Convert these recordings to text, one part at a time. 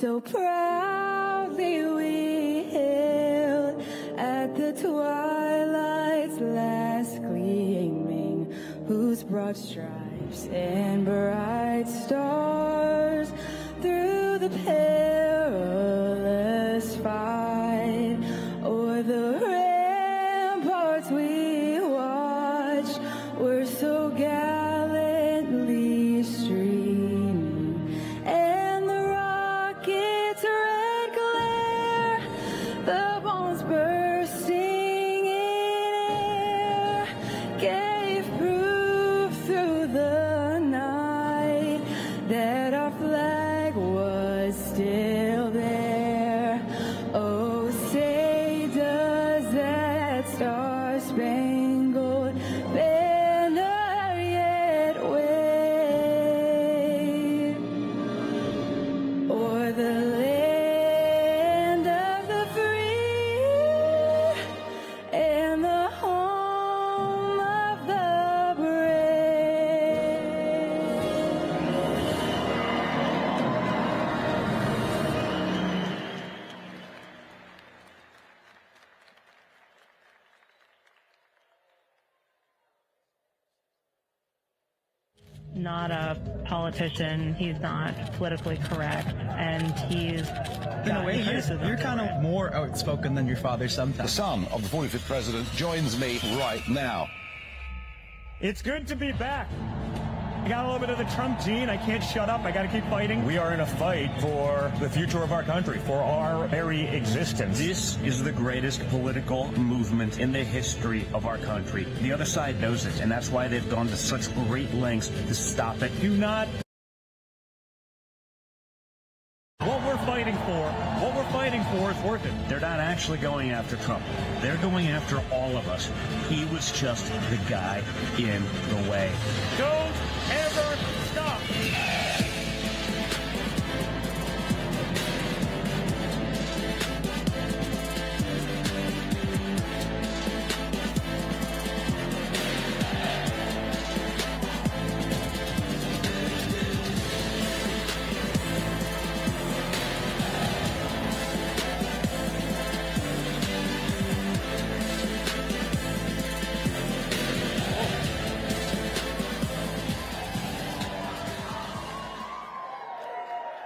So proudly we hailed at the twilight's last gleaming, whose broad stripes and bright stars through the perilous fight o'er the ramparts we watched were so gallantly streaming, and the rocket's red glare, the bombs bursting in air, gave proof through the night that our flag was still there. Oh, say does that star-spangled banner yet wave o'er the land of the free and the home of the brave? Not a politician. He's not politically correct, and he's In a way, you're kind of more outspoken than your father The sometimes. son of the 45th president joins me right now. It's good to be back. I got a little bit of the Trump gene. I can't shut up. I got to keep fighting. We are in a fight for the future of our country, for our very existence. This is the greatest political movement in the history of our country. The other side knows it, and that's why they've gone to such great lengths to stop it. Do not. What we're fighting for is worth it. They're not actually going after Trump. They're going after all of us. He was just the guy in the way. Don't ever stop.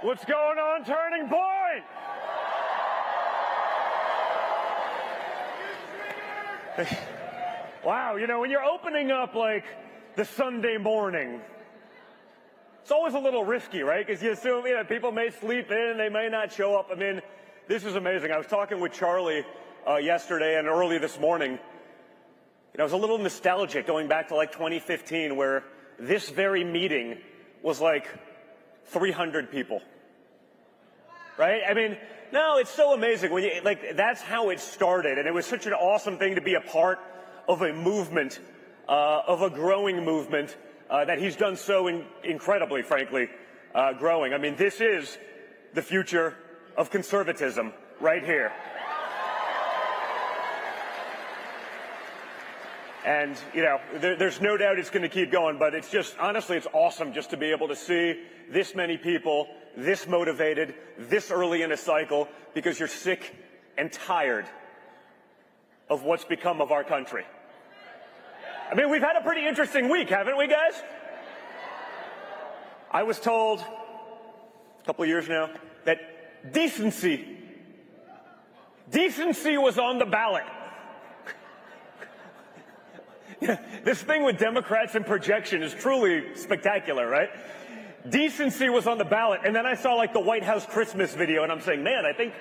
What's going on, Turning Point? Wow, you know, when you're opening up like the Sunday morning, it's always a little risky, right? Because you assume, you know, people may sleep in, they may not show up. I mean, this is amazing. I was talking with Charlie yesterday and early this morning. You know, I was a little nostalgic going back to like 2015, where this very meeting was like 300 people. Right? I mean, no, it's so amazing when you, like, that's how it started. And it was such an awesome thing to be a part of a movement, of a growing movement, that he's done so incredibly, frankly, growing. I mean, this is the future of conservatism right here. And, you know, there's no doubt it's going to keep going, but it's just, honestly, it's awesome just to be able to see this many people, this motivated, this early in a cycle, because you're sick and tired of what's become of our country. I mean, we've had a pretty interesting week, haven't we, guys? I was told a couple of years now that decency was on the ballot. This thing with Democrats and projection is truly spectacular, right? Decency was on the ballot, and then I saw like the White House Christmas video, and I'm saying, man, I think,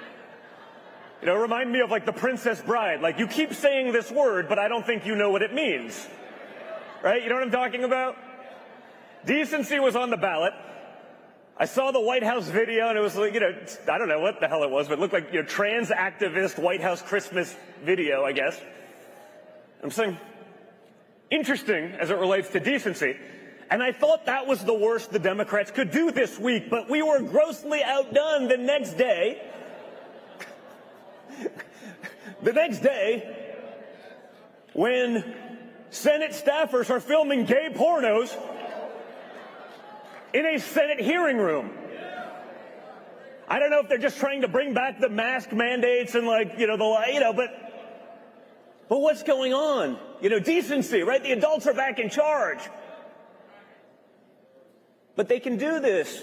you know, remind me of like the Princess Bride. Like, you keep saying this word, but I don't think you know what it means. Right? You know what I'm talking about? Decency was on the ballot. I saw the White House video, and it was like, you know, I don't know what the hell it was, but it looked like, you know, trans activist White House Christmas video, I guess. I'm saying, interesting as it relates to decency. And I thought that was the worst the Democrats could do this week, but we were grossly outdone the next day. The next day, when Senate staffers are filming gay pornos in a Senate hearing room. I don't know if they're just trying to bring back the mask mandates and but what's going on? Decency, right? The adults are back in charge. But they can do this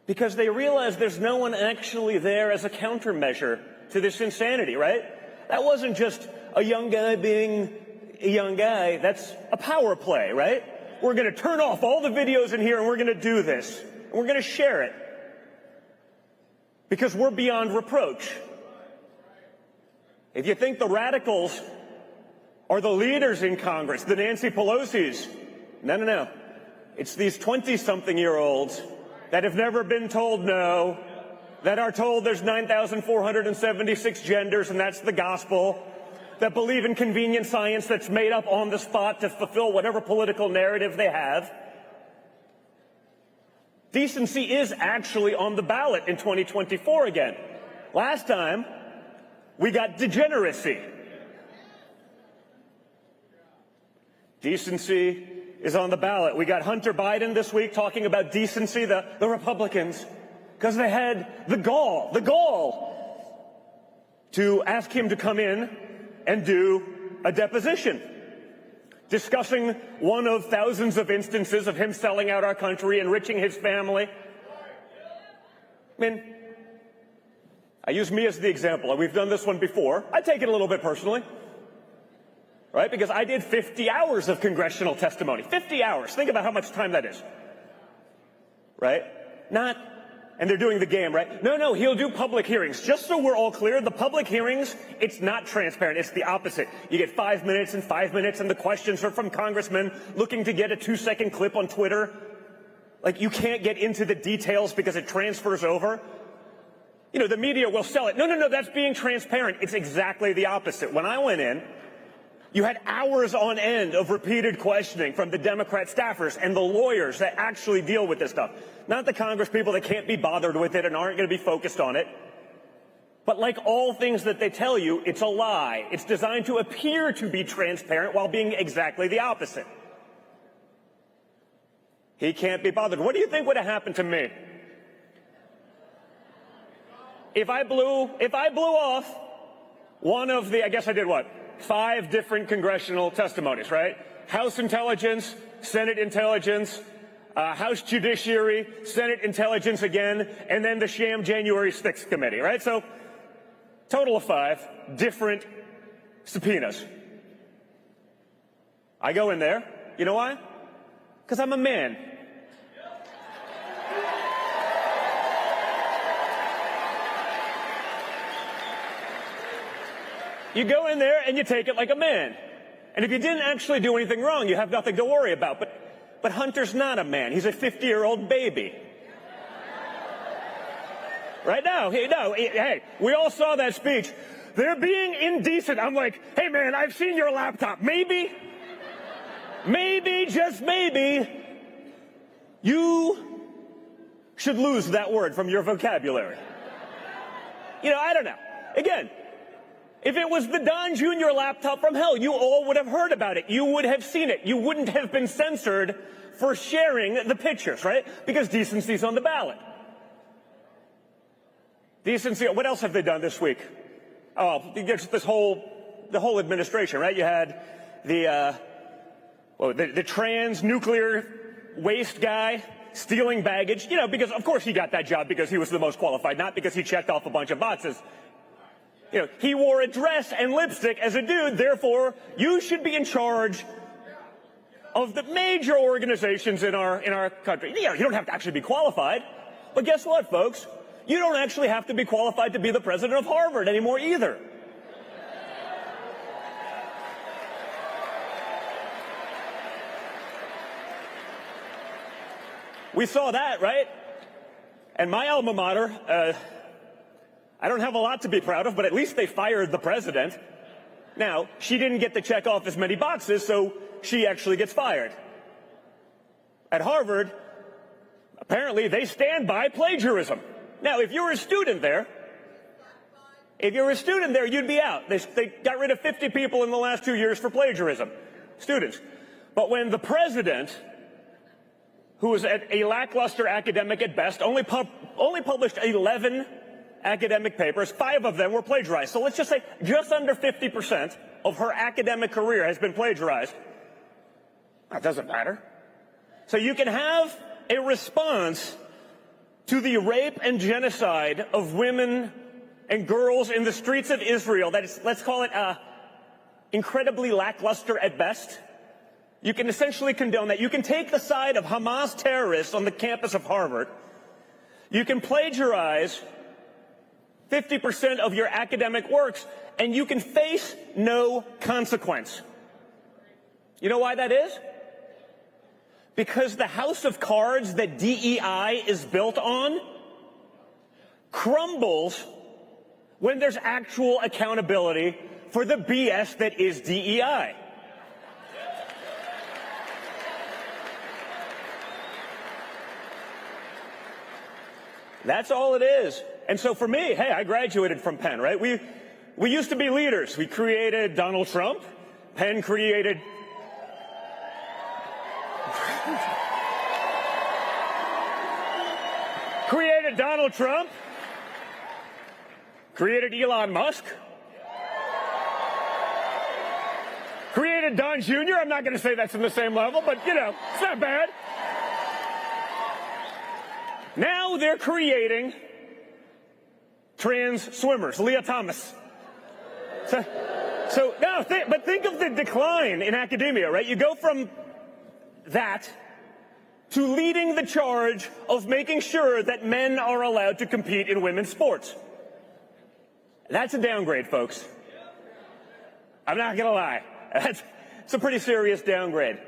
because they realize there's no one actually there as a countermeasure to this insanity, right? That wasn't just a young guy being a young guy. That's a power play, right? We're going to turn off all the videos in here and we're going to do this. And we're going to share it because we're beyond reproach. If you think the radicals are the leaders in Congress, the Nancy Pelosi's, no. It's these 20-something-year-olds that have never been told no, that are told there's 9,476 genders and that's the gospel, that believe in convenient science that's made up on the spot to fulfill whatever political narrative they have. Decency is actually on the ballot in 2024 again. Last time, we got degeneracy. Decency is on the ballot. We got Hunter Biden this week talking about decency, the Republicans, because they had the gall to ask him to come in and do a deposition, discussing one of thousands of instances of him selling out our country, enriching his family. I mean, I use me as the example, and we've done this one before. I take it a little bit personally. Right? Because I did 50 hours of congressional testimony. 50 hours. Think about how much time that is. Right? And they're doing the game, right? No, he'll do public hearings. Just so we're all clear, the public hearings, it's not transparent. It's the opposite. You get 5 minutes and 5 minutes, and the questions are from congressmen looking to get a 2-second clip on Twitter. Like, you can't get into the details because it transfers over. The media will sell it. No, that's being transparent. It's exactly the opposite. When I went in, you had hours on end of repeated questioning from the Democrat staffers and the lawyers that actually deal with this stuff. Not the Congress people that can't be bothered with it and aren't going to be focused on it. But like all things that they tell you, it's a lie. It's designed to appear to be transparent while being exactly the opposite. He can't be bothered. What do you think would have happened to me? If I blew off one of the, I guess I did what? 5 different congressional testimonies, right? House Intelligence, Senate Intelligence, House Judiciary, Senate Intelligence again, and then the sham January 6th committee, right? So, total of 5 different subpoenas. I go in there. You know why? Because I'm a man. You go in there and you take it like a man. And if you didn't actually do anything wrong, you have nothing to worry about. But Hunter's not a man. He's a 50-year-old baby. Right now, hey, we all saw that speech. They're being indecent. I'm like, hey, man, I've seen your laptop. Maybe, just maybe, you should lose that word from your vocabulary. I don't know. Again, if it was the Don Jr. laptop from hell, you all would have heard about it. You would have seen it. You wouldn't have been censored for sharing the pictures, right? Because decency's on the ballot. Decency, what else have they done this week? Oh, just the whole administration, right? You had the trans nuclear waste guy stealing baggage, because of course he got that job because he was the most qualified, not because he checked off a bunch of boxes. He wore a dress and lipstick as a dude, therefore you should be in charge of the major organizations in our country. You don't have to actually be qualified, but guess what, folks? You don't actually have to be qualified to be the president of Harvard anymore either. We saw that, right? And my alma mater, I don't have a lot to be proud of, but at least they fired the president. Now, she didn't get to check off as many boxes, so she actually gets fired. At Harvard, apparently they stand by plagiarism. Now, if you're a student there, you'd be out. They got rid of 50 people in the last 2 years for plagiarism. Students. But when the president, who was a lackluster academic at best, only published 11 academic papers. 5 of them were plagiarized. So let's just say just under 50% of her academic career has been plagiarized. That doesn't matter. So you can have a response to the rape and genocide of women and girls in the streets of Israel that is, let's call it, incredibly lackluster at best. You can essentially condone that. You can take the side of Hamas terrorists on the campus of Harvard. You can plagiarize 50% of your academic works, and you can face no consequence. You know why that is? Because the house of cards that DEI is built on crumbles when there's actual accountability for the BS that is DEI. That's all it is. And so for me, hey, I graduated from Penn, right? We used to be leaders. We created Donald Trump. Penn created Donald Trump, created Elon Musk, created Don Jr. I'm not going to say that's in the same level, but, you know, it's not bad. Now they're creating trans swimmers, Leah Thomas. So now, but think of the decline in academia, right? You go from that to leading the charge of making sure that men are allowed to compete in women's sports. That's a downgrade, folks. I'm not going to lie. It's a pretty serious downgrade.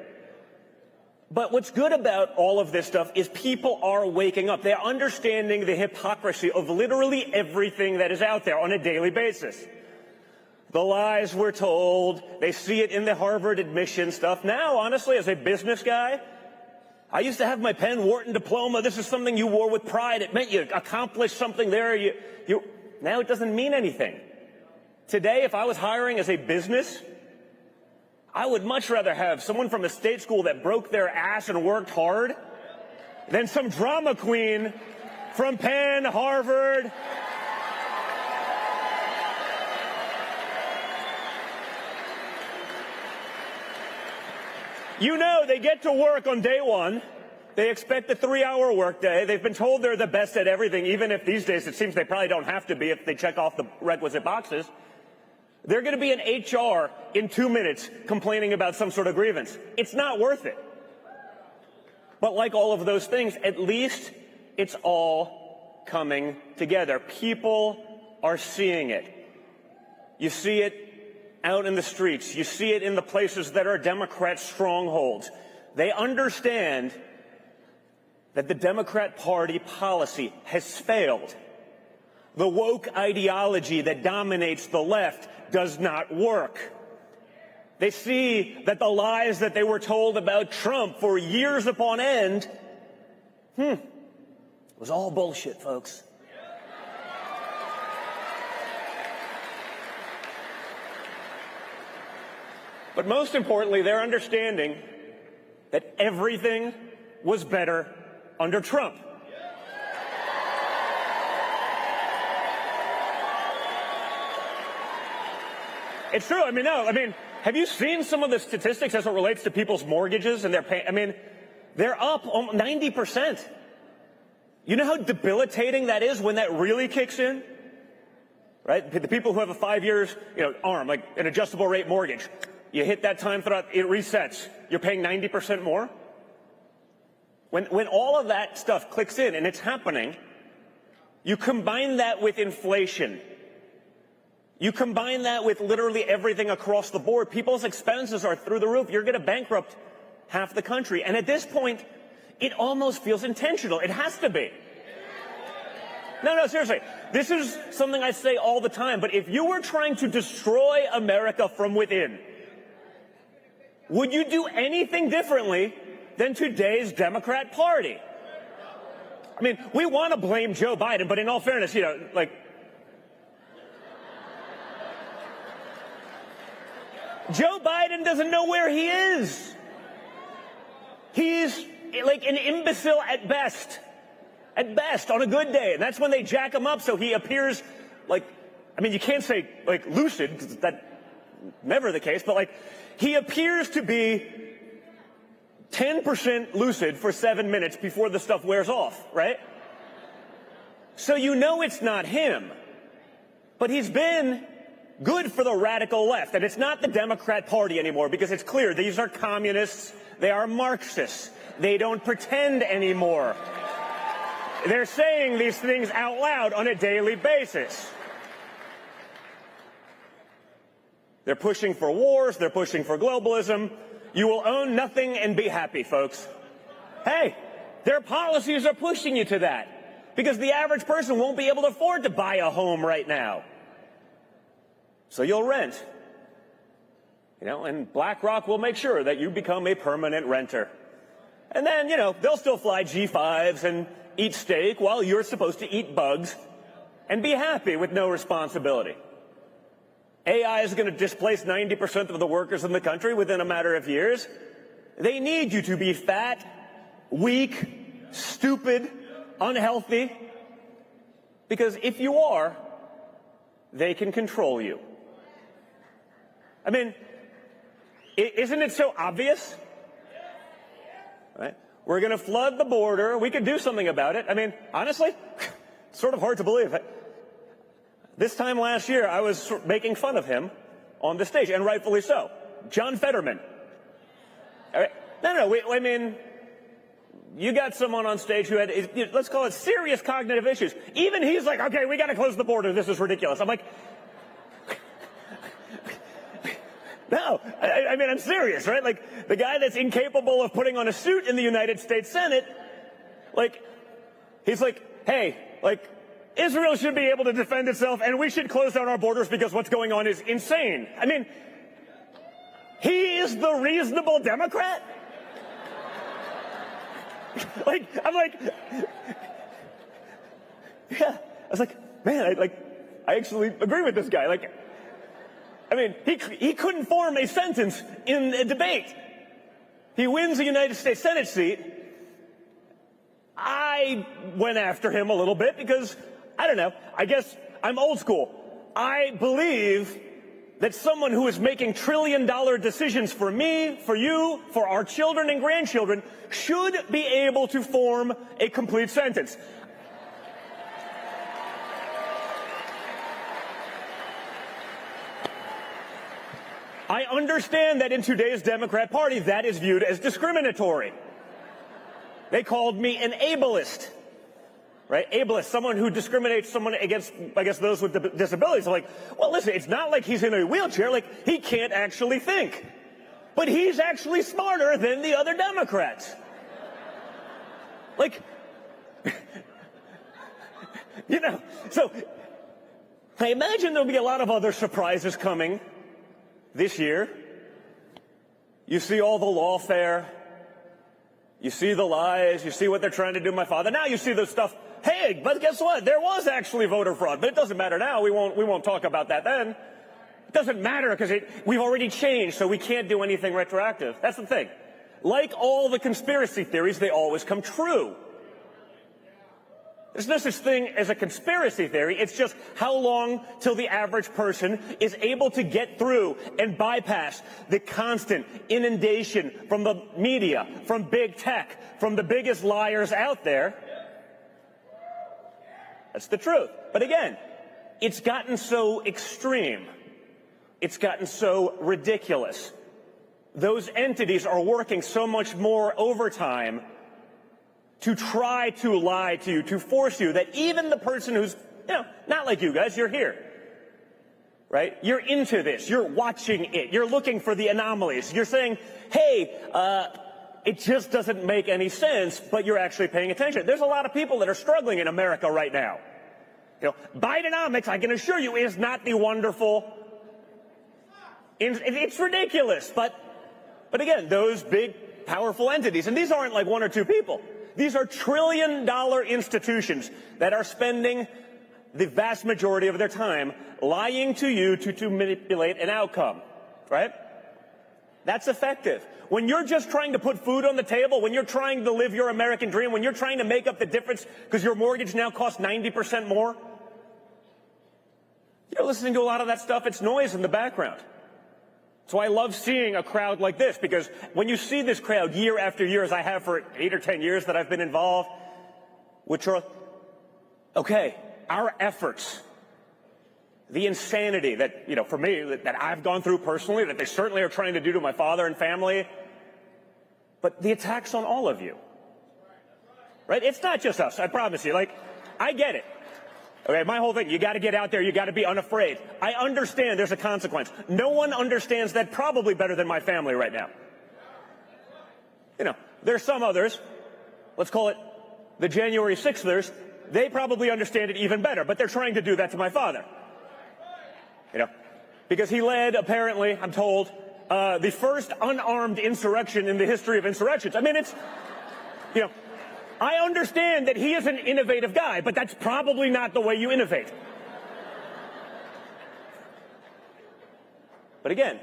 But what's good about all of this stuff is people are waking up. They're understanding the hypocrisy of literally everything that is out there on a daily basis. The lies we're told, they see it in the Harvard admission stuff. Now, honestly, as a business guy, I used to have my Penn Wharton diploma. This is something you wore with pride. It meant you accomplished something there. Now it doesn't mean anything. Today, if I was hiring as a business, I would much rather have someone from a state school that broke their ass and worked hard than some drama queen from Penn, Harvard. You know, they get to work on day one. They expect a 3-hour workday. They've been told they're the best at everything, even if these days it seems they probably don't have to be if they check off the requisite boxes. They're going to be in HR in 2 minutes complaining about some sort of grievance. It's not worth it. But like all of those things, at least it's all coming together. People are seeing it. You see it out in the streets. You see it in the places that are Democrat strongholds. They understand that the Democrat Party policy has failed. The woke ideology that dominates the left does not work. They see that the lies that they were told about Trump for years upon end, was all bullshit, folks. But most importantly, they're understanding that everything was better under Trump. It's true. Have you seen some of the statistics as it relates to people's mortgages and their pay? They're up 90%. You know how debilitating that is when that really kicks in? Right? The people who have a 5 years, ARM, like an adjustable rate mortgage. You hit that time throughout, it resets. You're paying 90% more. When all of that stuff clicks in, and it's happening, you combine that with inflation. You combine that with literally everything across the board. People's expenses are through the roof. You're going to bankrupt half the country. And at this point, it almost feels intentional. It has to be. No, seriously. This is something I say all the time. But if you were trying to destroy America from within, would you do anything differently than today's Democrat Party? We want to blame Joe Biden, but in all fairness, Joe Biden doesn't know where he is. He's like an imbecile at best on a good day. And that's when they jack him up so he appears like, I mean, you can't say like lucid because that's never the case, but like he appears to be 10% lucid for 7 minutes before the stuff wears off, right? So you know it's not him, but he's been good for the radical left, and it's not the Democrat Party anymore because it's clear these are communists, they are Marxists, they don't pretend anymore. They're saying these things out loud on a daily basis. They're pushing for wars, they're pushing for globalism. You will own nothing and be happy, folks. Hey, their policies are pushing you to that because the average person won't be able to afford to buy a home right now. So you'll rent. You know, and BlackRock will make sure that you become a permanent renter. And then, you know, they'll still fly G5s and eat steak while you're supposed to eat bugs and be happy with no responsibility. AI is going to displace 90% of the workers in the country within a matter of years. They need you to be fat, weak, stupid, unhealthy, because if you are, they can control you. I mean, isn't it so obvious? Right? We're going to flood the border. We could do something about it. I mean, honestly, it's sort of hard to believe. This time last year, I was making fun of him on the stage, and rightfully so. John Fetterman. All right. No, I mean, you got someone on stage who had, let's call it serious cognitive issues. Even he's like, okay, we got to close the border. This is ridiculous. I'm like, no, I mean, I'm serious, right? Like, the guy that's incapable of putting on a suit in the United States Senate, like, he's like, hey, like, Israel should be able to defend itself, and we should close down our borders because what's going on is insane. I mean, he is the reasonable Democrat? Like, I'm like, yeah. I was like, man, I actually agree with this guy. Like, I mean, he couldn't form a sentence in a debate. He wins a United States Senate seat. I went after him a little bit because, I don't know, I guess I'm old school. I believe that someone who is making trillion-dollar decisions for me, for you, for our children and grandchildren should be able to form a complete sentence. I understand that in today's Democrat Party, that is viewed as discriminatory. They called me an ableist. Right? Ableist, someone who discriminates someone against, I guess, those with disabilities. Like, well, listen, it's not like he's in a wheelchair. Like, he can't actually think. But he's actually smarter than the other Democrats. Like, you know, so I imagine there'll be a lot of other surprises coming this year. You see all the lawfare. You see the lies. You see what they're trying to do to my father. Now you see the stuff. Hey, but guess what? There was actually voter fraud, but it doesn't matter now. We won't talk about that then. It doesn't matter because we've already changed, so we can't do anything retroactive. That's the thing. Like all the conspiracy theories, they always come true. There's no such thing as a conspiracy theory. It's just how long till the average person is able to get through and bypass the constant inundation from the media, from big tech, from the biggest liars out there. That's the truth. But again, it's gotten so extreme. It's gotten so ridiculous. Those entities are working so much more overtime to try to lie to you, to force you, that even the person who's, you know, not like you guys, you're here, right? You're into this. You're watching it. You're looking for the anomalies. You're saying, hey, it just doesn't make any sense, but you're actually paying attention. There's a lot of people that are struggling in America right now. You know, Bidenomics, I can assure you, is not the wonderful. It's ridiculous, but again, those big, powerful entities, and these aren't like one or two people. These are trillion-dollar institutions that are spending the vast majority of their time lying to you to manipulate an outcome, right? That's effective. When you're just trying to put food on the table, when you're trying to live your American dream, when you're trying to make up the difference because your mortgage now costs 90% more, you're listening to a lot of that stuff. It's noise in the background. So I love seeing a crowd like this, because when you see this crowd year after year, as I have for 8 or 10 years that I've been involved, which are, okay, our efforts, the insanity that, you know, for me, that I've gone through personally, that they certainly are trying to do to my father and family, but the attacks on all of you, right? It's not just us, I promise you. Like, I get it. Okay, my whole thing, you got to get out there, you got to be unafraid. I understand there's a consequence. No one understands that probably better than my family right now. You know, there's some others, let's call it the January 6thers, they probably understand it even better, but they're trying to do that to my father. You know, because he led, apparently, I'm told, the first unarmed insurrection in the history of insurrections. I mean, it's, you know, I understand that he is an innovative guy, but that's probably not the way you innovate. But again,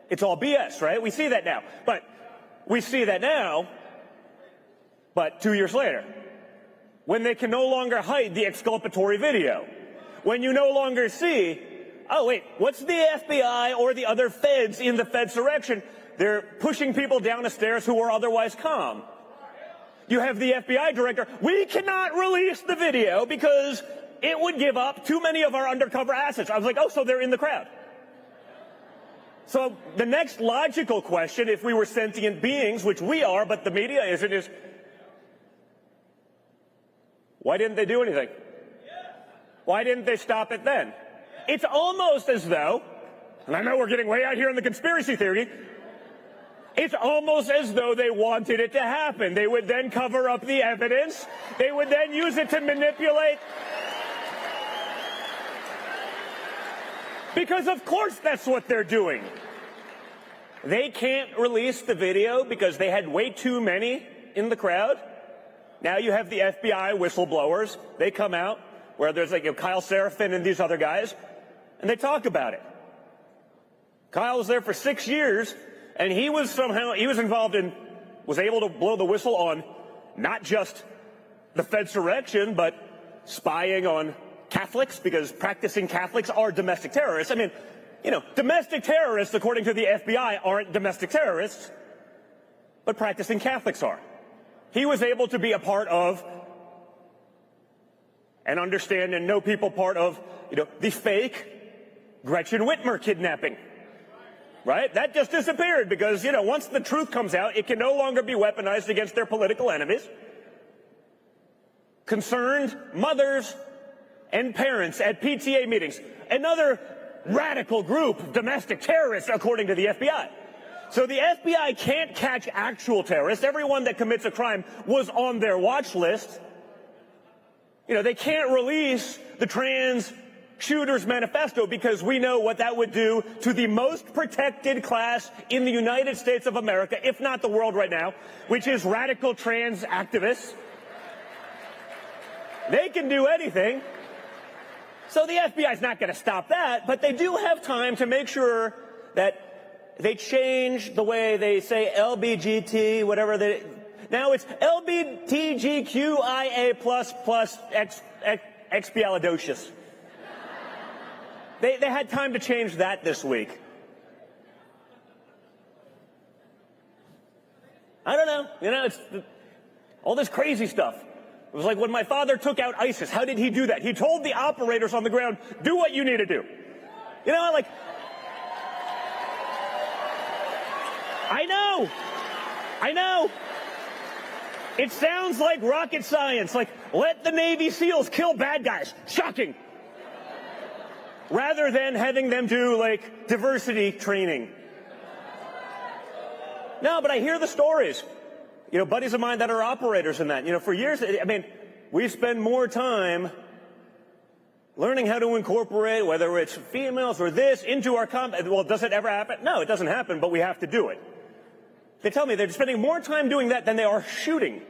it's all BS, right? We see that now. But 2 years later, when they can no longer hide the exculpatory video, when you no longer see, oh, wait, what's the FBI or the other feds in the Fedsurrection? They're pushing people down the stairs who are otherwise calm. You have the FBI director, we cannot release the video because it would give up too many of our undercover assets. I was like, oh, so they're in the crowd. So the next logical question, if we were sentient beings, which we are, but the media isn't, is why didn't they do anything? Why didn't they stop it then? It's almost as though, and I know we're getting way out here in the conspiracy theory, it's almost as though they wanted it to happen. They would then cover up the evidence. They would then use it to manipulate. Because of course that's what they're doing. They can't release the video because they had way too many in the crowd. Now you have the FBI whistleblowers. They come out where there's like Kyle Seraphin and these other guys, and they talk about it. Kyle was there for 6 years. And he was involved in, was able to blow the whistle on not just the Fedsurrection, but spying on Catholics, because practicing Catholics are domestic terrorists. I mean, you know, domestic terrorists, according to the FBI, aren't domestic terrorists, but practicing Catholics are. He was able to be a part of and understand and know people part of, you know, the fake Gretchen Whitmer kidnapping. Right? That just disappeared because, you know, once the truth comes out, it can no longer be weaponized against their political enemies. Concerned mothers and parents at PTA meetings. Another radical group of domestic terrorists, according to the FBI. So the FBI can't catch actual terrorists. Everyone that commits a crime was on their watch list. You know, they can't release the trans Shooter's Manifesto because we know what that would do to the most protected class in the United States of America, if not the world right now, which is radical trans activists. They can do anything. So the FBI is not going to stop that, but they do have time to make sure that they change the way they say LBGT, whatever they... Now it's LBTGQIA++ expialidocious. They had time to change that this week. I don't know. You know, it's all this crazy stuff. It was like when my father took out ISIS. How did he do that? He told the operators on the ground, do what you need to do. You know, like... I know. It sounds like rocket science. Like, let the Navy SEALs kill bad guys. Shocking. Rather than having them do, like, diversity training. No, but I hear the stories. You know, buddies of mine that are operators in that. You know, for years, I mean, we spend more time learning how to incorporate, whether it's females or this, into our combat. Well, does it ever happen? No, it doesn't happen, but we have to do it. They tell me they're spending more time doing that than they are shooting.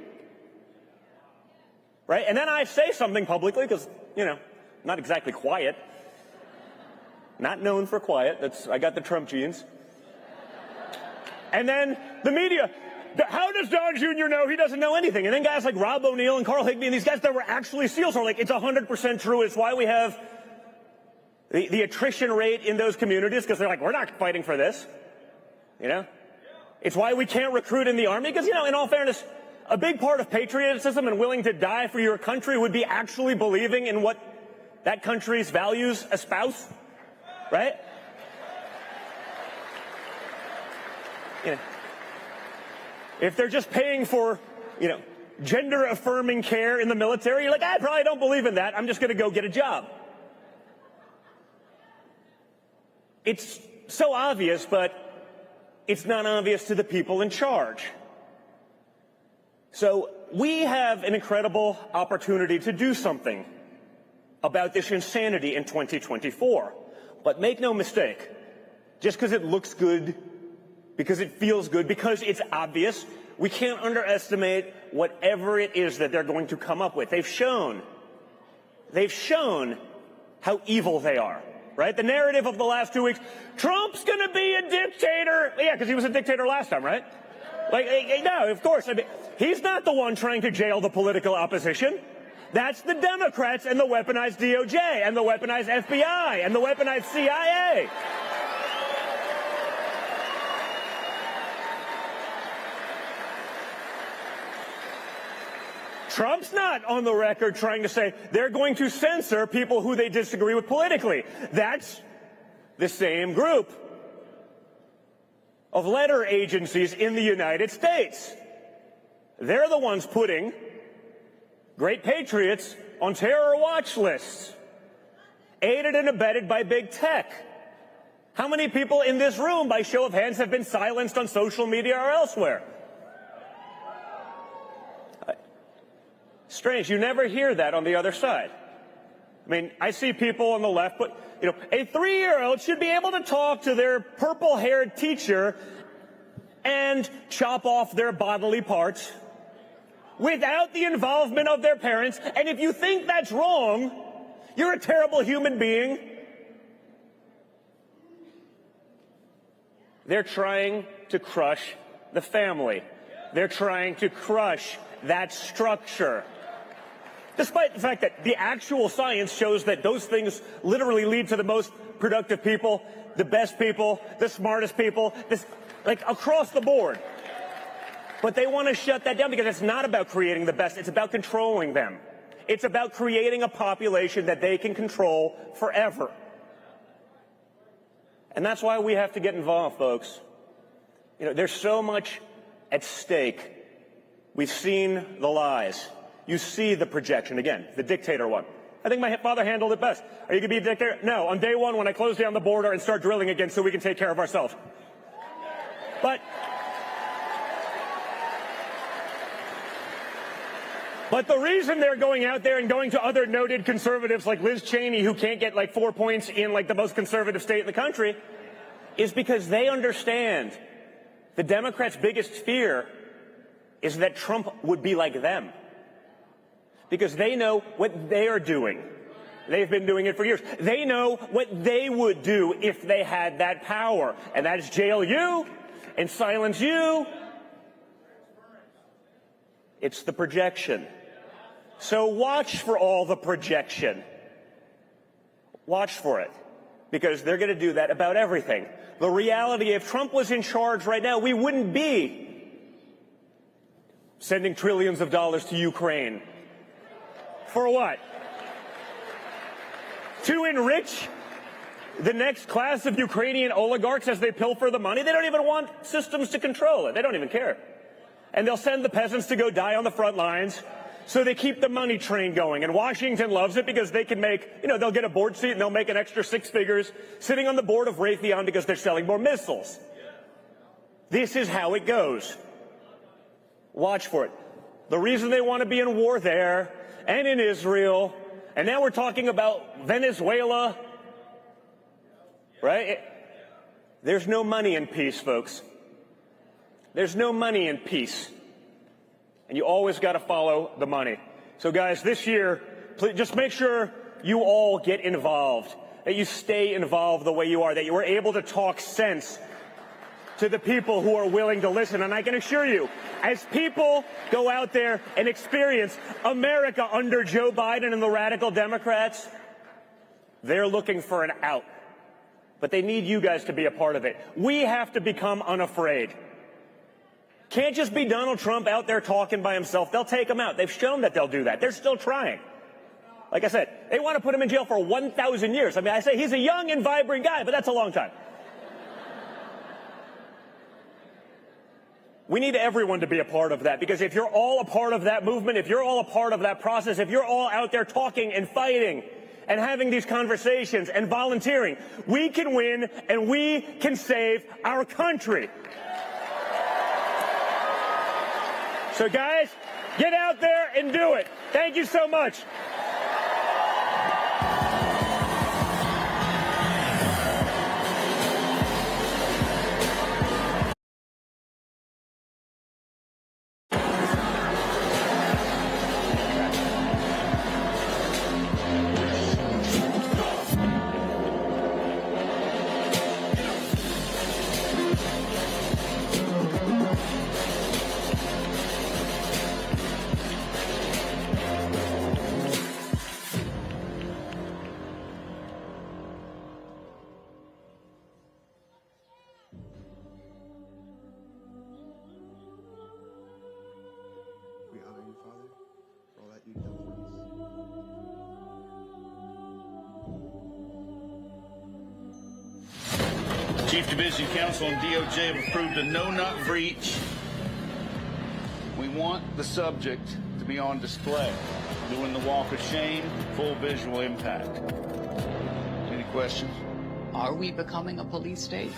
Right? And then I say something publicly because, you know, not exactly quiet. Not known for quiet. I got the Trump genes. And then the media, how does Don Jr. know? He doesn't know anything. And then guys like Rob O'Neill and Carl Higbee and these guys that were actually SEALs are like, it's 100% true. It's why we have the attrition rate in those communities, because they're like, we're not fighting for this. You know? It's why we can't recruit in the Army, because, you know, in all fairness, a big part of patriotism and willing to die for your country would be actually believing in what that country's values espouse, right? You know, if they're just paying for, you know, gender-affirming care in the military, you're like, I probably don't believe in that. I'm just going to go get a job. It's so obvious, but it's not obvious to the people in charge. So we have an incredible opportunity to do something about this insanity in 2024. But make no mistake, just because it looks good, because it feels good, because it's obvious, we can't underestimate whatever it is that they're going to come up with. They've shown how evil they are, right? The narrative of the last 2 weeks, Trump's going to be a dictator. Yeah, because he was a dictator last time, right? Like, no, of course. I mean, he's not the one trying to jail the political opposition. That's the Democrats and the weaponized DOJ and the weaponized FBI and the weaponized CIA. Trump's not on the record trying to say they're going to censor people who they disagree with politically. That's the same group of letter agencies in the United States. They're the ones putting great patriots on terror watch lists, aided and abetted by big tech. How many people in this room, by show of hands, have been silenced on social media or elsewhere? Strange, you never hear that on the other side. I mean, I see people on the left, but, you know, a 3-year-old should be able to talk to their purple-haired teacher and chop off their bodily parts without the involvement of their parents. And if you think that's wrong, you're a terrible human being. They're trying to crush the family. They're trying to crush that structure. Despite the fact that the actual science shows that those things literally lead to the most productive people, the best people, the smartest people, like across the board. But they want to shut that down because it's not about creating the best. It's about controlling them. It's about creating a population that they can control forever. And that's why we have to get involved, folks. You know, there's so much at stake. We've seen the lies. You see the projection. Again, the dictator one. I think my father handled it best. Are you going to be a dictator? No. On day one, when I close down the border and start drilling again so we can take care of ourselves. But the reason they're going out there and going to other noted conservatives like Liz Cheney, who can't get like 4 points in like the most conservative state in the country, is because they understand the Democrats' biggest fear is that Trump would be like them. Because they know what they are doing. They've been doing it for years. They know what they would do if they had that power. And that is jail you and silence you. It's the projection. So watch for all the projection. Watch for it. Because they're going to do that about everything. The reality, if Trump was in charge right now, we wouldn't be sending trillions of dollars to Ukraine. For what? To enrich the next class of Ukrainian oligarchs as they pilfer the money? They don't even want systems to control it. They don't even care. And they'll send the peasants to go die on the front lines so they keep the money train going. And Washington loves it because they can make, you know, they'll get a board seat and they'll make an extra 6 figures sitting on the board of Raytheon because they're selling more missiles. This is how it goes. Watch for it. The reason they want to be in war there and in Israel, and now we're talking about Venezuela, right? There's no money in peace, folks. There's no money in peace. And you always got to follow the money. So, guys, this year, please just make sure you all get involved, that you stay involved the way you are, that you are able to talk sense to the people who are willing to listen. And I can assure you, as people go out there and experience America under Joe Biden and the radical Democrats, they're looking for an out. But they need you guys to be a part of it. We have to become unafraid. Can't just be Donald Trump out there talking by himself. They'll take him out. They've shown that they'll do that. They're still trying. Like I said, they want to put him in jail for 1,000 years. I mean, I say he's a young and vibrant guy, but that's a long time. We need everyone to be a part of that, because if you're all a part of that movement, if you're all a part of that process, if you're all out there talking and fighting and having these conversations and volunteering, we can win and we can save our country. So guys, get out there and do it. Thank you so much. Chief Division Counsel and DOJ have approved a no-knock breach. We want the subject to be on display, doing the walk of shame, full visual impact. Any questions? Are we becoming a police state?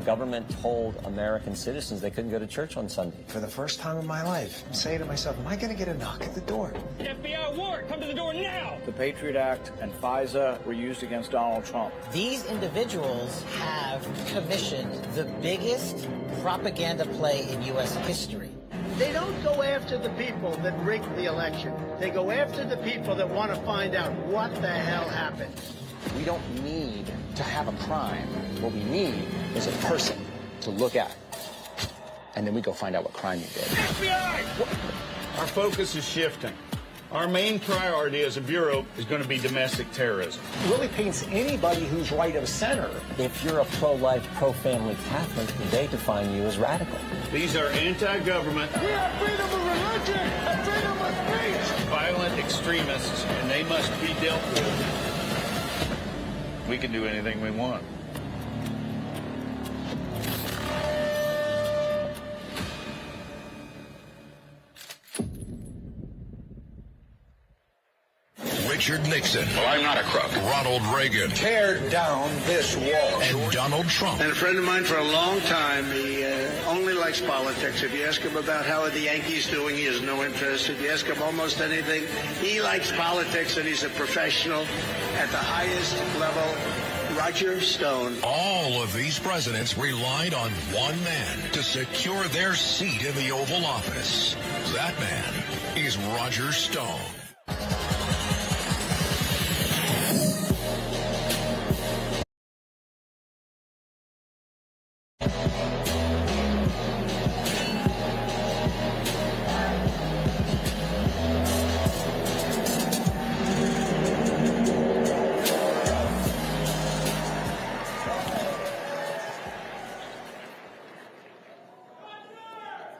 Government told American citizens they couldn't go to church on Sunday. For the first time in my life, I'm saying to myself, am I going to get a knock at the door? FBI warrant, come to the door now! The Patriot Act and FISA were used against Donald Trump. These individuals have commissioned the biggest propaganda play in U.S. history. They don't go after the people that rigged the election. They go after the people that want to find out what the hell happened. We don't need to have a crime. What we need is a person to look at. And then we go find out what crime you did. FBI! Our focus is shifting. Our main priority as a bureau is going to be domestic terrorism. It really paints anybody who's right of center. If you're a pro-life, pro-family Catholic, they define you as radical. These are anti-government. We have freedom of religion and freedom of speech. Violent extremists, and they must be dealt with. We can do anything we want. Richard Nixon. Well, I'm not a crook. Ronald Reagan. Tear down this wall. And Donald Trump. And a friend of mine for a long time, he only likes politics. If you ask him about how are the Yankees doing, he has no interest. If you ask him almost anything, he likes politics, and he's a professional at the highest level. Roger Stone. All of these presidents relied on one man to secure their seat in the Oval Office. That man is Roger Stone.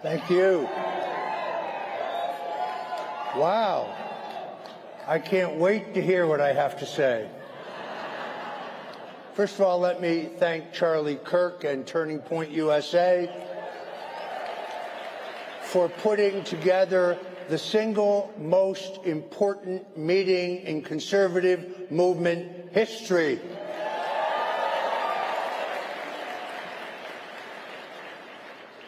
Thank you. Wow. I can't wait to hear what I have to say. First of all, let me thank Charlie Kirk and Turning Point USA for putting together the single most important meeting in conservative movement history.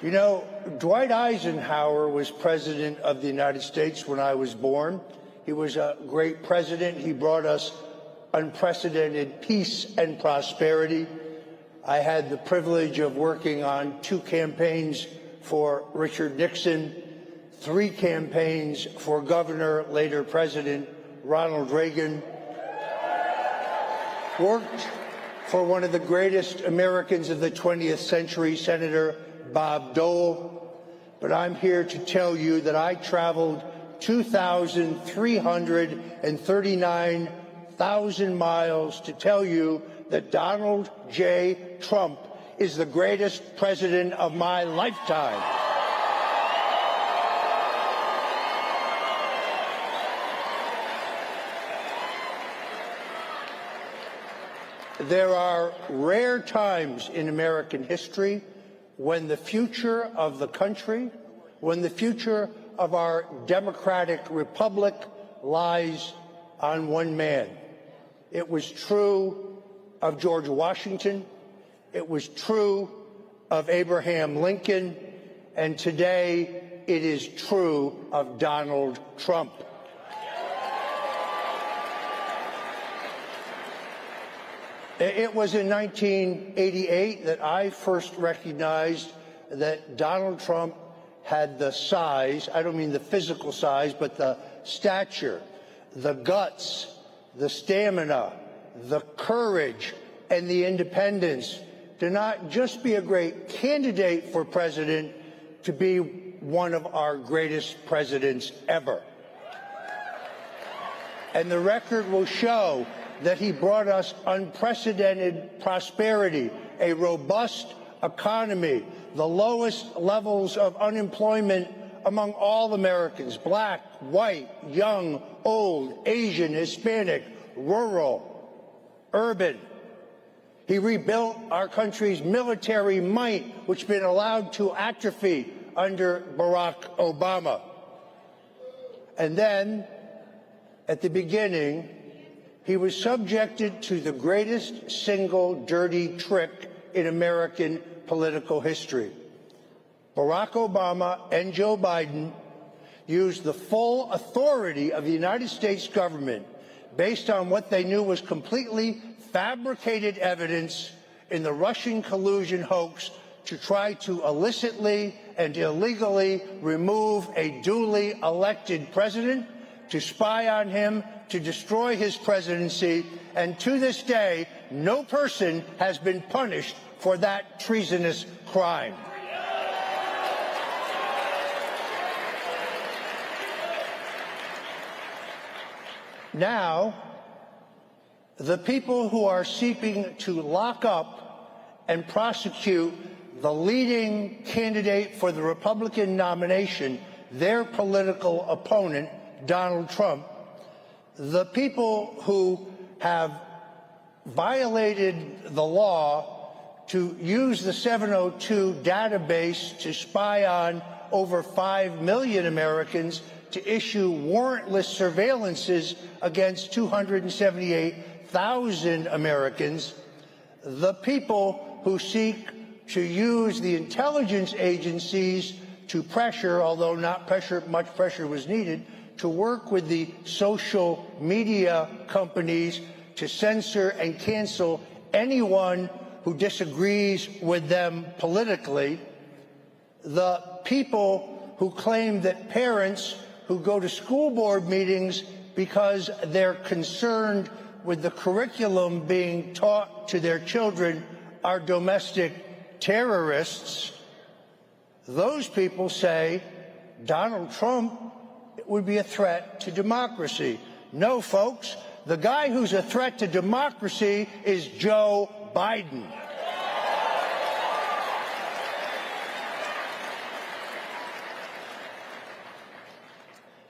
You know, Dwight Eisenhower was president of the United States when I was born. He was a great president. He brought us unprecedented peace and prosperity. I had the privilege of working on 2 campaigns for Richard Nixon, 3 campaigns for Governor, later President Ronald Reagan. Worked for one of the greatest Americans of the 20th century, Senator Bob Dole. But I'm here to tell you that I traveled 2,339,000 miles to tell you that Donald J. Trump is the greatest president of my lifetime. There are rare times in American history when the future of the country, when the future of our democratic republic lies on one man. It was true of George Washington. It was true of Abraham Lincoln. And today it is true of Donald Trump. It was in 1988 that I first recognized that Donald Trump had the size, I don't mean the physical size, but the stature, the guts, the stamina, the courage, and the independence to not just be a great candidate for president, to be one of our greatest presidents ever. And the record will show that he brought us unprecedented prosperity, a robust economy, the lowest levels of unemployment among all Americans, black, white, young, old, Asian, Hispanic, rural, urban. He rebuilt our country's military might, which had been allowed to atrophy under Barack Obama. And then, at the beginning, he was subjected to the greatest single dirty trick in American political history. Barack Obama and Joe Biden used the full authority of the United States government based on what they knew was completely fabricated evidence in the Russian collusion hoax to try to illicitly and illegally remove a duly elected president, to spy on him, to destroy his presidency, and to this day, no person has been punished for that treasonous crime. Now, the people who are seeking to lock up and prosecute the leading candidate for the Republican nomination, their political opponent, Donald Trump, the people who have violated the law to use the 702 database to spy on over 5 million Americans, to issue warrantless surveillances against 278,000 Americans, the people who seek to use the intelligence agencies to pressure, although not pressure, much pressure was needed, to work with the social media companies to censor and cancel anyone who disagrees with them politically, the people who claim that parents who go to school board meetings because they're concerned with the curriculum being taught to their children are domestic terrorists, those people say Donald Trump would be a threat to democracy. No, folks, the guy who's a threat to democracy is Joe Biden.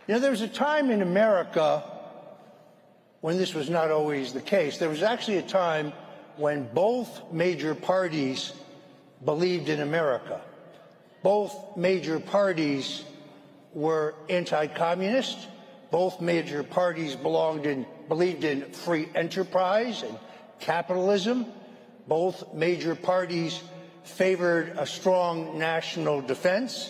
You know, there was a time in America when this was not always the case. There was actually a time when both major parties believed in America. Both major parties were anti-communist. Both major parties believed in free enterprise and capitalism. Both major parties favored a strong national defense.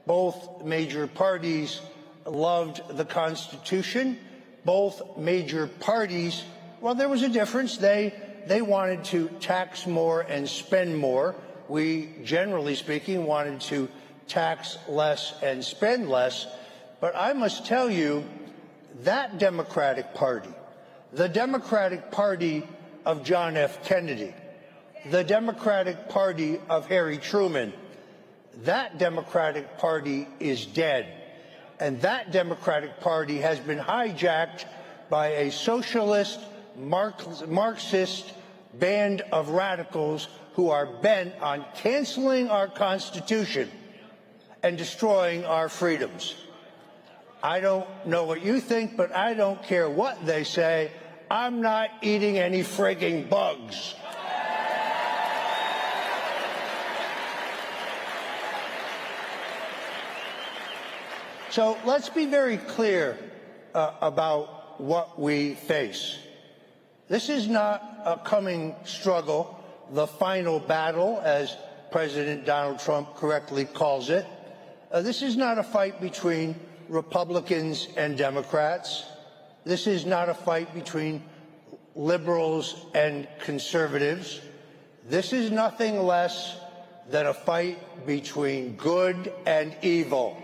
Both major parties loved the Constitution. Both major parties, well, there was a difference. They wanted to tax more and spend more. We, generally speaking, wanted to tax less and spend less. But I must tell you, that Democratic Party, the Democratic Party of John F. Kennedy, the Democratic Party of Harry Truman. That Democratic Party is dead, and that Democratic Party has been hijacked by a socialist, Marxist band of radicals who are bent on canceling our Constitution and destroying our freedoms. I don't know what you think, but I don't care what they say. I'm not eating any frigging bugs. So let's be very clear about what we face. This is not a coming struggle, the final battle, as President Donald Trump correctly calls it. This is not a fight between Republicans and Democrats. This is not a fight between liberals and conservatives. This is nothing less than a fight between good and evil.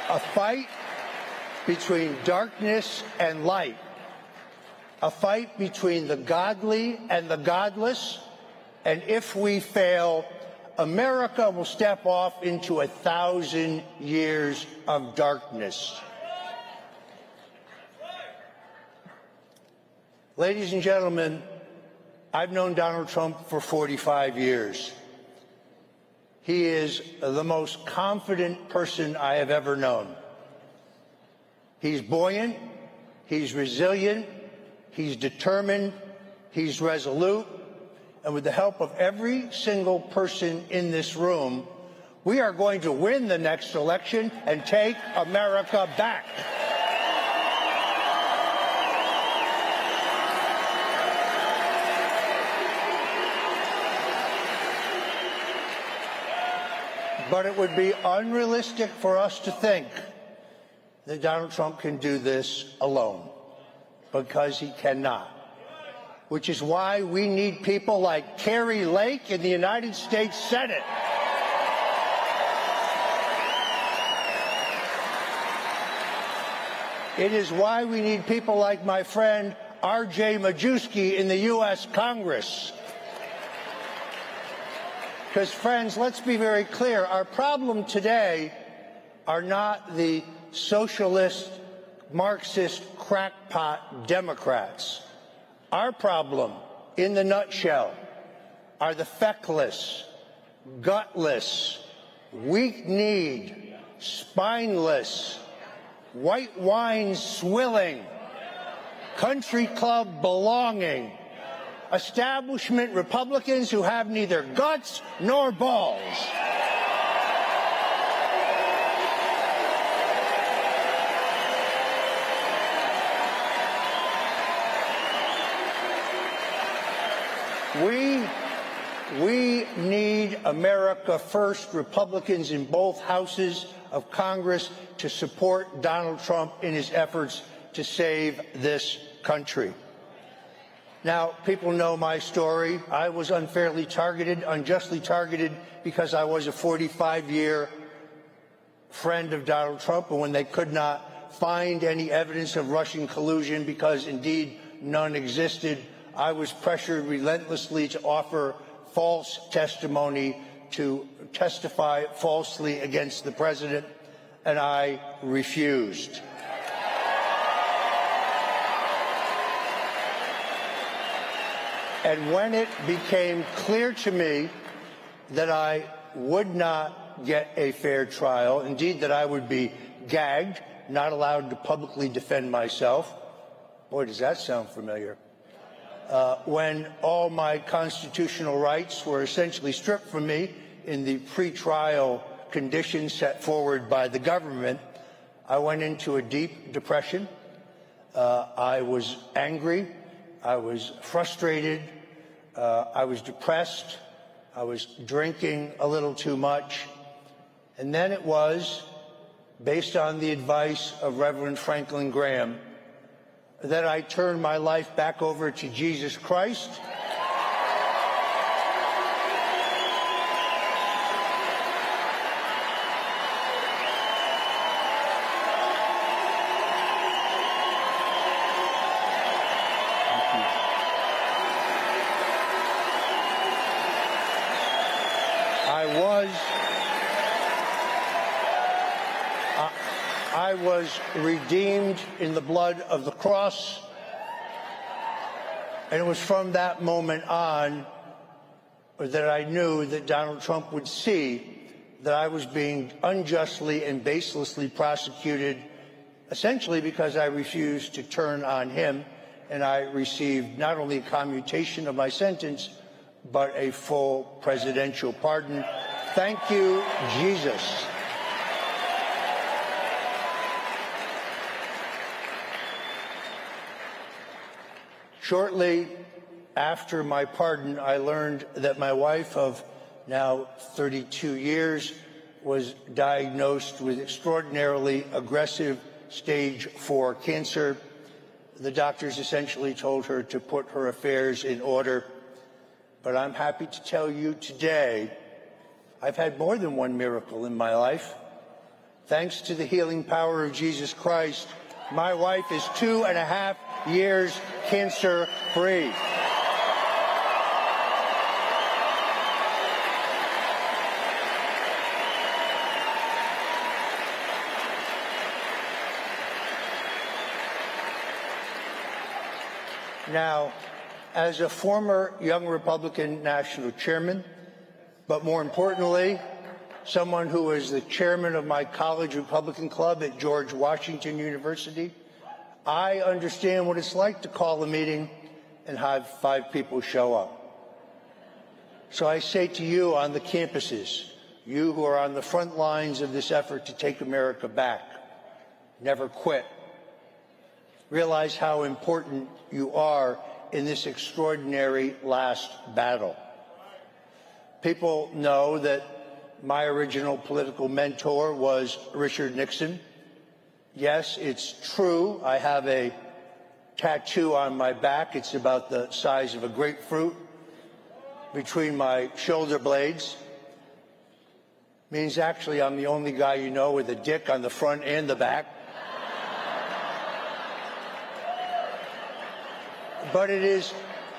A fight between darkness and light. A fight between the godly and the godless. And if we fail, America will step off into 1,000 years of darkness. Ladies and gentlemen, I've known Donald Trump for 45 years. He is the most confident person I have ever known. He's buoyant, he's resilient, he's determined, he's resolute, and with the help of every single person in this room, we are going to win the next election and take America back. But it would be unrealistic for us to think that Donald Trump can do this alone, because he cannot. Which is why we need people like Kari in the United States Senate. It is why we need people like my friend R.J. Majewski in the U.S. Congress. Because, friends, let's be very clear. Our problem today are not the socialist, Marxist, crackpot Democrats. Our problem, in the nutshell, are the feckless, gutless, weak-kneed, spineless, white wine swilling, country club belonging, establishment Republicans who have neither guts nor balls. We need America First Republicans in both houses of Congress to support Donald Trump in his efforts to save this country. Now, people know my story. I was unfairly targeted, unjustly targeted, because I was a 45-year friend of Donald Trump, and when they could not find any evidence of Russian collusion, because indeed none existed, I was pressured relentlessly to offer false testimony, to testify falsely against the president, and I refused. And when it became clear to me that I would not get a fair trial, indeed that I would be gagged, not allowed to publicly defend myself, boy, does that sound familiar, when all my constitutional rights were essentially stripped from me in the pretrial conditions set forward by the government, I went into a deep depression. I was angry. I was frustrated. I was depressed. I was drinking a little too much. And then it was, based on the advice of Reverend Franklin Graham, that I turned my life back over to Jesus Christ. I was redeemed in the blood of the cross. And it was from that moment on that I knew that Donald Trump would see that I was being unjustly and baselessly prosecuted, essentially because I refused to turn on him, and I received not only a commutation of my sentence, but a full presidential pardon. Thank you, Jesus. Shortly after my pardon, I learned that my wife of now 32 years was diagnosed with extraordinarily aggressive stage 4 cancer. The doctors essentially told her to put her affairs in order. But I'm happy to tell you today, I've had more than one miracle in my life. Thanks to the healing power of Jesus Christ, my wife is 2.5 years cancer-free. Now, as a former Young Republican National Chairman, but more importantly, someone who was the chairman of my college Republican club at George Washington University, I understand what it's like to call a meeting and have 5 people show up. So I say to you on the campuses, you who are on the front lines of this effort to take America back, never quit. Realize how important you are in this extraordinary last battle. People know that my original political mentor was Richard Nixon. Yes, it's true. I have a tattoo on my back. It's about the size of a grapefruit between my shoulder blades. Means actually I'm the only guy you know with a dick on the front and the back. But it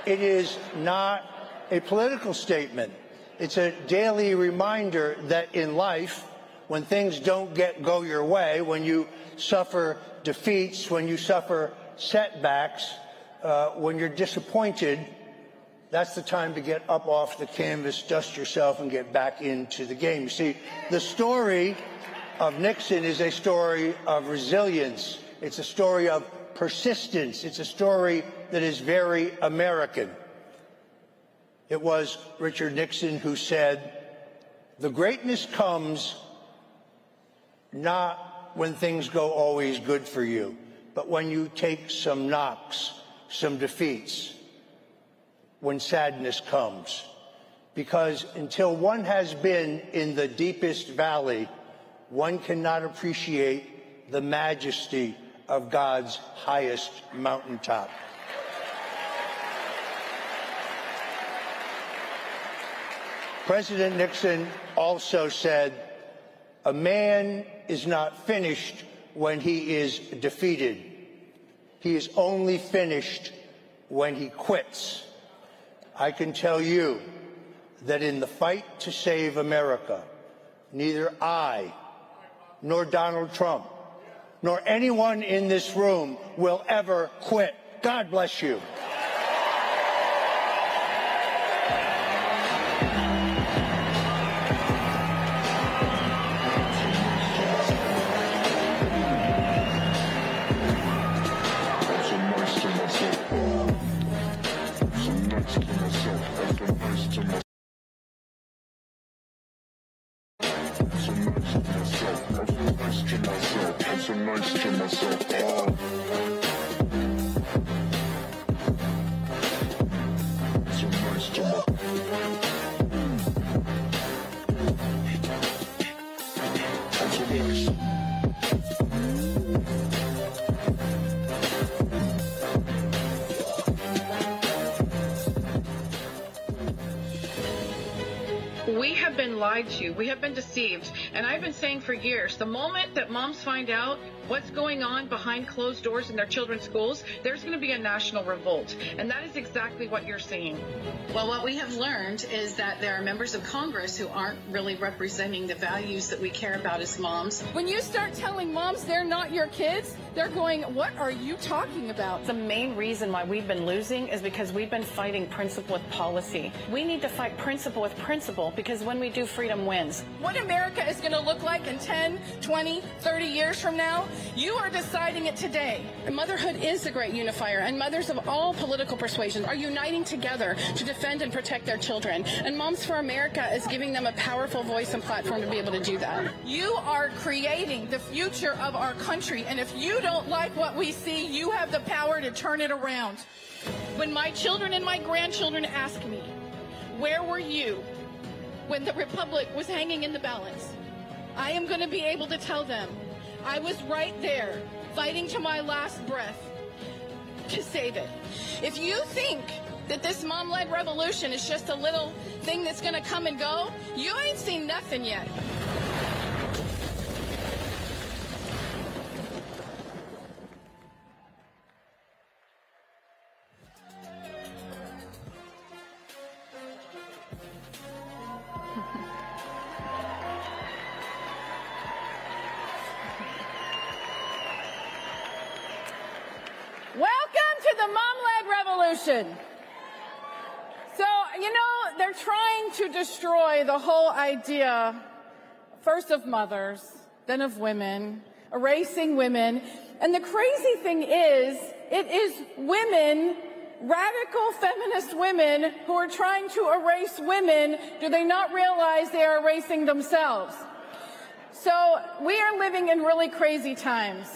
is not a political statement. It's a daily reminder that in life, when things don't go your way, when you suffer defeats, when you suffer setbacks, when you're disappointed, that's the time to get up off the canvas, dust yourself, and get back into the game. You see, the story of Nixon is a story of resilience. It's a story of persistence. It's a story that is very American. It was Richard Nixon who said, "The greatness comes not when things go always good for you, but when you take some knocks, some defeats, when sadness comes. Because until one has been in the deepest valley, one cannot appreciate the majesty of God's highest mountaintop." President Nixon also said, "A man is not finished when he is defeated. He is only finished when he quits." I can tell you that in the fight to save America, neither I nor Donald Trump nor anyone in this room will ever quit. God bless you. We have been lied to. We have been deceived. And I've been saying for years, the moment that moms find out what's going on behind closed doors in their children's schools, there's going to be a national revolt. And that is exactly what you're seeing. Well, what we have learned is that there are members of Congress who aren't really representing the values that we care about as moms. When you start telling moms they're not your kids, they're going, what are you talking about? The main reason why we've been losing is because we've been fighting principle with policy. We need to fight principle with principle, because when we do, freedom wins. What America is going to look like in 10, 20, 30 years from now, you are deciding it today. Motherhood is the great unifier, and mothers of all political persuasions are uniting together to defend and protect their children. And Moms for America is giving them a powerful voice and platform to be able to do that. You are creating the future of our country, and if you don't like what we see, you have the power to turn it around. When my children and my grandchildren ask me, where were you when the republic was hanging in the balance? I am going to be able to tell them, I was right there, fighting to my last breath to save it. If you think that this mom-led revolution is just a little thing that's going to come and go, you ain't seen nothing yet. Welcome to the mom-led revolution. So, you know, they're trying to destroy the whole idea, first of mothers, then of women, erasing women. And the crazy thing is, it is women, radical feminist women, who are trying to erase women. Do they not realize they are erasing themselves? So we are living in really crazy times.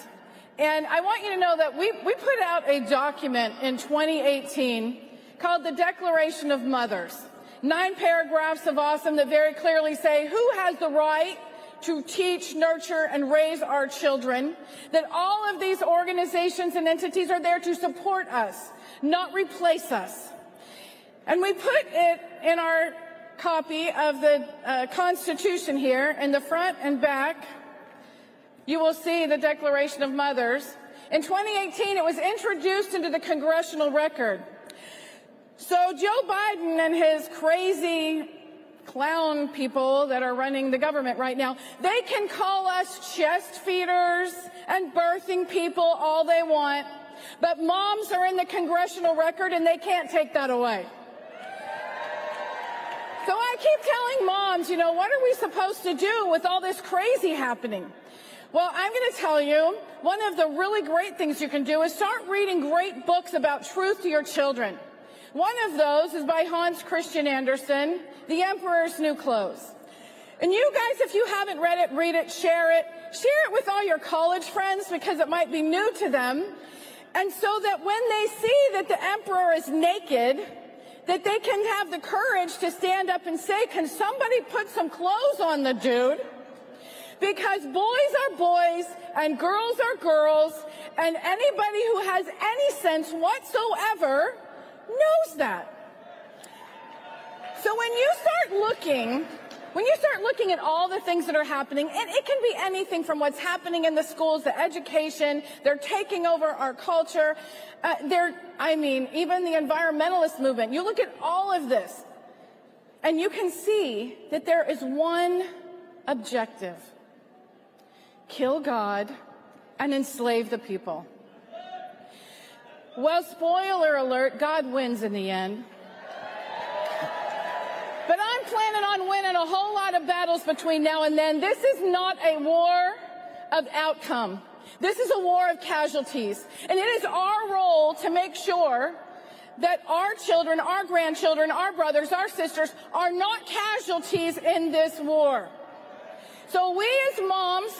And I want you to know that we put out a document in 2018 called the Declaration of Mothers. 9 paragraphs of awesome that very clearly say who has the right to teach, nurture, and raise our children, that all of these organizations and entities are there to support us, not replace us. And we put it in our copy of the Constitution here in the front and back. You will see the Declaration of Mothers. In 2018, it was introduced into the congressional record. So Joe Biden and his crazy clown people that are running the government right now, they can call us chest feeders and birthing people all they want, but moms are in the congressional record and they can't take that away. So I keep telling moms, you know, what are we supposed to do with all this crazy happening? Well, I'm going to tell you, one of the really great things you can do is start reading great books about truth to your children. One of those is by Hans Christian Andersen, The Emperor's New Clothes. And you guys, if you haven't read it, read it, share it. Share it with all your college friends because it might be new to them. And so that when they see that the emperor is naked, that they can have the courage to stand up and say, can somebody put some clothes on the dude? Because boys are boys and girls are girls, and anybody who has any sense whatsoever knows that. So when you start looking at all the things that are happening, and it can be anything from what's happening in the schools, the education, they're taking over our culture, even the environmentalist movement. You look at all of this, and you can see that there is one objective: kill God and enslave the people. Well, spoiler alert, God wins in the end. But I'm planning on winning a whole lot of battles between now and then. This is not a war of outcome. This is a war of casualties. And it is our role to make sure that our children, our grandchildren, our brothers, our sisters are not casualties in this war. So we as moms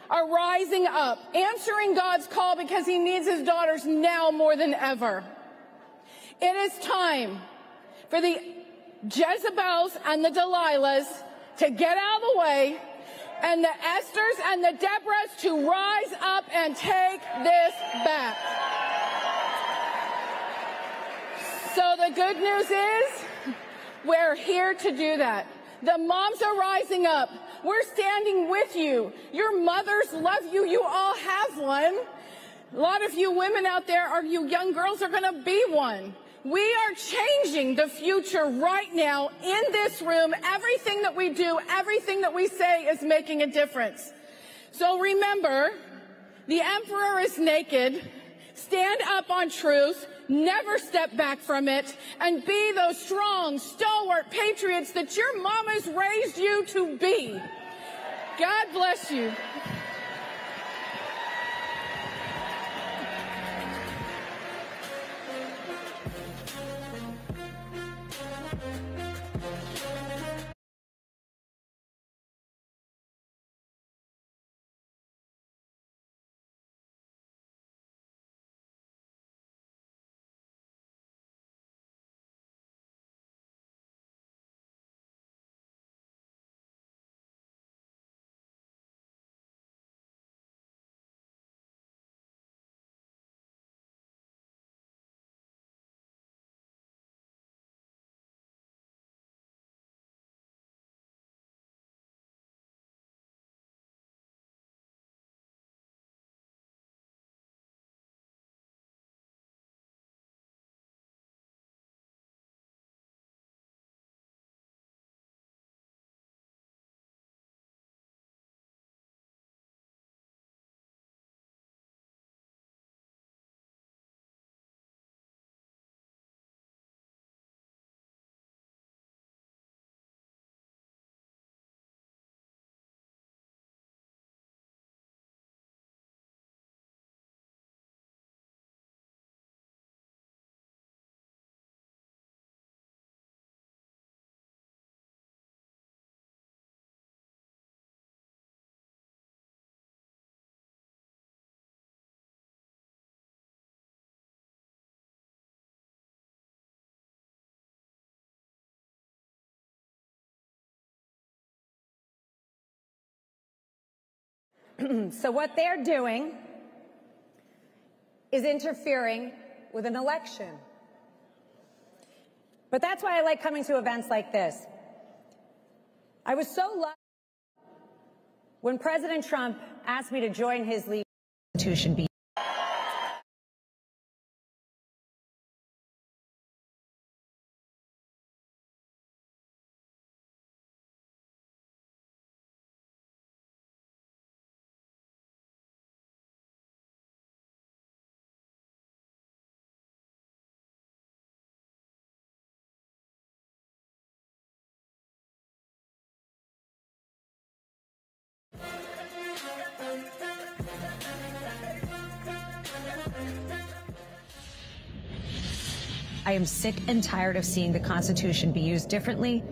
are rising up, answering God's call because he needs his daughters now more than ever. It is time for the Jezebels and the Delilahs to get out of the way, and the Esthers and the Deborahs to rise up and take this back. So the good news is we're here to do that. The moms are rising up. We're standing with you. Your mothers love you. You all have one. A lot of you women out there, you young girls are going to be one. We are changing the future right now in this room. Everything that we do, everything that we say is making a difference. So remember, the emperor is naked. Stand up on truth. Never step back from it, and be those strong, stalwart patriots that your mamas raised you to be. God bless you. So what they're doing is interfering with an election. But that's why I like coming to events like this. I was so lucky when President Trump asked me to join his league. Constitution be I am sick and tired of seeing the Constitution be used differently,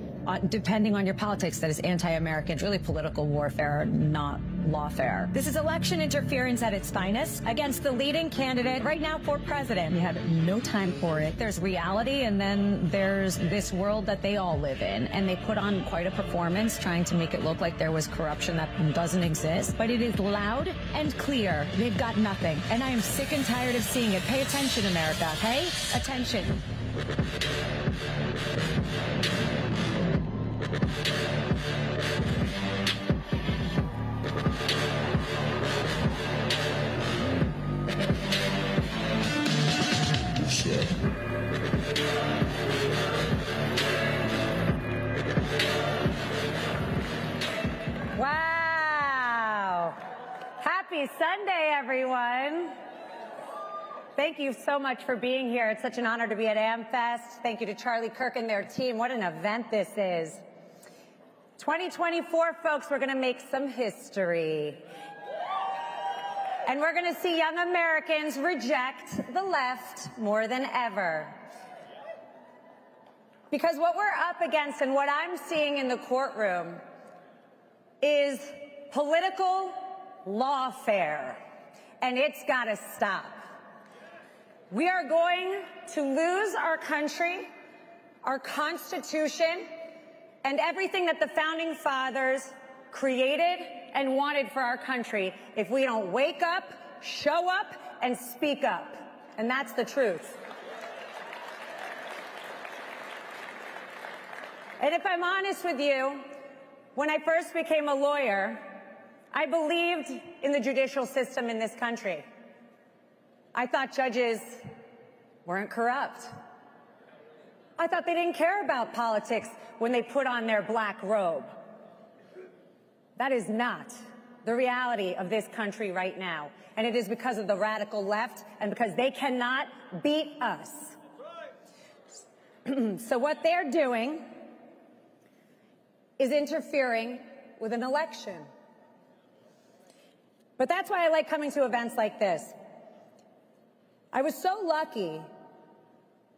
depending on your politics. That is anti-American. It's really political warfare, not lawfare. This is election interference at its finest against the leading candidate right now for president. We had no time for it. There's reality, and then there's this world that they all live in, and they put on quite a performance trying to make it look like there was corruption that doesn't exist. But it is loud and clear. They've got nothing, and I am sick and tired of seeing it. Pay attention, America. Pay attention. Wow. Happy Sunday, everyone. Thank you so much for being here. It's such an honor to be at AmFest. Thank you to Charlie Kirk and their team. What an event this is. 2024, folks, we're going to make some history. And we're going to see young Americans reject the left more than ever. Because what we're up against and what I'm seeing in the courtroom is political lawfare. And it's got to stop. We are going to lose our country, our Constitution, and everything that the Founding Fathers created and wanted for our country if we don't wake up, show up, and speak up. And that's the truth. And if I'm honest with you, when I first became a lawyer, I believed in the judicial system in this country. I thought judges weren't corrupt. I thought they didn't care about politics when they put on their black robe. That is not the reality of this country right now. And it is because of the radical left and because they cannot beat us. So what they're doing is interfering with an election. But that's why I like coming to events like this. I was so lucky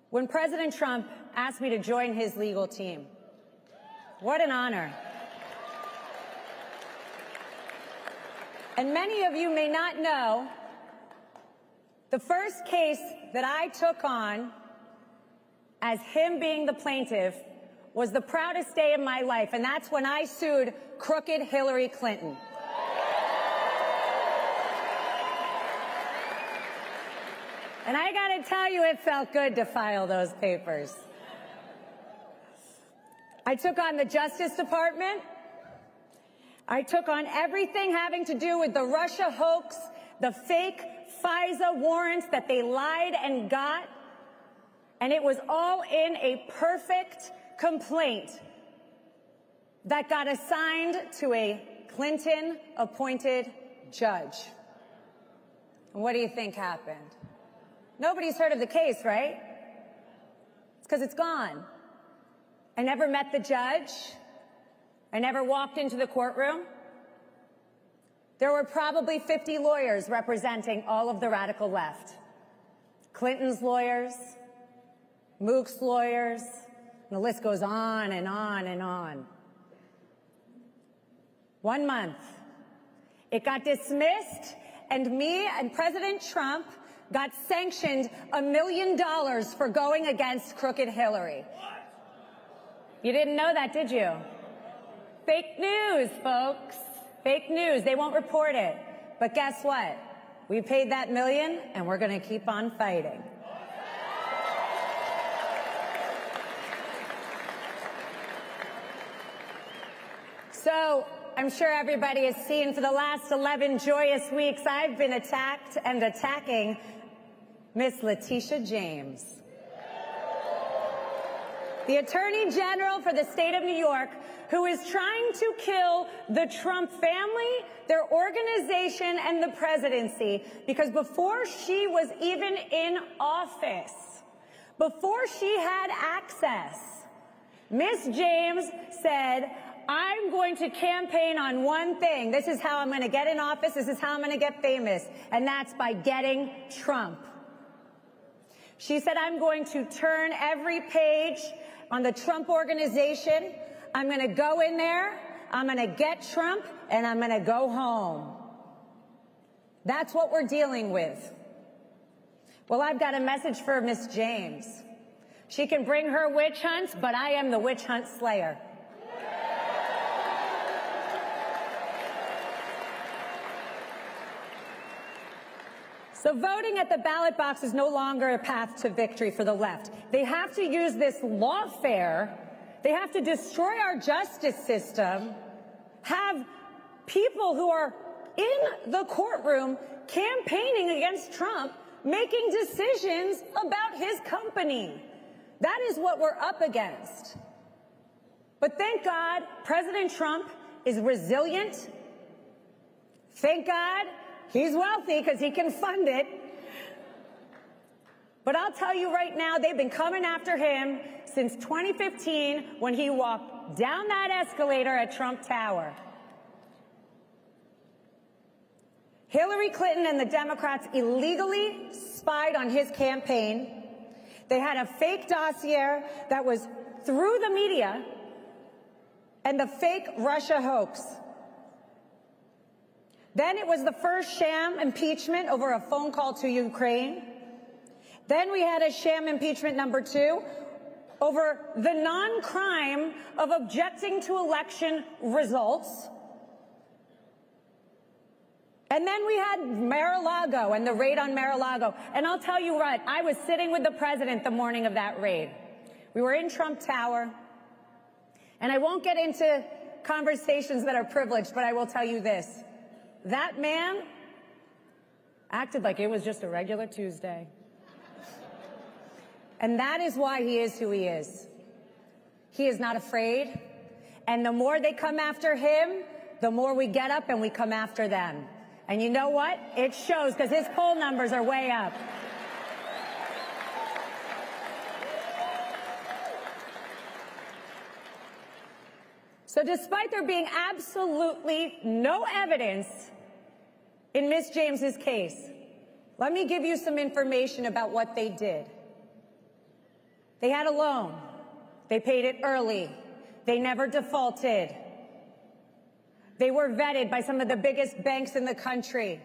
when President Trump asked me to join his legal team. What an honor. And many of you may not know, the first case that I took on as him being the plaintiff was the proudest day of my life, and that's when I sued crooked Hillary Clinton. And I gotta tell you, it felt good to file those papers. I took on the Justice Department. I took on everything having to do with the Russia hoax, the fake FISA warrants that they lied and got. And it was all in a perfect complaint that got assigned to a Clinton-appointed judge. And what do you think happened? Nobody's heard of the case, right? It's because it's gone. I never met the judge. I never walked into the courtroom. There were probably 50 lawyers representing all of the radical left. Clinton's lawyers, Mook's lawyers, and the list goes on and on and on. 1 month. It got dismissed, and me and President Trump got sanctioned $1 million for going against crooked Hillary. You didn't know that, did you? Fake news, folks. Fake news. They won't report it. But guess what? We paid that $1 million, and we're going to keep on fighting. So I'm sure everybody has seen for the last 11 joyous weeks, I've been attacked and attacking Miss Letitia James. The Attorney General for the state of New York, who is trying to kill the Trump family, their organization, and the presidency, because before she was even in office, before she had access, Miss James said, I'm going to campaign on one thing. This is how I'm going to get in office. This is how I'm going to get famous. And that's by getting Trump. She said, I'm going to turn every page on the Trump organization. I'm going to go in there. I'm going to get Trump, and I'm going to go home. That's what we're dealing with. Well, I've got a message for Miss James. She can bring her witch hunts, but I am the witch hunt slayer. So voting at the ballot box is no longer a path to victory for the left. They have to use this lawfare. They have to destroy our justice system, have people who are in the courtroom campaigning against Trump, making decisions about his company. That is what we're up against. But thank God, President Trump is resilient. Thank God he's wealthy because he can fund it. But I'll tell you right now, they've been coming after him since 2015 when he walked down that escalator at Trump Tower. Hillary Clinton and the Democrats illegally spied on his campaign. They had a fake dossier that was through the media and the fake Russia hoax. Then it was the first sham impeachment over a phone call to Ukraine. Then we had a sham impeachment number 2 over the non-crime of objecting to election results. And then we had Mar-a-Lago and the raid on Mar-a-Lago. And I'll tell you what, I was sitting with the president the morning of that raid. We were in Trump Tower, And I won't get into conversations that are privileged, but I will tell you this. That man acted like it was just a regular Tuesday. And that is why he is who he is. He is not afraid. And the more they come after him, the more we get up and we come after them. And you know what? It shows, because his poll numbers are way up. So despite there being absolutely no evidence in Ms. James's case, let me give you some information about what they did. They had a loan. They paid it early. They never defaulted. They were vetted by some of the biggest banks in the country.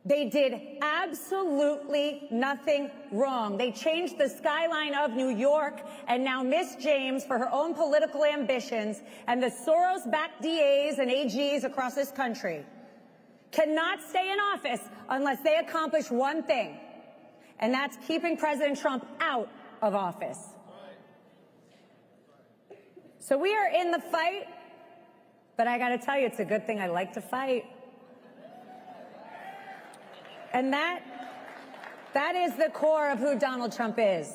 They did absolutely nothing wrong. They changed the skyline of New York, and now Miss James, for her own political ambitions, and the Soros-backed DAs and AGs across this country cannot stay in office unless they accomplish one thing, and that's keeping President Trump out of office. So we are in the fight, but I got to tell you, it's a good thing I like to fight. And that is the core of who Donald Trump is.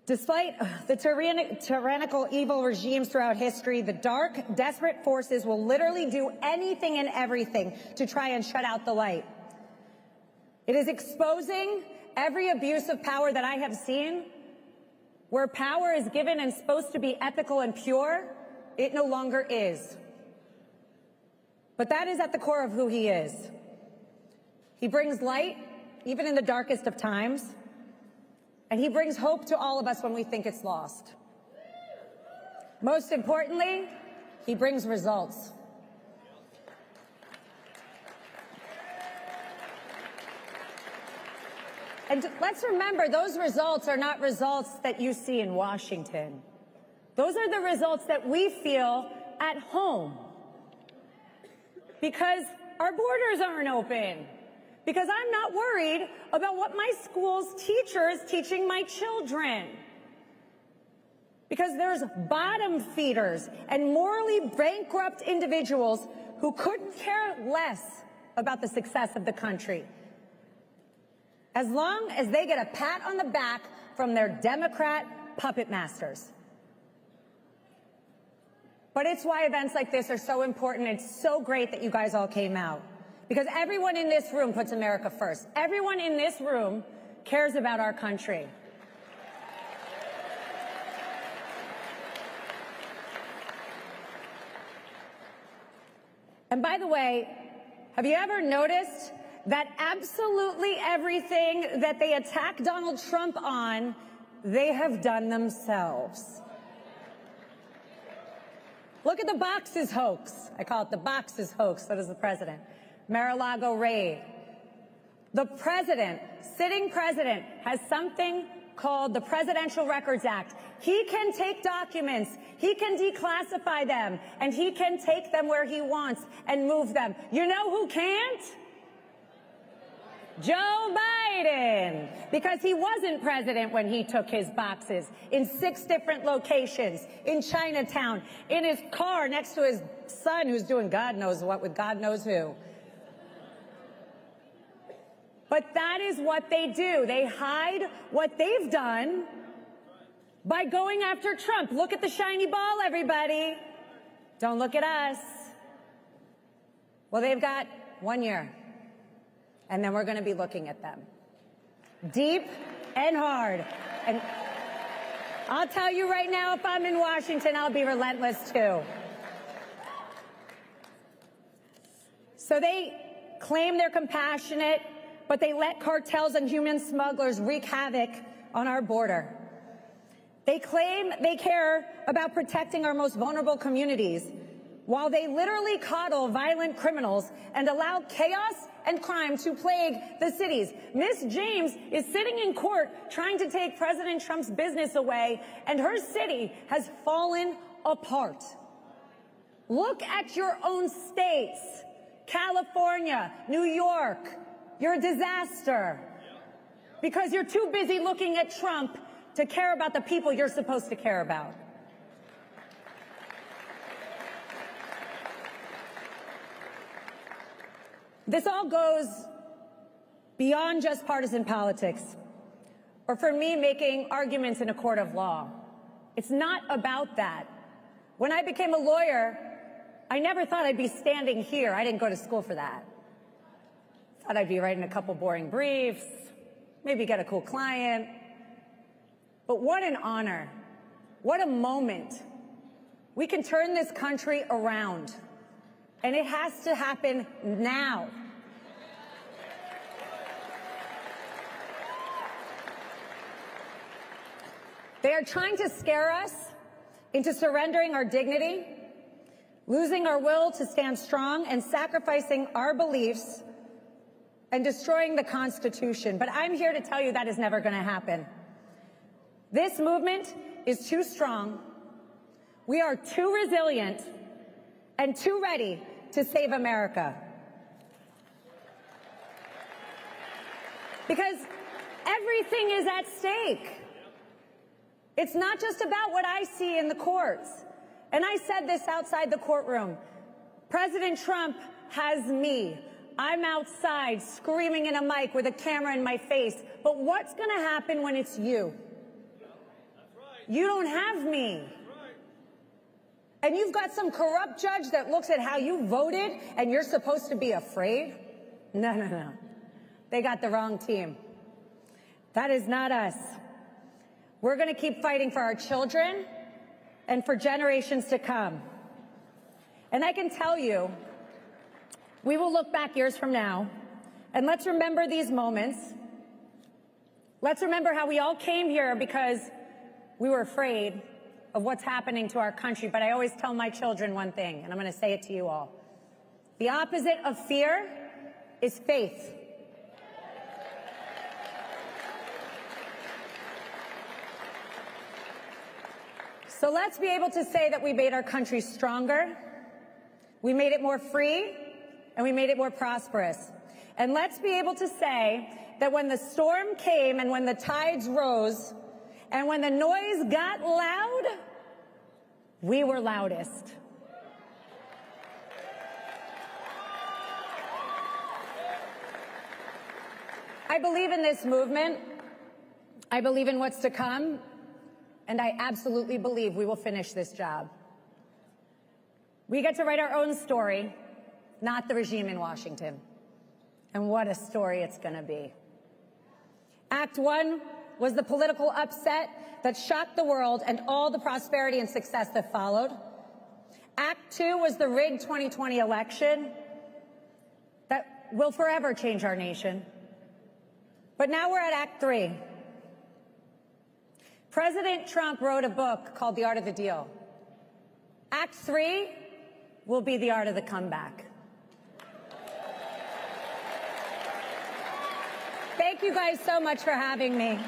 Despite the tyrannical evil regimes throughout history, the dark, desperate forces will literally do anything and everything to try and shut out the light. It is exposing every abuse of power that I have seen. Where power is given and supposed to be ethical and pure, it no longer is. But that is at the core of who he is. He brings light, even in the darkest of times, and he brings hope to all of us when we think it's lost. Most importantly, he brings results. And let's remember, those results are not results that you see in Washington. Those are the results that we feel at home. Because our borders aren't open. Because I'm not worried about what my school's teacher is teaching my children. Because there's bottom feeders and morally bankrupt individuals who couldn't care less about the success of the country, as long as they get a pat on the back from their Democrat puppet masters. But it's why events like this are so important. It's so great that you guys all came out. Because everyone in this room puts America first. Everyone in this room cares about our country. And by the way, have you ever noticed that absolutely everything that they attack Donald Trump on, they have done themselves? Look at the boxes hoax. I call it the boxes hoax. So does the president. Mar-a-Lago raid. The president, sitting president, has something called the Presidential Records Act. He can take documents, he can declassify them, and he can take them where he wants and move them. You know who can't? Joe Biden, because he wasn't president when he took his boxes in 6 different locations, in Chinatown, in his car next to his son who's doing God knows what with God knows who. But that is what they do. They hide what they've done by going after Trump. Look at the shiny ball, everybody. Don't look at us. Well, they've got 1 year. And then we're going to be looking at them. Deep and hard. And I'll tell you right now, if I'm in Washington, I'll be relentless too. So they claim they're compassionate, but they let cartels and human smugglers wreak havoc on our border. They claim they care about protecting our most vulnerable communities, while they literally coddle violent criminals and allow chaos and crime to plague the cities. Miss James is sitting in court trying to take President Trump's business away, and her city has fallen apart. Look at your own states. California, New York, you're a disaster. Because you're too busy looking at Trump to care about the people you're supposed to care about. This all goes beyond just partisan politics, or for me, making arguments in a court of law. It's not about that. When I became a lawyer, I never thought I'd be standing here. I didn't go to school for that. Thought I'd be writing a couple boring briefs, maybe get a cool client. But what an honor. What a moment. We can turn this country around, and it has to happen now. They are trying to scare us into surrendering our dignity, losing our will to stand strong, and sacrificing our beliefs and destroying the Constitution. But I'm here to tell you that is never going to happen. This movement is too strong. We are too resilient and too ready to save America. Because everything is at stake. It's not just about what I see in the courts. And I said this outside the courtroom. President Trump has me. I'm outside screaming in a mic with a camera in my face. But what's going to happen when it's you? You don't have me. And you've got some corrupt judge that looks at how you voted and you're supposed to be afraid? No, no, no. They got the wrong team. That is not us. We're going to keep fighting for our children and for generations to come. And I can tell you, we will look back years from now, and let's remember these moments. Let's remember how we all came here because we were afraid of what's happening to our country. But I always tell my children one thing, and I'm going to say it to you all. The opposite of fear is faith. So let's be able to say that we made our country stronger, we made it more free, and we made it more prosperous. And let's be able to say that when the storm came and when the tides rose and when the noise got loud, we were loudest. I believe in this movement. I believe in what's to come. And I absolutely believe we will finish this job. We get to write our own story, not the regime in Washington. And what a story it's going to be. Act 1 was the political upset that shocked the world and all the prosperity and success that followed. Act 2 was the rigged 2020 election that will forever change our nation. But now we're at Act 3. President Trump wrote a book called The Art of the Deal. Act 3 will be the art of the comeback. Thank you guys so much for having me.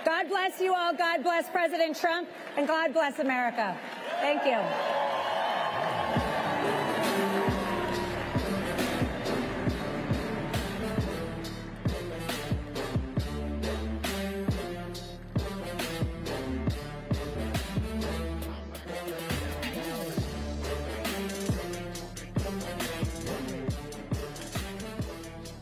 God bless you all. God bless President Trump, and God bless America. Thank you.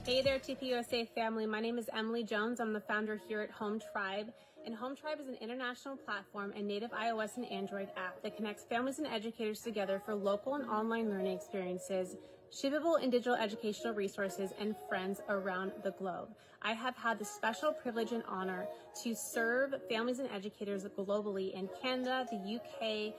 Hey there, TPUSA family. My name is Emily Jones. I'm the founder here at Home Tribe. And Home Tribe is an international platform and native iOS and Android app that connects families and educators together for local and online learning experiences, shippable and digital educational resources, and friends around the globe. I have had the special privilege and honor to serve families and educators globally in Canada, the UK,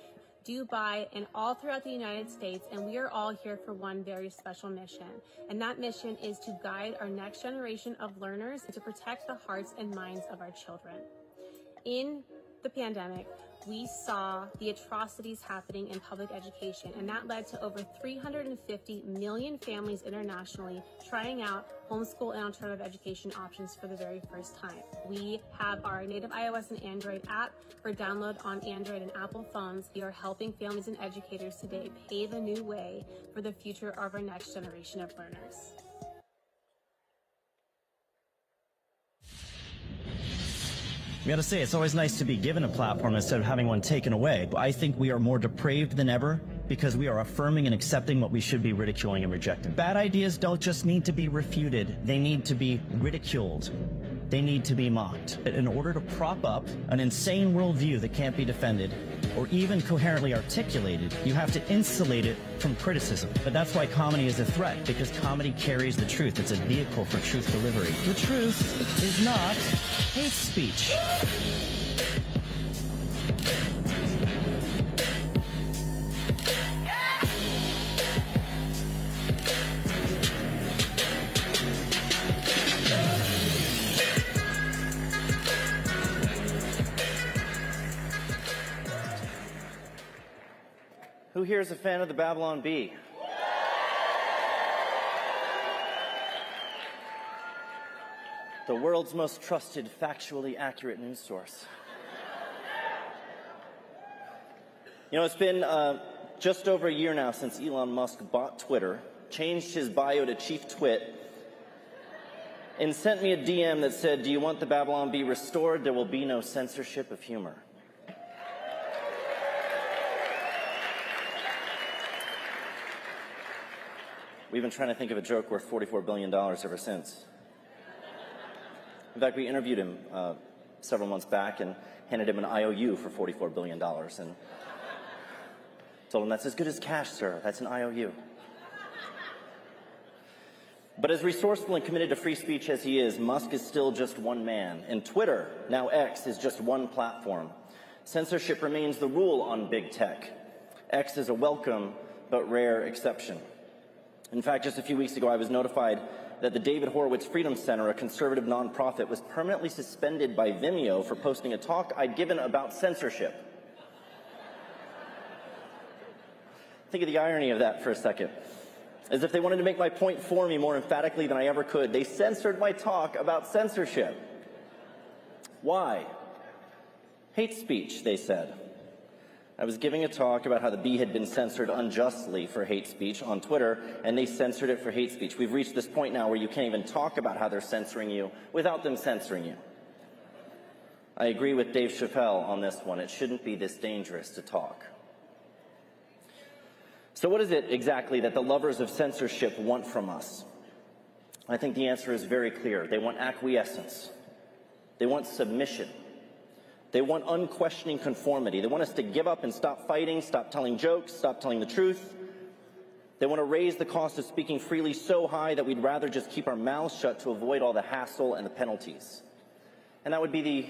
Dubai, and all throughout the United States, and we are all here for one very special mission. And that mission is to guide our next generation of learners and to protect the hearts and minds of our children. In the pandemic, we saw the atrocities happening in public education, and that led to over 350 million families internationally trying out homeschool and alternative education options for the very first time. We have our native iOS and Android app for download on Android and Apple phones. We are helping families and educators today pave a new way for the future of our next generation of learners. We gotta say, it's always nice to be given a platform instead of having one taken away. But I think we are more depraved than ever because we are affirming and accepting what we should be ridiculing and rejecting. Bad ideas don't just need to be refuted. They need to be ridiculed. They need to be mocked. In order to prop up an insane worldview that can't be defended or even coherently articulated, you have to insulate it from criticism. But that's why comedy is a threat, because comedy carries the truth. It's a vehicle for truth delivery. The truth is not hate speech. Who here is a fan of the Babylon Bee? The world's most trusted, factually accurate news source. You know, it's been just over a year now since Elon Musk bought Twitter, changed his bio to Chief Twit, and sent me a DM that said, "Do you want the Babylon Bee restored? There will be no censorship of humor." We've been trying to think of a joke worth $44 billion ever since. In fact, we interviewed him several months back and handed him an IOU for $44 billion and told him, "That's as good as cash, sir. That's an IOU." But as resourceful and committed to free speech as he is, Musk is still just one man, and Twitter, now X, is just one platform. Censorship remains the rule on big tech. X is a welcome but rare exception. In fact, just a few weeks ago, I was notified that the David Horowitz Freedom Center, a conservative nonprofit, was permanently suspended by Vimeo for posting a talk I'd given about censorship. Think of the irony of that for a second. As if they wanted to make my point for me more emphatically than I ever could, they censored my talk about censorship. Why? Hate speech, they said. I was giving a talk about how the Bee had been censored unjustly for hate speech on Twitter, and they censored it for hate speech. We've reached this point now where you can't even talk about how they're censoring you without them censoring you. I agree with Dave Chappelle on this one. It shouldn't be this dangerous to talk. So what is it exactly that the lovers of censorship want from us? I think the answer is very clear. They want acquiescence. They want submission. They want unquestioning conformity. They want us to give up and stop fighting, stop telling jokes, stop telling the truth. They want to raise the cost of speaking freely so high that we'd rather just keep our mouths shut to avoid all the hassle and the penalties. And that would be the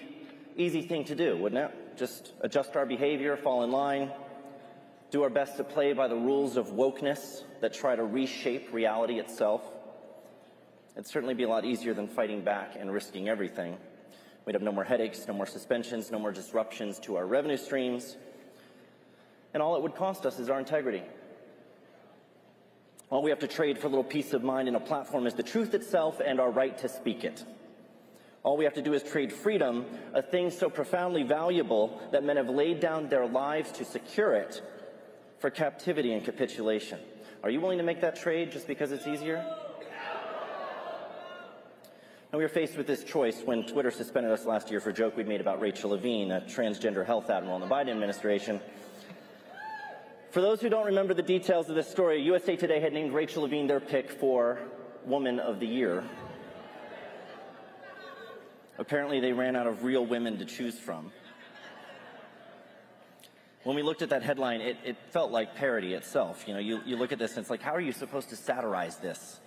easy thing to do, wouldn't it? Just adjust our behavior, fall in line, do our best to play by the rules of wokeness that try to reshape reality itself. It'd certainly be a lot easier than fighting back and risking everything. We'd have no more headaches, no more suspensions, no more disruptions to our revenue streams. And all it would cost us is our integrity. All we have to trade for a little peace of mind in a platform is the truth itself and our right to speak it. All we have to do is trade freedom, a thing so profoundly valuable that men have laid down their lives to secure it, for captivity and capitulation. Are you willing to make that trade just because it's easier? And we were faced with this choice when Twitter suspended us last year for a joke we'd made about Rachel Levine, a transgender health admiral in the Biden administration. For those who don't remember the details of this story, USA Today had named Rachel Levine their pick for Woman of the Year. Apparently they ran out of real women to choose from. When we looked at that headline, it felt like parody itself. You know, you look at this and it's like, how are you supposed to satirize this?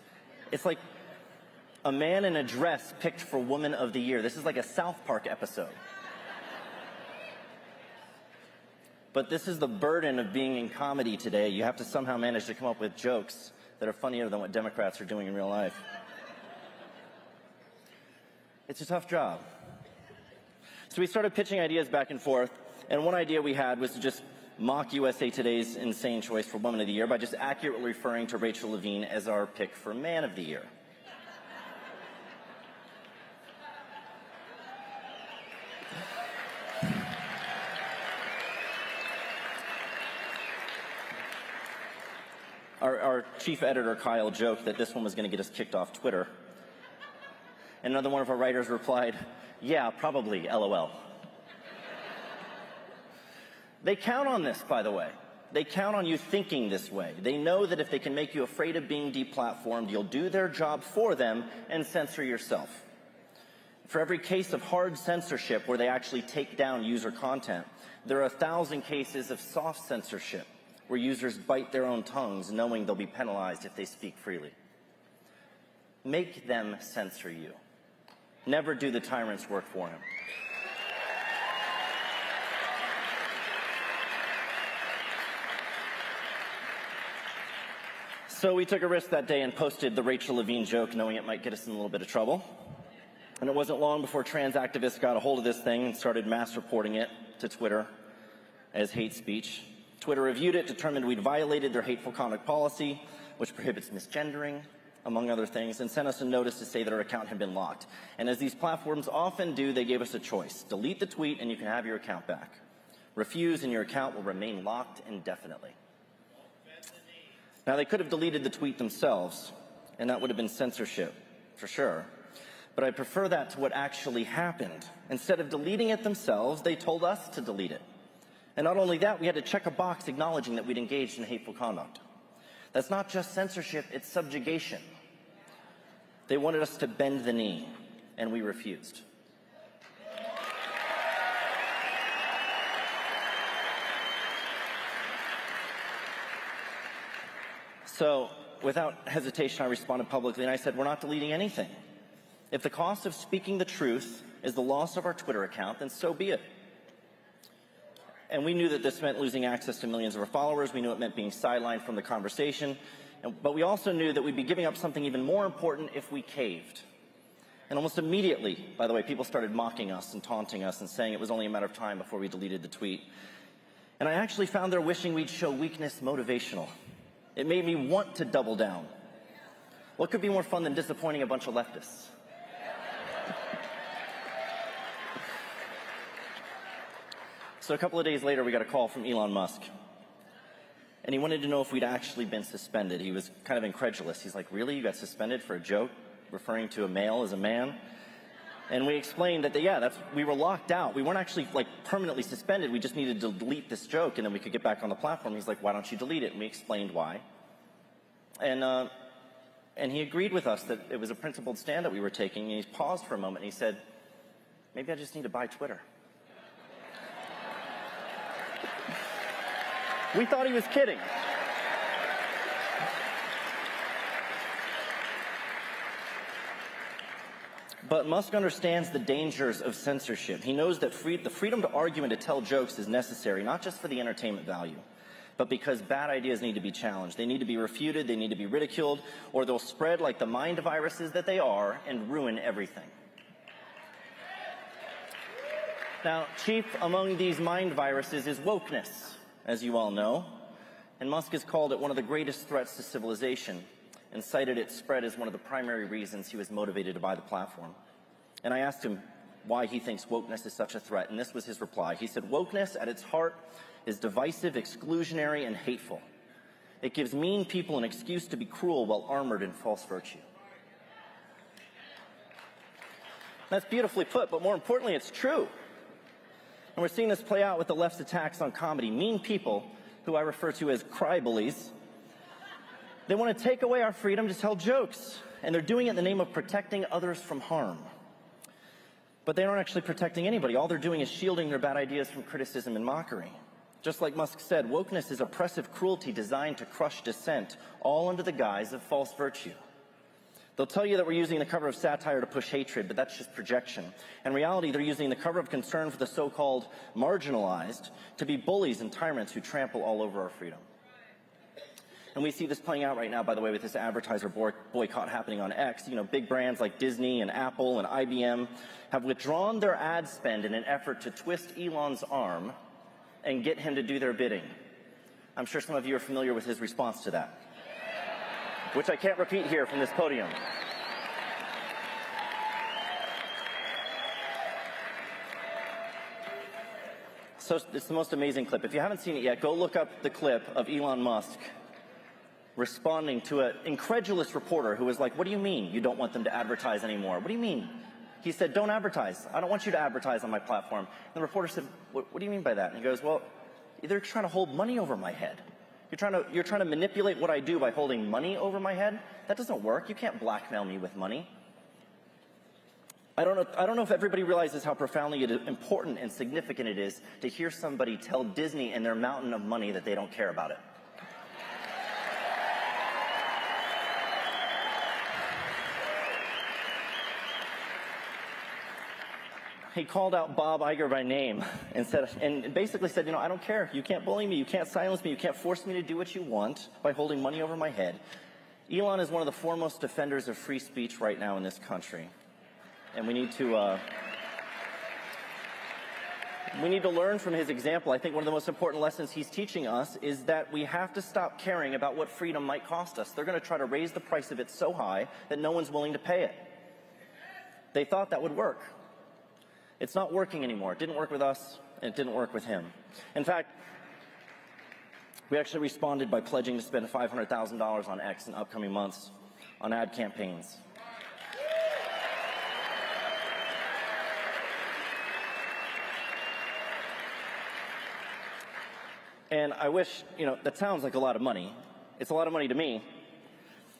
It's like a man in a dress picked for Woman of the Year. This is like a South Park episode. But this is the burden of being in comedy today. You have to somehow manage to come up with jokes that are funnier than what Democrats are doing in real life. It's a tough job. So we started pitching ideas back and forth, and one idea we had was to just mock USA Today's insane choice for Woman of the Year by just accurately referring to Rachel Levine as our pick for Man of the Year. Our chief editor, Kyle, joked that this one was going to get us kicked off Twitter. And another one of our writers replied, "Yeah, probably, LOL." They count on this, by the way. They count on you thinking this way. They know that if they can make you afraid of being deplatformed, you'll do their job for them and censor yourself. For every case of hard censorship where they actually take down user content, there are 1,000 cases of soft censorship where users bite their own tongues knowing they'll be penalized if they speak freely. Make them censor you. Never do the tyrant's work for him. So we took a risk that day and posted the Rachel Levine joke, knowing it might get us in a little bit of trouble. And it wasn't long before trans activists got a hold of this thing and started mass reporting it to Twitter as hate speech. Twitter reviewed it, determined we'd violated their hateful conduct policy, which prohibits misgendering, among other things, and sent us a notice to say that our account had been locked. And as these platforms often do, they gave us a choice. Delete the tweet and you can have your account back. Refuse and your account will remain locked indefinitely. Now, they could have deleted the tweet themselves, and that would have been censorship, for sure. But I prefer that to what actually happened. Instead of deleting it themselves, they told us to delete it. And not only that, we had to check a box acknowledging that we'd engaged in hateful conduct. That's not just censorship, it's subjugation. They wanted us to bend the knee, and we refused. So, without hesitation, I responded publicly, and I said, we're not deleting anything. If the cost of speaking the truth is the loss of our Twitter account, then so be it. And we knew that this meant losing access to millions of our followers. We knew it meant being sidelined from the conversation. But we also knew that we'd be giving up something even more important if we caved. And almost immediately, by the way, people started mocking us and taunting us and saying it was only a matter of time before we deleted the tweet. And I actually found their wishing we'd show weakness motivational. It made me want to double down. What could be more fun than disappointing a bunch of leftists? So a couple of days later, we got a call from Elon Musk. And he wanted to know if we'd actually been suspended. He was kind of incredulous. He's like, really? You got suspended for a joke referring to a male as a man? And we explained that, we were locked out. We weren't actually, permanently suspended. We just needed to delete this joke, and then we could get back on the platform. He's like, why don't you delete it? And we explained why. And he agreed with us that it was a principled stand that we were taking. And he paused for a moment, and he said, maybe I just need to buy Twitter. We thought he was kidding. But Musk understands the dangers of censorship. He knows that the freedom to argue and to tell jokes is necessary, not just for the entertainment value, but because bad ideas need to be challenged. They need to be refuted, they need to be ridiculed, or they'll spread like the mind viruses that they are and ruin everything. Now, chief among these mind viruses is wokeness, as you all know, and Musk has called it one of the greatest threats to civilization and cited its spread as one of the primary reasons he was motivated to buy the platform. And I asked him why he thinks wokeness is such a threat, and this was his reply. He said, wokeness at its heart is divisive, exclusionary, and hateful. It gives mean people an excuse to be cruel while armored in false virtue. That's beautifully put, but more importantly, it's true. And we're seeing this play out with the left's attacks on comedy. Mean people, who I refer to as cry bullies, they want to take away our freedom to tell jokes, and they're doing it in the name of protecting others from harm. But they aren't actually protecting anybody. All they're doing is shielding their bad ideas from criticism and mockery. Just like Musk said, wokeness is oppressive cruelty designed to crush dissent, all under the guise of false virtue. They'll tell you that we're using the cover of satire to push hatred, but that's just projection. In reality, they're using the cover of concern for the so-called marginalized to be bullies and tyrants who trample all over our freedom. And we see this playing out right now, by the way, with this advertiser boycott happening on X. You know, big brands like Disney and Apple and IBM have withdrawn their ad spend in an effort to twist Elon's arm and get him to do their bidding. I'm sure some of you are familiar with his response to that, which I can't repeat here from this podium. So it's the most amazing clip. If you haven't seen it yet, go look up the clip of Elon Musk responding to an incredulous reporter who was like, what do you mean you don't want them to advertise anymore? What do you mean? He said, don't advertise. I don't want you to advertise on my platform. And the reporter said, what do you mean by that? And he goes, well, they're trying to hold money over my head. You're trying to manipulate what I do by holding money over my head? That doesn't work. You can't blackmail me with money. I don't know if everybody realizes how profoundly important and significant it is to hear somebody tell Disney and their mountain of money that they don't care about it. He called out Bob Iger by name and basically said, I don't care. You can't bully me. You can't silence me. You can't force me to do what you want by holding money over my head. Elon is one of the foremost defenders of free speech right now in this country. And we need to learn from his example. I think one of the most important lessons he's teaching us is that we have to stop caring about what freedom might cost us. They're going to try to raise the price of it so high that no one's willing to pay it. They thought that would work. It's not working anymore. It didn't work with us, and it didn't work with him. In fact, we actually responded by pledging to spend $500,000 on X in upcoming months on ad campaigns. And I wish, that sounds like a lot of money. It's a lot of money to me.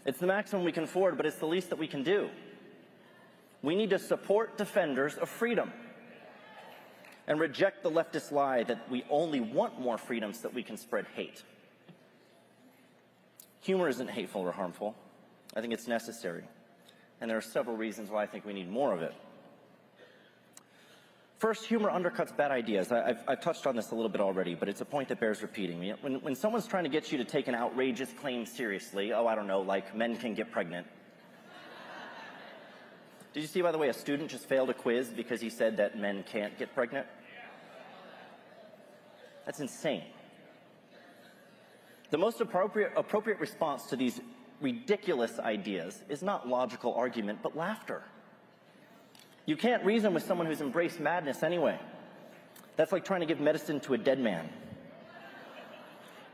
It's the maximum we can afford, but it's the least that we can do. We need to support defenders of freedom and reject the leftist lie that we only want more freedom so that we can spread hate. Humor isn't hateful or harmful. I think it's necessary. And there are several reasons why I think we need more of it. First, humor undercuts bad ideas. I've touched on this a little bit already, but it's a point that bears repeating. When someone's trying to get you to take an outrageous claim seriously, I don't know, like men can get pregnant. Did you see, by the way, a student just failed a quiz because he said that men can't get pregnant? That's insane. The most appropriate response to these ridiculous ideas is not logical argument, but laughter. You can't reason with someone who's embraced madness anyway. That's like trying to give medicine to a dead man.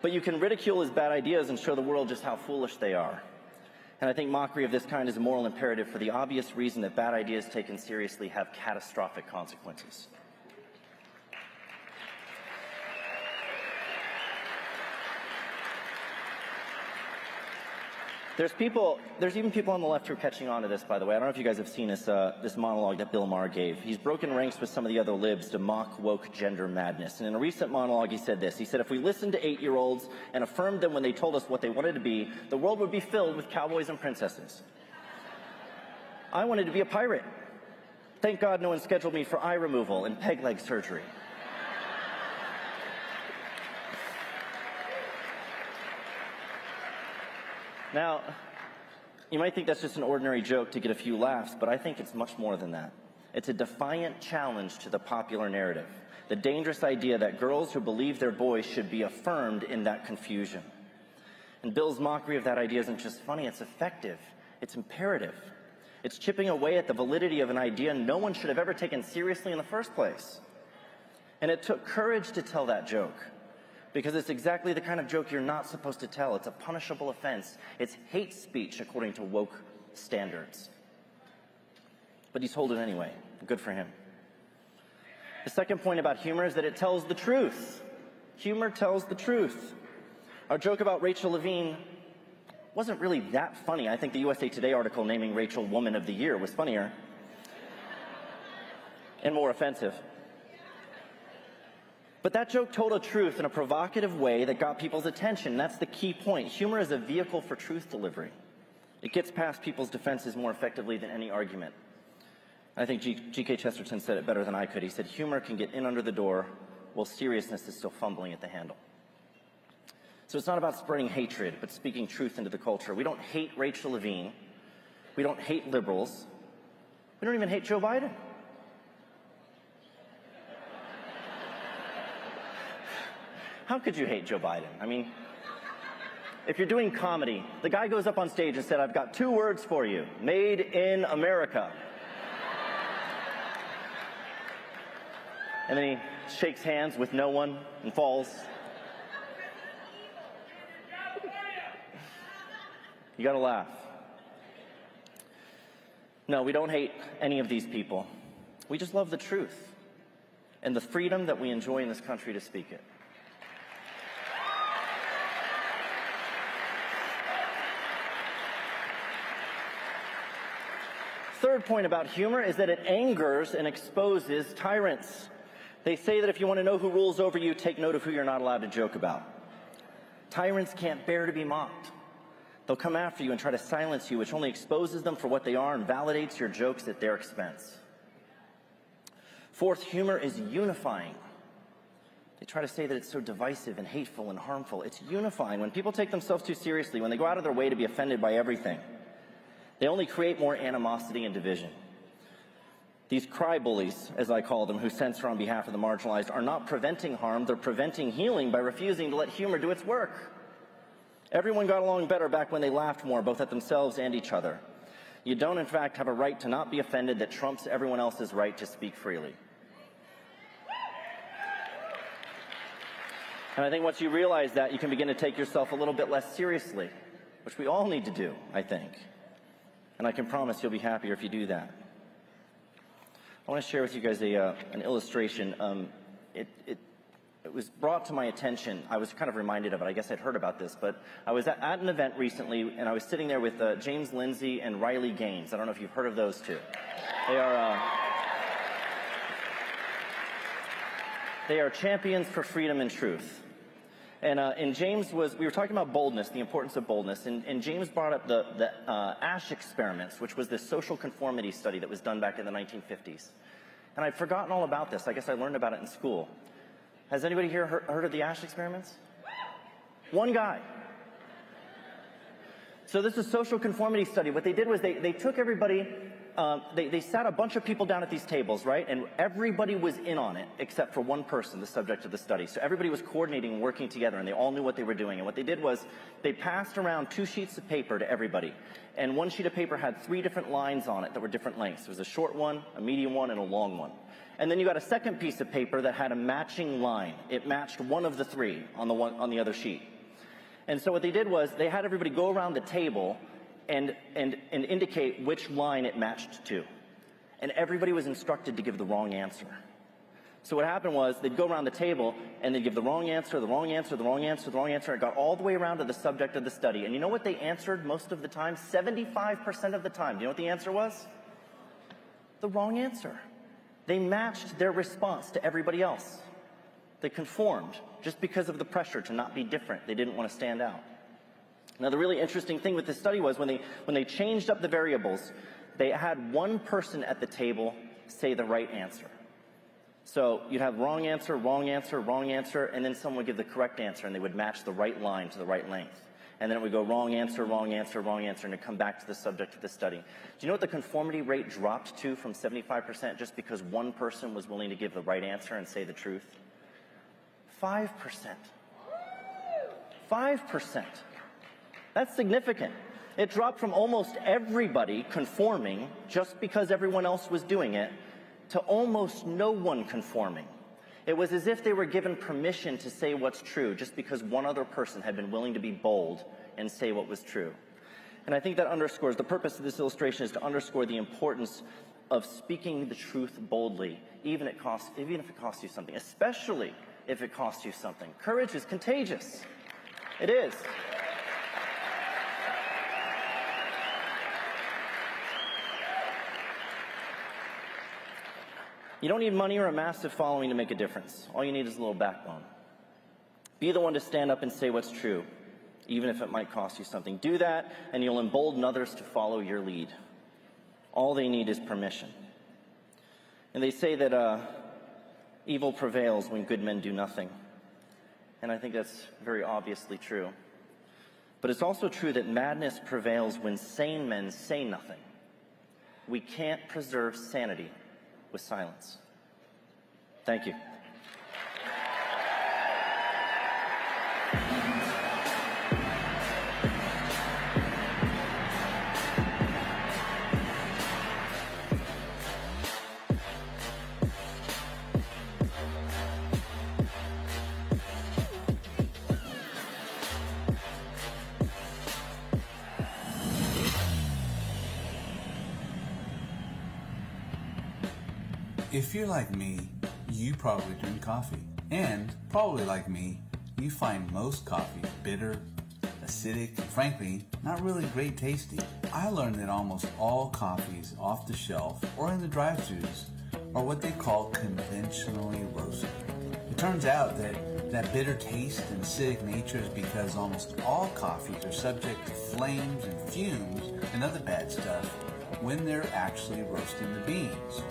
But you can ridicule his bad ideas and show the world just how foolish they are. And I think mockery of this kind is a moral imperative for the obvious reason that bad ideas taken seriously have catastrophic consequences. There's even people on the left who are catching on to this, by the way. I don't know if you guys have seen this monologue that Bill Maher gave. He's broken ranks with some of the other libs to mock woke gender madness. And in a recent monologue, he said this. He said, if we listened to 8-year-olds and affirmed them when they told us what they wanted to be, the world would be filled with cowboys and princesses. I wanted to be a pirate. Thank God no one scheduled me for eye removal and peg leg surgery. Now, you might think that's just an ordinary joke to get a few laughs, but I think it's much more than that. It's a defiant challenge to the popular narrative, the dangerous idea that girls who believe they're boys should be affirmed in that confusion. And Bill's mockery of that idea isn't just funny, it's effective, it's imperative. It's chipping away at the validity of an idea no one should have ever taken seriously in the first place. And it took courage to tell that joke. Because it's exactly the kind of joke you're not supposed to tell. It's a punishable offense. It's hate speech according to woke standards. But he's told it anyway. Good for him. The second point about humor is that it tells the truth. Humor tells the truth. Our joke about Rachel Levine wasn't really that funny. I think the USA Today article naming Rachel Woman of the Year was funnier and more offensive. But that joke told a truth in a provocative way that got people's attention. That's the key point. Humor is a vehicle for truth delivery. It gets past people's defenses more effectively than any argument. I think G.K. Chesterton said it better than I could. He said, humor can get in under the door while seriousness is still fumbling at the handle. So it's not about spreading hatred, but speaking truth into the culture. We don't hate Rachel Levine. We don't hate liberals. We don't even hate Joe Biden. How could you hate Joe Biden? I mean, if you're doing comedy, the guy goes up on stage and said, I've got 2 words for you. Made in America. And then he shakes hands with no one and falls. You gotta laugh. No, we don't hate any of these people. We just love the truth and the freedom that we enjoy in this country to speak it. Third point about humor is that it angers and exposes tyrants. They say that if you want to know who rules over you, take note of who you're not allowed to joke about. Tyrants can't bear to be mocked. They'll come after you and try to silence you, which only exposes them for what they are and validates your jokes at their expense. Fourth, humor is unifying. They try to say that it's so divisive and hateful and harmful. It's unifying. When people take themselves too seriously, when they go out of their way to be offended by everything, they only create more animosity and division. These cry bullies, as I call them, who censor on behalf of the marginalized, are not preventing harm, they're preventing healing by refusing to let humor do its work. Everyone got along better back when they laughed more, both at themselves and each other. You don't, in fact, have a right to not be offended that trumps everyone else's right to speak freely. And I think once you realize that, you can begin to take yourself a little bit less seriously, which we all need to do, I think. And I can promise you'll be happier if you do that. I want to share with you guys an illustration. It was brought to my attention. I was kind of reminded of it. I guess I'd heard about this, but I was at an event recently, and I was sitting there with James Lindsay and Riley Gaines. I don't know if you've heard of those two. They are champions for freedom and truth. And James we were talking about boldness, the importance of boldness, and James brought up the Asch experiments, which was this social conformity study that was done back in the 1950s. And I'd forgotten all about this. I guess I learned about it in school. Has anybody here heard of the Asch experiments? One guy. So this is a social conformity study. What they did was they took everybody, they sat a bunch of people down at these tables, right? And everybody was in on it except for one person, the subject of the study. So everybody was coordinating and working together, and they all knew what they were doing. And what they did was they passed around 2 sheets of paper to everybody. And one sheet of paper had 3 different lines on it that were different lengths. There was a short one, a medium one, and a long one. And then you got a second piece of paper that had a matching line. It matched one of the 3 on the other sheet. And so what they did was they had everybody go around the table and indicate which line it matched to. And everybody was instructed to give the wrong answer. So what happened was they'd go around the table and they'd give the wrong answer, the wrong answer, the wrong answer, the wrong answer. It got all the way around to the subject of the study. And you know what they answered most of the time? 75% of the time. Do you know what the answer was? The wrong answer. They matched their response to everybody else. They conformed just because of the pressure to not be different. They didn't want to stand out. Now, the really interesting thing with this study was when they changed up the variables, they had one person at the table say the right answer. So you'd have wrong answer, wrong answer, wrong answer, and then someone would give the correct answer, and they would match the right line to the right length. And then it would go wrong answer, wrong answer, wrong answer, and it'd come back to the subject of the study. Do you know what the conformity rate dropped to from 75% just because one person was willing to give the right answer and say the truth? 5%. 5%. That's significant. It dropped from almost everybody conforming just because everyone else was doing it to almost no one conforming. It was as if they were given permission to say what's true just because one other person had been willing to be bold and say what was true. And I think that underscores, the purpose of this illustration is to underscore the importance of speaking the truth boldly, even if it costs you something, especially if it costs you something. Courage is contagious. It is. You don't need money or a massive following to make a difference. All you need is a little backbone. Be the one to stand up and say what's true, even if it might cost you something. Do that, and you'll embolden others to follow your lead. All they need is permission. And they say that evil prevails when good men do nothing. And I think that's very obviously true. But it's also true that madness prevails when sane men say nothing. We can't preserve sanity with silence. Thank you. If you're like me, you probably drink coffee. And probably like me, you find most coffee bitter, acidic, and frankly, not really great tasting. I learned that almost all coffees off the shelf or in the drive-thrus are what they call conventionally roasted. It turns out that bitter taste and acidic nature is because almost all coffees are subject to flames and fumes and other bad stuff when they're actually roasting the beans.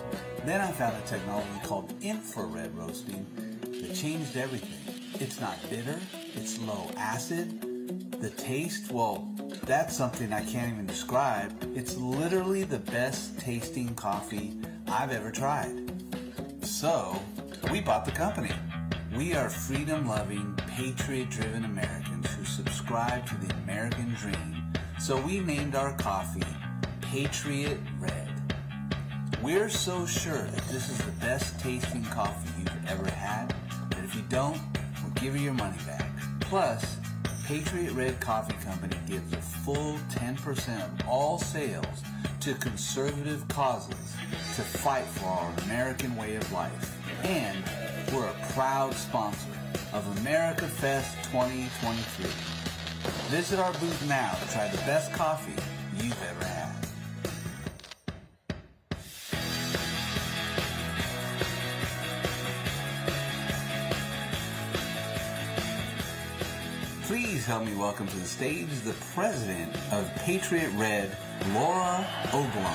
Then I found a technology called infrared roasting that changed everything. It's not bitter, it's low acid. The taste, well, that's something I can't even describe. It's literally the best tasting coffee I've ever tried. So, we bought the company. We are freedom-loving, patriot-driven Americans who subscribe to the American dream. So we named our coffee Patriot Red. We're so sure that this is the best tasting coffee you've ever had that if you don't, we'll give you your money back. Plus, Patriot Red Coffee Company gives a full 10% of all sales to conservative causes to fight for our American way of life. And we're a proud sponsor of AmericaFest 2023. Visit our booth now to try the best coffee you've ever had. Please help me welcome to the stage the president of Patriot Red, Laura Oglon.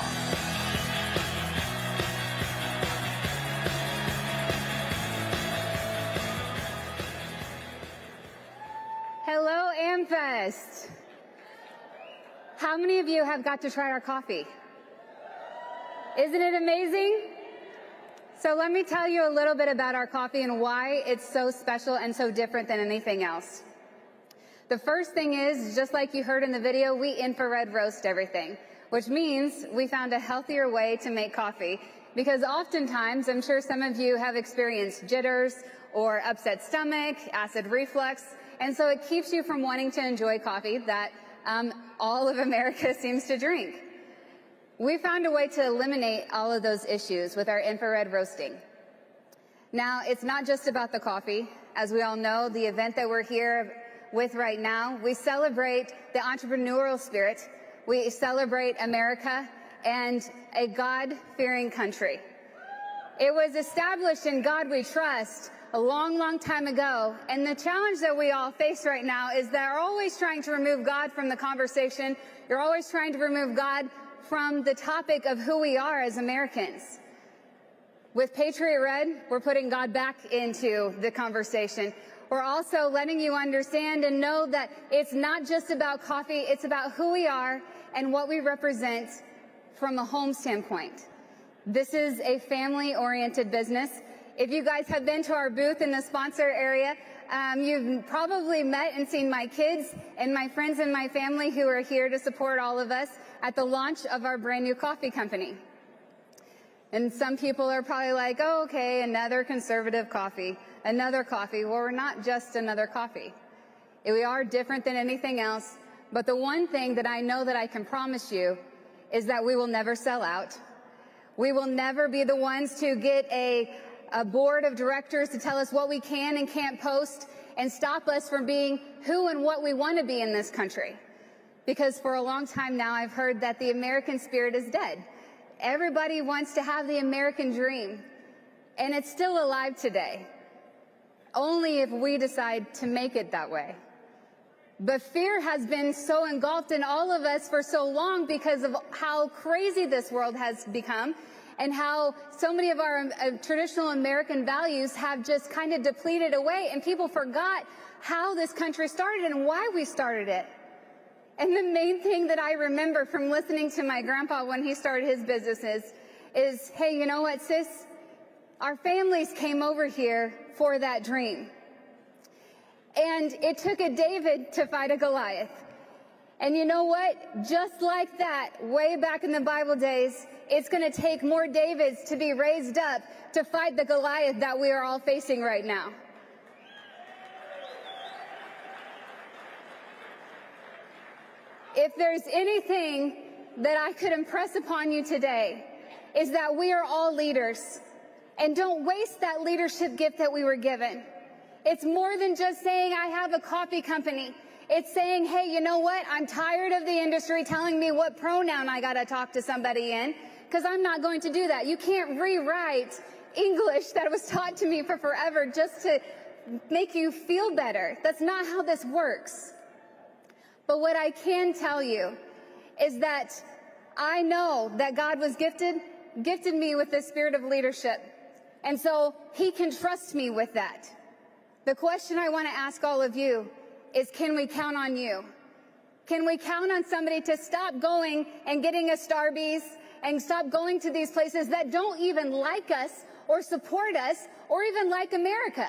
Hello, AmFest. How many of you have got to try our coffee? Isn't it amazing? So let me tell you a little bit about our coffee and why it's so special and so different than anything else. The first thing is, just like you heard in the video, we infrared roast everything, which means we found a healthier way to make coffee, because oftentimes, I'm sure some of you have experienced jitters or upset stomach, acid reflux, and so it keeps you from wanting to enjoy coffee that all of America seems to drink. We found a way to eliminate all of those issues with our infrared roasting. Now, it's not just about the coffee. As we all know, the event that we're here with right now, we celebrate the entrepreneurial spirit, we celebrate America and a God-fearing country. It was established in God we trust a long, long time ago, and the challenge that we all face right now is that we're always trying to remove God from the conversation. You're always trying to remove God from the topic of who we are as Americans. With Patriot Red, we're putting God back into the conversation. We're also letting you understand and know that it's not just about coffee, it's about who we are and what we represent from a home standpoint. This is a family-oriented business. If you guys have been to our booth in the sponsor area, you've probably met and seen my kids and my friends and my family who are here to support all of us at the launch of our brand new coffee company. And some people are probably like, oh, okay, another conservative coffee, another coffee. Well, we're not just another coffee. We are different than anything else. But the one thing that I know that I can promise you is that we will never sell out. We will never be the ones to get a board of directors to tell us what we can and can't post and stop us from being who and what we want to be in this country. Because for a long time now, I've heard that the American spirit is dead. Everybody wants to have the American dream, and it's still alive today, only if we decide to make it that way. But fear has been so engulfed in all of us for so long because of how crazy this world has become and how so many of our traditional American values have just kind of depleted away, and people forgot how this country started and why we started it. And the main thing that I remember from listening to my grandpa when he started his businesses is, hey, you know what, sis? Our families came over here for that dream. And it took a David to fight a Goliath. And you know what? Just like that, way back in the Bible days, it's going to take more Davids to be raised up to fight the Goliath that we are all facing right now. If there's anything that I could impress upon you today, is that we are all leaders. And don't waste that leadership gift that we were given. It's more than just saying I have a coffee company. It's saying, hey, you know what? I'm tired of the industry telling me what pronoun I got to talk to somebody in, because I'm not going to do that. You can't rewrite English that was taught to me for forever just to make you feel better. That's not how this works. But what I can tell you is that I know that God was gifted me with the spirit of leadership. And so he can trust me with that. The question I want to ask all of you is, can we count on you? Can we count on somebody to stop going and getting a Starbucks and stop going to these places that don't even like us or support us or even like America?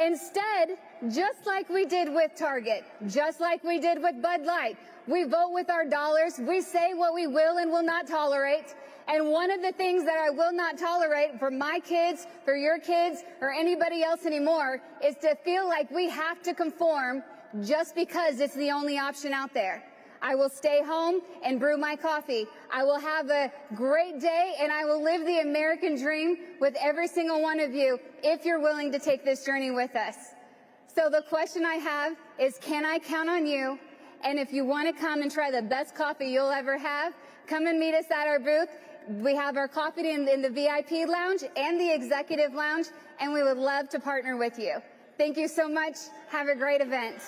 Instead, just like we did with Target, just like we did with Bud Light, we vote with our dollars. We say what we will and will not tolerate. And one of the things that I will not tolerate for my kids, for your kids, or anybody else anymore is to feel like we have to conform just because it's the only option out there. I will stay home and brew my coffee. I will have a great day, and I will live the American dream with every single one of you if you're willing to take this journey with us. So the question I have is, can I count on you? And if you want to come and try the best coffee you'll ever have, come and meet us at our booth. We have our coffee in the VIP lounge and the executive lounge, and we would love to partner with you. Thank you so much. Have a great event.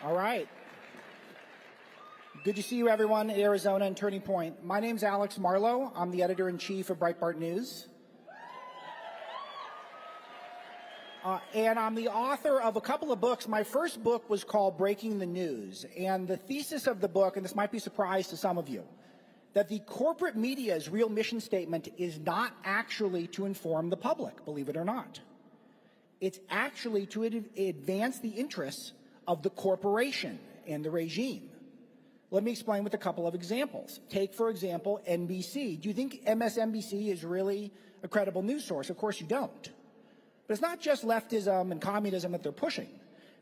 All right. Good to see you, everyone, in Arizona and Turning Point. My name's Alex Marlowe. I'm the editor-in-chief of Breitbart News. And I'm the author of a couple of books. My first book was called Breaking the News. And the thesis of the book, and this might be a surprise to some of you, that the corporate media's real mission statement is not actually to inform the public, believe it or not. It's actually to advance the interests of the corporation and the regime. Let me explain with a couple of examples. Take, for example, NBC. Do you think MSNBC is really a credible news source? Of course you don't. But it's not just leftism and communism that they're pushing.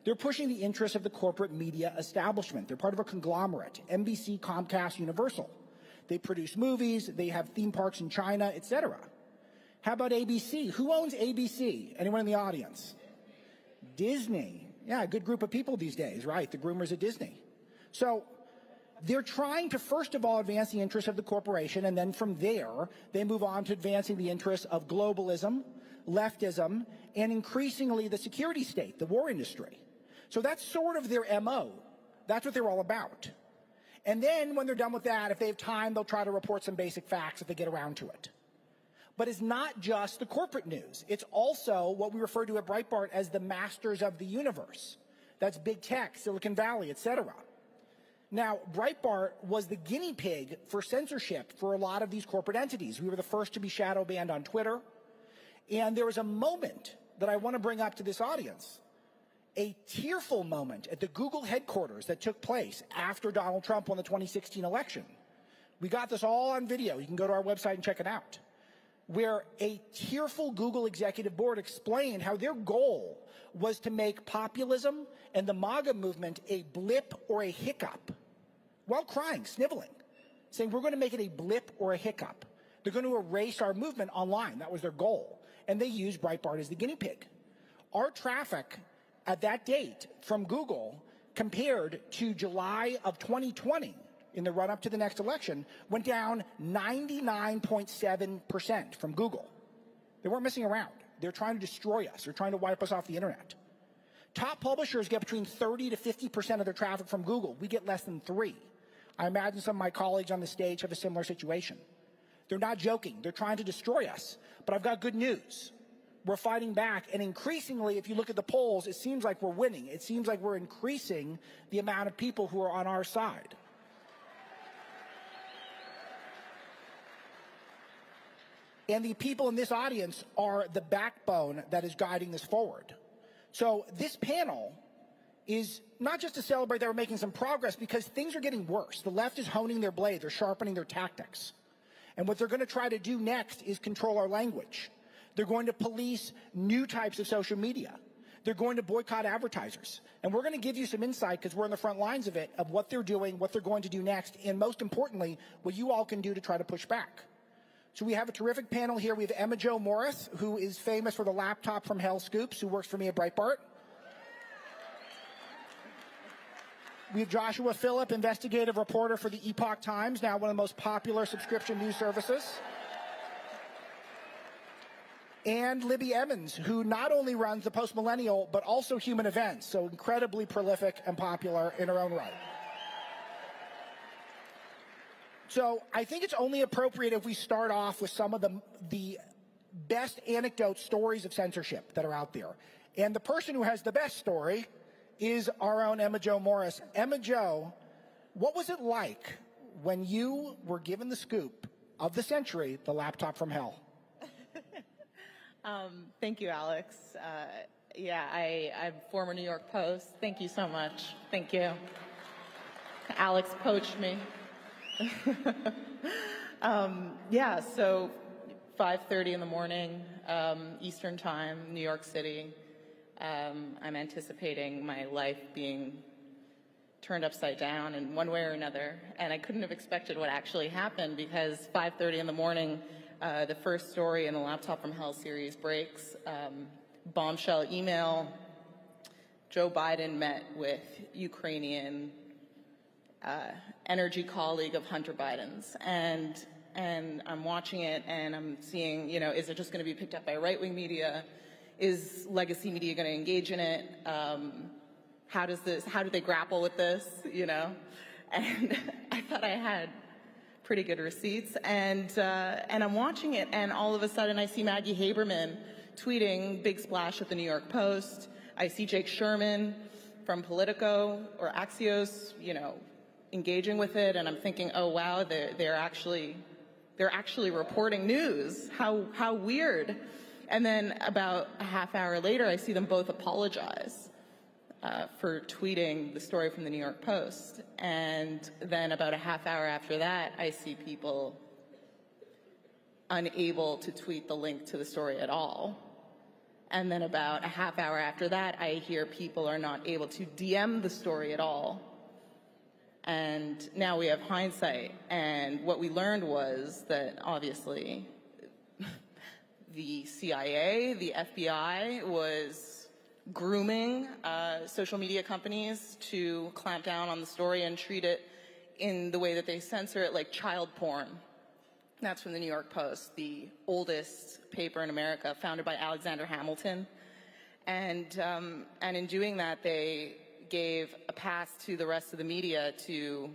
They're pushing the interests of the corporate media establishment. They're part of a conglomerate, NBC, Comcast, Universal. They produce movies, they have theme parks in China, etc. How about ABC? Who owns ABC? Anyone in the audience? Disney. Yeah, a good group of people these days, right? The groomers at Disney. So they're trying to, first of all, advance the interests of the corporation, and then from there, they move on to advancing the interests of globalism, leftism, and increasingly the security state, the war industry. So that's sort of their MO. That's what they're all about. And then when they're done with that, if they have time, they'll try to report some basic facts if they get around to it. But it's not just the corporate news. It's also what we refer to at Breitbart as the masters of the universe. That's big tech, Silicon Valley, etc. Now, Breitbart was the guinea pig for censorship for a lot of these corporate entities. We were the first to be shadow banned on Twitter. And there was a moment that I want to bring up to this audience. a tearful moment at the Google headquarters that took place after Donald Trump won the 2016 election. We got this all on video. You can go to our website and check it out, where a tearful Google executive board explained how their goal was to make populism and the MAGA movement a blip or a hiccup, while crying, sniveling, saying we're going to make it a blip or a hiccup. They're going to erase our movement online. That was their goal. And they used Breitbart as the guinea pig. Our traffic at that date from Google compared to July of 2020, in the run-up to the next election, went down 99.7% from Google. They weren't messing around. They're trying to destroy us. They're trying to wipe us off the internet. Top publishers get between 30 to 50% of their traffic from Google. We get less than 3%. I imagine some of my colleagues on the stage have a similar situation. They're not joking. They're trying to destroy us. But I've got good news. We're fighting back, and increasingly, if you look at the polls, it seems like we're winning. It seems like we're increasing the amount of people who are on our side. And the people in this audience are the backbone that is guiding this forward. So this panel is not just to celebrate that we're making some progress, because things are getting worse. The left is honing their blade. They're sharpening their tactics. And what they're going to try to do next is control our language. They're going to police new types of social media. They're going to boycott advertisers. And we're going to give you some insight, because we're on the front lines of it, of what they're doing, what they're going to do next, and most importantly, what you all can do to try to push back. So we have a terrific panel here. We have Emma Jo Morris, who is famous for the laptop from Hell Scoops, who works for me at Breitbart. We have Joshua Phillip, investigative reporter for the Epoch Times, now one of the most popular subscription news services. And Libby Emmons, who not only runs the Post Millennial, but also Human Events, so incredibly prolific and popular in her own right. So I think it's only appropriate if we start off with some of the best anecdote stories of censorship that are out there. And the person who has the best story is our own Emma Jo Morris. Emma Jo, what was it like when you were given the scoop of the century, the laptop from hell? Thank you, Alex. I'm former New York Post. Thank you so much. Thank you. Alex poached me. So 5:30 in the morning, Eastern Time, New York City. I'm anticipating my life being turned upside down in one way or another, and I couldn't have expected what actually happened, because 5:30 in the morning, the first story in the Laptop from Hell series breaks. Bombshell email: Joe Biden met with Ukrainian energy colleague of Hunter Biden's, and I'm watching it and I'm seeing, is it just going to be picked up by right-wing media? Is legacy media going to engage in it? How do they grapple with this? And I thought I had pretty good receipts, and I'm watching it, and all of a sudden I see Maggie Haberman tweeting big splash at the New York Post. I see Jake Sherman from Politico or Axios, engaging with it, and I'm thinking, oh wow, they're actually reporting news. How weird. And then about a half hour later, I see them both apologize for tweeting the story from the New York Post. And then about a half hour after that, I see people unable to tweet the link to the story at all. And then about a half hour after that, I hear people are not able to DM the story at all. And now we have hindsight, and what we learned was that obviously the CIA, the FBI was grooming social media companies to clamp down on the story and treat it in the way that they censor it, like child porn. That's from the New York Post, the oldest paper in America, founded by Alexander Hamilton. And in doing that, they gave a pass to the rest of the media to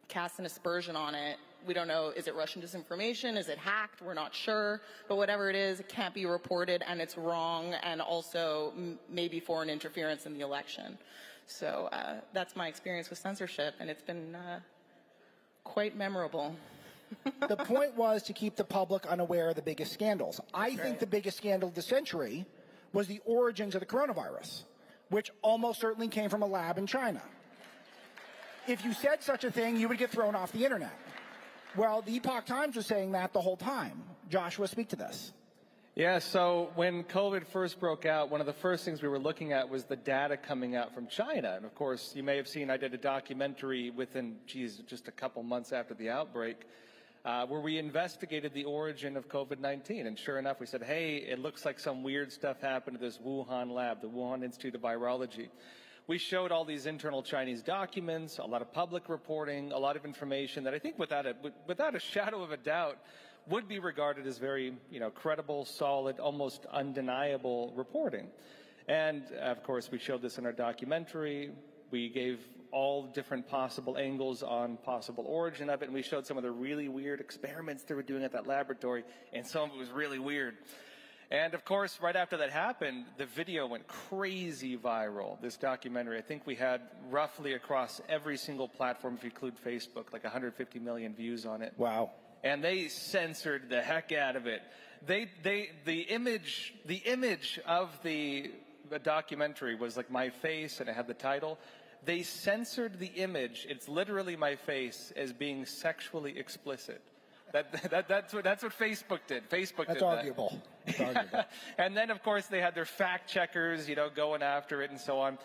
cast an aspersion on it. We don't know, is it Russian disinformation? Is it hacked? We're not sure. But whatever it is, it can't be reported, and it's wrong, and also maybe foreign interference in the election. So that's my experience with censorship, and it's been quite memorable. The point was to keep the public unaware of the biggest scandals. I think the biggest scandal of the century was the origins of the coronavirus. which almost certainly came from a lab in China. If you said such a thing, you would get thrown off the internet. Well, the Epoch Times was saying that the whole time. Joshua, speak to this. Yeah, so when COVID first broke out, one of the first things we were looking at was the data coming out from China. And of course, you may have seen I did a documentary within, just a couple months after the outbreak, where we investigated the origin of COVID-19. And sure enough, we said, hey, it looks like some weird stuff happened to this Wuhan lab, the Wuhan Institute of Virology. We showed all these internal Chinese documents, a lot of public reporting, a lot of information that I think without a shadow of a doubt would be regarded as very, credible, solid, almost undeniable reporting. And of course, we showed this in our documentary. We gave all different possible angles on possible origin of it, and we showed some of the really weird experiments they were doing at that laboratory, and some of it was really weird. And of course, right after that happened, the video went crazy viral. This documentary, I think we had roughly across every single platform, if you include Facebook, like 150 million views on it. Wow. And they censored the heck out of it. The image of the documentary was like my face, and it had the title. They censored the image. It's literally my face as being sexually explicit. That's what Facebook did. Facebook That's did arguable. that. That's arguable. And then, of course, they had their fact checkers, going after it and so on.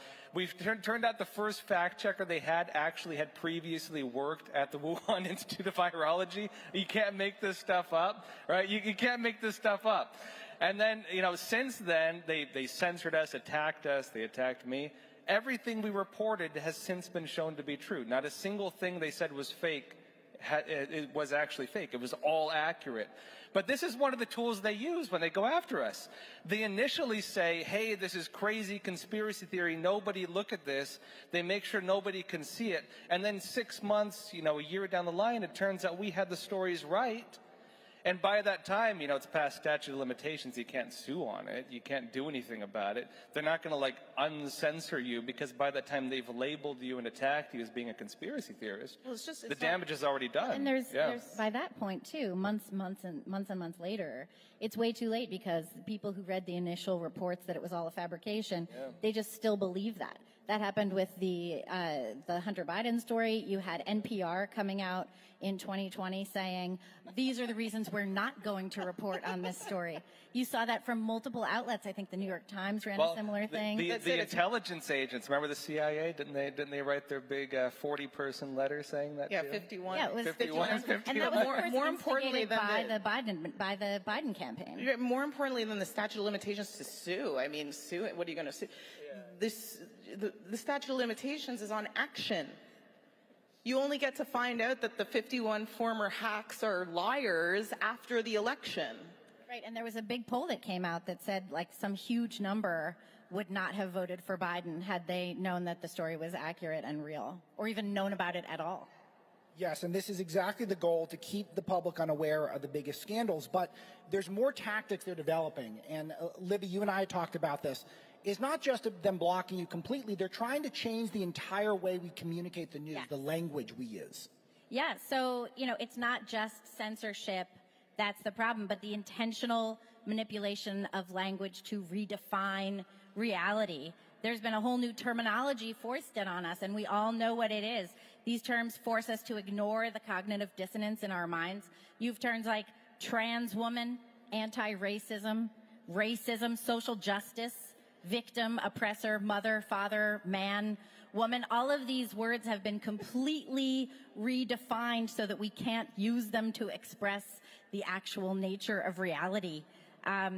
Turned out the first fact checker they had actually had previously worked at the Wuhan Institute of Virology. You can't make this stuff up, right? You can't make this stuff up. And then, since then, they censored us, attacked us, they attacked me. Everything we reported has since been shown to be true. Not a single thing they said was fake. It was actually fake. It was all accurate. But this is one of the tools they use when they go after us. They initially say, hey, this is crazy conspiracy theory. Nobody look at this. They make sure nobody can see it. And then 6 months, a year down the line, it turns out we had the stories right. And by that time, it's past statute of limitations. You can't sue on it. You can't do anything about it. They're not going to uncensor you because by that time they've labeled you and attacked you as being a conspiracy theorist. Well, the damage is already done. And there's by that point too, months and months later, it's way too late because the people who read the initial reports that it was all a fabrication, they just still believe that. That happened with the Hunter Biden story. You had NPR coming out in 2020 saying, these are the reasons we're not going to report on this story. You saw that from multiple outlets. I think the New York Times ran a similar thing. The intelligence agents, remember the CIA? Didn't they write their big 40-person letter saying that? Yeah, too? 51. Yeah, it was 51. And that was more importantly than by the Biden campaign. More importantly than the statute of limitations to sue. I mean, sue it. What are you going to sue? The statute of limitations is on action. You only get to find out that the 51 former hacks are liars after the election. Right, and there was a big poll that came out that said some huge number would not have voted for Biden had they known that the story was accurate and real, or even known about it at all. Yes, and this is exactly the goal, to keep the public unaware of the biggest scandals. But there's more tactics they're developing. And Libby, you and I talked about this. It's not just them blocking you completely. They're trying to change the entire way we communicate the news, the language we use. Yeah, so, it's not just censorship that's the problem, but the intentional manipulation of language to redefine reality. There's been a whole new terminology forced in on us, and we all know what it is. These terms force us to ignore the cognitive dissonance in our minds. You've terms like trans woman, anti-racism, racism, social justice, victim, oppressor, mother, father, man, woman. All of these words have been completely redefined so that we can't use them to express the actual nature of reality.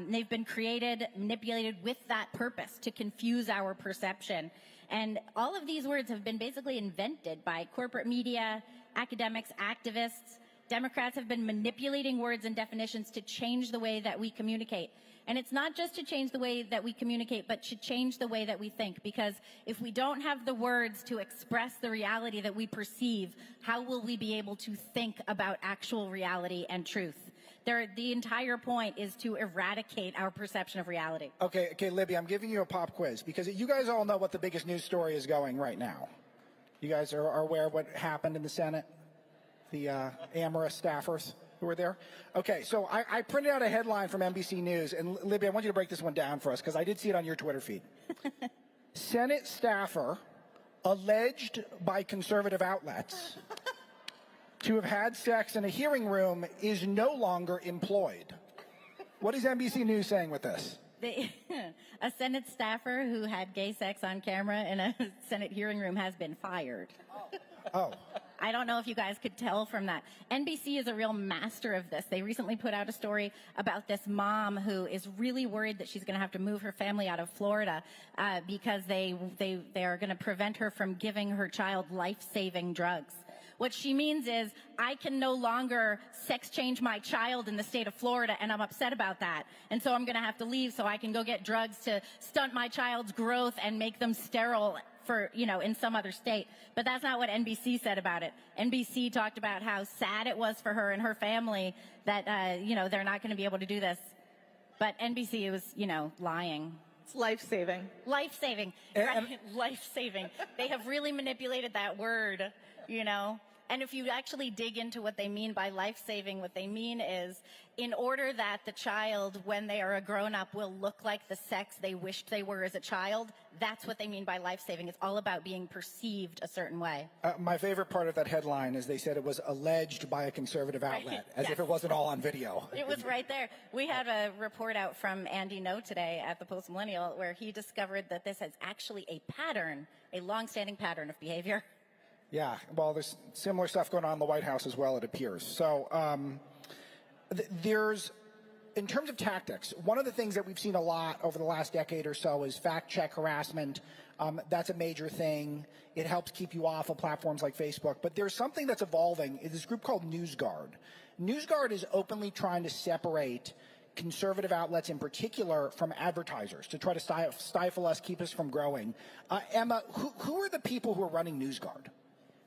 They've been created, manipulated with that purpose to confuse our perception. And all of these words have been basically invented by corporate media, academics, activists. Democrats have been manipulating words and definitions to change the way that we communicate. And it's not just to change the way that we communicate, but to change the way that we think. Because if we don't have the words to express the reality that we perceive, how will we be able to think about actual reality and truth? The entire point is to eradicate our perception of reality. Okay, Libby, I'm giving you a pop quiz because you guys all know what the biggest news story is going right now. You guys are aware of what happened in the Senate? The Amherst staffers who were there? Okay, so I printed out a headline from NBC News, and Libby, I want you to break this one down for us because I did see it on your Twitter feed. Senate staffer alleged by conservative outlets to have had sex in a hearing room is no longer employed. What is NBC News saying with this? A Senate staffer who had gay sex on camera in a Senate hearing room has been fired. Oh. I don't know if you guys could tell from that. NBC is a real master of this. They recently put out a story about this mom who is really worried that she's going to have to move her family out of Florida because they are going to prevent her from giving her child life-saving drugs. What she means is, I can no longer sex change my child in the state of Florida, and I'm upset about that. And so I'm going to have to leave so I can go get drugs to stunt my child's growth and make them sterile for, in some other state. But that's not what NBC said about it. NBC talked about how sad it was for her and her family that, they're not going to be able to do this. But NBC was, lying. It's life-saving. Life-saving. Right? Life-saving. They have really manipulated that word, And if you actually dig into what they mean by life-saving, what they mean is, in order that the child, when they are a grown-up, will look like the sex they wished they were as a child, that's what they mean by life-saving. It's all about being perceived a certain way. My favorite part of that headline is they said it was alleged by a conservative outlet, as if it wasn't all on video. It was right there. We had a report out from Andy No today at the Post Millennial where he discovered that this is actually a pattern, a long-standing pattern of behavior. Yeah, well, there's similar stuff going on in the White House as well, it appears. So in terms of tactics, one of the things that we've seen a lot over the last decade or so is fact-check harassment. That's a major thing. It helps keep you off of platforms like Facebook. But there's something that's evolving. It's this group called NewsGuard. NewsGuard is openly trying to separate conservative outlets in particular from advertisers to try to stifle us, keep us from growing. Emma, who are the people who are running NewsGuard?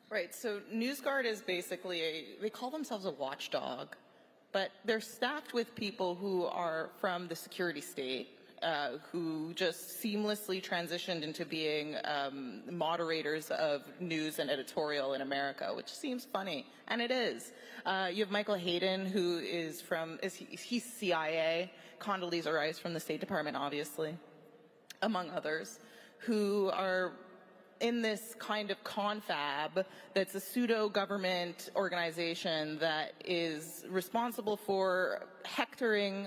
Right, so NewsGuard is basically they call themselves a watchdog, but they're staffed with people who are from the security state, who just seamlessly transitioned into being moderators of news and editorial in America, which seems funny, and it is. You have Michael Hayden, who is he's CIA, Condoleezza Rice from the State Department, obviously, among others, who are in this kind of confab that's a pseudo-government organization that is responsible for hectoring,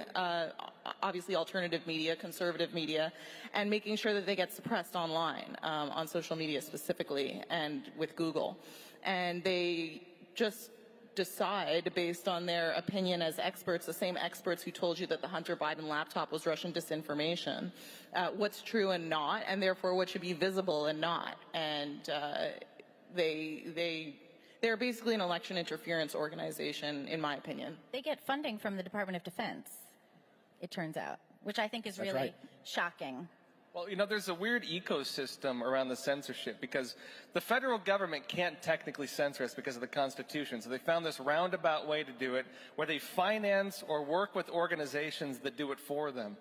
obviously, alternative media, conservative media, and making sure that they get suppressed online, on social media specifically, and with Google. And they just decide based on their opinion as experts, the same experts who told you that the Hunter Biden laptop was Russian disinformation, what's true and not, and therefore what should be visible and not. And they're basically an election interference organization, in my opinion. They get funding from the Department of Defense, it turns out, which I think is really right. shocking. Well, there's a weird ecosystem around the censorship because the federal government can't technically censor us because of the Constitution. So they found this roundabout way to do it where they finance or work with organizations that do it for them.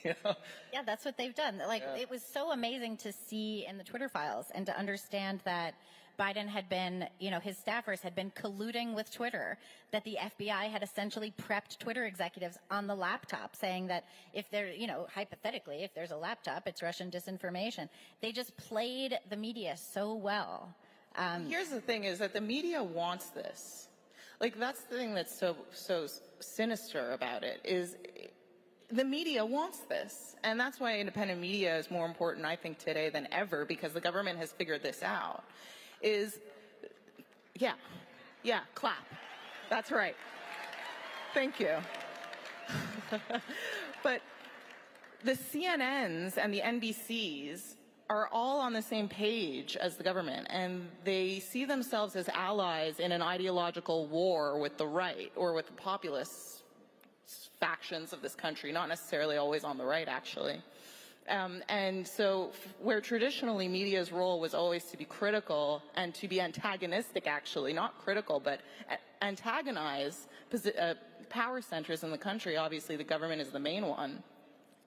Yeah, that's what they've done. It was so amazing to see in the Twitter files and to understand that Biden had been, his staffers had been colluding with Twitter, that the FBI had essentially prepped Twitter executives on the laptop saying that if there, hypothetically, if there's a laptop, it's Russian disinformation. They just played the media so well. Here's the thing is that the media wants this. That's the thing that's so sinister about it is the media wants this. And that's why independent media is more important, I think, today than ever, because the government has figured this out. Yeah, clap. That's right. Thank you. But the CNNs and the NBCs are all on the same page as the government, and they see themselves as allies in an ideological war with the right or with the populist factions of this country, not necessarily always on the right, actually. And so where traditionally media's role was always to be critical and to be antagonistic, actually, not critical, but antagonize power centers in the country, obviously the government is the main one.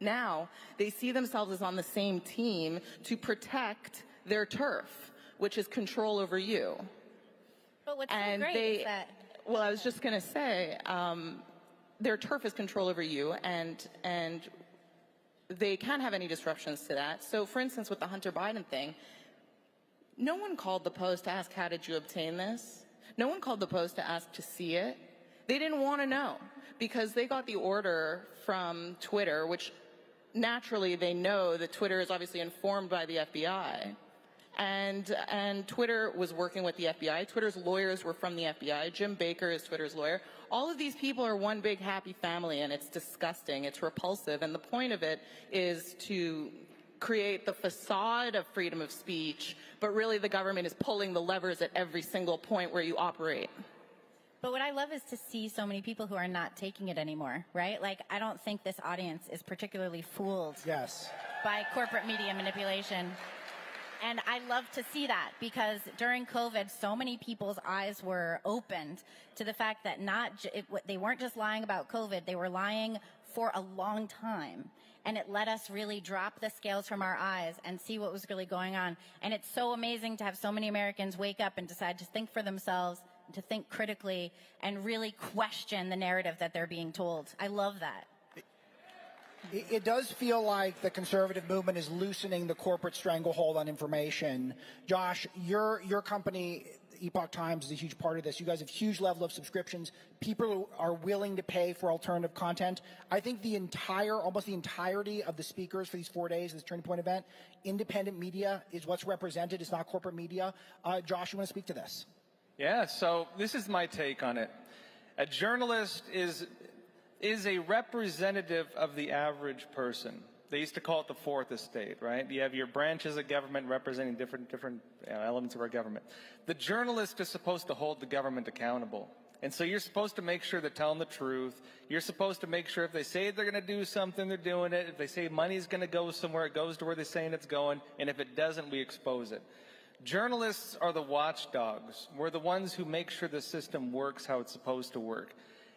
Now, they see themselves as on the same team to protect their turf, which is control over you. But what's so great is that... Well, I was just going to say, their turf is control over you, and they can't have any disruptions to that. So, for instance, with the Hunter Biden thing, no one called the Post to ask, how did you obtain this? No one called the Post to ask to see it. They didn't want to know because they got the order from Twitter, which naturally they know that Twitter is obviously informed by the FBI. And Twitter was working with the FBI. Twitter's lawyers were from the FBI. Jim Baker is Twitter's lawyer. All of these people are one big happy family, and it's disgusting. It's repulsive. And the point of it is to create the facade of freedom of speech, but really the government is pulling the levers at every single point where you operate. But what I love is to see so many people who are not taking it anymore, right? Like, I don't think this audience is particularly fooled by corporate media manipulation. And I love to see that because during COVID, so many people's eyes were opened to the fact that they weren't just lying about COVID, they were lying for a long time. And it let us really drop the scales from our eyes and see what was really going on. And it's so amazing to have so many Americans wake up and decide to think for themselves, to think critically, and really question the narrative that they're being told. I love that. It does feel like the conservative movement is loosening the corporate stranglehold on information. Josh, your company, Epoch Times, is a huge part of this. You guys have huge level of subscriptions. People are willing to pay for alternative content. I think almost the entirety of the speakers for these 4 days, this Turning Point event, independent media is what's represented. It's not corporate media. Josh, you want to speak to this? Yeah, so this is my take on it. A journalist is a representative of the average person. They used to call it the fourth estate, right? You have your branches of government representing different elements of our government. The journalist is supposed to hold the government accountable. And so you're supposed to make sure they're telling the truth. You're supposed to make sure if they say they're going to do something, they're doing it. If they say money's going to go somewhere, it goes to where they're saying it's going. And if it doesn't, we expose it. Journalists are the watchdogs. We're the ones who make sure the system works how it's supposed to work.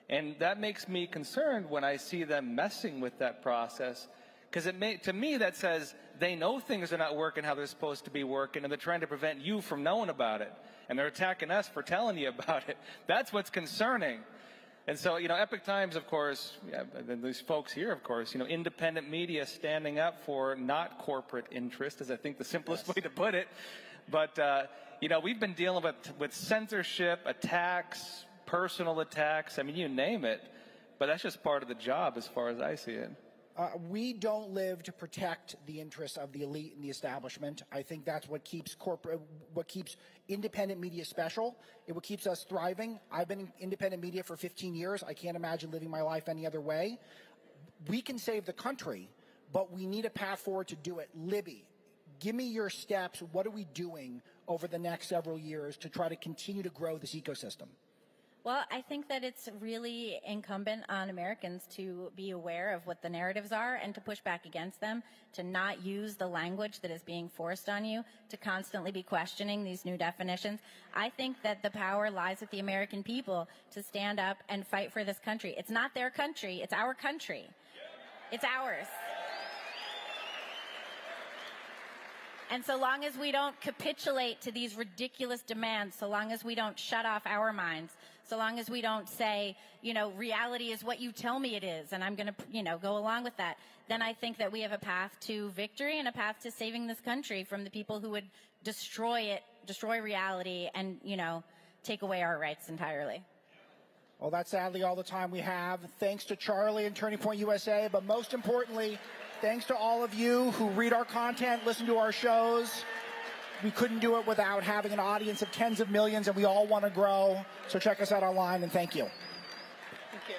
And that makes me concerned when I see them messing with that process, because to me that says they know things are not working how they're supposed to be working, and they're trying to prevent you from knowing about it, and they're attacking us for telling you about it. That's what's concerning. And so, Epoch Times, of course, and these folks here, of course, independent media standing up for not corporate interest is, I think, the simplest way to put it. But, we've been dealing with censorship, attacks, personal attacks, I mean, you name it, but that's just part of the job as far as I see it. We don't live to protect the interests of the elite and the establishment. I think that's what keeps independent media special. What keeps us thriving. I've been in independent media for 15 years. I can't imagine living my life any other way. We can save the country, but we need a path forward to do it. Libby, give me your steps. What are we doing over the next several years to try to continue to grow this ecosystem? Well, I think that it's really incumbent on Americans to be aware of what the narratives are and to push back against them, to not use the language that is being forced on you, to constantly be questioning these new definitions. I think that the power lies with the American people to stand up and fight for this country. It's not their country, it's our country. It's ours. And so long as we don't capitulate to these ridiculous demands, so long as we don't shut off our minds, so long as we don't say, reality is what you tell me it is, and I'm going to, go along with that, then I think that we have a path to victory and a path to saving this country from the people who would destroy reality and, take away our rights entirely. Well, that's sadly all the time we have. Thanks to Charlie and Turning Point USA, but most importantly, thanks to all of you who read our content, listen to our shows. We couldn't do it without having an audience of tens of millions, and we all want to grow. So check us out online, and thank you. Thank you.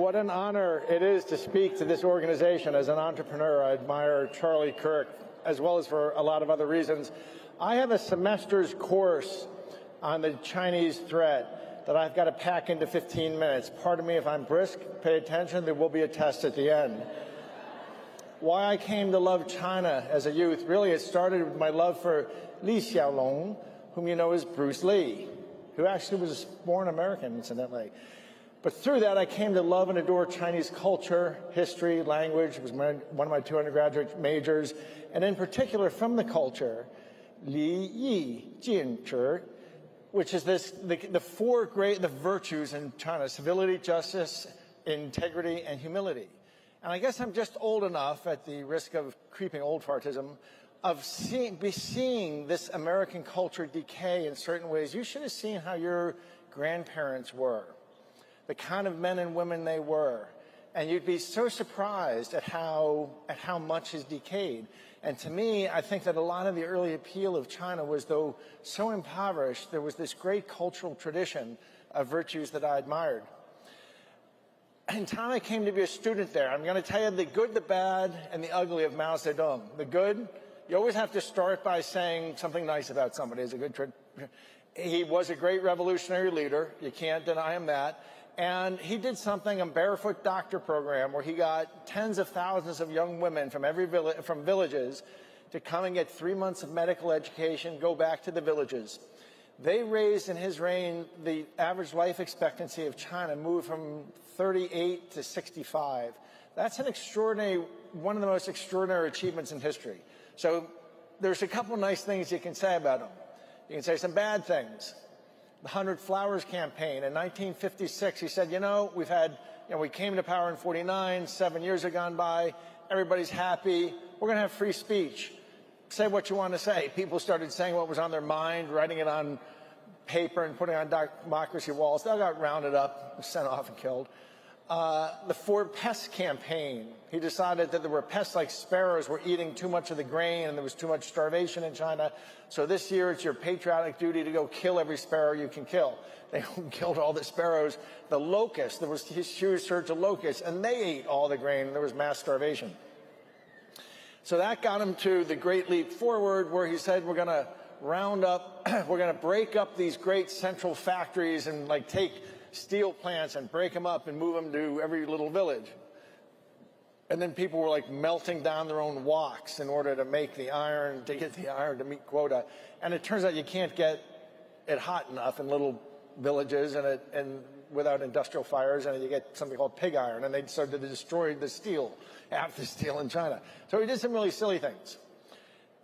what an honor it is to speak to this organization. As an entrepreneur, I admire Charlie Kirk, as well as for a lot of other reasons. I have a semester's course on the Chinese threat that I've got to pack into 15 minutes. Pardon me if I'm brisk, pay attention, there will be a test at the end. Why I came to love China as a youth, really it started with my love for Li Xiaolong, whom you know as Bruce Lee, who actually was born American, incidentally. But through that, I came to love and adore Chinese culture, history, language. It was one of my 2 undergraduate majors. And in particular, from the culture, Li Yi Jin Zhi, which is the 4 great virtues in China: civility, justice, integrity, and humility. And I guess I'm just old enough, at the risk of creeping old fartism, of seeing this American culture decay in certain ways. You should have seen how your grandparents were, the kind of men and women they were, and you'd be so surprised at how much has decayed. And to me, I think that a lot of the early appeal of China was, though so impoverished, there was this great cultural tradition of virtues that I admired. And time I came to be a student there, I'm going to tell you the good, the bad, and the ugly of Mao Zedong. The good, you always have to start by saying something nice about somebody. He was a great revolutionary leader. You can't deny him that. And he did something, a barefoot doctor program, where he got tens of thousands of young women from from villages to come and get 3 months of medical education, go back to the villages. They raised, in his reign, the average life expectancy of China moved from 38 to 65. That's an extraordinary, one of the most extraordinary achievements in history. So there's a couple nice things you can say about him. You can say some bad things. The 100 Flowers campaign in 1956, he said, we came to power in 49, 7 years have gone by, everybody's happy, we're going to have free speech. Say what you want to say. People started saying what was on their mind, writing it on paper and putting it on democracy walls. They all got rounded up, sent off and killed. The Ford Pest campaign. He decided that there were pests like sparrows were eating too much of the grain and there was too much starvation in China. So this year it's your patriotic duty to go kill every sparrow you can kill. They killed all the sparrows. The locusts, there was a huge surge of locusts, and they ate all the grain, and there was mass starvation. So that got him to the Great Leap Forward, where he said, we're going to we're going to break up these great central factories and take steel plants and break them up and move them to every little village. And then people were melting down their own woks in order to make the iron, to get the iron to meet quota. And it turns out you can't get it hot enough in little villages and without industrial fires, and you get something called pig iron, and they started to destroy the steel, half the steel in China. So he did some really silly things.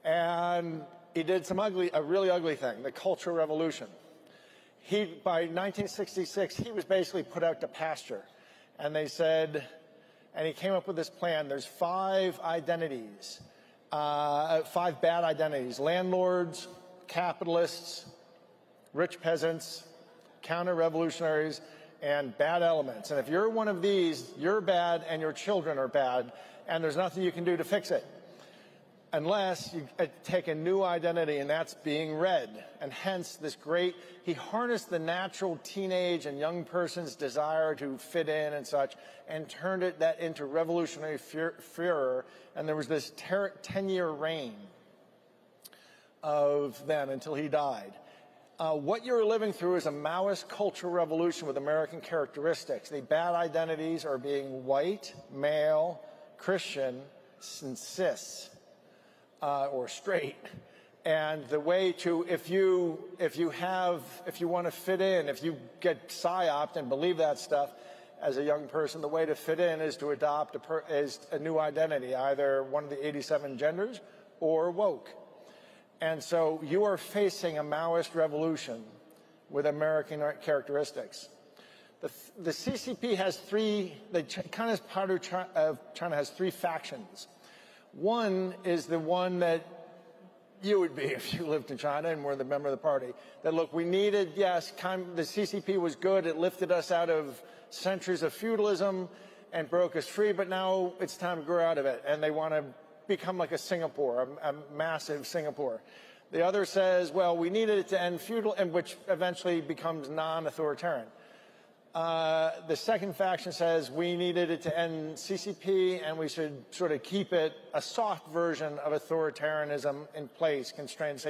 And he did a really ugly thing, the Cultural Revolution. By 1966, he was basically put out to pasture. And they said, and he came up with this plan, there's 5 identities, 5 bad identities: landlords, capitalists, rich peasants, counter-revolutionaries, and bad elements. And if you're one of these, you're bad and your children are bad, and there's nothing you can do to fix it unless you take a new identity, and that's being red. And hence he harnessed the natural teenage and young person's desire to fit in and such, and turned that into revolutionary furor, and there was this 10-year reign of them until he died. What you're living through is a Maoist cultural revolution with American characteristics. The bad identities are being white, male, Christian, and cis, or straight. And the way to, if you want to fit in, if you get psyoped and believe that stuff as a young person, the way to fit in is to adopt a new identity, either one of the 87 genders or woke. And so you are facing a Maoist revolution with American characteristics. The CCP has the Communist Party of China has 3 factions. One is the one that you would be if you lived in China and were the member of the party. That, look, we needed, yes, the CCP was good. It lifted us out of centuries of feudalism and broke us free, but now it's time to grow out of it. And they want to become like a Singapore, a massive Singapore. The other says, well, we needed it to end feudal, and which eventually becomes non-authoritarian. The second faction says we needed it to end CCP and we should sort of keep it a soft version of authoritarianism in place, constrained.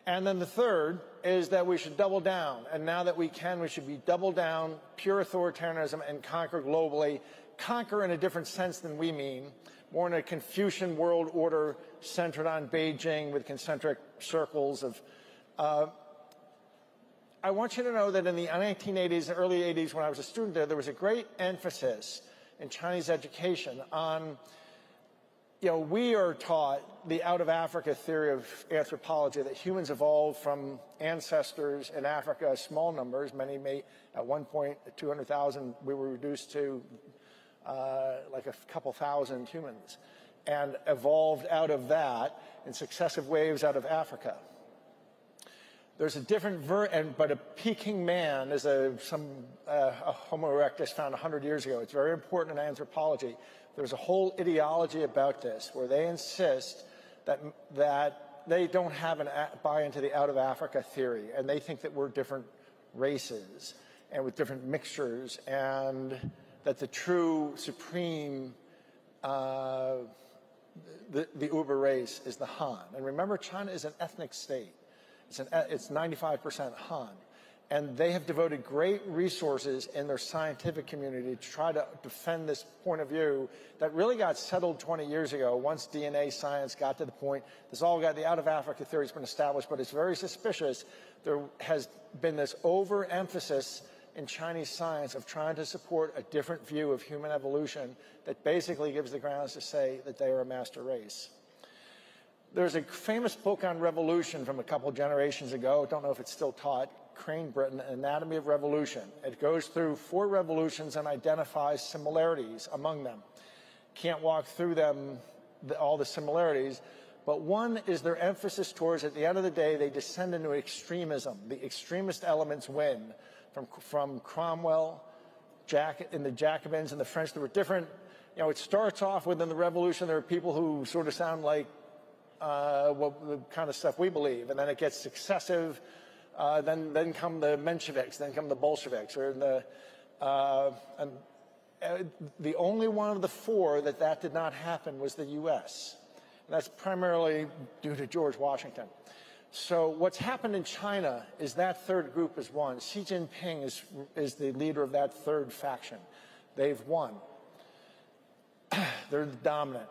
And then the third is that we should double down. And now that we can, we should be double down, pure authoritarianism, and conquer globally. Conquer in a different sense than we mean, more in a Confucian world order centered on Beijing with concentric circles of I want you to know that in the 1980s and early 80s, when I was a student there was a great emphasis in Chinese education on, we are taught the out of Africa theory of anthropology, that humans evolved from ancestors in Africa, small numbers, many may, at one point, 200,000, we were reduced to like a couple thousand humans, and evolved out of that in successive waves out of Africa. There's a different but a Peking man is a Homo erectus found 100 years ago. It's very important in anthropology. There's a whole ideology about this where they insist that they don't have buy into the out of Africa theory, and they think that we're different races and with different mixtures, and that the true supreme the Uber race is the Han. And remember, China is an ethnic state. It's 95% Han. And they have devoted great resources in their scientific community to try to defend this point of view that really got settled 20 years ago once DNA science got to the point. The out of Africa theory has been established, but it's very suspicious. There has been this overemphasis in Chinese science of trying to support a different view of human evolution that basically gives the grounds to say that they are a master race. There's a famous book on revolution from a couple generations ago. I don't know if it's still taught. Crane Britton, Anatomy of Revolution. It goes through 4 revolutions and identifies similarities among them. Can't walk through them, all the similarities, but one is their emphasis towards, at the end of the day, they descend into extremism. The extremist elements win. From Cromwell, in the Jacobins and the French, there were different, it starts off within the revolution, there are people who sort of sound like the kind of stuff we believe, and then it gets successive. Then come the Mensheviks, then come the Bolsheviks, the only one of the 4 that did not happen was the U.S. And that's primarily due to George Washington. So what's happened in China is that third group is won. Xi Jinping is the leader of that third faction. They've won. They're the dominant.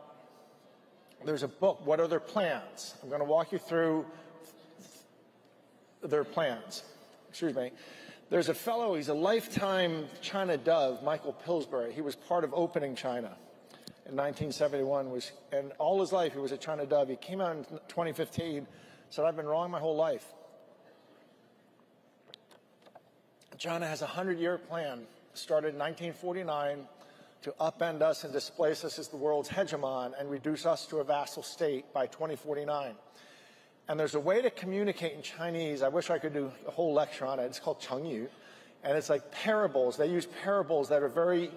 There's a book, What Are Their Plans? I'm going to walk you through their plans. Excuse me. There's a fellow, he's a lifetime China dove, Michael Pillsbury. He was part of opening China in 1971, and all his life he was a China dove. He came out in 2015, said, I've been wrong my whole life. China has a 100-year plan, started in 1949, to upend us and displace us as the world's hegemon and reduce us to a vassal state by 2049. And there's a way to communicate in Chinese. I wish I could do a whole lecture on it. It's called Chengyu. And it's like parables. They use parables that are very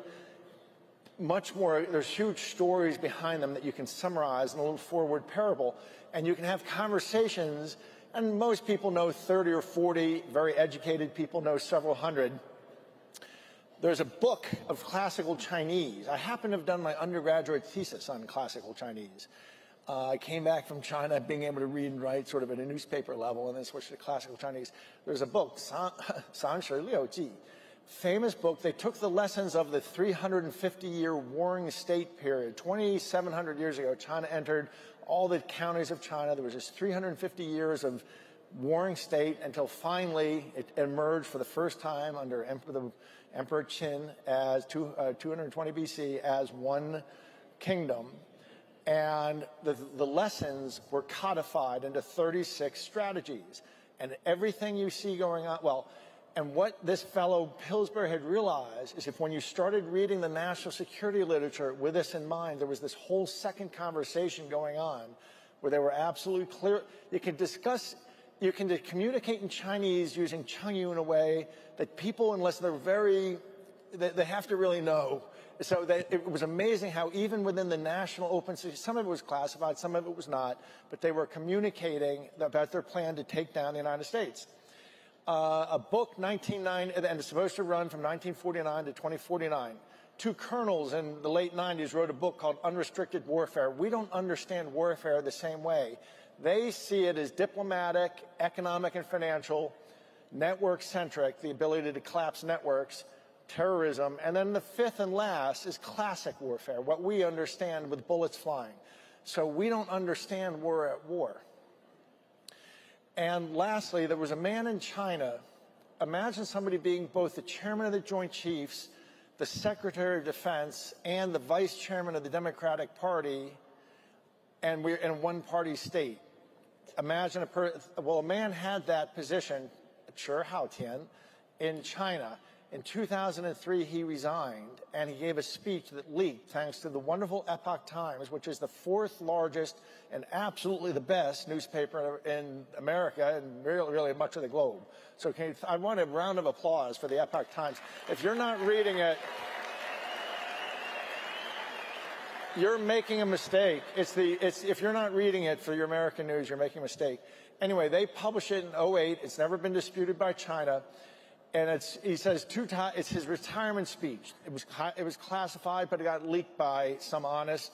much more, there's huge stories behind them that you can summarize in a little forward parable. And you can have conversations, and most people know 30 or 40, very educated people know several hundred. There's a book of classical Chinese. I happen to have done my undergraduate thesis on classical Chinese. I came back from China being able to read and write sort of at a newspaper level and then switched to classical Chinese. There's a book, San Shi Liu Ji, famous book. They took the lessons of the 350-year warring state period. 2,700 years ago, China entered all the counties of China. There was just 350 years of warring state until finally it emerged for the first time under Emperor Qin as 220 BC as one kingdom. And the lessons were codified into 36 strategies. And everything you see going on, and what this fellow Pillsbury had realized is if when you started reading the national security literature with this in mind, there was this whole second conversation going on where they were absolutely clear. You can communicate in Chinese using Chengyu in a way that people, unless they're they have to really know. So it was amazing how even within the national open system, some of it was classified, some of it was not, but they were communicating about their plan to take down the United States. a book, 1990, and it's supposed to run from 1949 to 2049. Two colonels in the late 90s wrote a book called Unrestricted Warfare. We don't understand warfare the same way. They see it as diplomatic, economic and financial, network-centric, the ability to collapse networks, terrorism, and then the fifth and last is classic warfare, what we understand with bullets flying. So we don't understand war at war. And lastly, there was a man in China. Imagine somebody being both the chairman of the Joint Chiefs, the Secretary of Defense, and the vice chairman of the Democratic Party, and we're in a one-party state. Imagine a man had that position, Chi Haotian, in China. In 2003, he resigned, and he gave a speech that leaked thanks to the wonderful Epoch Times, which is the fourth largest and absolutely the best newspaper in America and really much of the globe. So I want a round of applause for the Epoch Times. If you're not reading it, you're making a mistake. If you're not reading it for your American news, you're making a mistake. Anyway, they published it in 2008. It's never been disputed by China. And he says it's his retirement speech. It was classified, but it got leaked by some honest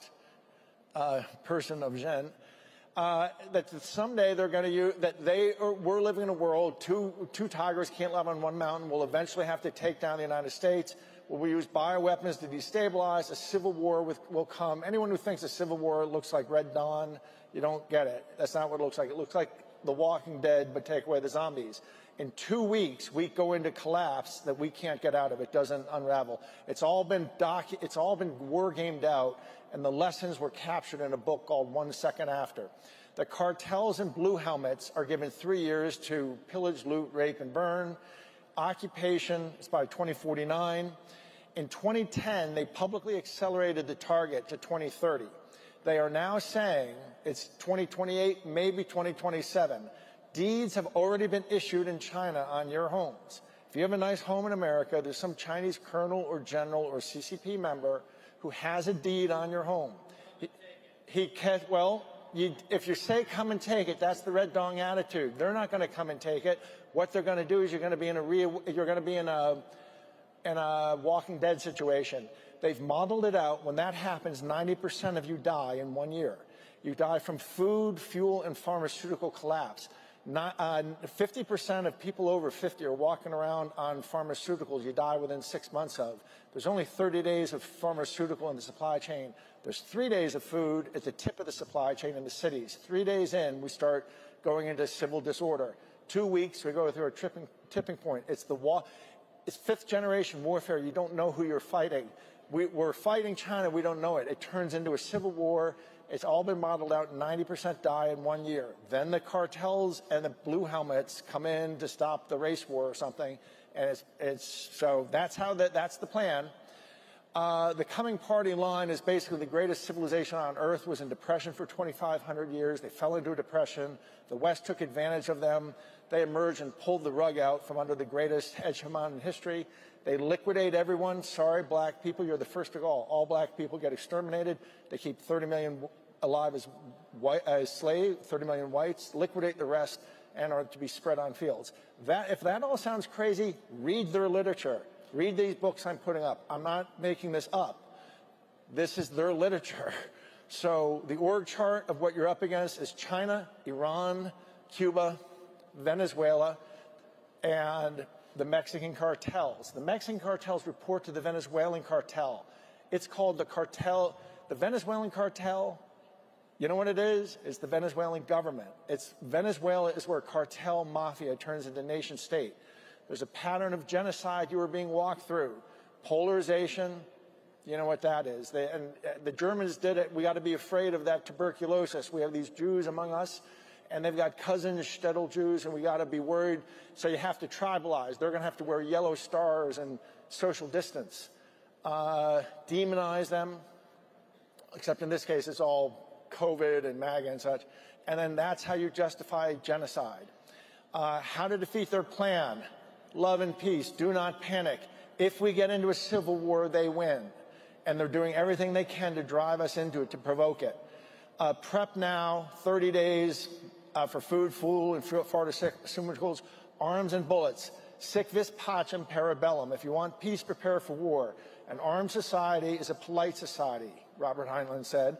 person of Zhen. That someday they're going to use that we're living in a world two tigers can't live on one mountain. We'll eventually have to take down the United States. We'll use bioweapons to destabilize. A civil war will come. Anyone who thinks a civil war looks like Red Dawn, you don't get it. That's not what it looks like. It looks like The Walking Dead, but take away the zombies. In 2 weeks, we go into collapse that we can't get out of. It doesn't unravel. It's all been war gamed out, and the lessons were captured in a book called 1 Second After. The cartels in blue helmets are given 3 years to pillage, loot, rape, and burn. Occupation is by 2049. In 2010, they publicly accelerated the target to 2030. They are now saying it's 2028, maybe 2027. Deeds have already been issued in China on your homes. If you have a nice home in America, there's some Chinese colonel or general or CCP member who has a deed on your home. If you say come and take it, that's the Red Dong attitude. They're not going to come and take it. What they're going to do is you're going to be in a Walking Dead situation. They've modeled it out. When that happens, 90% of you die in 1 year. You die from food, fuel, and pharmaceutical collapse. 50% of people over 50 are walking around on pharmaceuticals you die within 6 months of. There's only 30 days of pharmaceutical in the supply chain. There's 3 days of food at the tip of the supply chain in the cities. 3 days in, we start going into civil disorder. 2 weeks, we go through a tipping point. It's fifth generation warfare. You don't know who you're fighting. We're fighting China. We don't know it. It turns into a civil war. It's all been modeled out. 90% die in 1 year. Then the cartels and the blue helmets come in to stop the race war or something. And so that's the plan. The coming party line is basically the greatest civilization on earth was in depression for 2,500 years. They fell into a depression. The West took advantage of them. They emerged and pulled the rug out from under the greatest hegemon in history. They liquidate everyone. Sorry, black people, you're the first of all. All black people get exterminated. They keep 30 million alive as slaves, 30 million whites, liquidate the rest, and are to be spread on fields. If that all sounds crazy, read their literature. Read these books I'm putting up. I'm not making this up. This is their literature. So the org chart of what you're up against is China, Iran, Cuba, Venezuela, and the Mexican cartels. The Mexican cartels report to the Venezuelan cartel. It's called the cartel. The Venezuelan cartel, you know what it is? It's the Venezuelan government. Venezuela is where cartel mafia turns into nation state. There's a pattern of genocide you are being walked through. Polarization, you know what that is. The Germans did it. We got to be afraid of that tuberculosis. We have these Jews among us, and they've got cousins, shtetl Jews, and we got to be worried. So you have to tribalize. They're going to have to wear yellow stars and social distance. Demonize them, except in this case it's all COVID and MAGA and such. And then that's how you justify genocide. How to defeat their plan. Love and peace. Do not panic. If we get into a civil war, they win. And they're doing everything they can to drive us into it, to provoke it. Prep now, 30 days for food, fuel, and pharmaceuticals. arms and bullets. Sic vis pacem para bellum. If you want peace, prepare for war. An armed society is a polite society, Robert Heinlein said.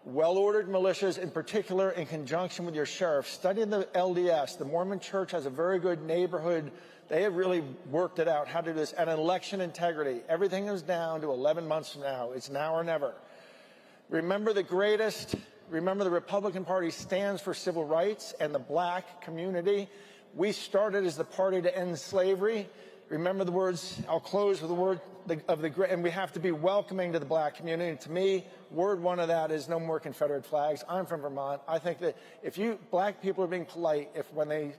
Well-ordered militias, in particular, in conjunction with your sheriff. Study the LDS. The Mormon Church has a very good neighborhood. They have really worked it out, how to do this. And election integrity. Everything is down to 11 months from now. It's now or never. Remember the Republican Party stands for civil rights and the black community. We started as the party to end slavery. Remember the words, I'll close with the word of the great, and we have to be welcoming to the black community. And to me, word one of that is no more Confederate flags. I'm from Vermont. I think that if black people are being polite when they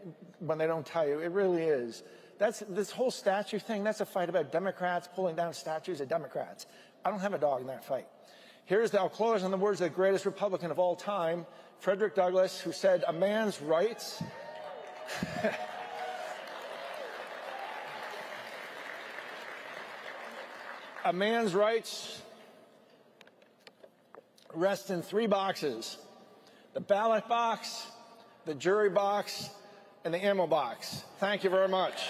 don't tell you, it really is. This whole statue thing, that's a fight about Democrats pulling down statues of Democrats. I don't have a dog in that fight. I'll close on the words of the greatest Republican of all time, Frederick Douglass, who said, a man's rights a man's rights rest in 3 boxes: the ballot box, the jury box, and the ammo box. Thank you very much.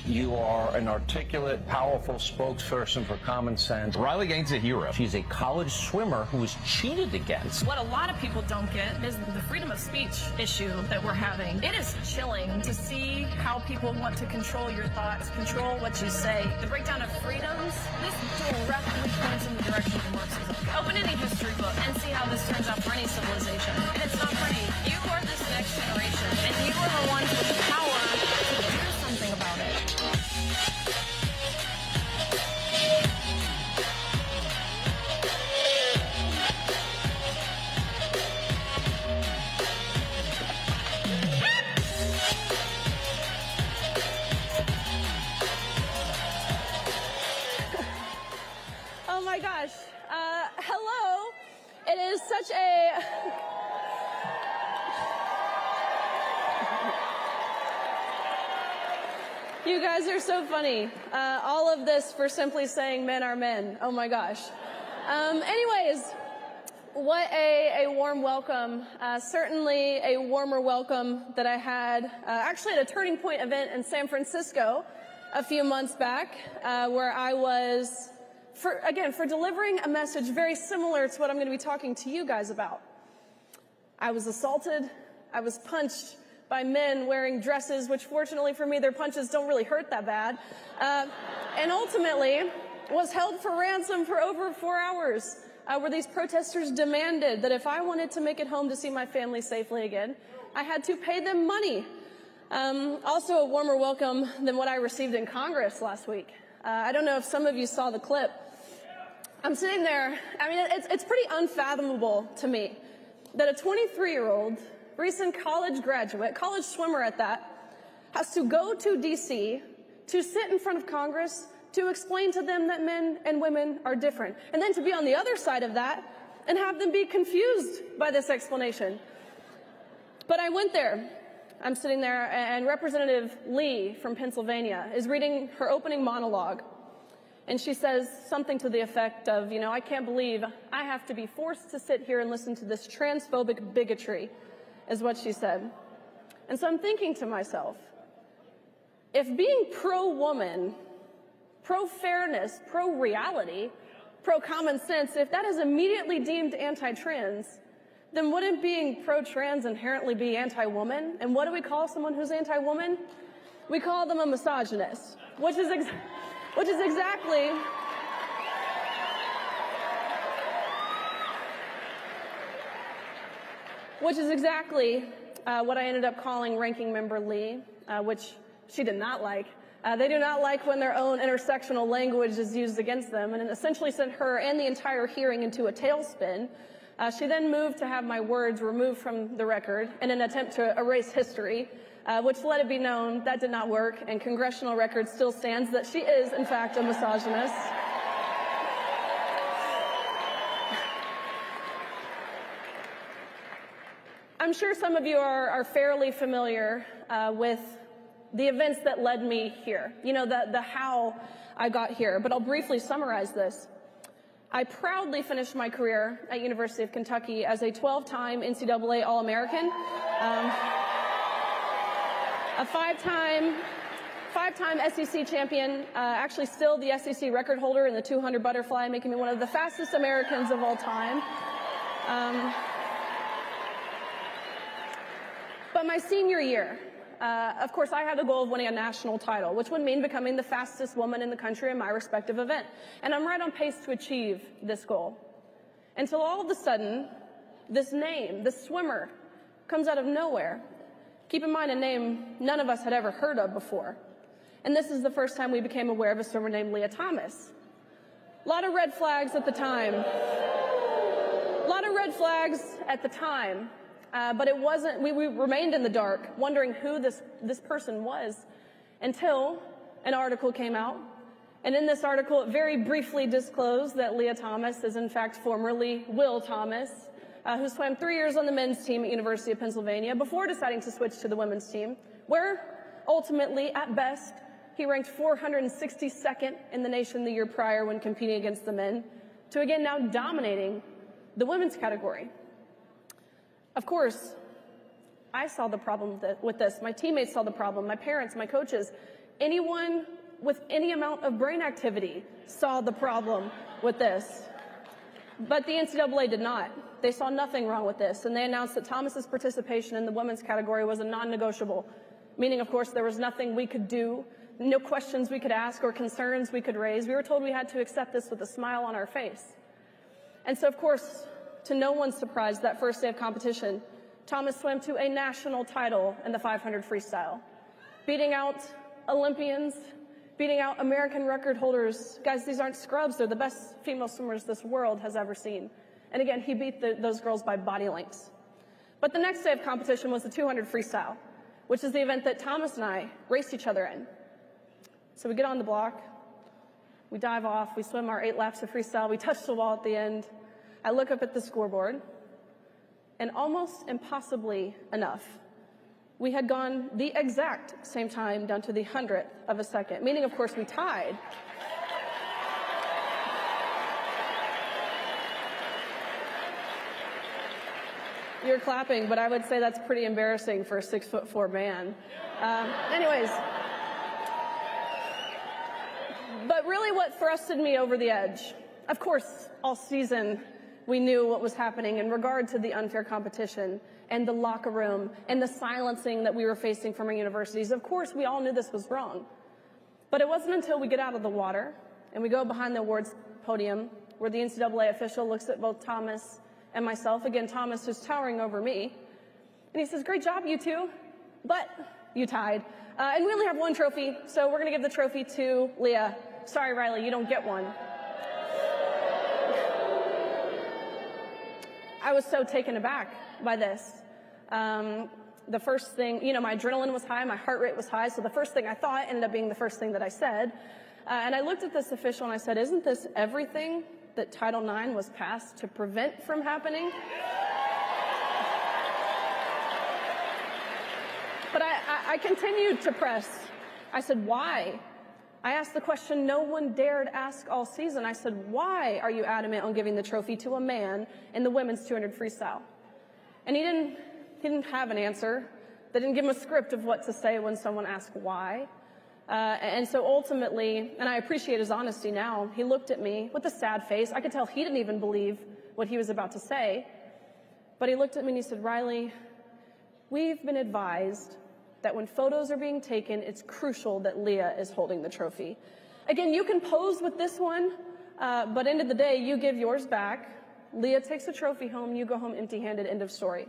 You are an articulate, powerful spokesperson for common sense. Riley Gaines is a hero. She's a college swimmer who was cheated against. What a lot of people don't get is the freedom of speech issue that we're having. It is chilling to see how people want to control your thoughts, control what you say. The breakdown of freedoms, this directly points in the direction of Marxism. Open any history book and see how this turns out for any civilization. And it's not pretty. You are this next generation, and you are the ones with the power to do something about it. Oh my gosh. Hello. It is such a... You guys are so funny. All of this for simply saying men are men. Oh my gosh. Anyways, what a warm welcome. Certainly a warmer welcome that I had actually at a Turning Point event in San Francisco a few months back, where I was, for delivering a message very similar to what I'm going to be talking to you guys about. I was assaulted. I was punched by men wearing dresses, which fortunately for me, their punches don't really hurt that bad, and ultimately was held for ransom for over 4 hours, where these protesters demanded that if I wanted to make it home to see my family safely again, I had to pay them money. Also a warmer welcome than what I received in Congress last week. I don't know if some of you saw the clip. I'm sitting there, I mean, it's pretty unfathomable to me that a 23-year-old recent college graduate, college swimmer at that, has to go to D.C. to sit in front of Congress to explain to them that men and women are different, and then to be on the other side of that and have them be confused by this explanation. But I went there. I'm sitting there, and Representative Lee from Pennsylvania is reading her opening monologue, and she says something to the effect of, you know, I can't believe I have to be forced to sit here and listen to this transphobic bigotry, is what she said. And so I'm thinking to myself, if being pro-woman, pro-fairness, pro-reality, pro-common sense, if that is immediately deemed anti-trans, then wouldn't being pro-trans inherently be anti-woman? And what do we call someone who's anti-woman? We call them a misogynist, which is exactly what I ended up calling Ranking Member Lee, which she did not like. They do not like when their own intersectional language is used against them, and it essentially sent her and the entire hearing into a tailspin. She then moved to have my words removed from the record in an attempt to erase history, which, let it be known, that did not work, and congressional record still stands that she is, in fact, a misogynist. I'm sure some of you are fairly familiar with the events that led me here, you know, the how I got here, but I'll briefly summarize this. I proudly finished my career at University of Kentucky as a 12-time NCAA All-American, a five-time SEC champion, actually still the SEC record holder in the 200 butterfly, making me one of the fastest Americans of all time. But my senior year, of course, I had the goal of winning a national title, which would mean becoming the fastest woman in the country in my respective event. And I'm right on pace to achieve this goal. Until all of a sudden, this name, this swimmer, comes out of nowhere. Keep in mind, a name none of us had ever heard of before. And this is the first time we became aware of a swimmer named Lia Thomas. A lot of red flags at the time. But it wasn't, we remained in the dark, wondering who this person was, until an article came out. And in this article, it very briefly disclosed that Lia Thomas is in fact formerly Will Thomas, who swam 3 years on the men's team at University of Pennsylvania before deciding to switch to the women's team, where ultimately, at best, he ranked 462nd in the nation the year prior when competing against the men, to again now dominating the women's category. Of course, I saw the problem with this. My teammates saw the problem. My parents, my coaches, anyone with any amount of brain activity saw the problem with this. But the NCAA did not. They saw nothing wrong with this, and they announced that Thomas's participation in the women's category was a non-negotiable, meaning, of course, there was nothing we could do, no questions we could ask or concerns we could raise. We were told we had to accept this with a smile on our face. And so, of course, to no one's surprise, that first day of competition, Thomas swam to a national title in the 500 freestyle, beating out Olympians, beating out American record holders. Guys, these aren't scrubs. They're the best female swimmers this world has ever seen. And again, he beat those girls by body lengths. But the next day of competition was the 200 freestyle, which is the event that Thomas and I raced each other in. So we get on the block, we dive off, we swim our 8 laps of freestyle, we touch the wall at the end. I look up at the scoreboard, and almost impossibly enough, we had gone the exact same time down to the 100th of a second, meaning, of course, we tied. You're clapping, but I would say that's pretty embarrassing for a 6'4" man. Anyways, but really what thrusted me over the edge, of course, all season, we knew what was happening in regard to the unfair competition and the locker room and the silencing that we were facing from our universities. Of course, we all knew this was wrong. But it wasn't until we get out of the water and we go behind the awards podium where the NCAA official looks at both Thomas and myself. Again, Thomas is towering over me. And he says, "Great job, you two, but you tied. And we only have one trophy, so we're going to give the trophy to Lia. Sorry, Riley, you don't get one." I was so taken aback by this. The first thing, you know, my adrenaline was high, my heart rate was high, so the first thing I thought ended up being the first thing that I said. And I looked at this official and I said, "Isn't this everything that Title IX was passed to prevent from happening?" But I continued to press. I said, "Why?" I asked the question no one dared ask all season. I said, "Why are you adamant on giving the trophy to a man in the women's 200 freestyle?" And he didn't have an answer. They didn't give him a script of what to say when someone asked why. And so ultimately, and I appreciate his honesty now, he looked at me with a sad face. I could tell he didn't even believe what he was about to say. But he looked at me and he said, "Riley, we've been advised that when photos are being taken, it's crucial that Lia is holding the trophy. Again, you can pose with this one, but end of the day, you give yours back. Lia takes the trophy home, you go home empty-handed, end of story."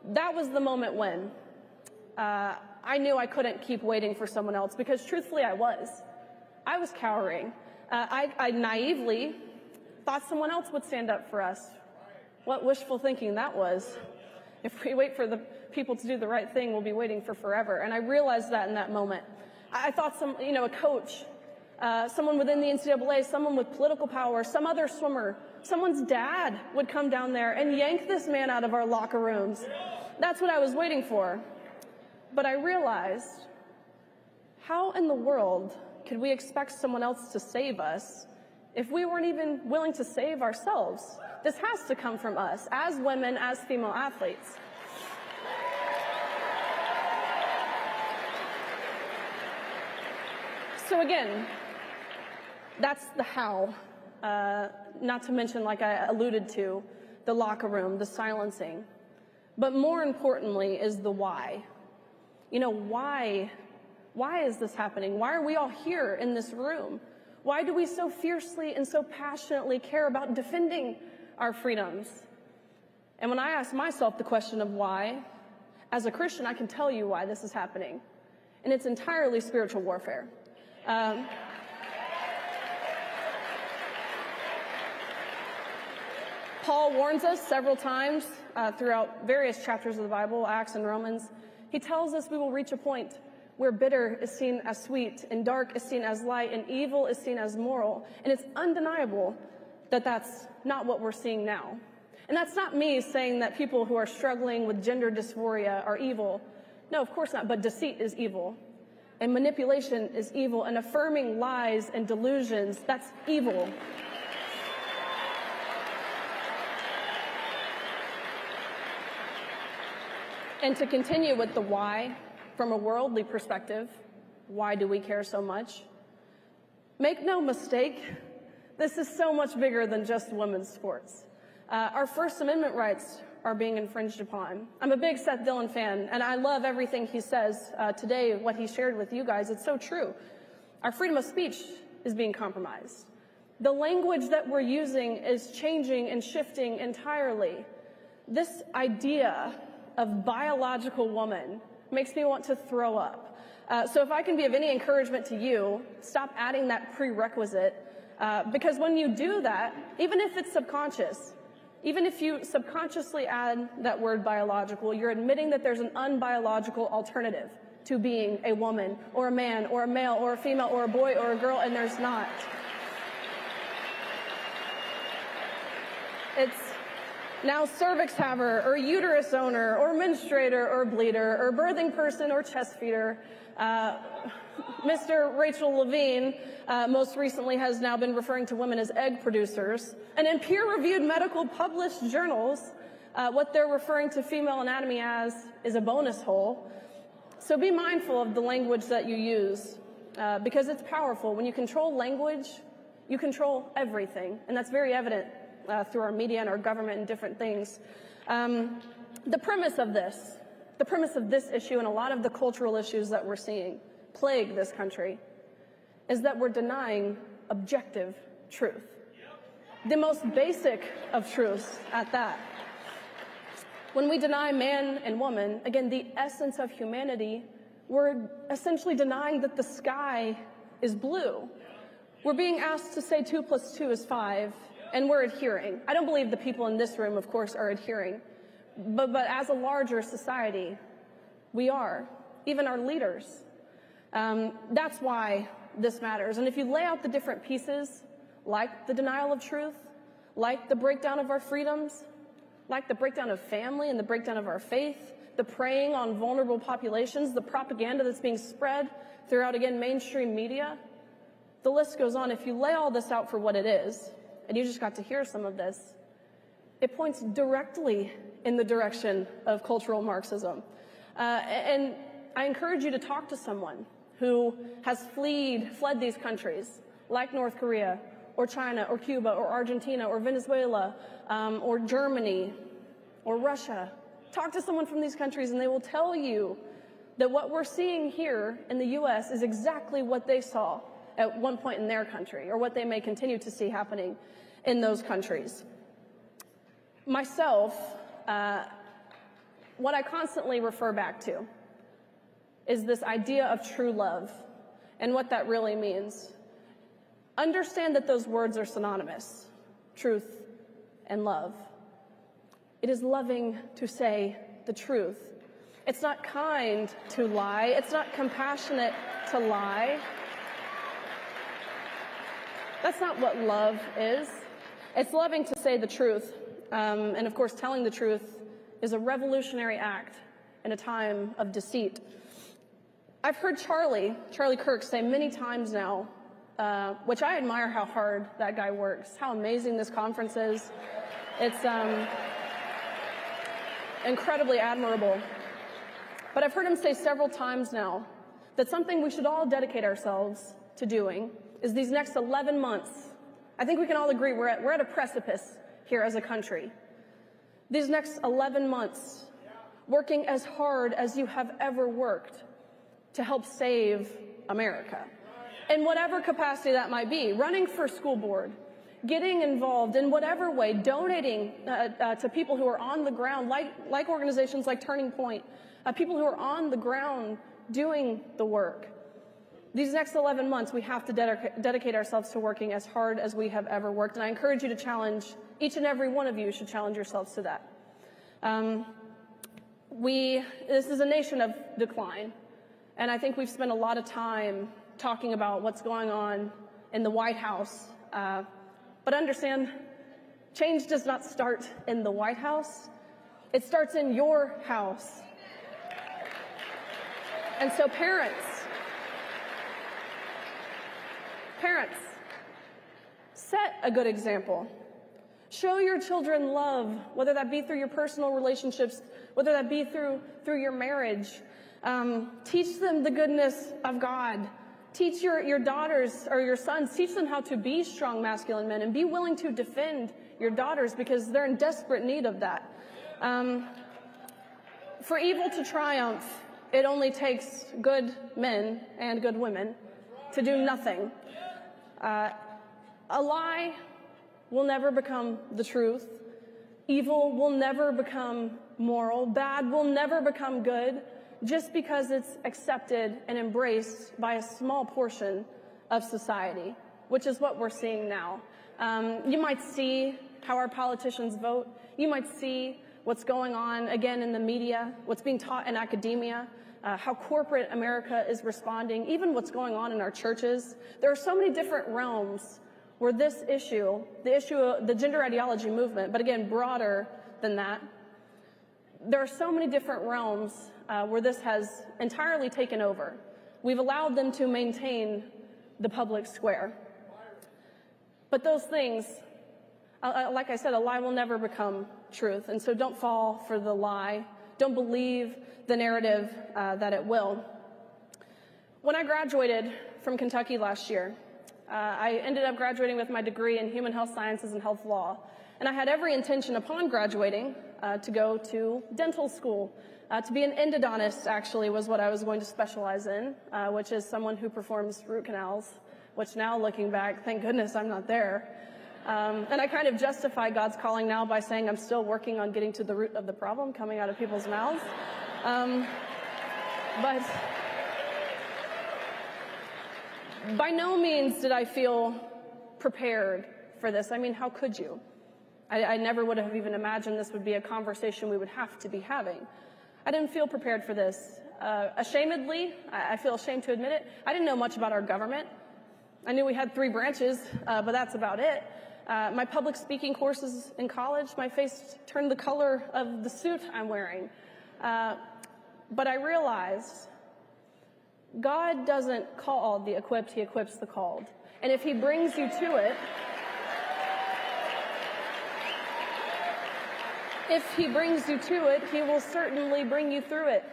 That was the moment when I knew I couldn't keep waiting for someone else because truthfully I was cowering. I naively thought someone else would stand up for us. What wishful thinking that was. If we wait for the people to do the right thing, we'll be waiting for forever. And I realized that in that moment. I thought a coach, someone within the NCAA, someone with political power, some other swimmer, someone's dad would come down there and yank this man out of our locker rooms. That's what I was waiting for. But I realized, how in the world could we expect someone else to save us if we weren't even willing to save ourselves? This has to come from us, as women, as female athletes. So again, that's the how. Not to mention, like I alluded to, the locker room, the silencing. But more importantly is the why. Why is this happening? Why are we all here in this room? Why do we so fiercely and so passionately care about defending our freedoms? And when I ask myself the question of why, as a Christian, I can tell you why this is happening. And it's entirely spiritual warfare. Paul warns us several times throughout various chapters of the Bible, Acts and Romans. He tells us we will reach a point where bitter is seen as sweet, and dark is seen as light, and evil is seen as moral. And it's undeniable that that's not what we're seeing now. And that's not me saying that people who are struggling with gender dysphoria are evil. No, of course not. But deceit is evil. And manipulation is evil. And affirming lies and delusions, that's evil. And to continue with the why, from a worldly perspective, why do we care so much? Make no mistake, this is so much bigger than just women's sports. Our First Amendment rights are being infringed upon. I'm a big Seth Dillon fan, and I love everything he says today, what he shared with you guys. It's so true. Our freedom of speech is being compromised. The language that we're using is changing and shifting entirely. This idea of biological woman makes me want to throw up. So if I can be of any encouragement to you, stop adding that prerequisite, because when you do that, even if it's subconscious, even if you subconsciously add that word biological, you're admitting that there's an unbiological alternative to being a woman or a man or a male or a female or a boy or a girl, and there's not. It's now cervix haver or uterus owner or menstruator or bleeder or birthing person or chest feeder. Mr. Rachel Levine most recently has now been referring to women as egg producers. And in peer-reviewed medical published journals, what they're referring to female anatomy as is a bonus hole. So be mindful of the language that you use, because it's powerful. When you control language, you control everything. And that's very evident through our media and our government and different things. The premise of this issue and a lot of the cultural issues that we're seeing plague this country is that we're denying objective truth. The most basic of truths at that. When we deny man and woman, again, the essence of humanity, we're essentially denying that the sky is blue. We're being asked to say 2 + 2 is 5, and we're adhering. I don't believe the people in this room, of course, are adhering. But as a larger society, we are. Even our leaders. That's why this matters. And if you lay out the different pieces, like the denial of truth, like the breakdown of our freedoms, like the breakdown of family and the breakdown of our faith, the preying on vulnerable populations, the propaganda that's being spread throughout, again, mainstream media, the list goes on. If you lay all this out for what it is, and you just got to hear some of this, it points directly in the direction of cultural Marxism. And I encourage you to talk to someone who has fled these countries, like North Korea, or China, or Cuba, or Argentina, or Venezuela, or Germany, or Russia. Talk to someone from these countries and they will tell you that what we're seeing here in the U.S. is exactly what they saw at one point in their country, or what they may continue to see happening in those countries. Myself, what I constantly refer back to is this idea of true love and what that really means. Understand that those words are synonymous, truth and love. It is loving to say the truth. It's not kind to lie. It's not compassionate to lie. That's not what love is. It's loving to say the truth. And of course, telling the truth is a revolutionary act in a time of deceit. I've heard Charlie Kirk say many times now, which I admire how hard that guy works, how amazing this conference is. It's incredibly admirable. But I've heard him say several times now that something we should all dedicate ourselves to doing is these next 11 months. I think we can all agree we're at a precipice here as a country. These next 11 months, working as hard as you have ever worked to help save America. In whatever capacity that might be, running for school board, getting involved in whatever way, donating to people who are on the ground, like organizations like Turning Point, people who are on the ground doing the work. These next 11 months, we have to dedicate ourselves to working as hard as we have ever worked. And I encourage you to challenge, each and every one of you should challenge yourselves to that. This is a nation of decline. And I think we've spent a lot of time talking about what's going on in the White House. But understand, change does not start in the White House. It starts in your house. And so parents, set a good example. Show your children love, whether that be through your personal relationships, whether that be through your marriage. Teach them the goodness of God. Teach your daughters or your sons, teach them how to be strong masculine men and be willing to defend your daughters because they're in desperate need of that. For evil to triumph, it only takes good men and good women to do nothing. A lie will never become the truth. Evil will never become moral. Bad will never become good just because it's accepted and embraced by a small portion of society, which is what we're seeing now. You might see how our politicians vote. You might see what's going on, again, in the media, what's being taught in academia, how corporate America is responding, even what's going on in our churches. There are so many different realms where this issue, the gender ideology movement, but again, broader than that, there are so many different realms where this has entirely taken over. We've allowed them to maintain the public square. But those things, like I said, a lie will never become truth. And so don't fall for the lie. Don't believe the narrative that it will. When I graduated from Kentucky last year, I ended up graduating with my degree in human health sciences and health law. And I had every intention upon graduating to go to dental school. To be an endodontist, actually, was what I was going to specialize in, which is someone who performs root canals, which now looking back, thank goodness I'm not there. And I kind of justify God's calling now by saying I'm still working on getting to the root of the problem coming out of people's mouths. But by no means did I feel prepared for this. I mean, how could you? I never would have even imagined this would be a conversation we would have to be having. I didn't feel prepared for this. Ashamedly, I feel ashamed to admit it, I didn't know much about our government. I knew we had 3 branches, but that's about it. My public speaking courses in college, my face turned the color of the suit I'm wearing. But I realized God doesn't call the equipped, he equips the called. And if he brings you to it, he will certainly bring you through it.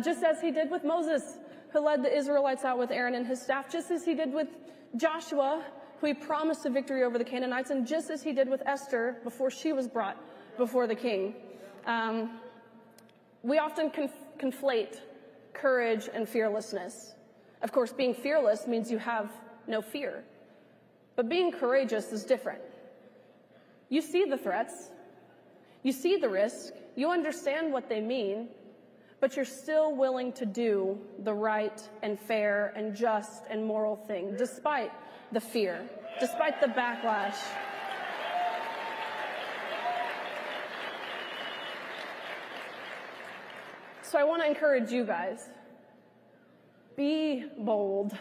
Just as he did with Moses, who led the Israelites out with Aaron and his staff, just as he did with Joshua, who he promised a victory over the Canaanites, and just as he did with Esther before she was brought before the king. We often conflate courage and fearlessness. Of course, being fearless means you have no fear. But being courageous is different. You see the threats. You see the risk. You understand what they mean. but you're still willing to do the right and fair and just and moral thing, despite the fear, despite the backlash. So I want to encourage you guys. Be bold.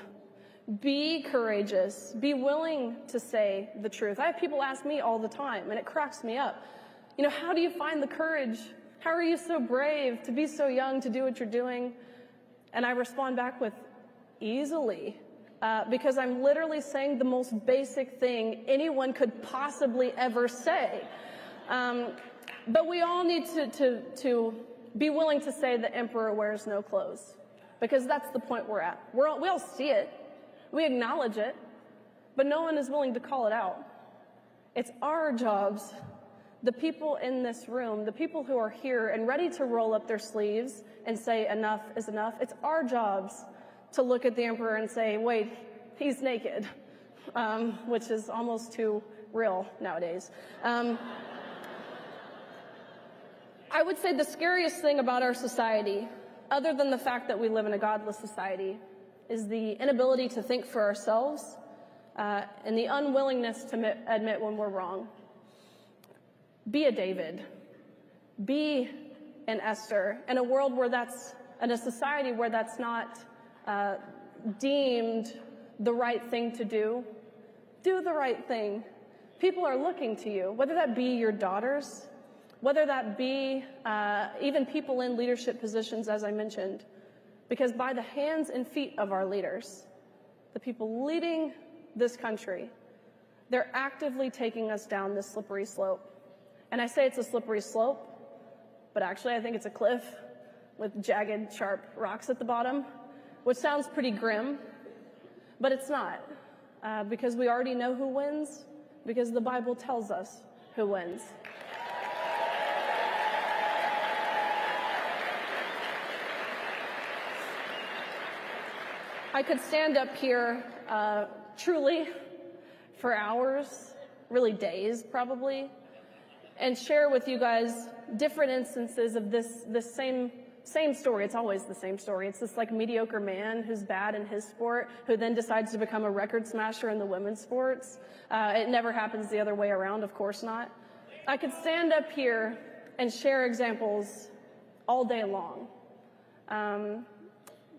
Be courageous. Be willing to say the truth. I have people ask me all the time, and it cracks me up. You know, how do you find the courage? How are you so brave to be so young to do what you're doing? And I respond back with, easily. Because I'm literally saying the most basic thing anyone could possibly ever say. But we all need to be willing to say the emperor wears no clothes. Because that's the point we're at. We all see it. We acknowledge it. But no one is willing to call it out. It's our jobs, the people in this room, the people who are here and ready to roll up their sleeves and say enough is enough. It's our jobs to look at the emperor and say, wait, he's naked, which is almost too real nowadays. I would say the scariest thing about our society, other than the fact that we live in a godless society, is the inability to think for ourselves and the unwillingness to admit when we're wrong. Be a David. Be an Esther. In a world where in a society where that's not deemed the right thing to do the right thing. People are looking to you, whether that be your daughters, whether that be even people in leadership positions, as I mentioned, because by the hands and feet of our leaders, the people leading this country, they're actively taking us down this slippery slope. And I say it's a slippery slope, but actually I think it's a cliff with jagged, sharp rocks at the bottom, which sounds pretty grim, but it's not, because we already know who wins, because the Bible tells us who wins. I could stand up here truly for hours, really days probably, and share with you guys different instances of this same story. It's always the same story. It's this like mediocre man who's bad in his sport, who then decides to become a record smasher in the women's sports. It never happens the other way around, of course not. I could stand up here and share examples all day long.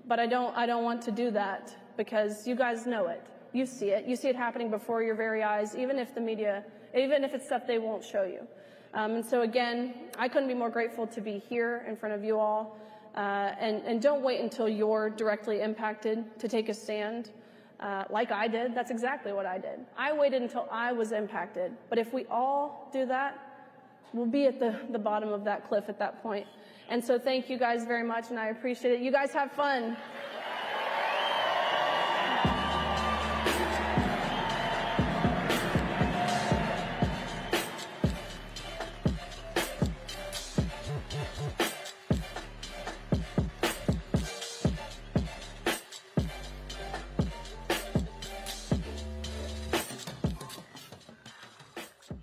But I don't want to do that because you guys know it. You see it. You see it happening before your very eyes, even if it's stuff they won't show you. And so again, I couldn't be more grateful to be here in front of you all. And don't wait until you're directly impacted to take a stand like I did. That's exactly what I did. I waited until I was impacted. But if we all do that, we'll be at the bottom of that cliff at that point. And so thank you guys very much, and I appreciate it. You guys have fun.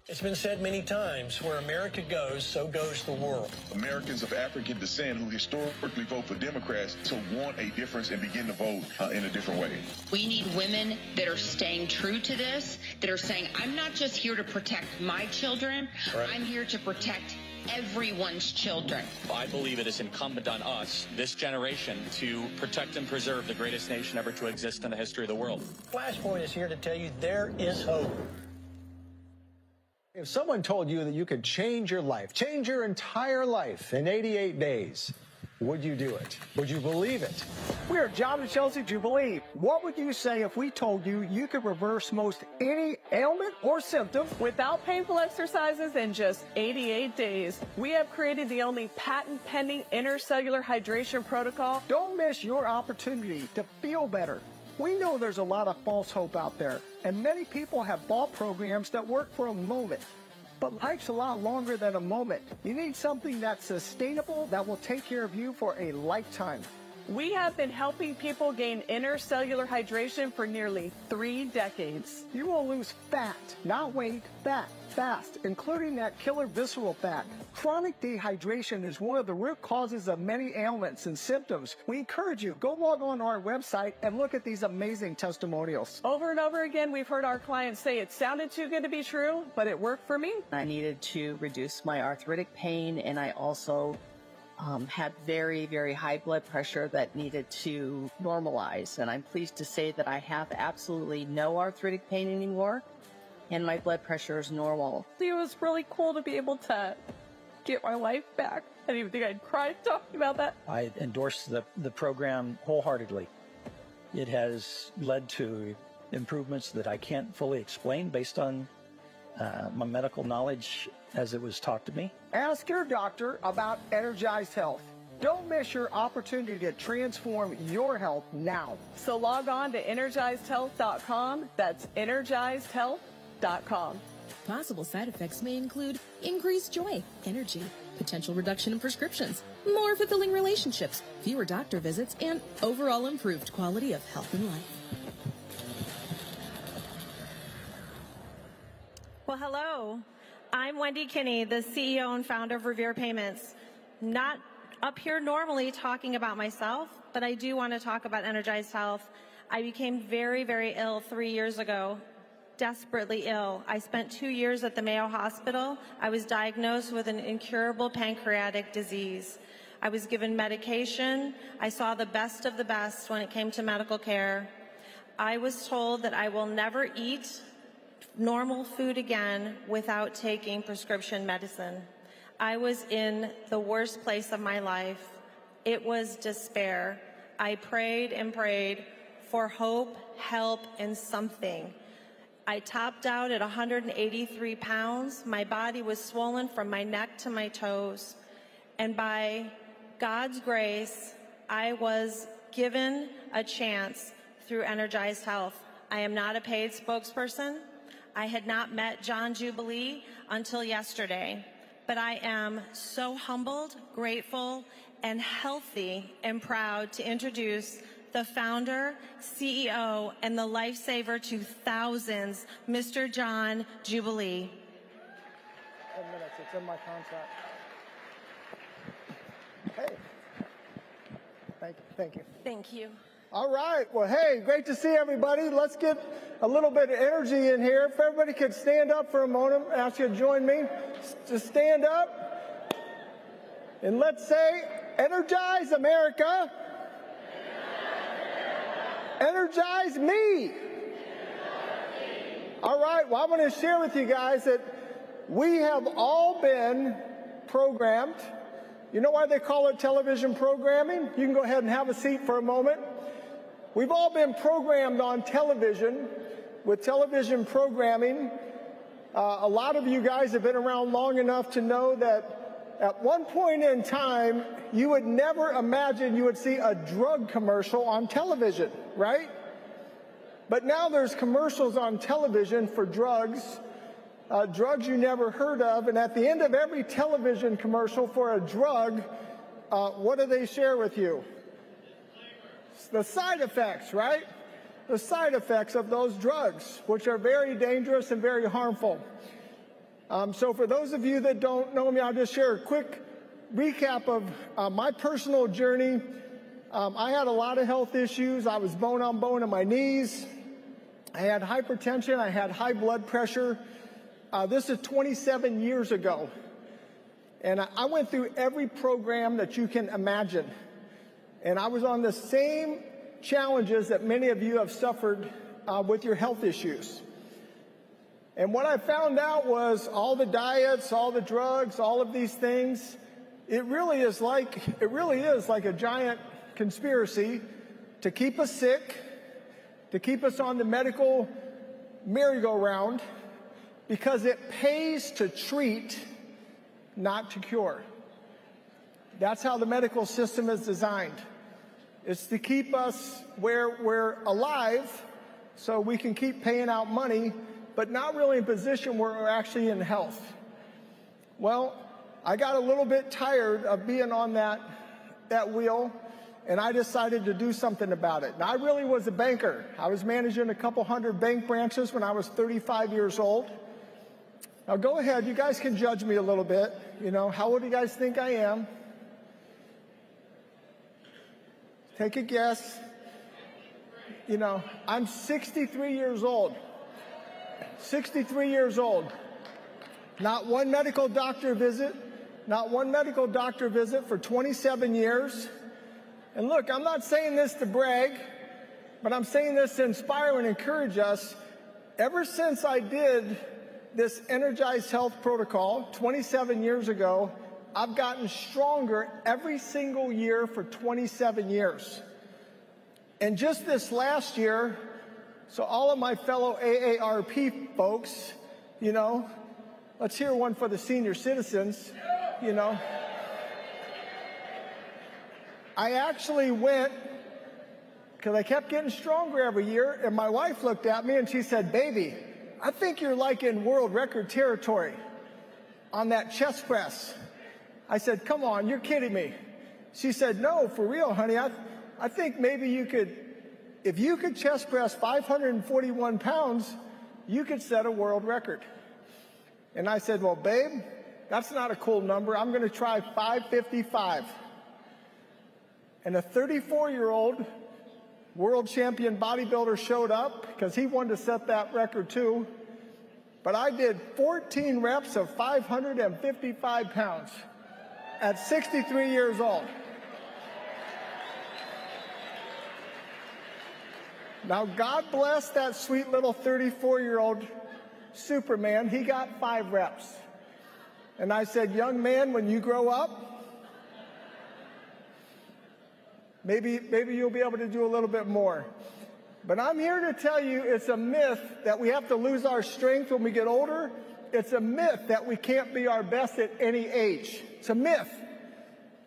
It's been said many times, where America goes, so goes the world. Americans of African descent who historically vote for Democrats to want a difference and begin to vote in a different way. We need women that are staying true to this, that are saying, I'm not just here to protect my children, right. I'm here to protect everyone's children. I believe it is incumbent on us, this generation, to protect and preserve the greatest nation ever to exist in the history of the world. Flashpoint is here to tell you there is hope. If someone told you that you could change your life, change your entire life in 88 days, would you do it? Would you believe it? We are John and Chelsea Jubilee. What would you say if we told you you could reverse most any ailment or symptom without painful exercises in just 88 days? We have created the only patent-pending intercellular hydration protocol. Don't miss your opportunity to feel better. We know there's a lot of false hope out there, and many people have bought programs that work for a moment. But life's a lot longer than a moment. You need something that's sustainable, that will take care of you for a lifetime. We have been helping people gain intercellular hydration for nearly 3 decades. You will lose fat, not weight, fat, fast, including that killer visceral fat. Chronic dehydration is one of the root causes of many ailments and symptoms. We encourage you, go log on to our website and look at these amazing testimonials. Over and over again, we've heard our clients say it sounded too good to be true, but it worked for me. I needed to reduce my arthritic pain, and I also had very, very high blood pressure that needed to normalize. And I'm pleased to say that I have absolutely no arthritic pain anymore, and my blood pressure is normal. It was really cool to be able to get my life back. I didn't even think I'd cry talking about that. I endorse the program wholeheartedly. It has led to improvements that I can't fully explain based on my medical knowledge as it was taught to me. Ask your doctor about Energized Health. Don't miss your opportunity to transform your health now. So log on to energizedhealth.com. That's energizedhealth.com. Possible side effects may include increased joy, energy, potential reduction in prescriptions, more fulfilling relationships, fewer doctor visits, and overall improved quality of health and life. Well, hello. I'm Wendy Kinney, the CEO and founder of Revere Payments. Not up here normally talking about myself, but I do want to talk about Energized Health. I became very, very ill 3 years ago, desperately ill. I spent 2 years at the Mayo Hospital. I was diagnosed with an incurable pancreatic disease. I was given medication. I saw the best of the best when it came to medical care. I was told that I will never eat normal food again without taking prescription medicine. I was in the worst place of my life. It was despair. I prayed and prayed for hope, help, and something. I topped out at 183 pounds. My body was swollen from my neck to my toes. And by God's grace, I was given a chance through Energized Health. I am not a paid spokesperson. I had not met John Jubilee until yesterday, but I am so humbled, grateful, and healthy and proud to introduce the founder, CEO, and the lifesaver to thousands, Mr. John Jubilee. 10 minutes, it's in my contract. Hey, thank you. Thank you. All right, well, hey, great to see everybody. Let's get a little bit of energy in here. If everybody could stand up for a moment, ask you to join me. Just stand up. And let's say, Energize America. Energize me. All right, well, I want to share with you guys that we have all been programmed. You know why they call it television programming? You can go ahead and have a seat for a moment. We've all been programmed on television with television programming. A lot of you guys have been around long enough to know that at one point in time, you would never imagine you would see a drug commercial on television, right? But now there's commercials on television for drugs, drugs you never heard of. And at the end of every television commercial for a drug, what do they share with you? The side effects, right? The side effects of those drugs, which are very dangerous and very harmful. So for those of you that don't know me, I'll just share a quick recap of my personal journey. I had a lot of health issues. I was bone on bone in my knees. I had hypertension. I had high blood pressure. This is 27 years ago. And I went through every program that you can imagine. And I was on the same challenges that many of you have suffered with your health issues. And what I found out was all the diets, all the drugs, all of these things, it really is like a giant conspiracy to keep us sick, to keep us on the medical merry-go-round, because it pays to treat, not to cure. That's how the medical system is designed. It's to keep us where we're alive so we can keep paying out money, but not really in a position where we're actually in health. Well, I got a little bit tired of being on that wheel, and I decided to do something about it. And I really was a banker. I was managing a couple hundred bank branches when I was 35 years old. Now go ahead, you guys can judge me a little bit. You know, how old do you guys think I am? Take a guess. You know, I'm 63 years old. 63 years old. Not one medical doctor visit. Not one medical doctor visit for 27 years. And look, I'm not saying this to brag, but I'm saying this to inspire and encourage us. Ever since I did this Energized Health protocol 27 years ago, I've gotten stronger every single year for 27 years. And just this last year, so all of my fellow AARP folks, you know, let's hear one for the senior citizens, you know. I actually went, because I kept getting stronger every year, and my wife looked at me and she said, "Baby, I think you're like in world record territory on that chest press." I said, "Come on, you're kidding me." She said, "No, for real, honey. I think maybe you could, if you could chest press 541 pounds, you could set a world record." And I said, "Well, babe, that's not a cool number. I'm going to try 555. And a 34-year-old world champion bodybuilder showed up because he wanted to set that record too. But I did 14 reps of 555 pounds at 63 years old. Now, God bless that sweet little 34-year-old Superman. He got 5 reps. And I said, "Young man, when you grow up, maybe you'll be able to do a little bit more." But I'm here to tell you it's a myth that we have to lose our strength when we get older. It's a myth that we can't be our best at any age. It's a myth.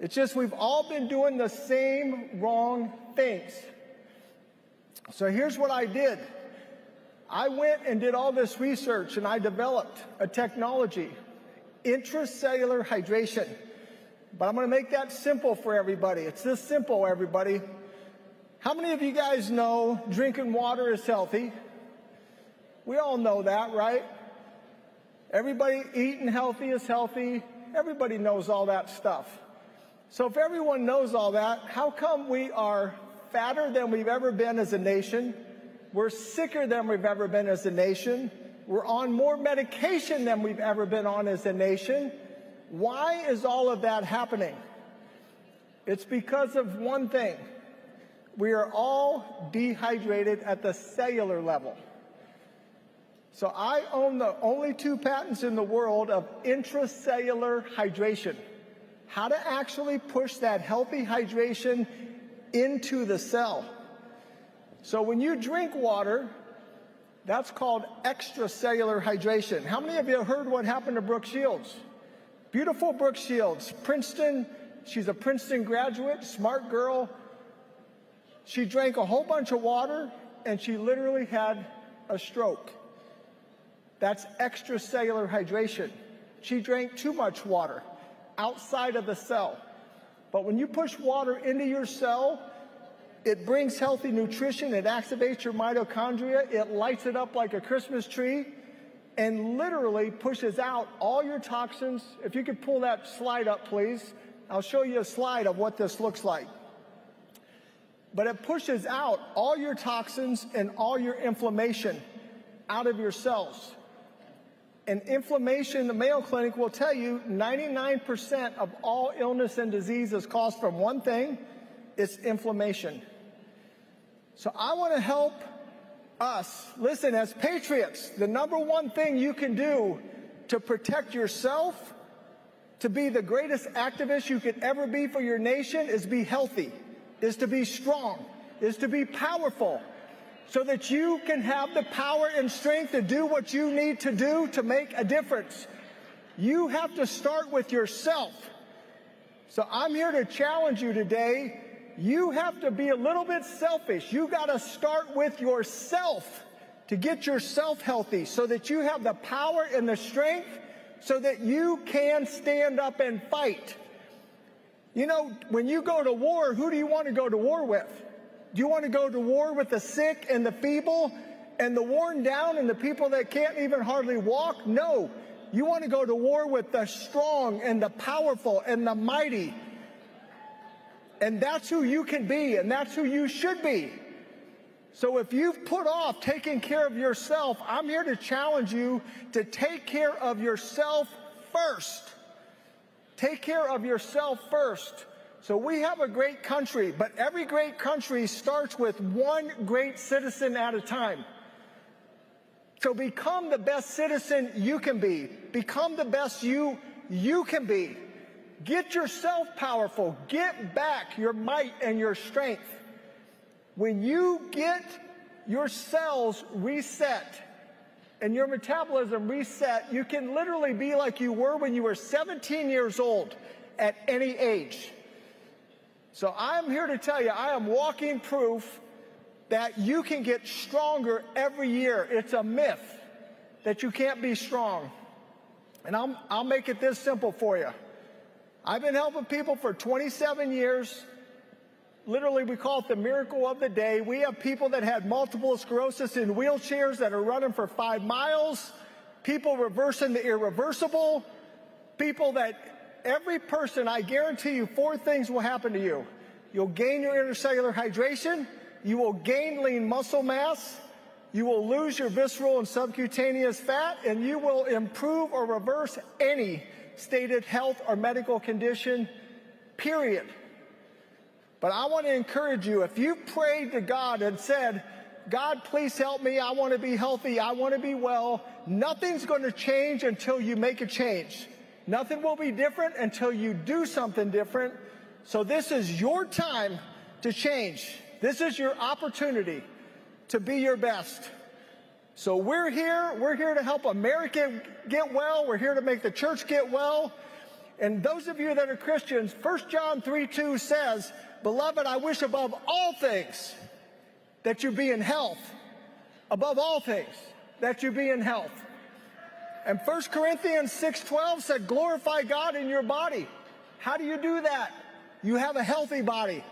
It's just we've all been doing the same wrong things. So here's what I did. I went and did all this research, and I developed a technology, intracellular hydration. But I'm going to make that simple for everybody. It's this simple, everybody. How many of you guys know drinking water is healthy? We all know that, right? Everybody eating healthy is healthy. Everybody knows all that stuff. So if everyone knows all that, how come we are fatter than we've ever been as a nation? We're sicker than we've ever been as a nation. We're on more medication than we've ever been on as a nation. Why is all of that happening? It's because of one thing. We are all dehydrated at the cellular level. So I own the only 2 patents in the world of intracellular hydration. How to actually push that healthy hydration into the cell. So when you drink water, that's called extracellular hydration. How many of you have heard what happened to Brooke Shields? Beautiful Brooke Shields, Princeton. She's a Princeton graduate, smart girl. She drank a whole bunch of water, and she literally had a stroke. That's extracellular hydration. She drank too much water outside of the cell. But when you push water into your cell, it brings healthy nutrition, it activates your mitochondria, it lights it up like a Christmas tree, and literally pushes out all your toxins. If you could pull that slide up, please. I'll show you a slide of what this looks like. But it pushes out all your toxins and all your inflammation out of your cells. And inflammation, the Mayo Clinic will tell you 99% of all illness and disease is caused from one thing. It's inflammation. So I want to help us. Listen, as patriots, the number one thing you can do to protect yourself, to be the greatest activist you could ever be for your nation, is be healthy, is to be strong, is to be powerful, so that you can have the power and strength to do what you need to do to make a difference. You have to start with yourself. So I'm here to challenge you today. You have to be a little bit selfish. You got to start with yourself to get yourself healthy so that you have the power and the strength so that you can stand up and fight. You know, when you go to war, who do you want to go to war with? Do you want to go to war with the sick and the feeble and the worn down and the people that can't even hardly walk? No. You want to go to war with the strong and the powerful and the mighty. And that's who you can be, and that's who you should be. So if you've put off taking care of yourself, I'm here to challenge you to take care of yourself first. Take care of yourself first. So we have a great country, but every great country starts with one great citizen at a time. So become the best citizen you can be. Become the best you can be. Get yourself powerful. Get back your might and your strength. When you get your cells reset and your metabolism reset, you can literally be like you were when you were 17 years old at any age. So I'm here to tell you, I am walking proof that you can get stronger every year. It's a myth that you can't be strong. And I'll make it this simple for you. I've been helping people for 27 years. Literally, we call it the miracle of the day. We have people that had multiple sclerosis in wheelchairs that are running for 5 miles, people reversing the irreversible, people that every person, I guarantee you, 4 things will happen to you. You'll gain your intercellular hydration, you will gain lean muscle mass, you will lose your visceral and subcutaneous fat, and you will improve or reverse any stated health or medical condition, period. But I want to encourage you, if you prayed to God and said, God, please help me, I want to be healthy, I want to be well, nothing's going to change until you make a change. Nothing will be different until you do something different. So this is your time to change. This is your opportunity to be your best. So we're here to help America get well, we're here to make the church get well. And those of you that are Christians, 1 John 3:2 says, Beloved, I wish above all things that you be in health. Above all things, that you be in health. And 1 Corinthians 6:12 said, glorify God in your body. How do you do that? You have a healthy body.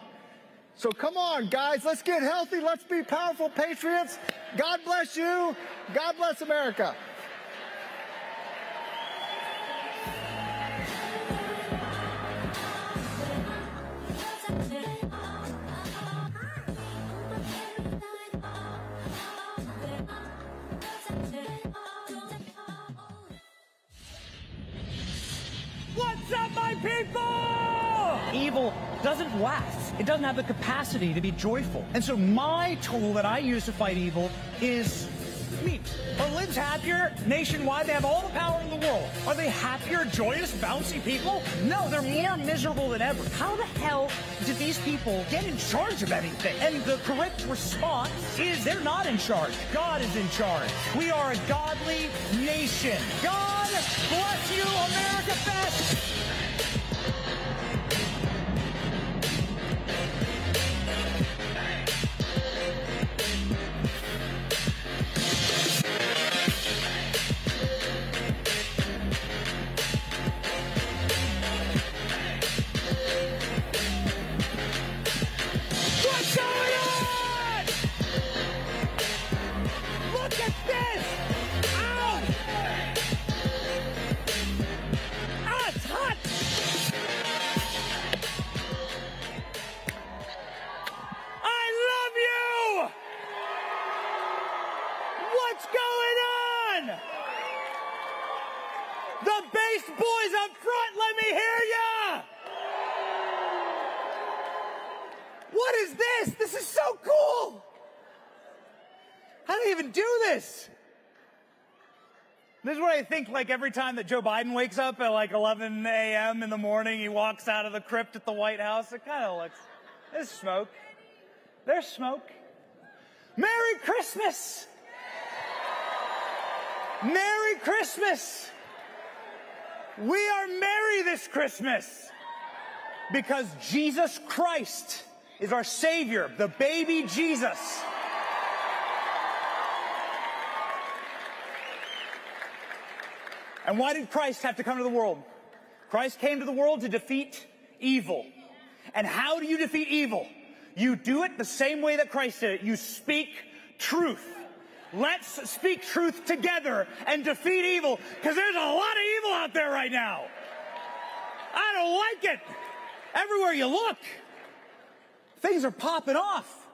So come on, guys, let's get healthy. Let's be powerful patriots. God bless you. God bless America. What's up, my people? Evil doesn't last. It doesn't have the capacity to be joyful. And so my tool that I use to fight evil is memes. Are libs happier nationwide? They have all the power in the world. Are they happier, joyous, bouncy people? No, they're more miserable than ever. How the hell did these people get in charge of anything? And the correct response is they're not in charge. God is in charge. We are a godly nation. God bless you, AmericaFest! This is what I think, like, every time that Joe Biden wakes up at, like, 11 a.m. in the morning, he walks out of the crypt at the White House. It kind of looks, there's smoke. There's smoke. Merry Christmas! Merry Christmas! We are merry this Christmas because Jesus Christ is our Savior, the baby Jesus. And why did Christ have to come to the world? Christ came to the world to defeat evil. And how do you defeat evil? You do it the same way that Christ did it. You speak truth. Let's speak truth together and defeat evil, because there's a lot of evil out there right now. I don't like it. Everywhere you look, things are popping off.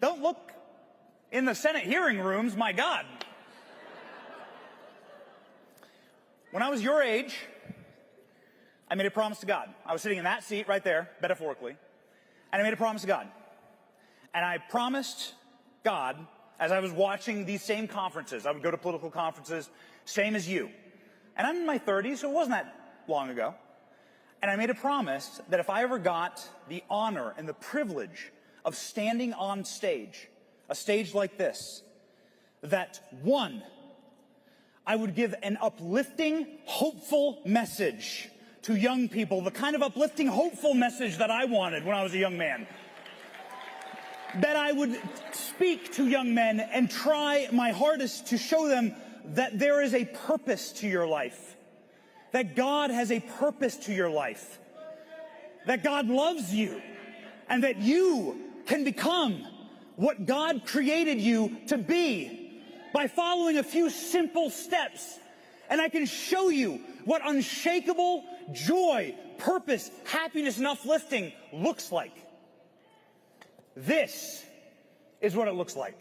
Don't look in the Senate hearing rooms, my God. When I was your age, I made a promise to God. I was sitting in that seat right there, metaphorically, and I made a promise to God. And I promised God, as I was watching these same conferences, I would go to political conferences, same as you. And I'm in my 30s, so it wasn't that long ago. And I made a promise that if I ever got the honor and the privilege of standing on stage, a stage like this, that one, I would give an uplifting, hopeful message to young people, the kind of uplifting, hopeful message that I wanted when I was a young man. That I would speak to young men and try my hardest to show them that there is a purpose to your life. That God has a purpose to your life. That God loves you. And that you can become what God created you to be by following a few simple steps. And I can show you what unshakable joy, purpose, happiness, and uplifting looks like. This is what it looks like.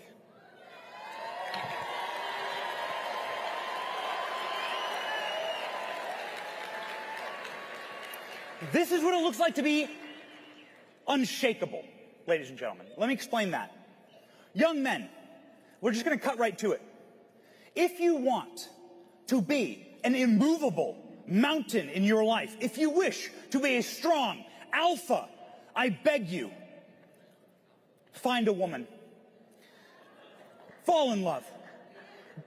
This is what it looks like to be unshakable, ladies and gentlemen. Let me explain that. Young men, we're just going to cut right to it. If you want to be an immovable mountain in your life, if you wish to be a strong alpha, I beg you, find a woman. Fall in love.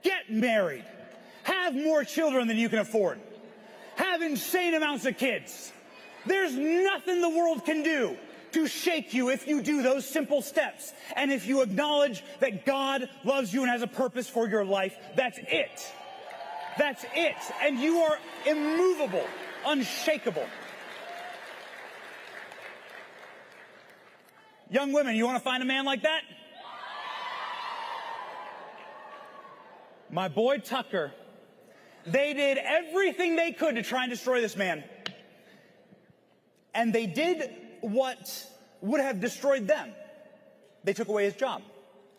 Get married. Have more children than you can afford. Have insane amounts of kids. There's nothing the world can do to shake you if you do those simple steps. And if you acknowledge that God loves you and has a purpose for your life, that's it. That's it. And you are immovable, unshakable. Young women, you want to find a man like that? My boy Tucker, they did everything they could to try and destroy this man. And they did what would have destroyed them. They took away his job.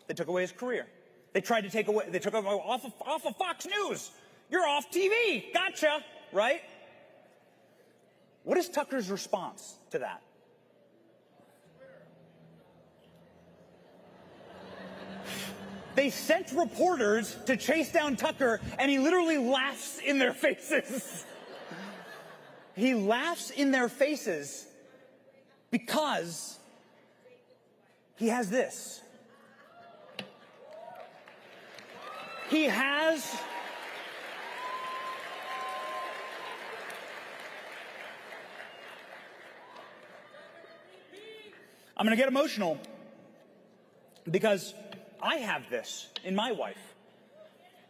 They took away his career. They tried to take away, they took him off of Fox News. You're off TV. Gotcha, right? What is Tucker's response to that? They sent reporters to chase down Tucker, and he literally laughs in their faces. He laughs in their faces because he has this. He has I'm going to get emotional because I have this in my wife,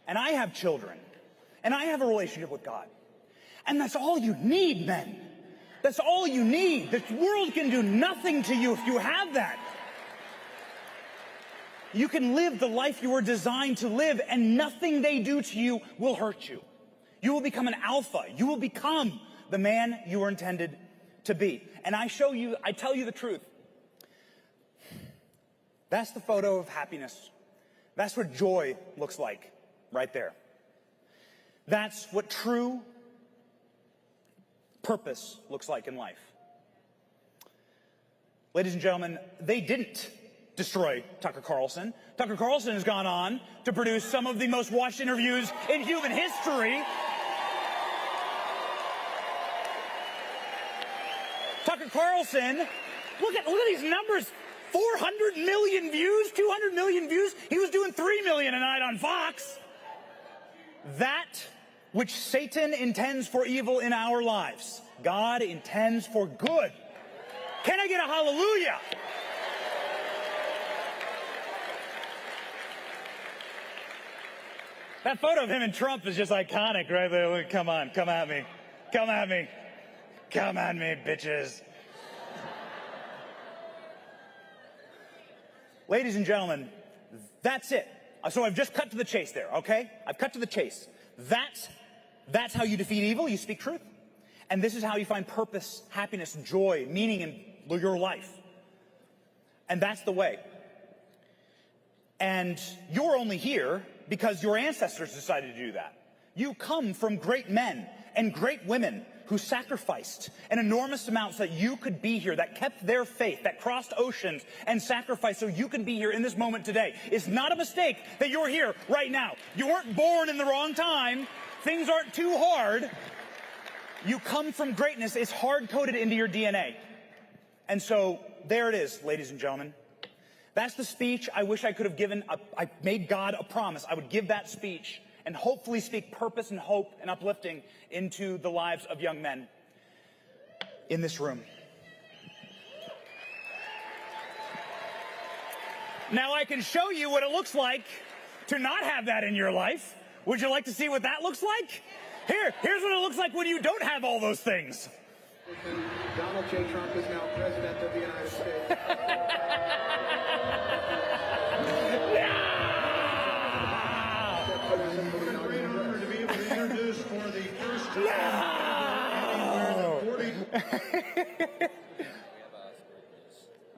and I have children, and I have a relationship with God. And that's all you need, men. That's all you need. The world can do nothing to you if you have that. You can live the life you were designed to live, and nothing they do to you will hurt you. You will become an alpha. You will become the man you were intended to be. And I tell you the truth. That's the photo of happiness. That's what joy looks like right there. That's what true purpose looks like in life. Ladies and gentlemen, they didn't destroy Tucker Carlson. Tucker Carlson has gone on to produce some of the most watched interviews in human history. Tucker Carlson, look at these numbers. 400 million views, 200 million views. He was doing 3 million a night on Fox. That which Satan intends for evil in our lives, God intends for good. Can I get a hallelujah? That photo of him and Trump is just iconic right there. Look, come on, come at me. Come at me. Come on me, bitches. Ladies and gentlemen, that's it. So I've just cut to the chase there, okay? I've cut to the chase. That's how you defeat evil. You speak truth. And this is how you find purpose, happiness, joy, meaning in your life. And that's the way. And you're only here because your ancestors decided to do that. You come from great men and great women who sacrificed an enormous amount so that you could be here, that kept their faith, that crossed oceans and sacrificed so you can be here in this moment today. It's not a mistake that you're here right now. You weren't born in the wrong time. Things aren't too hard. You come from greatness. It's hard-coded into your DNA. And so there it is, ladies and gentlemen. That's the speech I wish I could have given. I made God a promise. I would give that speech and hopefully speak purpose and hope and uplifting into the lives of young men in this room. Now I can show you what it looks like to not have that in your life. Would you like to see what that looks like? Here's what it looks like when you don't have all those things. Donald J. Trump is now president of the United States. Great honor to be able to introduce for the first time.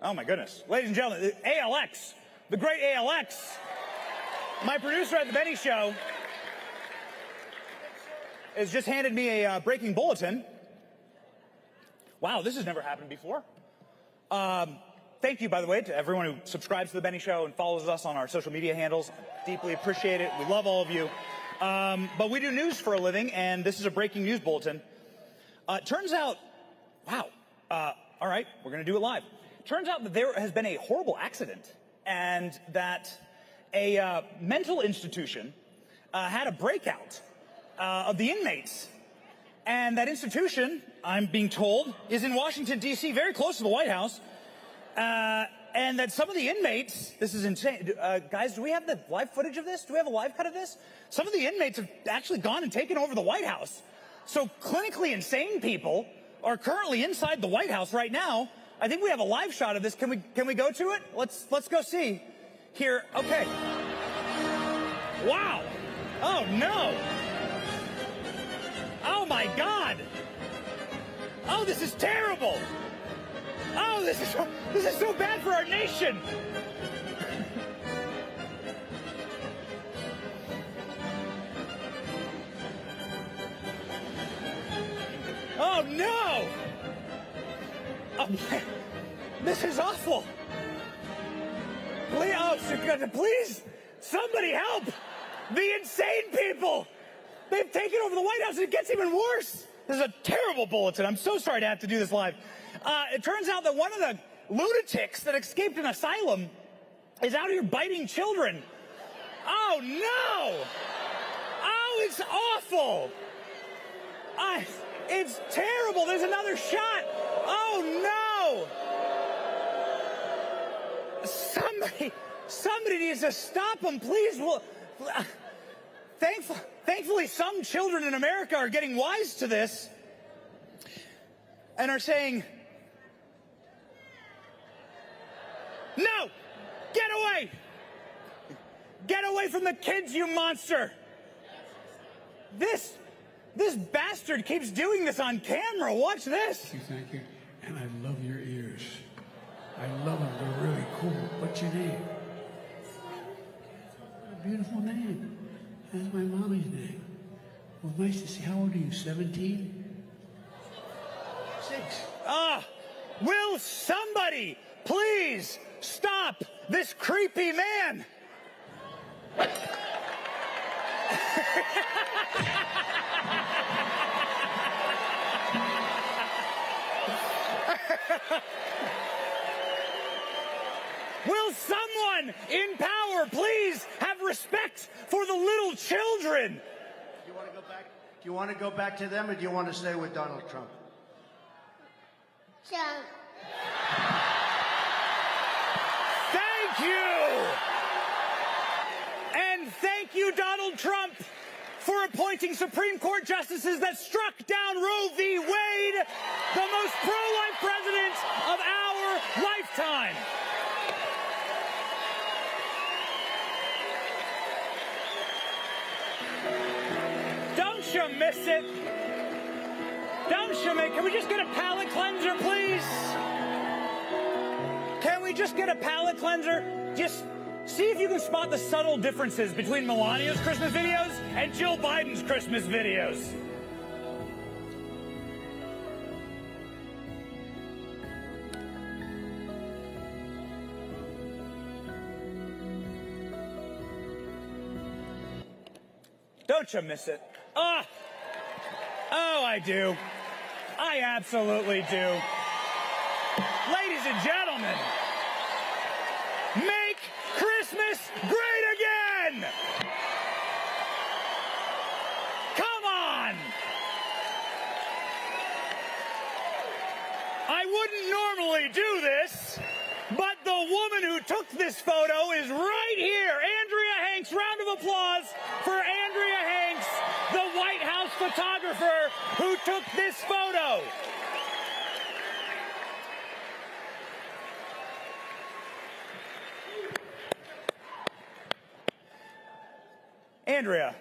Oh my goodness. Ladies and gentlemen, ALX, the great ALX, my producer at The Benny Show, has just handed me a breaking bulletin. Wow, this has never happened before. Thank you, by the way, to everyone who subscribes to The Benny Show and follows us on our social media handles. Deeply appreciate it. We love all of you. But we do news for a living, and this is a breaking news bulletin. Turns out, wow, all right, we're going to do it live. Turns out that there has been a horrible accident and that a mental institution had a breakout of the inmates. And that institution, I'm being told, is in Washington, D.C., very close to the White House. And that some of the inmates, this is insane. Guys, do we have the live footage of this? Do we have a live cut of this? Some of the inmates have actually gone and taken over the White House. So clinically insane people are currently inside the White House right now. I think we have a live shot of this. Can we go to it? Let's go see. Here, okay. Wow. Oh no. Oh my God. Oh, this is terrible. Oh, this is so bad for our nation. Oh no! Oh, this is awful. Please, somebody help! The insane people! They've taken over the White House and it gets even worse. This is a terrible bulletin. I'm so sorry to have to do this live. It turns out that one of the lunatics that escaped an asylum is out here biting children. Oh no! Oh, it's awful. It's terrible. There's another shot. Oh no! Somebody needs to stop him, please. Well, thankfully, some children in America are getting wise to this and are saying, "No! Get away! Get away from the kids, you monster!" This bastard keeps doing this on camera. Watch this. Thank you. And I love your ears. I love them. They're really cool. What's your name? What a beautiful name. That's my mommy's name. Well, nice to see. How old are you? 17? 6. Will somebody please stop this creepy man? Will someone in power please have respect for the little children? Do you want to go back to them, or do you want to stay with Donald Trump? Trump. Thank you! And thank you, Donald Trump, for appointing Supreme Court justices that struck down Roe v. Wade, the most pro-life president of our lifetime. Don't you miss it? Don't you miss it? Can we just get a palate cleanser, please? Can we just get a palate cleanser? Just see if you can spot the subtle differences between Melania's Christmas videos and Jill Biden's Christmas videos. Don't you miss it? Oh, I do. I absolutely do. Ladies and gentlemen, make Christmas great again! Come on! I wouldn't normally do this, but the woman who took this photo is right here. Andrea Hanks, round of applause for Andrea Hanks, the White House photographer who took this photo. Andrea,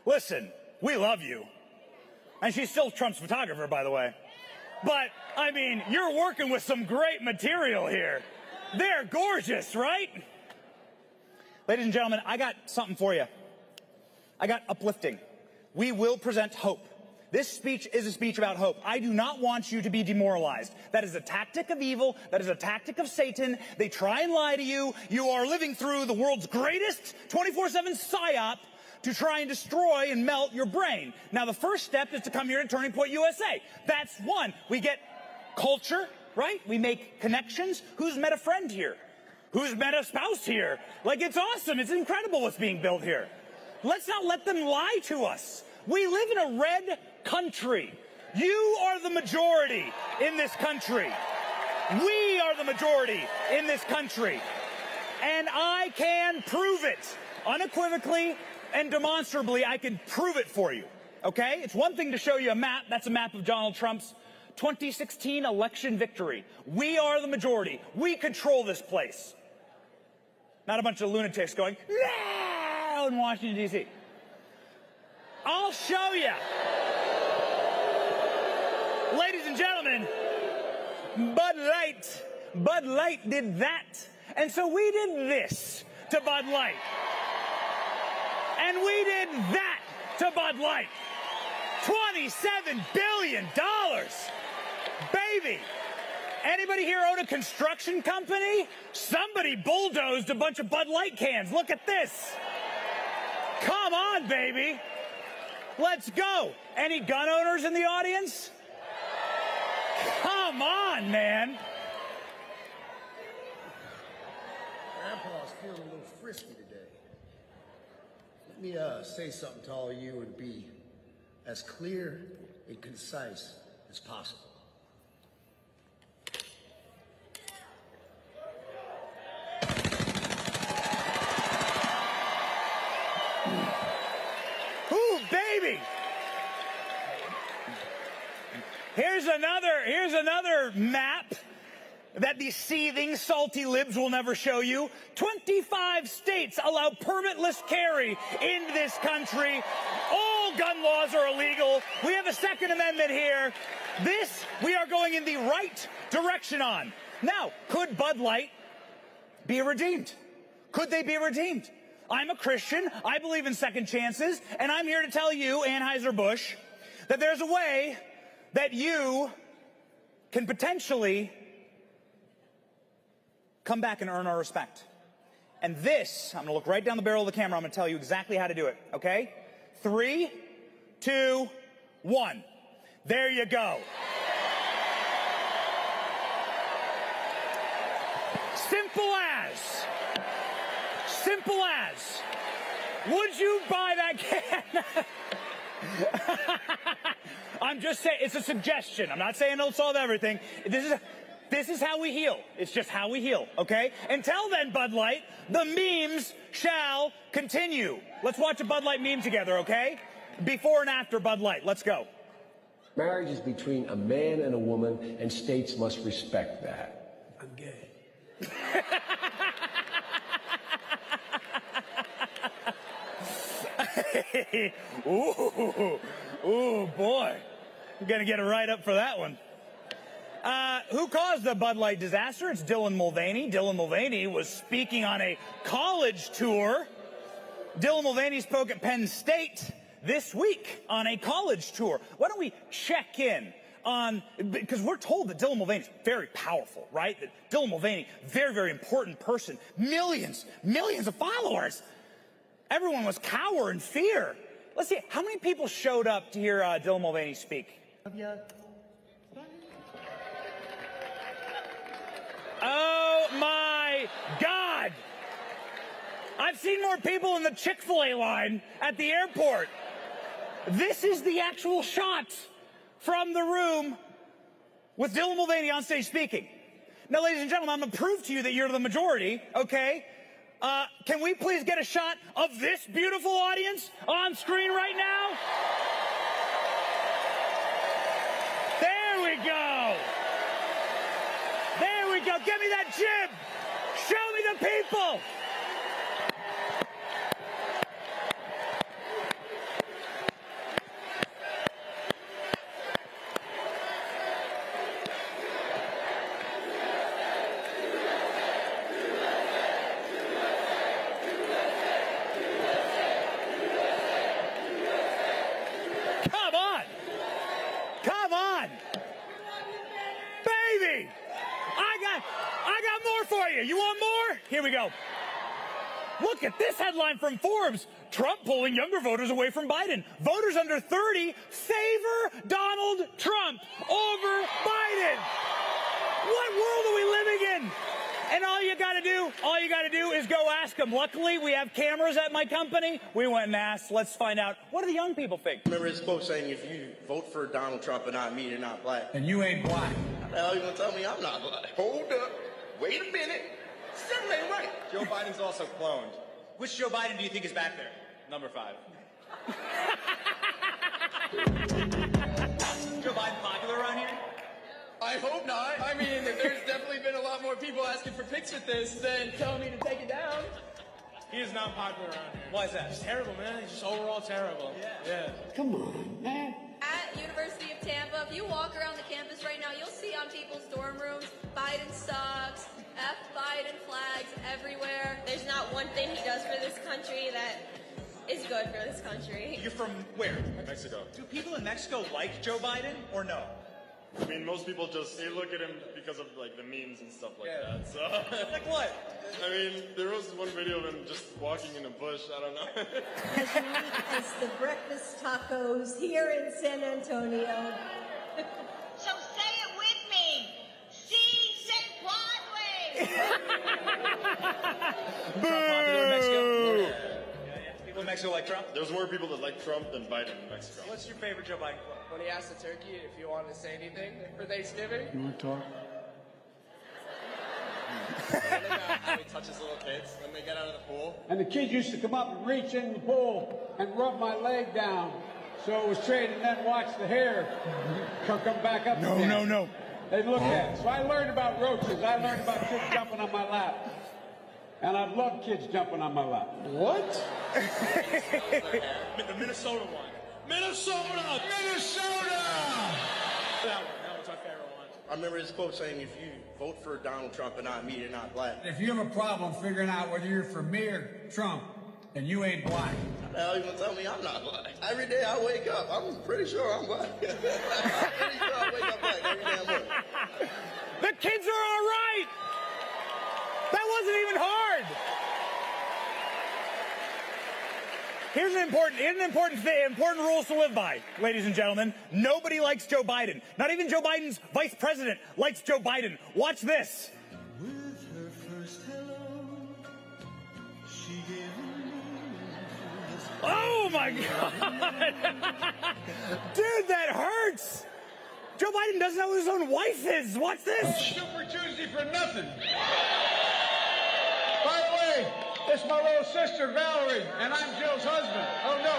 listen, we love you. And she's still Trump's photographer, by the way. But, I mean, you're working with some great material here. They're gorgeous, right? Ladies and gentlemen, I got something for you. I got uplifting. We will present hope. This speech is a speech about hope. I do not want you to be demoralized. That is a tactic of evil. That is a tactic of Satan. They try and lie to you. You are living through the world's greatest 24/7 psyop to try and destroy and melt your brain. Now, the first step is to come here to Turning Point USA. That's one. We get culture, right? We make connections. Who's met a friend here? Who's met a spouse here? Like, it's awesome. It's incredible what's being built here. Let's not let them lie to us. We live in a red country. You are the majority in this country. We are the majority in this country. And I can prove it unequivocally and demonstrably. I can prove it for you. Okay? It's one thing to show you a map. That's a map of Donald Trump's 2016 election victory. We are the majority. We control this place. Not a bunch of lunatics going, "Yeah!" in Washington, D.C. I'll show you. Ladies and gentlemen, Bud Light did that. And so we did this to Bud Light. And we did that to Bud Light. $27 billion. Baby. Anybody here own a construction company? Somebody bulldozed a bunch of Bud Light cans. Look at this. Come on, baby. Let's go. Any gun owners in the audience? Come on, man. Grandpa's feeling a little frisky today. Let me say something to all of you and be as clear and concise as possible. Ooh, baby. Here's another map that the seething, salty libs will never show you. 25 states allow permitless carry in this country. All gun laws are illegal. We have a Second Amendment here. This, we are going in the right direction on. Now, could Bud Light be redeemed? Could they be redeemed? I'm a Christian. I believe in second chances. And I'm here to tell you, Anheuser-Busch, that there's a way that you can potentially come back and earn our respect. And this, I'm going to look right down the barrel of the camera. I'm going to tell you exactly how to do it, okay? 3, 2, 1. There you go. Simple as. Simple as. Would you buy that can? I'm just saying, it's a suggestion. I'm not saying it'll solve everything. This is how we heal. It's just how we heal, okay? Until then, Bud Light, the memes shall continue. Let's watch a Bud Light meme together, okay? before and after Bud Light. Let's go. Marriage is between a man and a woman, and states must respect that. I'm gay. Ooh, boy. I'm going to get a write-up for that one. Who caused the Bud Light disaster? It's Dylan Mulvaney. Dylan Mulvaney was speaking on a college tour. Dylan Mulvaney spoke at Penn State this week on a college tour. Why don't we check in on, because we're told that Dylan Mulvaney is very powerful, right? That Dylan Mulvaney, very, very important person. Millions of followers. Everyone was cower in fear. Let's see, how many people showed up to hear Dylan Mulvaney speak? Oh my God! I've seen more people in the Chick-fil-A line at the airport. This is the actual shot from the room with Dylan Mulvaney on stage speaking. Now, ladies and gentlemen, I'm going to prove to you that you're the majority, okay? Can we please get a shot of this beautiful audience on screen right now? There we go. There we go. Give me that jib. Show me the people. You want more? Here we go. Look at this headline from Forbes. Trump pulling younger voters away from Biden. Voters under 30 favor Donald Trump over Biden. What world are we living in? And all you got to do is go ask them. Luckily, we have cameras at my company. We went and asked. Let's find out. What do the young people think? Remember his quote saying, if you vote for Donald Trump and not me, you're not black. And you ain't black. How the hell you gonna tell me I'm not black? Hold up. Wait a minute. Something ain't right. Joe Biden's also cloned. Which Joe Biden do you think is back there? Number 5. Joe Biden popular around here? I hope not. I mean, there's definitely been a lot more people asking for pics with this than telling me to take it down. He is not popular around here. Why is that? He's terrible, man. He's just overall terrible. Yeah. Come on, man. At University of Tampa, if you walk around the campus right now, you'll see on people's dorm rooms, Biden sucks, F Biden flags everywhere. There's not one thing he does for this country that is good for this country. You're from where? Mexico. Do people in Mexico like Joe Biden or no? I mean, most people just, they look at him because of, like, the memes and stuff like that, so. Like what? I mean, there was one video of him just walking in a bush, I don't know. As unique as the breakfast tacos here in San Antonio. So say it with me. See Broadway. Popular in Mexico? People in Mexico like Trump? There's more people that like Trump than Biden in Mexico. What's your favorite Joe Biden quote? When he asked the turkey if he wanted to say anything for Thanksgiving. You want to talk? How he touches little kids when they get out of the pool. And the kids used to come up and reach in the pool and rub my leg down so it was straight and then watch the hair come back up again. No. They look at it. So I learned about roaches. I learned about kids jumping on my lap. And I love kids jumping on my lap. What? The Minnesota one. Minnesota! That one's my favorite one. I remember his quote saying, if you vote for Donald Trump and not me, you're not black. If you have a problem figuring out whether you're for me or Trump, then you ain't black. How the hell you gonna tell me I'm not black? Every day I wake up, I'm pretty sure I'm black. I'm pretty sure I wake up black every damn morning. The kids are all right. That wasn't even hard. Here's an important rules to live by, ladies and gentlemen. Nobody likes Joe Biden. Not even Joe Biden's vice president likes Joe Biden. Watch this. With her first hello, she gave Oh my God. Dude, that hurts. Joe Biden doesn't know who his own wife is. Watch this. Super Tuesday for nothing. By the way, This is my little sister, Valerie, and I'm Jill's husband. Oh, no,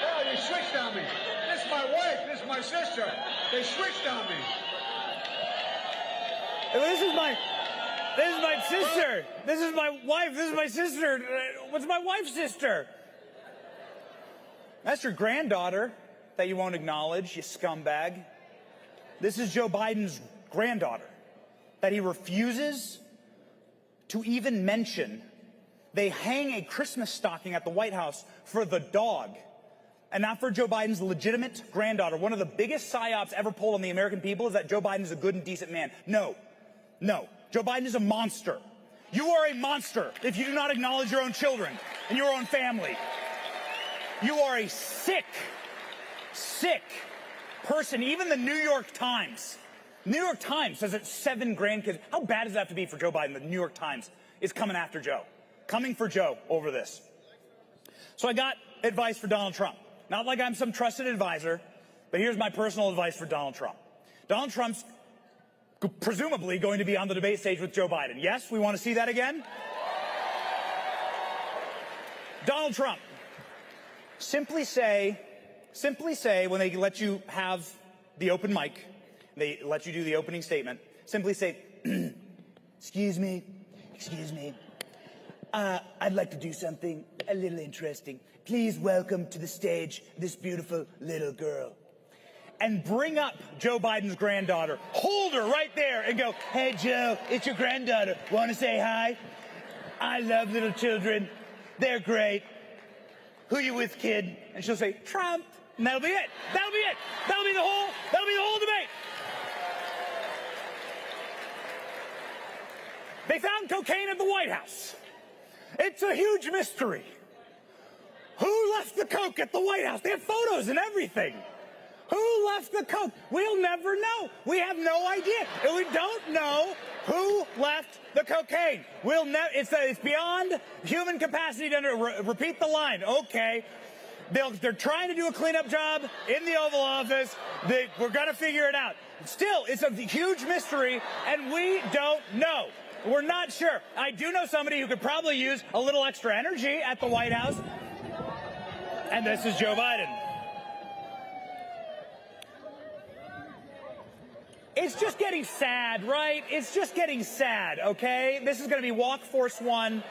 oh, you switched on me. This is my wife. This is my sister. They switched on me. This is my sister. This is my wife. This is my sister. What's my wife's sister? That's your granddaughter that you won't acknowledge, you scumbag. This is Joe Biden's granddaughter that he refuses to even mention. They hang a Christmas stocking at the White House for the dog and not for Joe Biden's legitimate granddaughter. One of the biggest psyops ever pulled on the American people is that Joe Biden is a good and decent man. No. Joe Biden is a monster. You are a monster if you do not acknowledge your own children and your own family. You are a sick person. Even the New York Times says it's 7 grandkids. How bad does that have to be for Joe Biden? The New York Times is coming after Joe. Coming for Joe over this. So I got advice for Donald Trump. Not like I'm some trusted advisor, but here's my personal advice for Donald Trump. Donald Trump's presumably going to be on the debate stage with Joe Biden. Yes, we want to see that again? Donald Trump, simply say when they let you have the open mic, they let you do the opening statement, simply say, excuse me, I'd like to do something a little interesting. Please welcome to the stage this beautiful little girl. And bring up Joe Biden's granddaughter. Hold her right there and go, hey, Joe, it's your granddaughter. Want to say hi? I love little children. They're great. Who you with, kid? And she'll say, Trump. And that'll be it. That'll be the whole debate. They found cocaine at the White House. It's a huge mystery. Who left the coke at the White House? They have photos and everything. Who left the coke? We'll never know. We have no idea. And we don't know who left the cocaine. It's beyond human capacity to repeat the line. Okay. They're trying to do a cleanup job in the Oval Office. We're going to figure it out. Still, it's a huge mystery, and we don't know. We're not sure. I do know somebody who could probably use a little extra energy at the White House, and this is Joe Biden. It's just getting sad, right? It's just getting sad, okay? This is going to be Walk Force 1.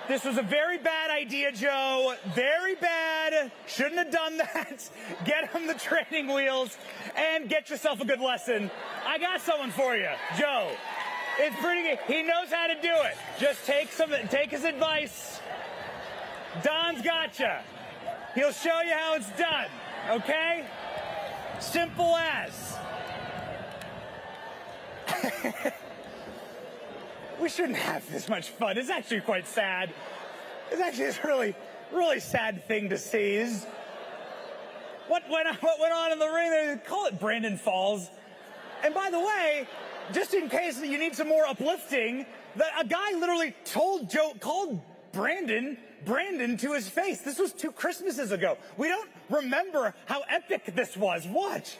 This was a very bad idea, Joe. Very bad. Shouldn't have done that. Get him the training wheels and get yourself a good lesson. I got someone for you, Joe. It's pretty good. He knows how to do it. Just take his advice. Don's gotcha. He'll show you how it's done, okay? Simple as. We shouldn't have this much fun. It's actually quite sad. It's actually this really sad thing to see. What went on in the ring? They call it Brandon Falls. And by the way, just in case you need some more uplifting, a guy literally called Brandon to his face. This was 2 Christmases ago. We don't remember how epic this was. Watch.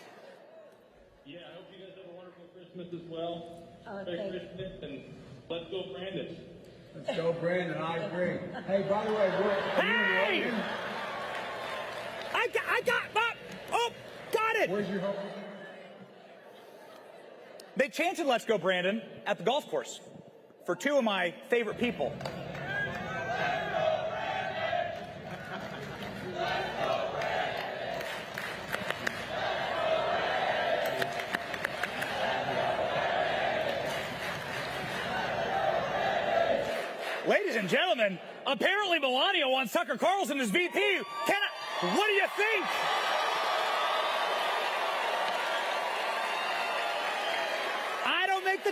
Yeah, I hope you guys have a wonderful Christmas as well. Merry Christmas, and let's go, Brandon. Let's go, Brandon. I agree. Hey, by the way, Hey! Got it! Where's your hope? They chanted "Let's Go, Brandon" at the golf course for 2 of my favorite people. Ladies and gentlemen, apparently Melania wants Tucker Carlson as VP. What do you think? I don't make the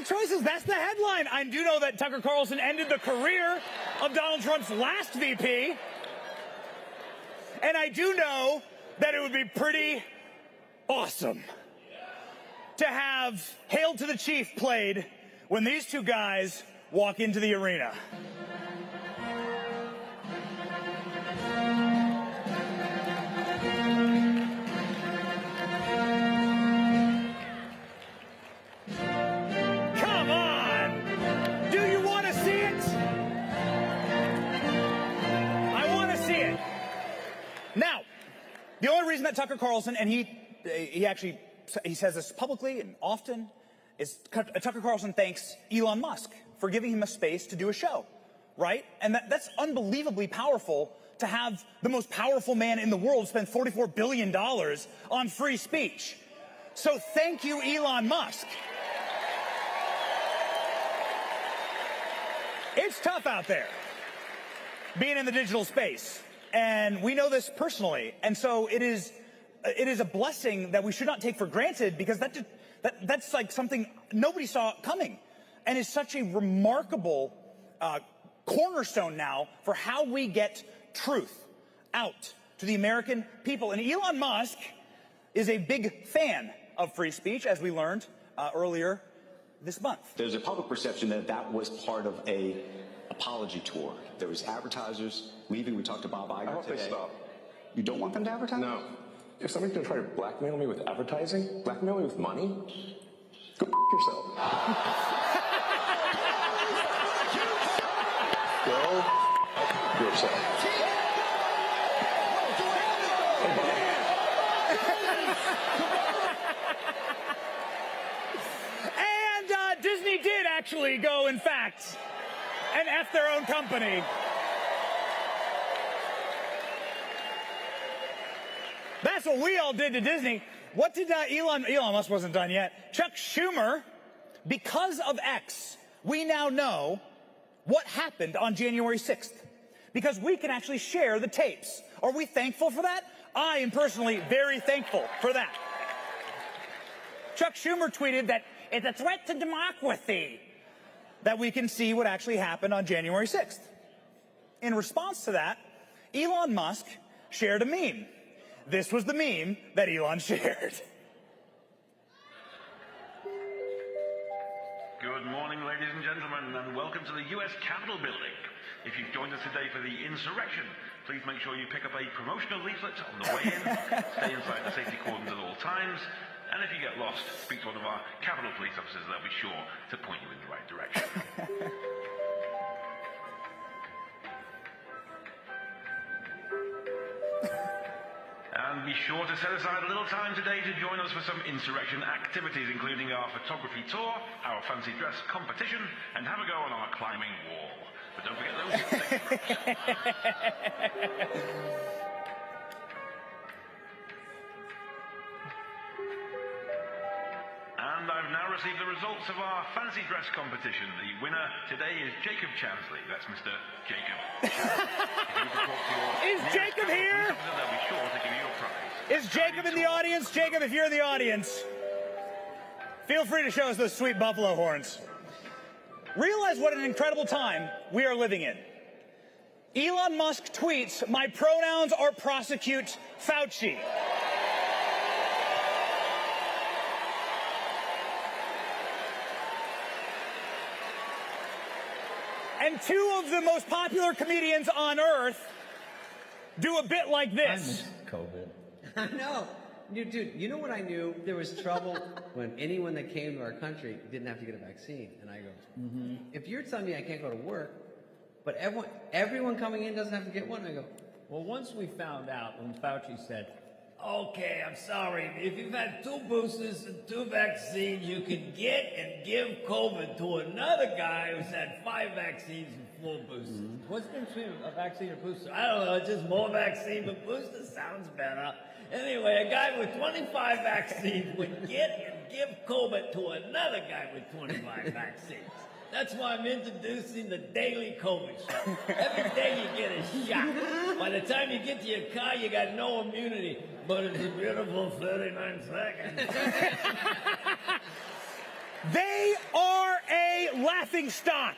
choices. That's the headline. I do know that Tucker Carlson ended the career of Donald Trump's last VP. And I do know that it would be pretty awesome to have Hail to the Chief played when these 2 guys walk into the arena. Come on! reason that Tucker Carlson, and he says this publicly and often, is Tucker Carlson thanks Elon Musk for giving him a space to do a show, right? And that's unbelievably powerful to have the most powerful man in the world spend $44 billion on free speech. So thank you, Elon Musk. It's tough out there being in the digital space, and we know this personally. And so it is a blessing that we should not take for granted, because that's like something nobody saw coming, and is such a remarkable cornerstone now for how we get truth out to the American people. And Elon Musk is a big fan of free speech, as we learned earlier this month. There's a public perception that that was part of a apology tour. There was advertisers leaving. We talked to Bob Iger today. I hope they stop. You don't want them to advertise? No. If somebody's going to try to blackmail me with advertising, blackmail me with money, go yourself. Go yourself. And Disney did actually go, in fact, and F their own company. That's what we all did to Disney. What did Elon Musk wasn't done yet. Chuck Schumer, because of X, we now know what happened on January 6th. Because we can actually share the tapes. Are we thankful for that? I am personally very thankful for that. Chuck Schumer tweeted that it's a threat to democracy that we can see what actually happened on January 6th. In response to that, Elon Musk shared a meme. This was the meme that Elon shared. Good morning, ladies and gentlemen, and welcome to the U.S. Capitol building. If you've joined us today for the insurrection, please make sure you pick up a promotional leaflet on the way in, stay inside the safety cordons at all times, and if you get lost, speak to one of our Capitol police officers. They'll be sure to point you in the right direction. And be sure to set aside a little time today to join us for some insurrection activities, including our photography tour, our fancy dress competition, and have a go on our climbing wall. But don't forget those And I've now received the results of our fancy dress competition. The winner today is Jacob Chansley. That's Mr. Jacob. Is Jacob here? They'll be sure to give you your prize. Is Jacob in the audience? Jacob, if you're in the audience, feel free to show us those sweet buffalo horns. Realize what an incredible time we are living in. Elon Musk tweets, "My pronouns are prosecute Fauci." And two of the most popular comedians on earth do a bit like this. COVID. I know. Dude, you know what I knew? There was trouble when anyone that came to our country didn't have to get a vaccine. And I go, if you're telling me I can't go to work, but everyone coming in doesn't have to get one, I go, well, once we found out when Fauci said, okay, I'm sorry, if you've had 2 boosters and 2 vaccines, you can get and give COVID to another guy who's had 5 vaccines and 4 boosters. What's the difference between a vaccine and a booster? I don't know, it's just more vaccine, but booster sounds better. Anyway, a guy with 25 vaccines would get and give COVID to another guy with 25 vaccines. That's why I'm introducing the daily COVID shot. Every day you get a shot. By the time you get to your car, you got no immunity. But it's a beautiful 39 seconds. They are a laughingstock.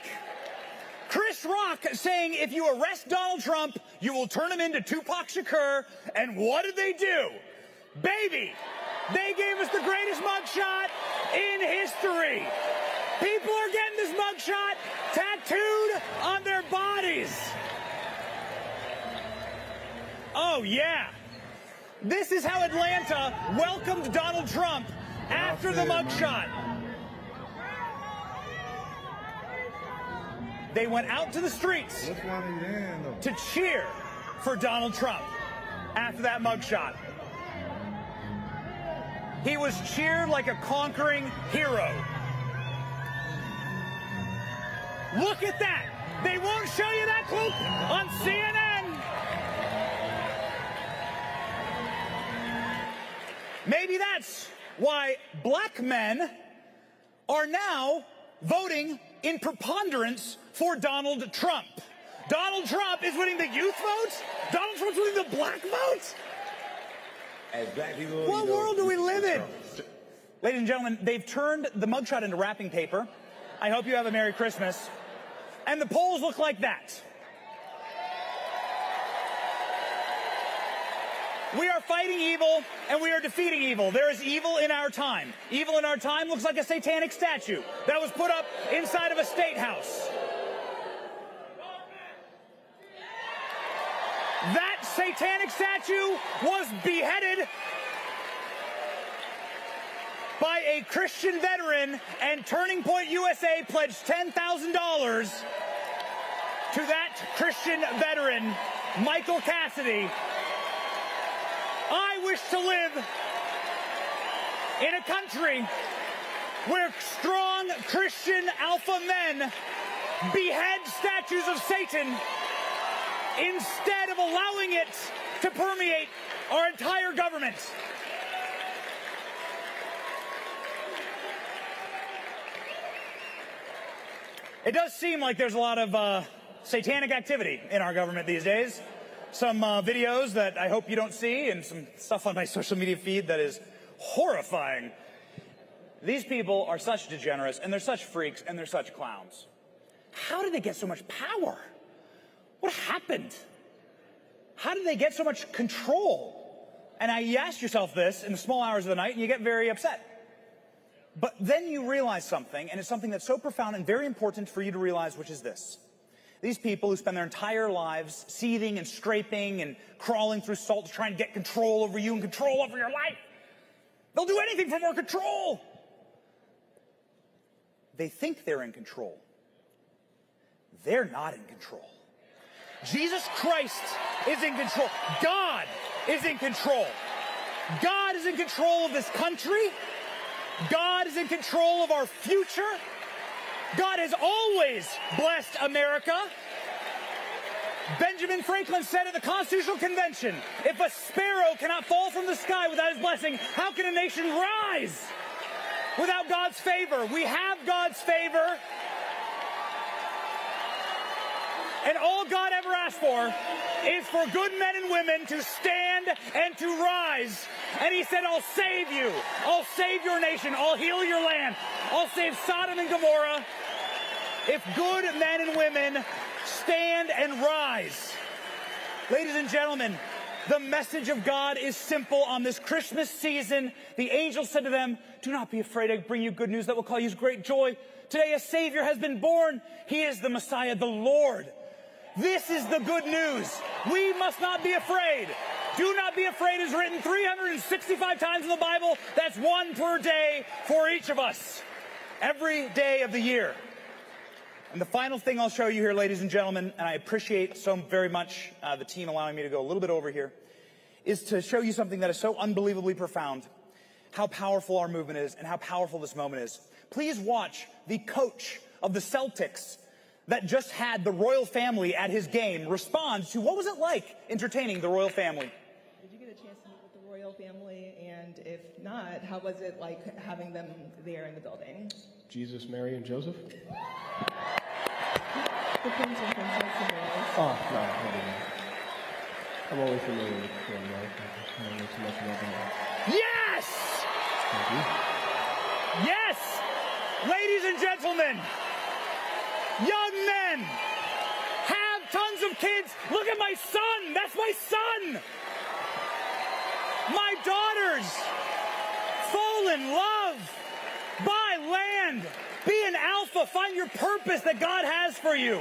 Chris Rock saying if you arrest Donald Trump, you will turn him into Tupac Shakur. And what did they do? Baby, they gave us the greatest mugshot in history. People are getting this mugshot tattooed on their bodies. Oh, yeah. This is how Atlanta welcomed Donald Trump after the mugshot. They went out to the streets to cheer for Donald Trump after that mugshot. He was cheered like a conquering hero. Look at that. They won't show you that clip on CNN. Maybe that's why black men are now voting in preponderance for Donald Trump. Donald Trump is winning the youth vote? Donald Trump's winning the black vote? As black people, what world do we live in? Ladies and gentlemen, they've turned the mugshot into wrapping paper. I hope you have a Merry Christmas. And the polls look like that. We are fighting evil, and we are defeating evil. There is evil in our time. Evil in our time looks like a satanic statue that was put up inside of a state house. That satanic statue was beheaded by a Christian veteran, and Turning Point USA pledged $10,000 to that Christian veteran, Michael Cassidy. I wish to live in a country where strong Christian alpha men behead statues of Satan instead of allowing it to permeate our entire government. It does seem like there's a lot of satanic activity in our government these days. Some videos that I hope you don't see, and some stuff on my social media feed that is horrifying. These people are such degenerates, and they're such freaks, and they're such clowns. How did they get so much power? What happened? How did they get so much control? And you ask yourself this in the small hours of the night, and you get very upset. But then you realize something, and it's something that's so profound and very important for you to realize, which is this. These people who spend their entire lives seething and scraping and crawling through salt to try and get control over you and control over your life, they'll do anything for more control. They think they're in control. They're not in control. Jesus Christ is in control. God is in control. God is in control of this country. God is in control of our future. God has always blessed America. Benjamin Franklin said at the Constitutional Convention, if a sparrow cannot fall from the sky without his blessing, how can a nation rise without God's favor? We have God's favor. And all God ever asked for is for good men and women to stand and to rise. And he said, I'll save you. I'll save your nation. I'll heal your land. I'll save Sodom and Gomorrah if good men and women stand and rise. Ladies and gentlemen, the message of God is simple on this Christmas season. The angel said to them, do not be afraid. I bring you good news that will cause you great joy. Today a Savior has been born. He is the Messiah, the Lord. This is the good news. We must not be afraid. Do not be afraid is written 365 times in the Bible. That's one per day for each of us. Every day of the year. And the final thing I'll show you here, ladies and gentlemen, and I appreciate so very much the team allowing me to go a little bit over here, is to show you something that is so unbelievably profound. How powerful our movement is and how powerful this moment is. Please watch the coach of the Celtics that just had the royal family at his game respond to what was it like entertaining the royal family. Did you get a chance to meet with the royal family? And if not, how was it like having them there in the building? Jesus, Mary, and Joseph? The Prince and Princess of Wales. Oh, no, I didn't. I'm always familiar with the royal. I don't know too much about that. Yes! Thank you. Yes! Ladies and gentlemen, young men, have tons of kids. Look at my son. That's my son. My daughters, fall in love, buy land, be an alpha, find your purpose that God has for you.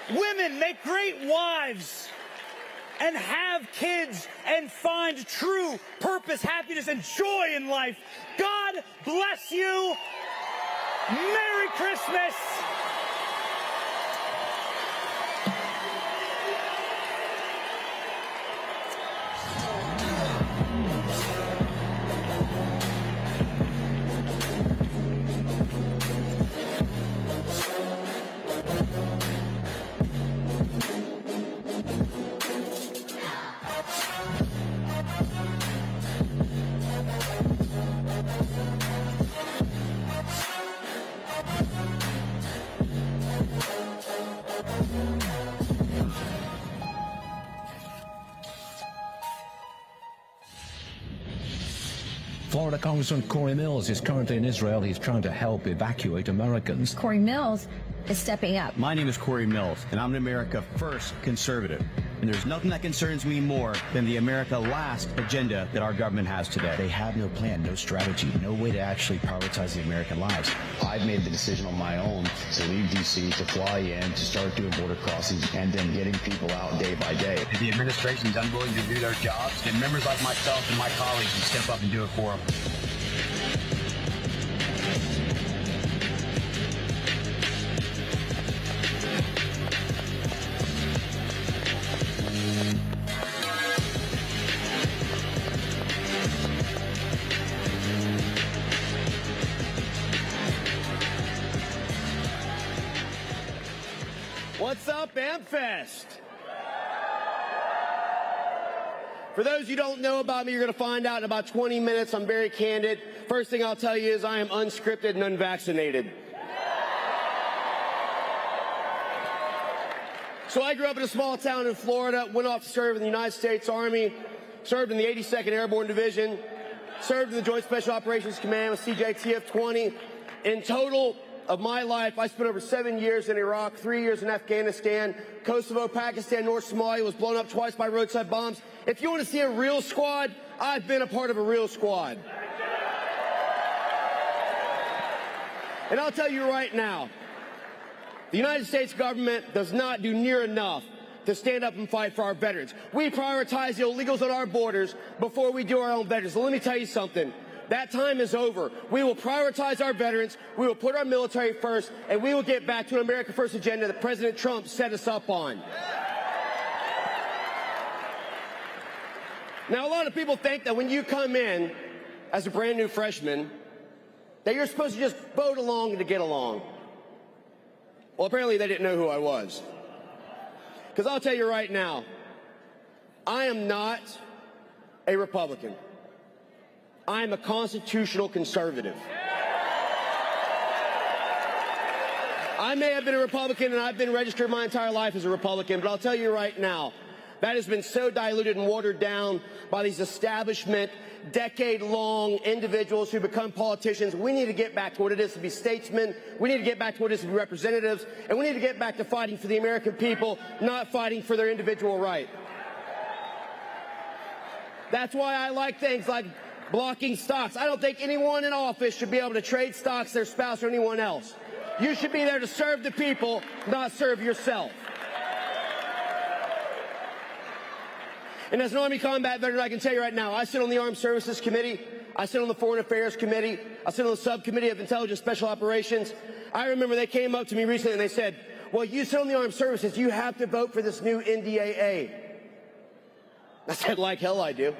Women, make great wives and have kids and find true purpose, happiness, and joy in life. God bless you. Merry Christmas. Florida Congressman Kari Mills is currently in Israel. He's trying to help evacuate Americans. Kari Mills is stepping up. My name is Kari Mills, and I'm an America First conservative. And there's nothing that concerns me more than the America Last agenda that our government has today. They have no plan, no strategy, no way to actually prioritize the American lives. I've made the decision on my own to leave D.C., to fly in, to start doing border crossings, and then getting people out day by day. If the administration's unwilling to do their jobs, then members like myself and my colleagues can step up and do it for them. What's up, AmericaFest? For those you don't know about me, you're going to find out in about 20 minutes. I'm very candid. First thing I'll tell you is I am unscripted and unvaccinated. So I grew up in a small town in Florida, went off to serve in the United States Army, served in the 82nd Airborne Division, served in the Joint Special Operations Command with CJTF-20. In total of my life, I spent over 7 years in Iraq, 3 years in Afghanistan, Kosovo, Pakistan, North Somalia, was blown up twice by roadside bombs. If you want to see a real squad, I've been a part of a real squad. And I'll tell you right now, the United States government does not do near enough to stand up and fight for our veterans. We prioritize the illegals on our borders before we do our own veterans. So let me tell you something. That time is over. We will prioritize our veterans, we will put our military first, and we will get back to an America First agenda that President Trump set us up on. Now, a lot of people think that when you come in as a brand new freshman, that you're supposed to just vote along to get along. Well, apparently they didn't know who I was. Because I'll tell you right now, I am not a Republican. I'm a constitutional conservative. I may have been a Republican, and I've been registered my entire life as a Republican, but I'll tell you right now, that has been so diluted and watered down by these establishment, decade-long individuals who become politicians. We need to get back to what it is to be statesmen. We need to get back to what it is to be representatives. And we need to get back to fighting for the American people, not fighting for their individual right. That's why I like things like blocking stocks. I don't think anyone in office should be able to trade stocks, their spouse, or anyone else. You should be there to serve the people, not serve yourself. And as an Army combat veteran, I can tell you right now, I sit on the Armed Services Committee, I sit on the Foreign Affairs Committee, I sit on the Subcommittee of Intelligence Special Operations. I remember they came up to me recently and they said, well, you sit on the Armed Services, you have to vote for this new NDAA. I said, like hell I do.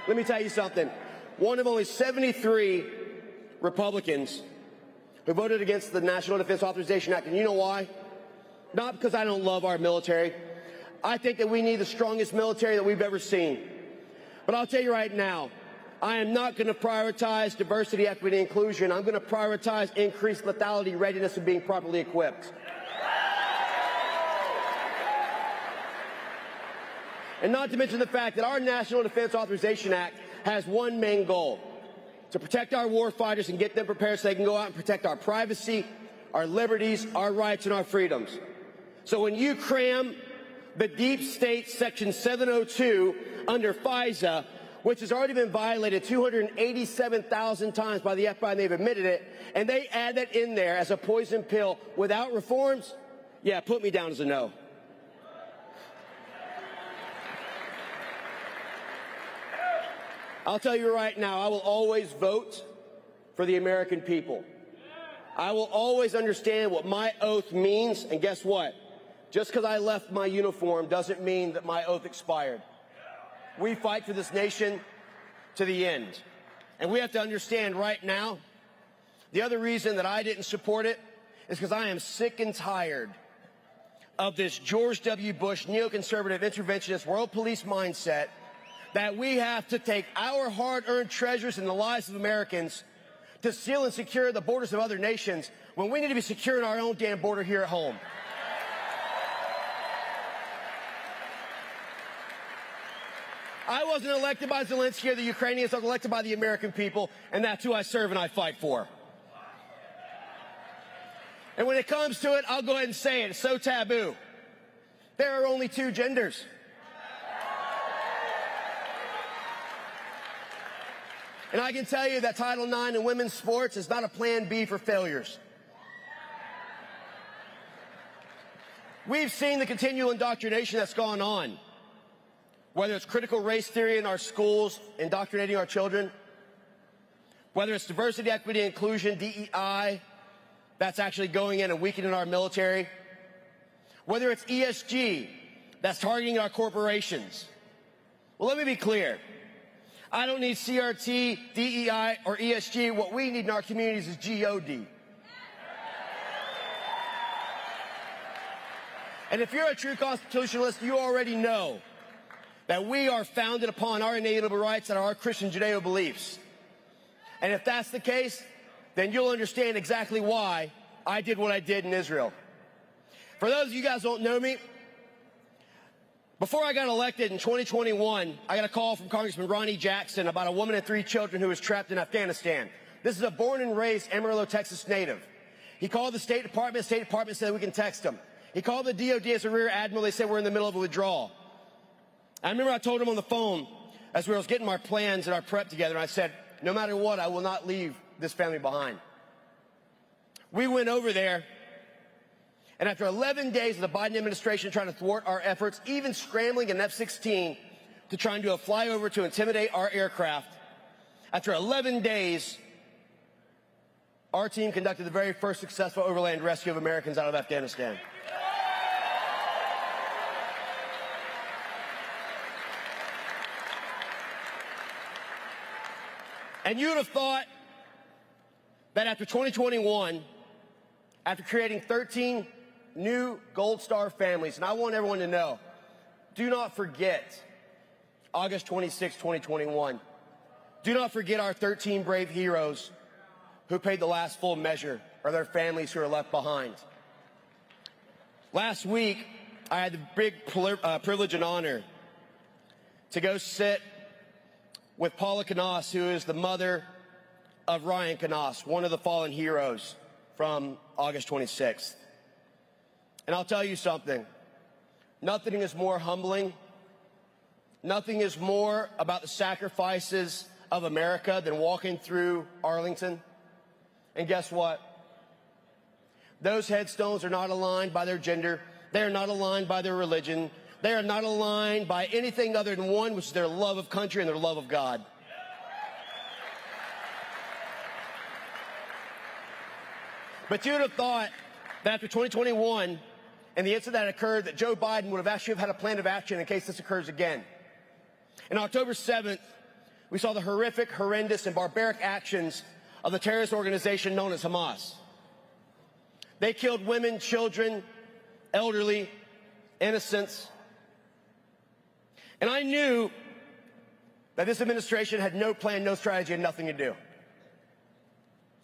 Let me tell you something. One of only 73 Republicans who voted against the National Defense Authorization Act. And you know why? Not because I don't love our military. I think that we need the strongest military that we've ever seen. But I'll tell you right now, I am not going to prioritize diversity, equity, and inclusion. I'm going to prioritize increased lethality, readiness, and being properly equipped. And not to mention the fact that our National Defense Authorization Act has one main goal: to protect our warfighters and get them prepared so they can go out and protect our privacy, our liberties, our rights, and our freedoms. So when you cram the deep state Section 702 under FISA, which has already been violated 287,000 times by the FBI, and they've admitted it, and they add that in there as a poison pill without reforms, yeah, put me down as a no. I'll tell you right now, I will always vote for the American people. I will always understand what my oath means, and guess what? Just because I left my uniform doesn't mean that my oath expired. We fight for this nation to the end. And we have to understand right now, the other reason that I didn't support it is because I am sick and tired of this George W. Bush neoconservative interventionist world police mindset that we have to take our hard-earned treasures and the lives of Americans to seal and secure the borders of other nations when we need to be securing our own damn border here at home. I wasn't elected by Zelensky or the Ukrainians. I was elected by the American people, and that's who I serve and I fight for. And when it comes to it, I'll go ahead and say it. It's so taboo. There are only two genders. And I can tell you that Title IX in women's sports is not a plan B for failures. We've seen the continual indoctrination that's gone on, whether it's critical race theory in our schools, indoctrinating our children, whether it's diversity, equity, inclusion, DEI, that's actually going in and weakening our military, whether it's ESG, that's targeting our corporations. Well, let me be clear. I don't need CRT, DEI, or ESG. What we need in our communities is GOD. And if you're a true constitutionalist, you already know that we are founded upon our inalienable rights and our Christian Judeo beliefs. And if that's the case, then you'll understand exactly why I did what I did in Israel. For those of you guys who don't know me, before I got elected in 2021, I got a call from Congressman Ronnie Jackson about a woman and 3 children who was trapped in Afghanistan. This is a born and raised Amarillo, Texas native. He called the State Department. The State Department said we can text him. He called the DOD as a rear admiral. They said we're in the middle of a withdrawal. I remember I told him on the phone as we were getting our plans and our prep together, and I said, no matter what, I will not leave this family behind. We went over there, and after 11 days of the Biden administration trying to thwart our efforts, even scrambling an F-16 to try and do a flyover to intimidate our aircraft, after 11 days, our team conducted the very first successful overland rescue of Americans out of Afghanistan. And you'd have thought that after 2021, after creating 13 new Gold Star families, and I want everyone to know, do not forget August 26, 2021. Do not forget our 13 brave heroes who paid the last full measure, or their families who are left behind. Last week, I had the big privilege and honor to go sit with Paula Knaus, who is the mother of Ryan Knaus, one of the fallen heroes from August 26th. And I'll tell you something. Nothing is more humbling. Nothing is more about the sacrifices of America than walking through Arlington. And guess what? Those headstones are not aligned by their gender. They are not aligned by their religion. They are not aligned by anything other than one, which is their love of country and their love of God. But you'd have thought that after 2021 and the incident that occurred, that Joe Biden would have actually had a plan of action in case this occurs again. On October 7th, we saw the horrific, horrendous, and barbaric actions of the terrorist organization known as Hamas. They killed women, children, elderly, innocents. And I knew that this administration had no plan, no strategy, and nothing to do.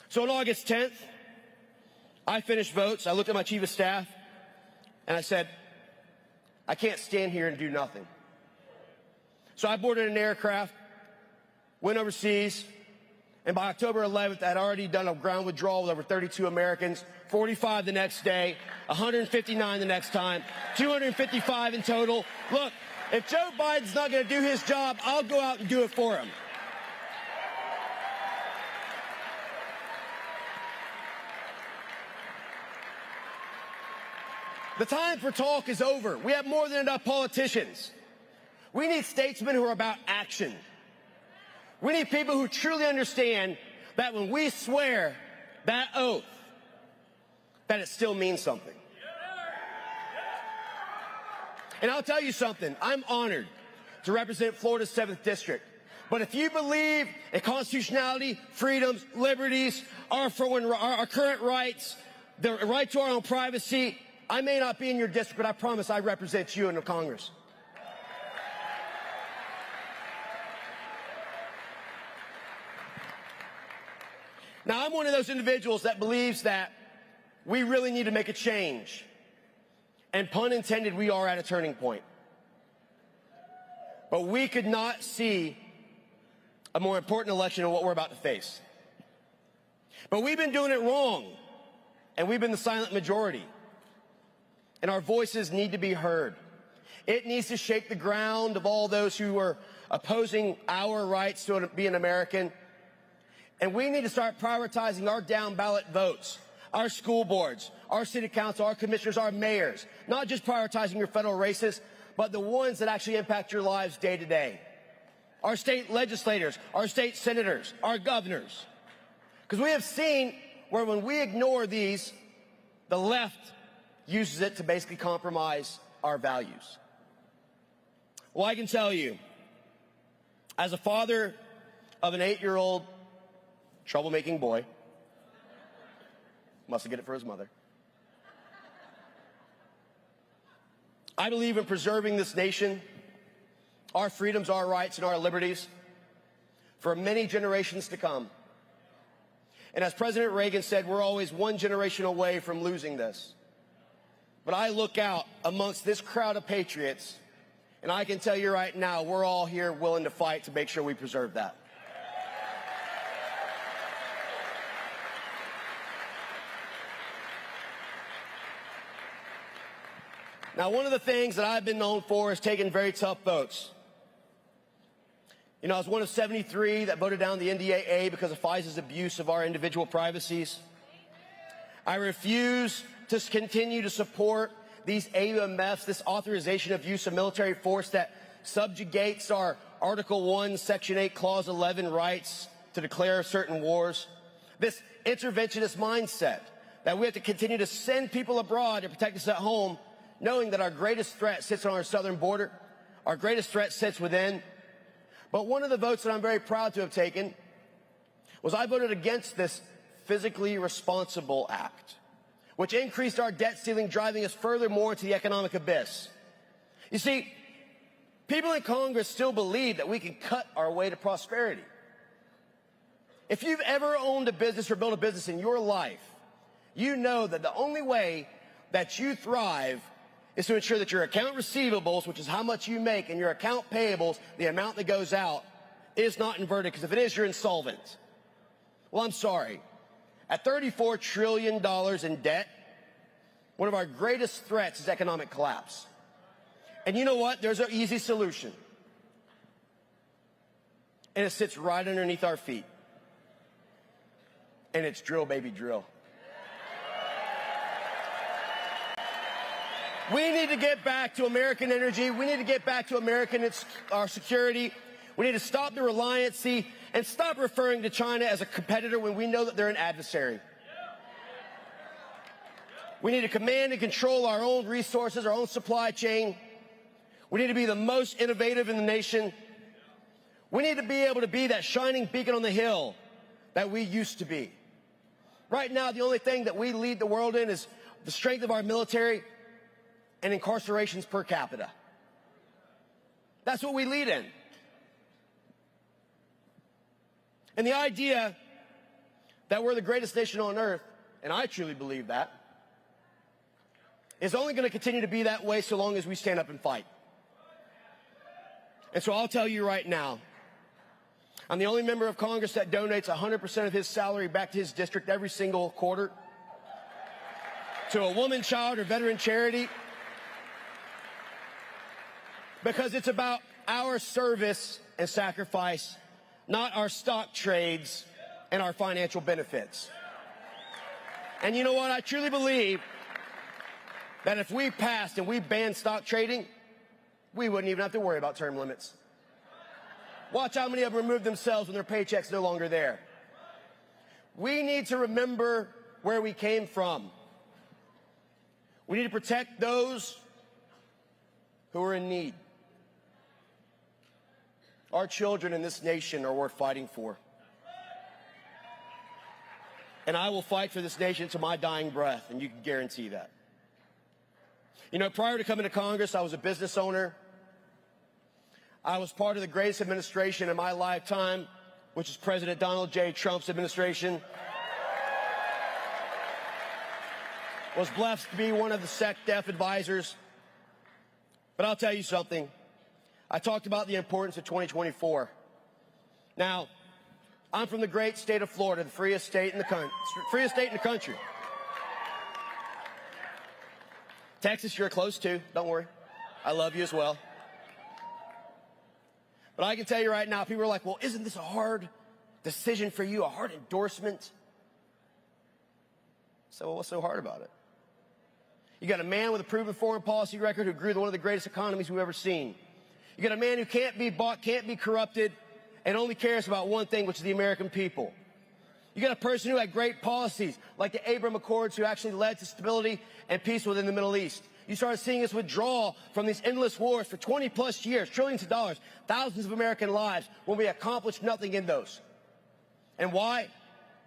So on August 10th, I finished votes. I looked at my chief of staff, and I said, I can't stand here and do nothing. So I boarded an aircraft, went overseas, and by October 11th, I had already done a ground withdrawal with over 32 Americans, 45 the next day, 159 the next time, 255 in total. Look, if Joe Biden's not going to do his job, I'll go out and do it for him. The time for talk is over. We have more than enough politicians. We need statesmen who are about action. We need people who truly understand that when we swear that oath, that it still means something. And I'll tell you something, I'm honored to represent Florida's 7th District. But if you believe in constitutionality, freedoms, liberties, our current rights, the right to our own privacy, I may not be in your district, but I promise I represent you in the Congress. Now, I'm one of those individuals that believes that we really need to make a change. And pun intended, we are at a turning point. But we could not see a more important election than what we're about to face. But we've been doing it wrong, and we've been the silent majority. And our voices need to be heard. It needs to shake the ground of all those who are opposing our rights to be an American. And we need to start prioritizing our down ballot votes, our school boards, our city council, our commissioners, our mayors, not just prioritizing your federal races, but the ones that actually impact your lives day to day. Our state legislators, our state senators, our governors. Because we have seen where when we ignore these, the left uses it to basically compromise our values. Well, I can tell you, as a father of an 8-year-old troublemaking boy, must have get it for his mother, I believe in preserving this nation, our freedoms, our rights, and our liberties for many generations to come. And as President Reagan said, we're always one generation away from losing this. But I look out amongst this crowd of patriots, and I can tell you right now, we're all here willing to fight to make sure we preserve that. Now, one of the things that I've been known for is taking very tough votes. You know, I was one of 73 that voted down the NDAA because of FISA's abuse of our individual privacies. I refuse to continue to support these AUMFs, this authorization of use of military force that subjugates our Article 1, Section 8, Clause 11 rights to declare certain wars. This interventionist mindset that we have to continue to send people abroad to protect us at home, knowing that our greatest threat sits on our southern border, our greatest threat sits within. But one of the votes that I'm very proud to have taken was I voted against this Physically Responsible Act, which increased our debt ceiling, driving us furthermore into the economic abyss. You see, people in Congress still believe that we can cut our way to prosperity. If you've ever owned a business or built a business in your life, you know that the only way that you thrive is to ensure that your account receivables, which is how much you make, and your account payables, the amount that goes out, is not inverted, because if it is, you're insolvent. Well, I'm sorry. At $34 trillion in debt, one of our greatest threats is economic collapse. And you know what? There's an easy solution. And it sits right underneath our feet. And it's drill, baby, drill. We need to get back to American energy. We need to get back to our security. We need to stop the reliancy and stop referring to China as a competitor when we know that they're an adversary. We need to command and control our own resources, our own supply chain. We need to be the most innovative in the nation. We need to be able to be that shining beacon on the hill that we used to be. Right now, the only thing that we lead the world in is the strength of our military and incarcerations per capita. That's what we lead in. And the idea that we're the greatest nation on earth, and I truly believe that, is only going to continue to be that way so long as we stand up and fight. And so I'll tell you right now, I'm the only member of Congress that donates 100% of his salary back to his district every single quarter to a woman, child, or veteran charity, because it's about our service and sacrifice, not our stock trades and our financial benefits. And you know what? I truly believe that if we passed and we banned stock trading, we wouldn't even have to worry about term limits. Watch how many of them remove themselves when their paycheck's no longer there. We need to remember where we came from. We need to protect those who are in need. Our children in this nation are worth fighting for. And I will fight for this nation to my dying breath, and you can guarantee that. You know, prior to coming to Congress, I was a business owner. I was part of the greatest administration in my lifetime, which is President Donald J. Trump's administration. Was blessed to be one of the SecDef advisors. But I'll tell you something. I talked about the importance of 2024. Now, I'm from the great state of Florida, the freest state in the country. Texas, you're close too. Don't worry. I love you as well. But I can tell you right now, people are like, well, isn't this a hard decision for you, a hard endorsement? So what's so hard about it? You got a man with a proven foreign policy record who grew to one of the greatest economies we've ever seen. You got a man who can't be bought, can't be corrupted, and only cares about one thing, which is the American people. You got a person who had great policies, like the Abraham Accords, who actually led to stability and peace within the Middle East. You started seeing us withdraw from these endless wars for 20 plus years, trillions of dollars, thousands of American lives, when we accomplished nothing in those. And why?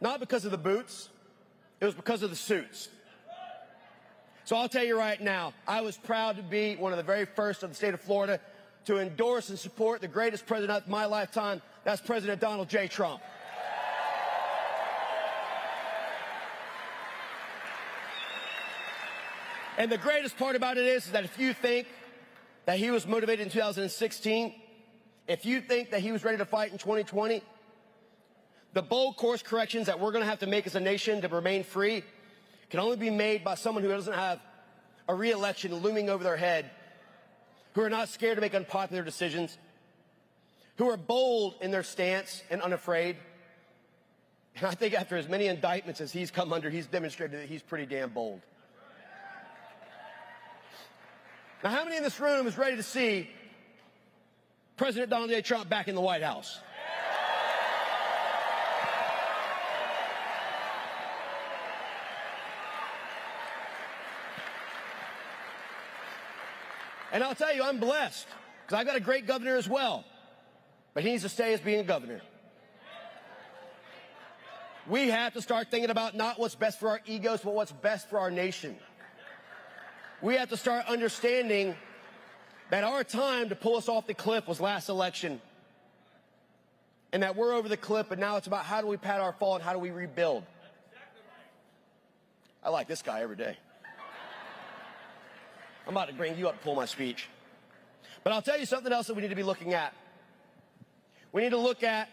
Not because of the boots. It was because of the suits. So I'll tell you right now, I was proud to be one of the very first of the state of Florida to endorse and support the greatest president of my lifetime. That's President Donald J. Trump. And the greatest part about it is that if you think that he was motivated in 2016, if you think that he was ready to fight in 2020, the bold course corrections that we're going to have to make as a nation to remain free can only be made by someone who doesn't have a re-election looming over their head, who are not scared to make unpopular decisions, who are bold in their stance and unafraid. And I think after as many indictments as he's come under, he's demonstrated that he's pretty damn bold. Now, how many in this room is ready to see President Donald J. Trump back in the White House? And I'll tell you, I'm blessed, because I've got a great governor as well. But he needs to stay as being a governor. We have to start thinking about not what's best for our egos, but what's best for our nation. We have to start understanding that our time to pull us off the cliff was last election. And that we're over the cliff, but now it's about how do we pad our fall and how do we rebuild. I like this guy every day. I'm about to bring you up to pull my speech. But I'll tell you something else that we need to be looking at. We need to look at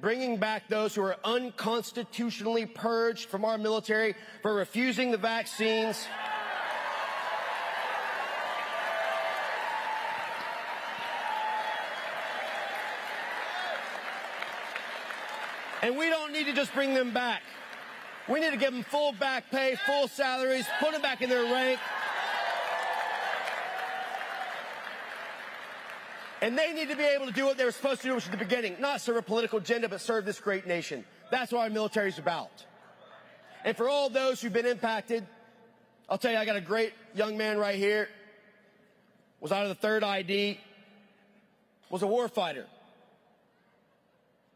bringing back those who are unconstitutionally purged from our military for refusing the vaccines. And we don't need to just bring them back. We need to give them full back pay, full salaries, put them back in their rank. And they need to be able to do what they were supposed to do, which is the beginning. Not serve a political agenda, but serve this great nation. That's what our military is about. And for all those who've been impacted, I'll tell you, I got a great young man right here. Was out of the 3rd ID. Was a war fighter.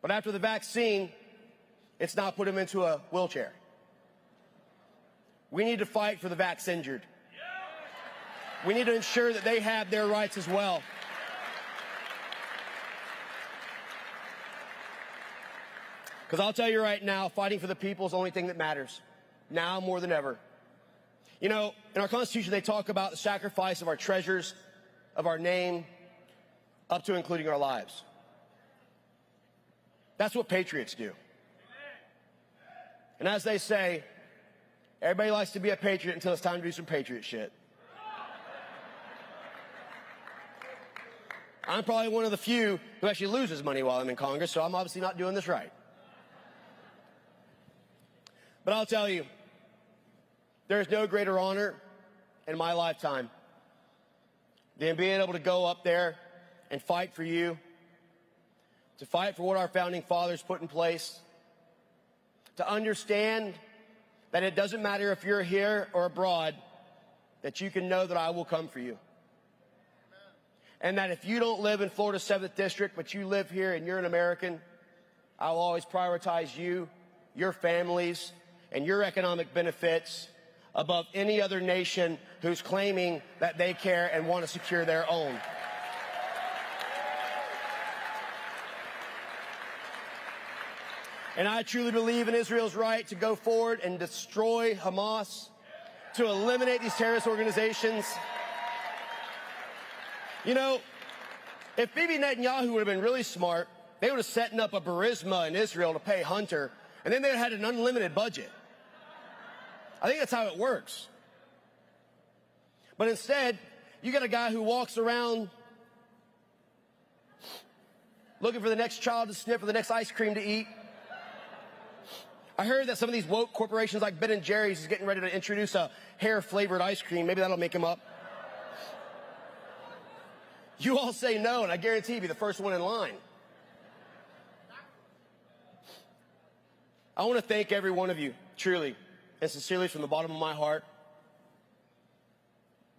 But after the vaccine, it's now put him into a wheelchair. We need to fight for the vax injured. We need to ensure that they have their rights as well. Because I'll tell you right now, fighting for the people is the only thing that matters, now more than ever. You know, in our Constitution, they talk about the sacrifice of our treasures, of our name, up to including our lives. That's what patriots do. And as they say, everybody likes to be a patriot until it's time to do some patriot shit. I'm probably one of the few who actually loses money while I'm in Congress, so I'm obviously not doing this right. But I'll tell you, there is no greater honor in my lifetime than being able to go up there and fight for you, to fight for what our founding fathers put in place, to understand that it doesn't matter if you're here or abroad, that you can know that I will come for you. And that if you don't live in Florida's 7th District, but you live here and you're an American, I will always prioritize you, your families, and your economic benefits above any other nation who's claiming that they care and want to secure their own. And I truly believe in Israel's right to go forward and destroy Hamas, to eliminate these terrorist organizations. You know, If Bibi Netanyahu would have been really smart, they would have set up a Burisma in Israel to pay Hunter, and then they would have had an unlimited budget. I think that's how it works. But instead, you got a guy who walks around looking for the next child to sniff or the next ice cream to eat. I heard that some of these woke corporations like Ben & Jerry's is getting ready to introduce a hair-flavored ice cream. Maybe that'll make him up. You all say no, and I guarantee you'll be the first one in line. I want to thank every one of you, truly and sincerely from the bottom of my heart.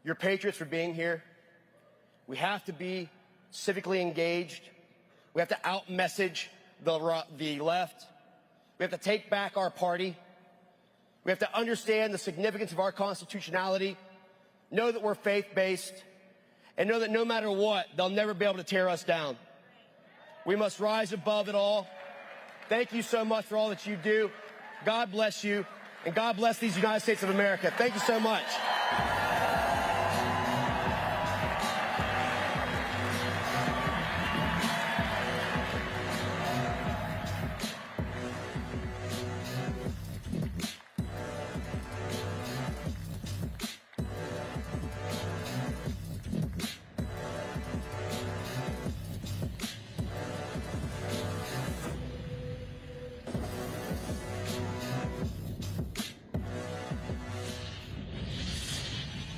You're patriots for being here. We have to be civically engaged. We have to out-message the left. We have to take back our party. We have to understand the significance of our constitutionality, know that we're faith-based, and know that no matter what, they'll never be able to tear us down. We must rise above it all. Thank you so much for all that you do. God bless you, and God bless these United States of America. Thank you so much.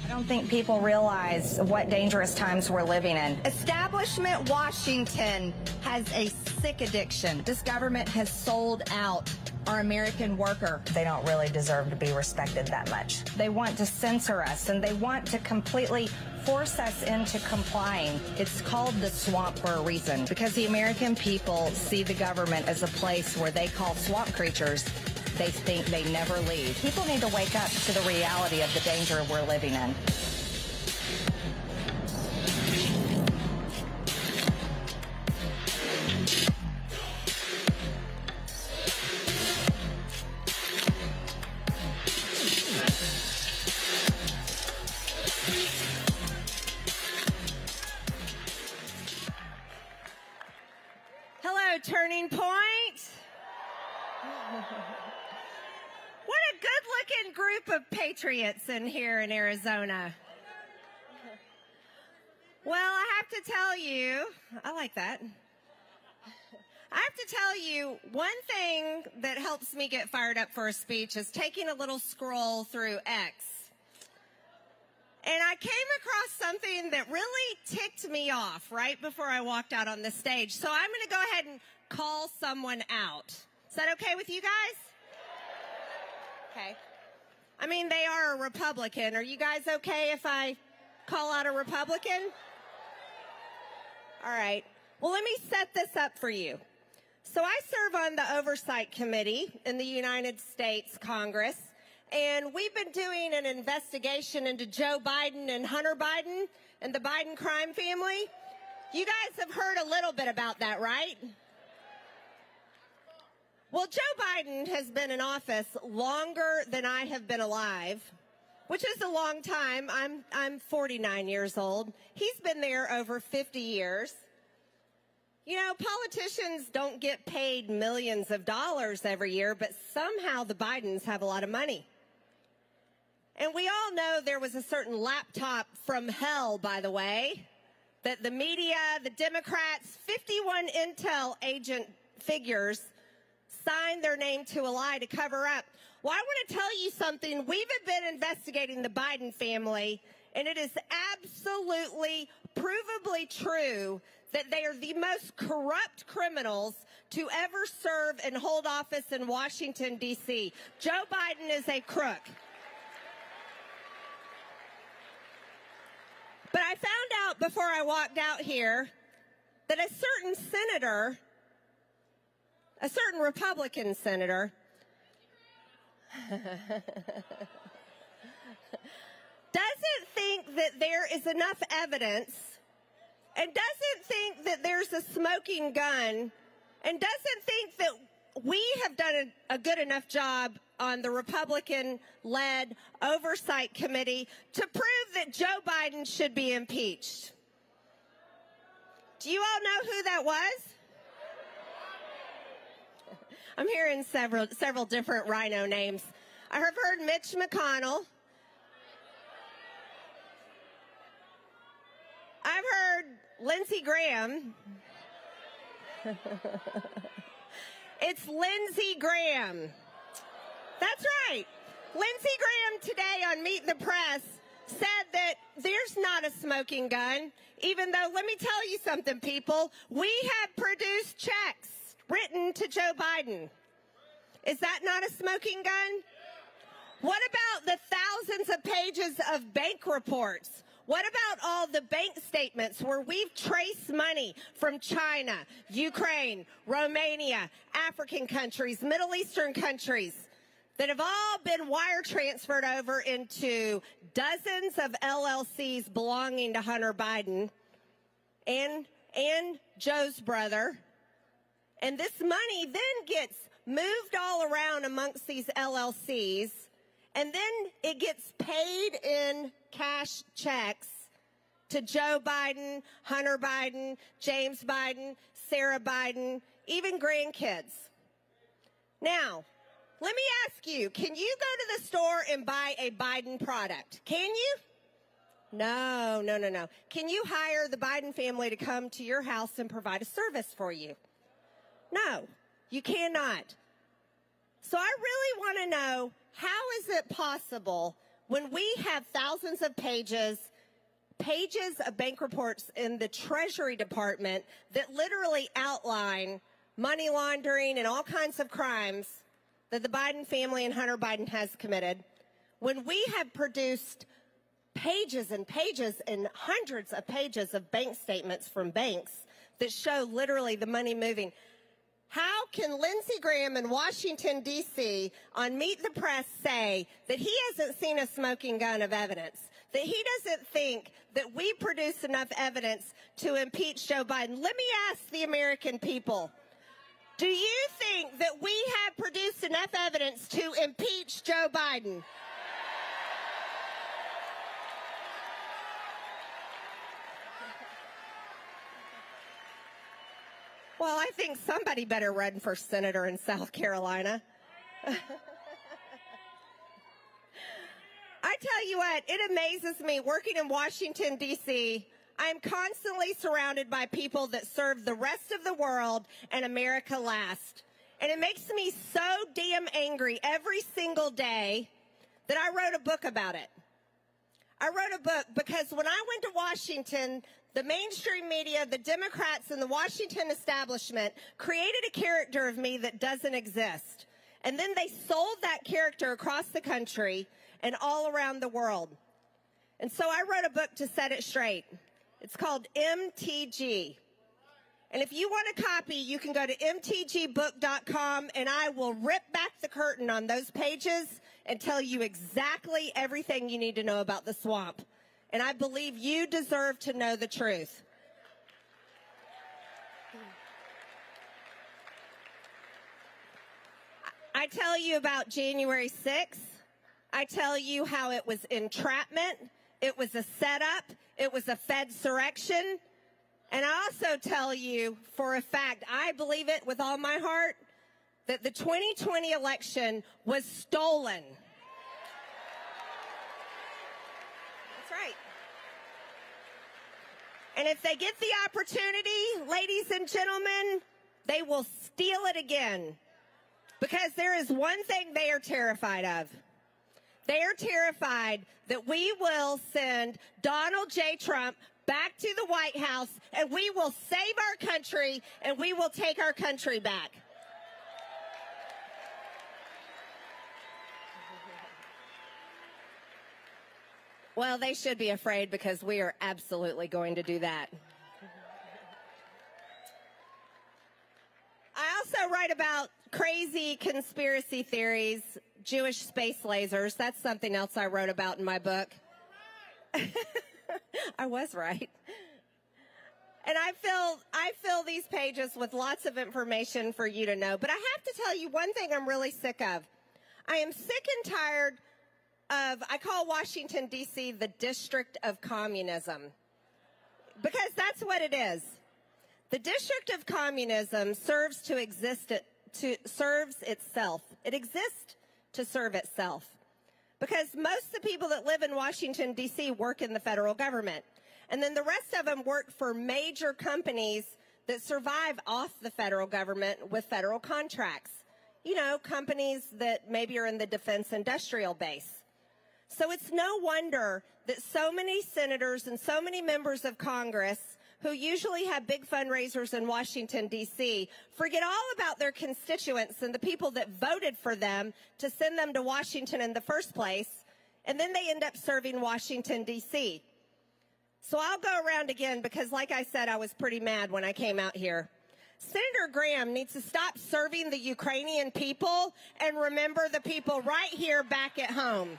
I don't think people realize what dangerous times we're living in. Establishment Washington has a sick addiction. This government has sold out our American worker. They don't really deserve to be respected that much. They want to censor us, and they want to completely force us into complying. It's called the swamp for a reason, because the American people see the government as a place where they call swamp creatures. They think they never leave. People need to wake up to the reality of the danger we're living in. Hello, Turning Point. What a good-looking group of patriots in here in Arizona. Well, I have to tell you, I like that. I have to tell you, one thing that helps me get fired up for a speech is taking a little scroll through X. And I came across something that really ticked me off right before I walked out on the stage. So I'm going to go ahead and call someone out. Is that okay with you guys? Okay. I mean, they are a Republican. Are you guys okay if I call out a Republican? All right. Well, let me set this up for you. So I serve on the Oversight Committee in the United States Congress, and we've been doing an investigation into Joe Biden and Hunter Biden and the Biden crime family. You guys have heard a little bit about that, right? Well, Joe Biden has been in office longer than I have been alive, which is a long time. I'm 49 years old. He's been there over 50 years. You know, politicians don't get paid millions of dollars every year, but somehow the Bidens have a lot of money. And we all know there was a certain laptop from hell, by the way, that the media, the Democrats, 51 intel agent figures signed their name to a lie to cover up. Well, I want to tell you something. We've been investigating the Biden family, and it is absolutely, provably true that they are the most corrupt criminals to ever serve and hold office in Washington, D.C. Joe Biden is a crook. But I found out before I walked out here that a certain senator, a certain Republican senator, doesn't think that there is enough evidence and doesn't think that there's a smoking gun and doesn't think that we have done a good enough job on the Republican-led Oversight Committee to prove that Joe Biden should be impeached. Do you all know who that was? I'm hearing several different rhino names. I have heard Mitch McConnell. I've heard Lindsey Graham. It's Lindsey Graham. That's right. Lindsey Graham today on Meet the Press said that there's not a smoking gun, even though, let me tell you something, people, we have produced checks written to Joe Biden. Is that not a smoking gun? What about the thousands of pages of bank reports? What about all the bank statements where we've traced money from China, Ukraine, Romania, African countries, Middle Eastern countries that have all been wire transferred over into dozens of LLCs belonging to Hunter Biden and Joe's brother. And this money then gets moved all around amongst these LLCs, and then it gets paid in cash checks to Joe Biden, Hunter Biden, James Biden, Sarah Biden, even grandkids. Now, let me ask you, can you go to the store and buy a Biden product? Can you? No. Can you hire the Biden family to come to your house and provide a service for you? No, you cannot. So I really want to know, how is it possible when we have thousands of pages of bank reports in the Treasury Department that literally outline money laundering and all kinds of crimes that the Biden family and Hunter Biden has committed, when we have produced pages and pages and hundreds of pages of bank statements from banks that show literally the money moving? How can Lindsey Graham in Washington, D.C. on Meet the Press say that he hasn't seen a smoking gun of evidence, that he doesn't think that we produce enough evidence to impeach Joe Biden? Let me ask the American people, do you think that we have produced enough evidence to impeach Joe Biden? Well, I think somebody better run for senator in South Carolina. I tell you what, it amazes me working in Washington, D.C., I'm constantly surrounded by people that serve the rest of the world and America last. And it makes me so damn angry every single day that I wrote a book about it. I wrote a book because when I went to Washington, the mainstream media, the Democrats, and the Washington establishment created a character of me that doesn't exist. And then they sold that character across the country and all around the world. And so I wrote a book to set it straight. It's called MTG. And if you want a copy, you can go to mtgbook.com, and I will rip back the curtain on those pages and tell you exactly everything you need to know about the swamp. And I believe you deserve to know the truth. I tell you about January 6th. I tell you how it was entrapment. It was a setup. It was a Fedsurrection. And I also tell you for a fact, I believe it with all my heart, that the 2020 election was stolen. That's right. And if they get the opportunity, ladies and gentlemen, they will steal it again. Because there is one thing they are terrified of. They are terrified that we will send Donald J. Trump back to the White House, and we will save our country, and we will take our country back. Well, they should be afraid, because we are absolutely going to do that. I also write about crazy conspiracy theories, Jewish space lasers. That's something else I wrote about in my book. I was right. And I fill these pages with lots of information for you to know. But I have to tell you one thing I'm really sick of. I am sick and tired of, I call Washington, D.C. the District of Communism. Because that's what it is. The District of Communism serves itself. It exists to serve itself. Because most of the people that live in Washington, D.C. work in the federal government. And then the rest of them work for major companies that survive off the federal government with federal contracts. You know, companies that maybe are in the defense industrial base. So it's no wonder that so many senators and so many members of Congress who usually have big fundraisers in Washington, D.C., forget all about their constituents and the people that voted for them to send them to Washington in the first place, and then they end up serving Washington, D.C. So I'll go around again because, like I said, I was pretty mad when I came out here. Senator Graham needs to stop serving the Ukrainian people and remember the people right here back at home.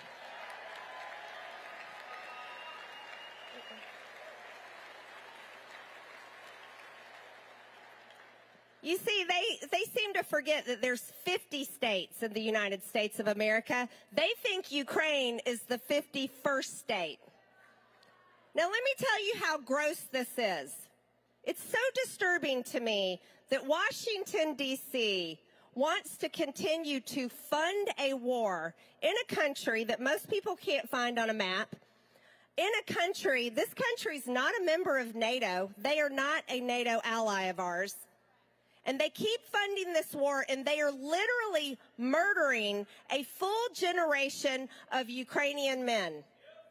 You see, they seem to forget that there's 50 states in the United States of America. They think Ukraine is the 51st state. Now, let me tell you how gross this is. It's so disturbing to me that Washington, D.C. wants to continue to fund a war in a country that most people can't find on a map, in a country, this country's not a member of NATO. They are not a NATO ally of ours. And they keep funding this war, and they are literally murdering a full generation of Ukrainian men.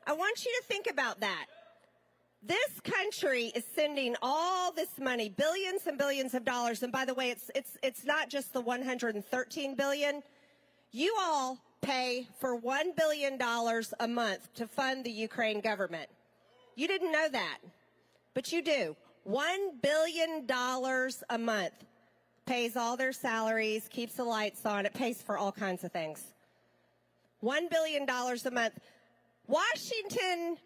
I want you to think about that. This country is sending all this money, billions and billions of dollars. And by the way, it's not just the $113 billion. You all pay for $1 billion a month to fund the Ukraine government. You didn't know that, but you do. $1 billion a month. Pays all their salaries, keeps the lights on. It pays for all kinds of things. $1 billion a month. Washington,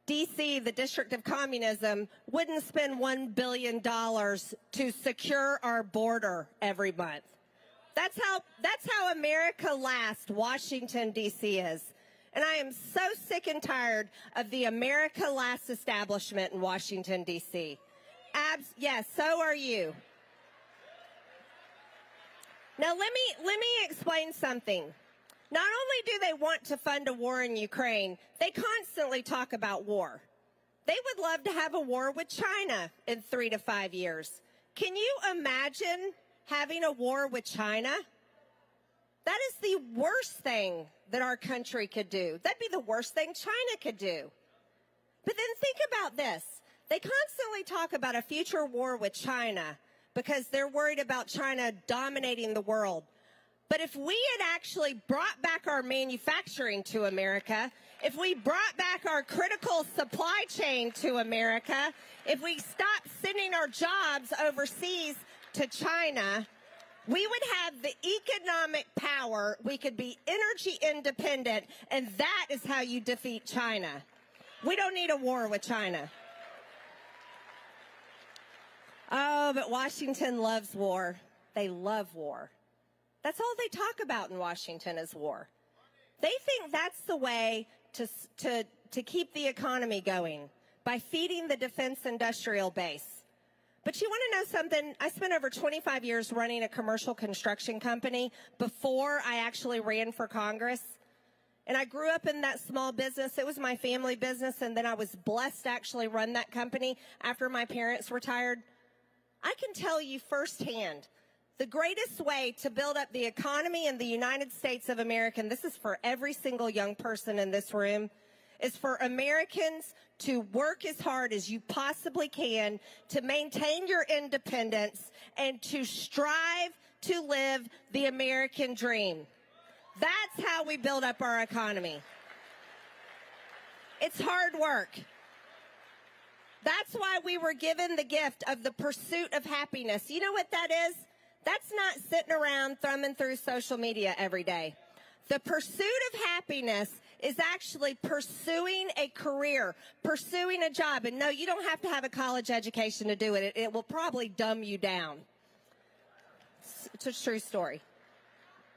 D.C., the District of Communism, wouldn't spend $1 billion to secure our border every month. That's how America last Washington, D.C. is. And I am so sick and tired of the America last establishment in Washington, D.C. Yes, so are you. Now, let me explain something. Not only do they want to fund a war in Ukraine, they constantly talk about war. They would love to have a war with China in 3 to 5 years. Can you imagine having a war with China? That is the worst thing that our country could do. That'd be the worst thing China could do. But then think about this. They constantly talk about a future war with China because they're worried about China dominating the world. But if we had actually brought back our manufacturing to America, if we brought back our critical supply chain to America, if we stopped sending our jobs overseas to China, we would have the economic power. We could be energy independent, and that is how you defeat China. We don't need a war with China. Oh, but Washington loves war. They love war. That's all they talk about in Washington is war. They think that's the way to keep the economy going, by feeding the defense industrial base. But you want to know something? I spent over 25 years running a commercial construction company before I actually ran for Congress. And I grew up in that small business. It was my family business, and then I was blessed to actually run that company after my parents retired. I can tell you firsthand, the greatest way to build up the economy in the United States of America, and this is for every single young person in this room, is for Americans to work as hard as you possibly can to maintain your independence and to strive to live the American dream. That's how we build up our economy. It's hard work. That's why we were given the gift of the pursuit of happiness. You know what that is? That's not sitting around thumbing through social media every day. The pursuit of happiness is actually pursuing a career, pursuing a job. And no, you don't have to have a college education to do it. It will probably dumb you down. It's a true story.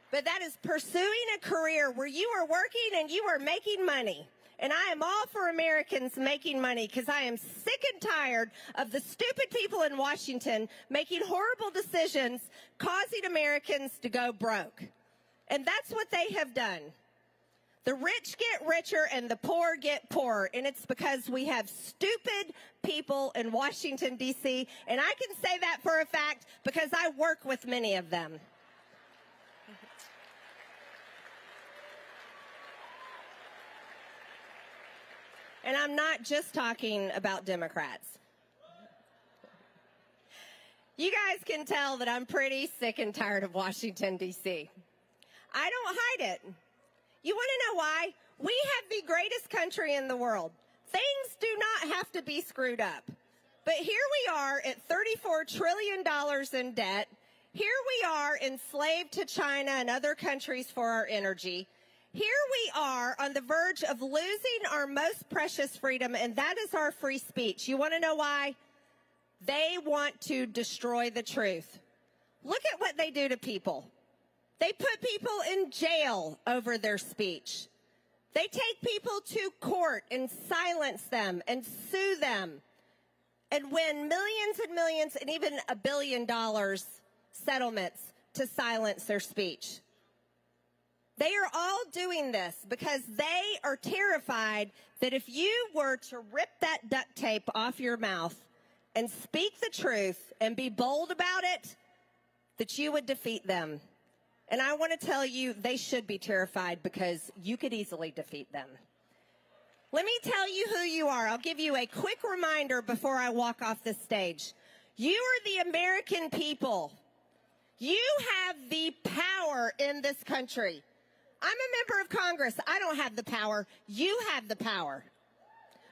But that is pursuing a career where you are working and you are making money. And I am all for Americans making money because I am sick and tired of the stupid people in Washington making horrible decisions, causing Americans to go broke. And that's what they have done. The rich get richer and the poor get poorer. And it's because we have stupid people in Washington, D.C. And I can say that for a fact because I work with many of them. And I'm not just talking about Democrats. You guys can tell that I'm pretty sick and tired of Washington, D.C. I don't hide it. You want to know why? We have the greatest country in the world. Things do not have to be screwed up. But here we are at $34 trillion in debt. Here we are enslaved to China and other countries for our energy. Here we are on the verge of losing our most precious freedom, and that is our free speech. You want to know why? They want to destroy the truth. Look at what they do to people. They put people in jail over their speech. They take people to court and silence them and sue them and win millions and millions and even $1 billion settlements to silence their speech. They are all doing this because they are terrified that if you were to rip that duct tape off your mouth and speak the truth and be bold about it, that you would defeat them. And I want to tell you, they should be terrified because you could easily defeat them. Let me tell you who you are. I'll give you a quick reminder before I walk off this stage. You are the American people. You have the power in this country. I'm a member of Congress. I don't have the power. You have the power.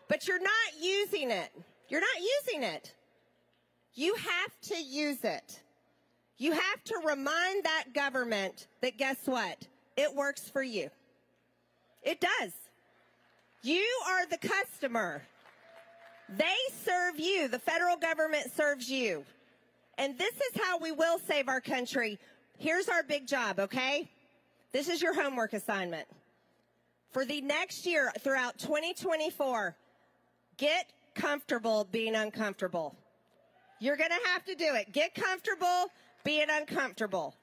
But you're not using it. You're not using it. You have to use it. You have to remind that government that, guess what? It works for you. It does. You are the customer. They serve you. The federal government serves you. And this is how we will save our country. Here's our big job, okay? This is your homework assignment. For the next year, throughout 2024, get comfortable being uncomfortable. You're going to have to do it. Get comfortable being uncomfortable.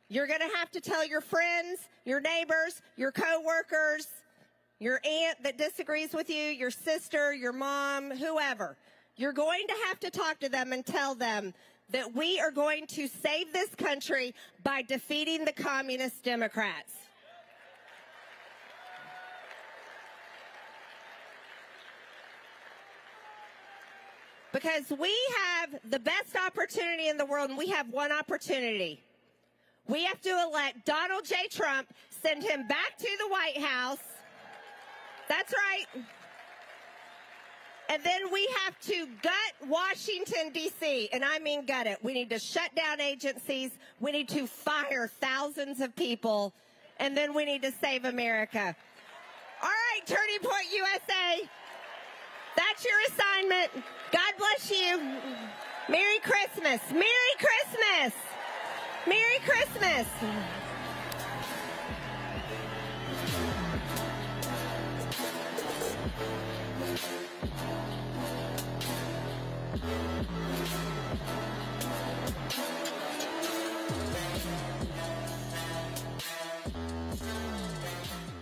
You're going to have to tell your friends, your neighbors, your coworkers, your aunt that disagrees with you, your sister, your mom, whoever. You're going to have to talk to them and tell them that we are going to save this country by defeating the communist Democrats. Because we have the best opportunity in the world, and we have one opportunity. We have to elect Donald J. Trump, send him back to the White House. That's right. And then we have to gut Washington, D.C., and I mean gut it. We need to shut down agencies. We need to fire thousands of people, and then we need to save America. All right, Turning Point USA, that's your assignment. God bless you. Merry Christmas. Merry Christmas. Merry Christmas.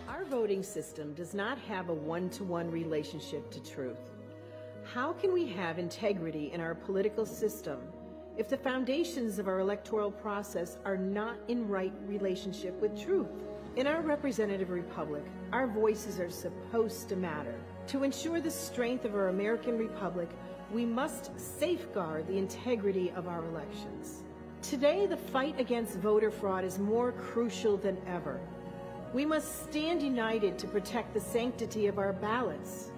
Our voting system does not have a one-to-one relationship to truth. How can we have integrity in our political system if the foundations of our electoral process are not in right relationship with truth? In our representative republic, our voices are supposed to matter. To ensure the strength of our American republic, we must safeguard the integrity of our elections. Today, the fight against voter fraud is more crucial than ever. We must stand united to protect the sanctity of our ballots.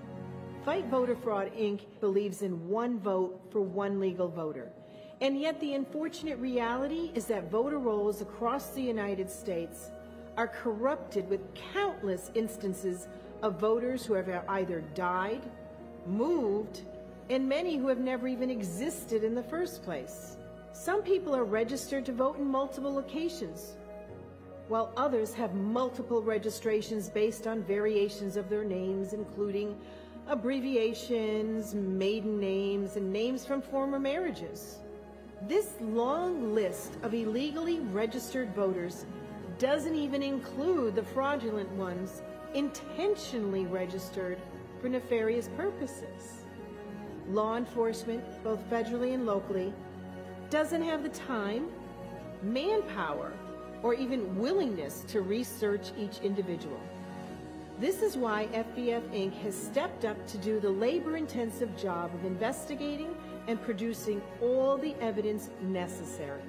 Fight Voter Fraud, Inc. believes in one vote for one legal voter. And yet the unfortunate reality is that voter rolls across the United States are corrupted with countless instances of voters who have either died, moved, and many who have never even existed in the first place. Some people are registered to vote in multiple locations. while others have multiple registrations based on variations of their names, including abbreviations, maiden names, and names from former marriages. This long list of illegally registered voters doesn't even include the fraudulent ones intentionally registered for nefarious purposes. Law enforcement, both federally and locally, doesn't have the time, manpower, or even willingness to research each individual. This is why FBF Inc. has stepped up to do the labor-intensive job of investigating and producing all the evidence necessary.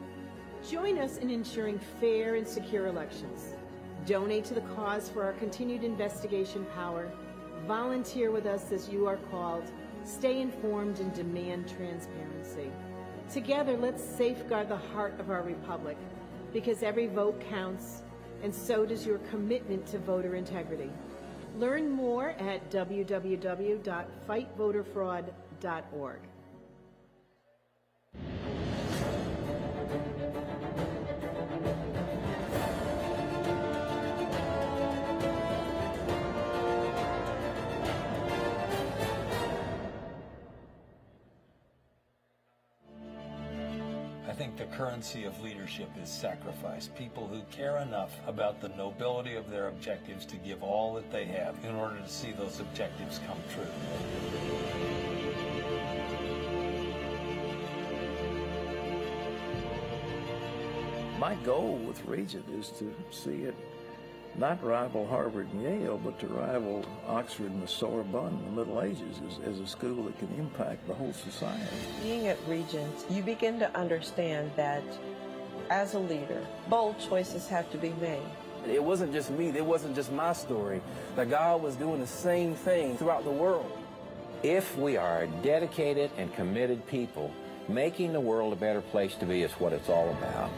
Join us in ensuring fair and secure elections. Donate to the cause for our continued investigation power. Volunteer with us as you are called. Stay informed and demand transparency. Together, let's safeguard the heart of our republic, because every vote counts, and so does your commitment to voter integrity. Learn more at www.fightvoterfraud.org. I think the currency of leadership is sacrifice. People who care enough about the nobility of their objectives to give all that they have in order to see those objectives come true. My goal with Regent is to see it not rival Harvard and Yale, but to rival Oxford and the Sorbonne in the Middle Ages as a school that can impact the whole society. Being at Regent, you begin to understand that as a leader, bold choices have to be made. It wasn't just me, it wasn't just my story. That God was doing the same thing throughout the world. If we are dedicated and committed people, making the world a better place to be is what it's all about.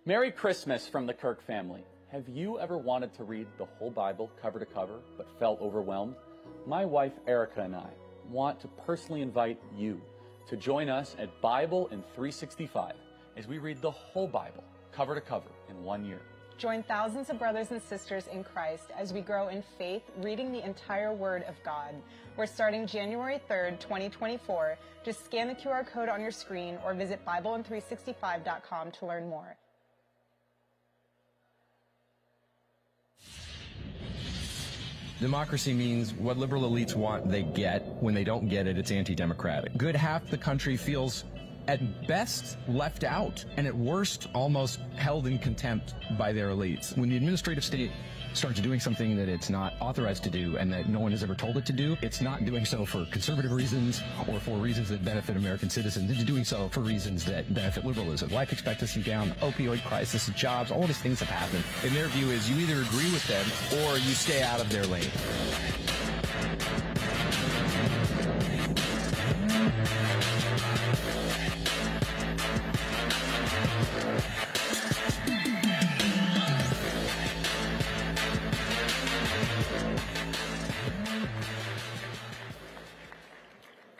Merry Christmas from the Kirk family. Have you ever wanted to read the whole Bible cover to cover but felt overwhelmed? My wife Erica and I want to personally invite you to join us at Bible in 365 as we read the whole Bible cover to cover in 1 year. Join thousands of brothers and sisters in Christ as we grow in faith, reading the entire Word of God. We're starting January 3rd, 2024. Just scan the QR code on your screen or visit BibleIn365.com to learn more. Democracy means what liberal elites want, they get. When they don't get it, it's anti-democratic. Good half the country feels, at best, left out, and at worst, almost held in contempt by their elites. When the administrative state starts doing something that it's not authorized to do and that no one has ever told it to do, it's not doing so for conservative reasons or for reasons that benefit American citizens. It's doing so for reasons that benefit liberalism. Life expectancy down, opioid crisis, jobs, all these things have happened. And their view is you either agree with them or you stay out of their lane.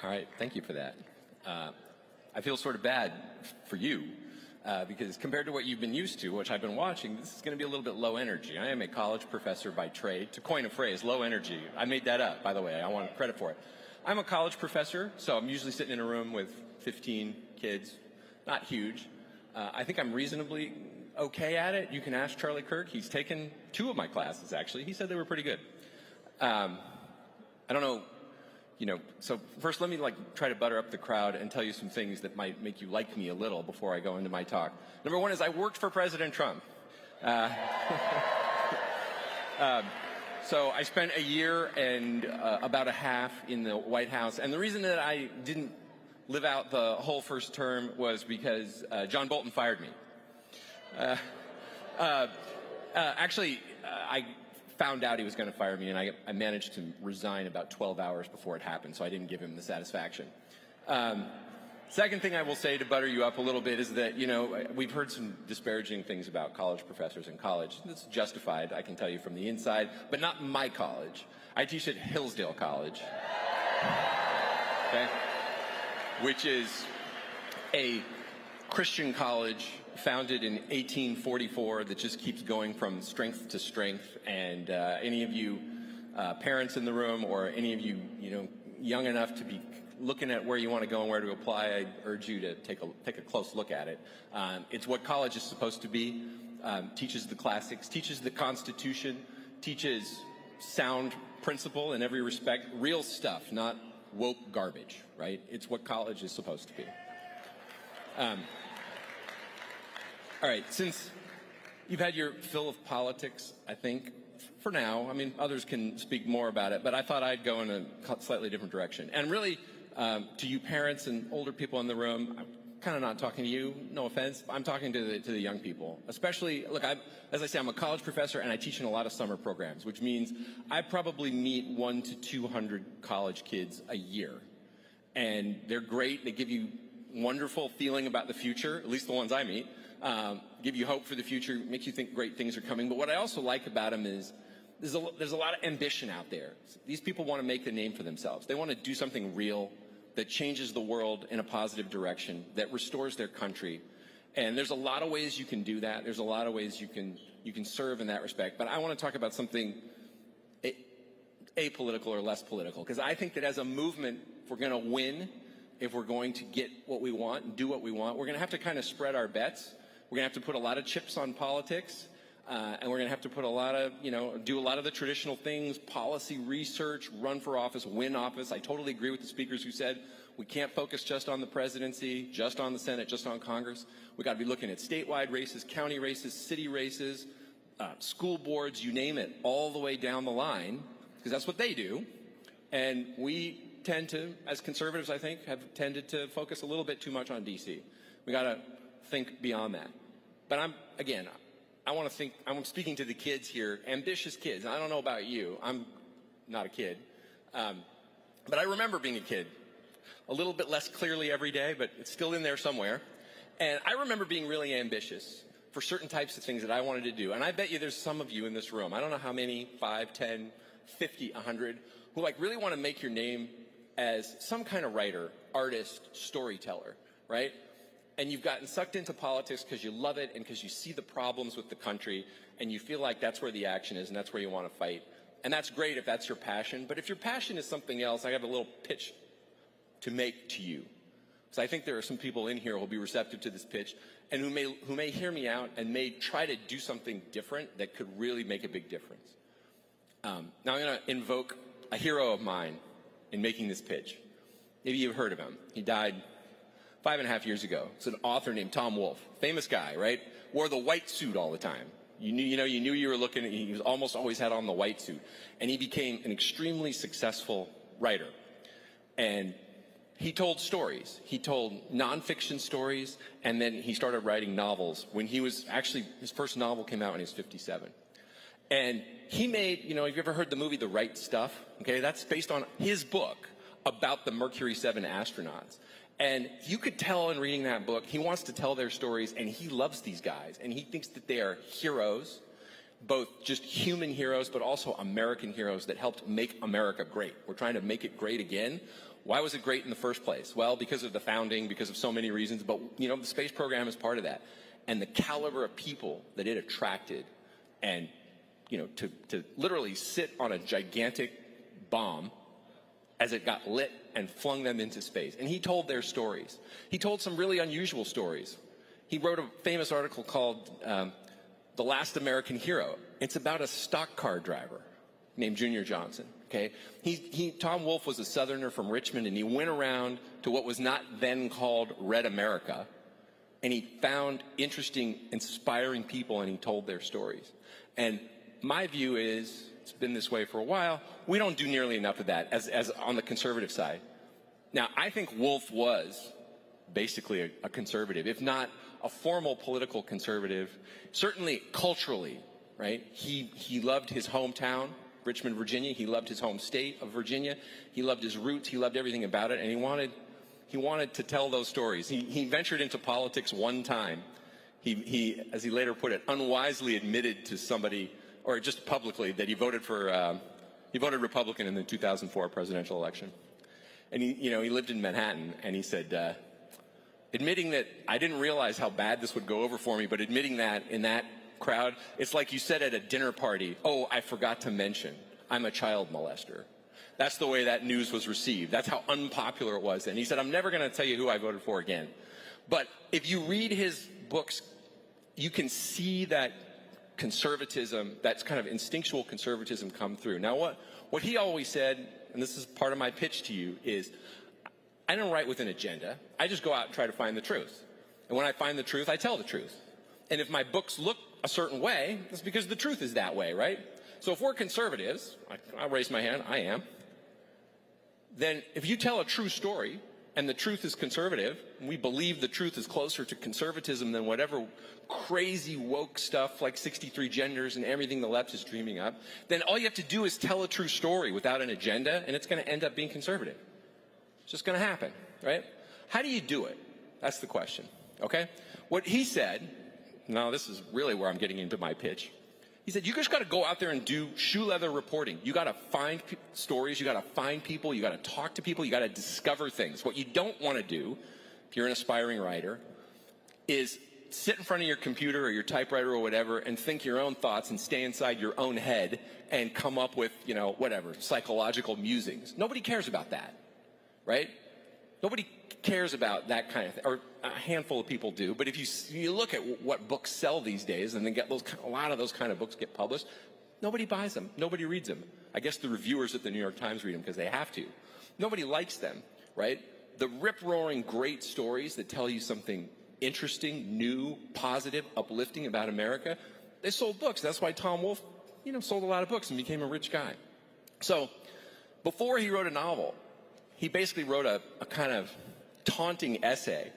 All right, thank you for that. I feel sort of bad for you because compared to what you've been used to, which I've been watching, this is going to be a little bit low energy. I am a college professor by trade. To coin a phrase, low energy. I made that up, by the way. I want credit for it. I'm a college professor, so I'm usually sitting in a room with 15 kids. Not huge. I think I'm reasonably okay at it. You can ask Charlie Kirk. He's taken 2 of my classes, actually. He said they were pretty good. I don't know. So first let me try to butter up the crowd and tell you some things that might make you like me a little before I go into my talk. Number 1 is I worked for President Trump. So I spent a year and about a half in the White House. And the reason that I didn't live out the whole first term was because John Bolton fired me. Actually, I found out he was going to fire me, and I managed to resign about 12 hours before it happened, so I didn't give him the satisfaction. Second thing I will say to butter you up a little bit is that, you know, we've heard some disparaging things about college professors in college. It's justified, I can tell you from the inside, but not my college. I teach at Hillsdale College, okay, which is a Christian college founded in 1844 that just keeps going from strength to strength. And any of you parents in the room, or any of you, you know, young enough to be looking at where you want to go and where to apply, I urge you to take a close look at it. It's what college is supposed to be. Teaches the classics, teaches the Constitution, teaches sound principle in every respect, real stuff, not woke garbage, right? It's what college is supposed to be. All right, since you've had your fill of politics, I think, for now, I mean, others can speak more about it, but I thought I'd go in a slightly different direction. And really, to you parents and older people in the room, I'm kind of not talking to you, no offense. I'm talking to the young people. Especially, look, as I say, I'm a college professor and I teach in a lot of summer programs, which means I probably meet 100 to 200 college kids a year. And they're great. They give you wonderful feeling about the future, at least the ones I meet. Give you hope for the future, make you think great things are coming. But what I also like about them is there's a lot of ambition out there. These people want to make a name for themselves. They want to do something real that changes the world in a positive direction, that restores their country. And there's a lot of ways you can do that. There's a lot of ways you can serve in that respect. But I want to talk about something apolitical or less political, because I think that as a movement, if we're going to win, if we're going to get what we want and do what we want, we're going to have to kind of spread our bets. We're going to have to put a lot of chips on politics. And we're going to have to put a lot of, do a lot of the traditional things, policy research, run for office, win office. I totally agree with the speakers who said we can't focus just on the presidency, just on the Senate, just on Congress. We got to be looking at statewide races, county races, city races, school boards, you name it, all the way down the line, because that's what they do. And we tend to, as conservatives, I think, have tended to focus a little bit too much on D.C. We got to think beyond that. But I'm speaking to the kids here, ambitious kids. I don't know about you. I'm not a kid. But I remember being a kid, a little bit less clearly every day, but it's still in there somewhere. And I remember being really ambitious for certain types of things that I wanted to do. And I bet you there's some of you in this room, I don't know how many, 5, 10, 50, 100, who really want to make your name as some kind of writer, artist, storyteller, right? And you've gotten sucked into politics because you love it and because you see the problems with the country and you feel like that's where the action is and that's where you want to fight. And that's great if that's your passion. But if your passion is something else, I have a little pitch to make to you. Because I think there are some people in here who will be receptive to this pitch and who may hear me out and may try to do something different that could really make a big difference. Now I'm going to invoke a hero of mine in making this pitch. Maybe you've heard of him. He died 5.5 years ago. It's an author named Tom Wolfe, famous guy, right? Wore the white suit all the time. You knew you were looking at, he was almost always had on the white suit. And he became an extremely successful writer. And he told stories. He told nonfiction stories, and then he started writing novels when he was his first novel came out when he was 57. And he made, have you ever heard the movie The Right Stuff? Okay, that's based on his book about the Mercury 7 astronauts. And you could tell in reading that book, he wants to tell their stories, and he loves these guys, and he thinks that they are heroes, both just human heroes, but also American heroes that helped make America great. We're trying to make it great again. Why was it great in the first place? Well, because of the founding, because of so many reasons, but, the space program is part of that. And the caliber of people that it attracted, and, to literally sit on a gigantic bomb as it got lit and flung them into space. And he told their stories. He told some really unusual stories. He wrote a famous article called The Last American Hero. It's about a stock car driver named Junior Johnson, okay? Tom Wolfe was a Southerner from Richmond, and he went around to what was not then called Red America, and he found interesting, inspiring people, and he told their stories. And my view is, it's been this way for a while, we don't do nearly enough of that as on the conservative side. Now, I think Wolfe was basically a conservative, if not a formal political conservative, certainly culturally right? He loved his hometown, Richmond, Virginia. He loved his home state of Virginia. He loved his roots. He loved everything about it, and he wanted to tell those stories. He ventured into politics one time. He, as he later put it, unwisely admitted to somebody, or just publicly, that he voted Republican in the 2004 presidential election. And he lived in Manhattan, and he said, admitting that I didn't realize how bad this would go over for me, but admitting that in that crowd, it's like you said at a dinner party, oh, I forgot to mention, I'm a child molester. That's the way that news was received. That's how unpopular it was. And he said, I'm never going to tell you who I voted for again. But if you read his books, you can see that conservatism, that kind of instinctual conservatism come through. Now, what he always said, and this is part of my pitch to you, is I don't write with an agenda. I just go out and try to find the truth. And when I find the truth, I tell the truth. And if my books look a certain way, it's because the truth is that way, right? So if we're conservatives, I'll raise my hand, I am, then if you tell a true story and the truth is conservative, and we believe the truth is closer to conservatism than whatever crazy woke stuff like 63 genders and everything the left is dreaming up, then all you have to do is tell a true story without an agenda, and it's going to end up being conservative. It's just going to happen, right? How do you do it? That's the question, okay? What he said, now this is really where I'm getting into my pitch. He said, you just got to go out there and do shoe leather reporting. You got to find stories. You got to find people. You got to talk to people. You got to discover things. What you don't want to do, if you're an aspiring writer, is sit in front of your computer or your typewriter or whatever and think your own thoughts and stay inside your own head and come up with, whatever, psychological musings. Nobody cares about that, right? Nobody cares about that kind of thing, or a handful of people do. But if you look at what books sell these days, and then a lot of those kind of books get published, nobody buys them. Nobody reads them. I guess the reviewers at the New York Times read them because they have to. Nobody likes them, right? The rip-roaring great stories that tell you something interesting, new, positive, uplifting about America, they sold books. That's why Tom Wolfe, sold a lot of books and became a rich guy. So before he wrote a novel, he basically wrote a kind of taunting essay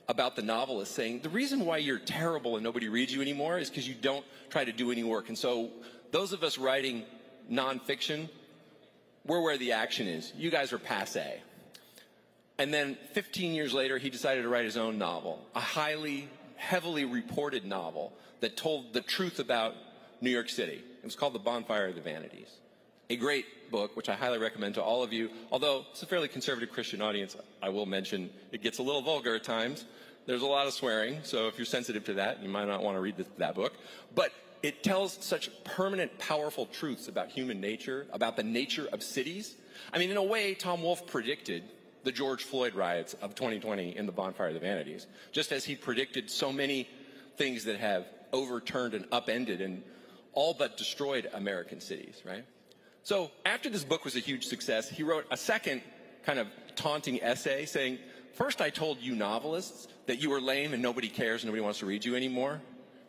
about the novelist, saying the reason why you're terrible and nobody reads you anymore is because you don't try to do any work. And so those of us writing nonfiction, we're where the action is. You guys are passé. And then 15 years later, he decided to write his own novel, a heavily reported novel that told the truth about New York City. It was called The Bonfire of the Vanities. A great book, which I highly recommend to all of you. Although it's a fairly conservative Christian audience, I will mention it gets a little vulgar at times. There's a lot of swearing, so if you're sensitive to that, you might not want to read that book. But it tells such permanent, powerful truths about human nature, about the nature of cities. I mean, in a way, Tom Wolfe predicted the George Floyd riots of 2020 in The Bonfire of the Vanities, just as he predicted so many things that have overturned and upended and all but destroyed American cities, right? So after this book was a huge success, he wrote a second kind of taunting essay saying, first I told you novelists that you were lame and nobody cares and nobody wants to read you anymore,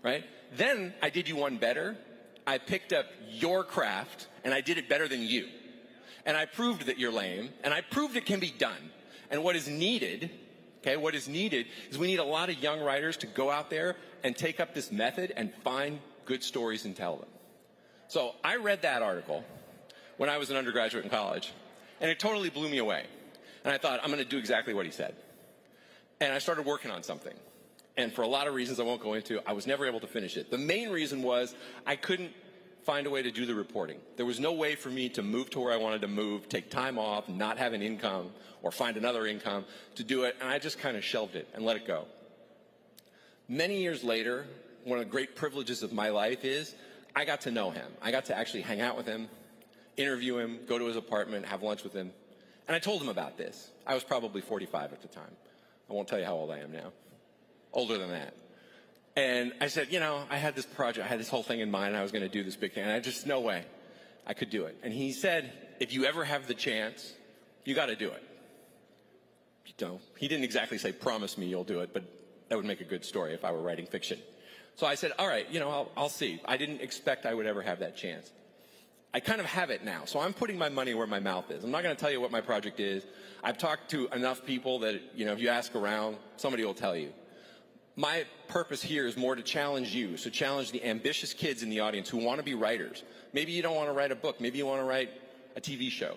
right? Then I did you one better. I picked up your craft and I did it better than you. And I proved that you're lame and I proved it can be done. And what is needed, is we need a lot of young writers to go out there and take up this method and find good stories and tell them. So I read that article when I was an undergraduate in college, and it totally blew me away. And I thought, I'm going to do exactly what he said. And I started working on something. And for a lot of reasons I won't go into, I was never able to finish it. The main reason was I couldn't find a way to do the reporting. There was no way for me to move to where I wanted to move, take time off, not have an income, or find another income to do it, and I just kind of shelved it and let it go. Many years later, one of the great privileges of my life is I got to know him. I got to actually hang out with him, interview him, go to his apartment, have lunch with him. And I told him about this. I was probably 45 at the time. I won't tell you how old I am now. Older than that. And I said, I had this project, I had this whole thing in mind, and I was going to do this big thing, and I just, no way I could do it. And he said, if you ever have the chance, you got to do it. He didn't exactly say, promise me you'll do it, but that would make a good story if I were writing fiction. So I said, all right, I'll see. I didn't expect I would ever have that chance. I kind of have it now, so I'm putting my money where my mouth is. I'm not going to tell you what my project is. I've talked to enough people that, if you ask around, somebody will tell you. My purpose here is more to challenge you, so challenge the ambitious kids in the audience who want to be writers. Maybe you don't want to write a book. Maybe you want to write a TV show.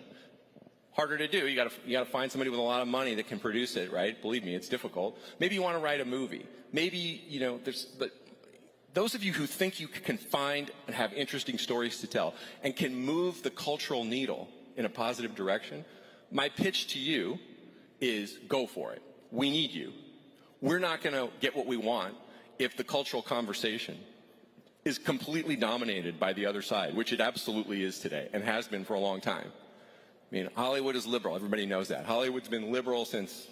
Harder to do. You got to find somebody with a lot of money that can produce it, right? Believe me, it's difficult. Maybe you want to write a movie. Maybe, but those of you who think you can find and have interesting stories to tell and can move the cultural needle in a positive direction, my pitch to you is go for it. We need you. We're not going to get what we want if the cultural conversation is completely dominated by the other side, which it absolutely is today and has been for a long time. I mean, Hollywood is liberal. Everybody knows that. Hollywood's been liberal since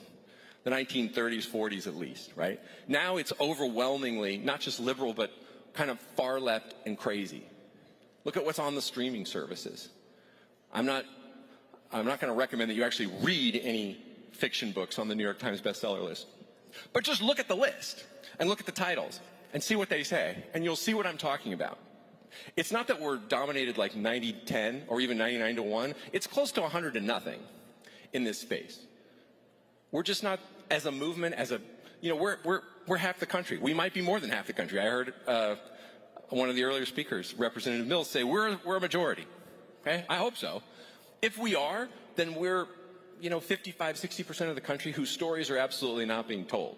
the 1930s, 40s at least, right? Now it's overwhelmingly not just liberal, but kind of far left and crazy. Look at what's on the streaming services. I'm not going to recommend that you actually read any fiction books on the New York Times bestseller list. But just look at the list and look at the titles and see what they say, and you'll see what I'm talking about. It's not that we're dominated like 90-10 or even 99-1. It's close to 100-0 in this space. We're just not, as a movement, we're half the country. We might be more than half the country. I heard one of the earlier speakers, Representative Mills, say we're a majority. Okay, I hope so. If we are, then we're 55-60% of the country whose stories are absolutely not being told.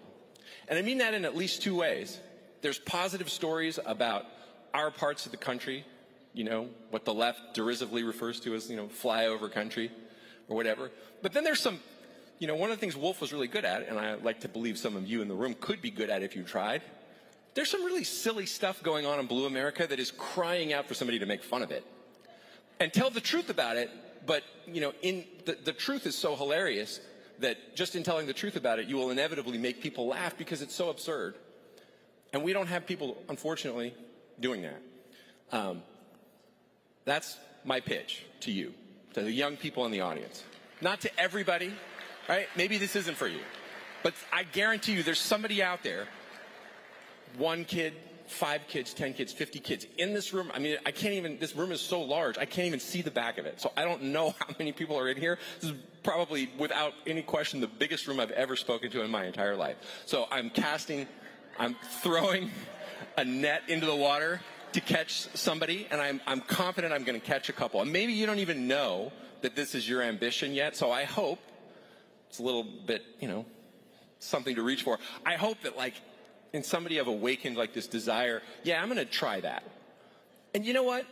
And I mean that in at least two ways. There's positive stories about our parts of the country, what the left derisively refers to as, flyover country or whatever. But then there's some, one of the things Wolf was really good at, and I like to believe some of you in the room could be good at if you tried, there's some really silly stuff going on in Blue America that is crying out for somebody to make fun of it. And tell the truth about it, but, the truth is so hilarious that just in telling the truth about it, you will inevitably make people laugh because it's so absurd. And we don't have people, unfortunately, doing that. That's my pitch to you, to the young people in the audience. Not to everybody, right? Maybe this isn't for you. But I guarantee you there's somebody out there, 1 kid, 5 kids, 10 kids, 50 kids in this room. I mean, this room is so large, I can't even see the back of it. So I don't know how many people are in here. This is probably, without any question, the biggest room I've ever spoken to in my entire life. So I'm throwing a net into the water to catch somebody, and I'm confident I'm going to catch a couple. And maybe you don't even know that this is your ambition yet, so I hope it's a little bit, something to reach for. I hope that, in somebody have awakened, this desire, yeah, I'm going to try that. And you know what?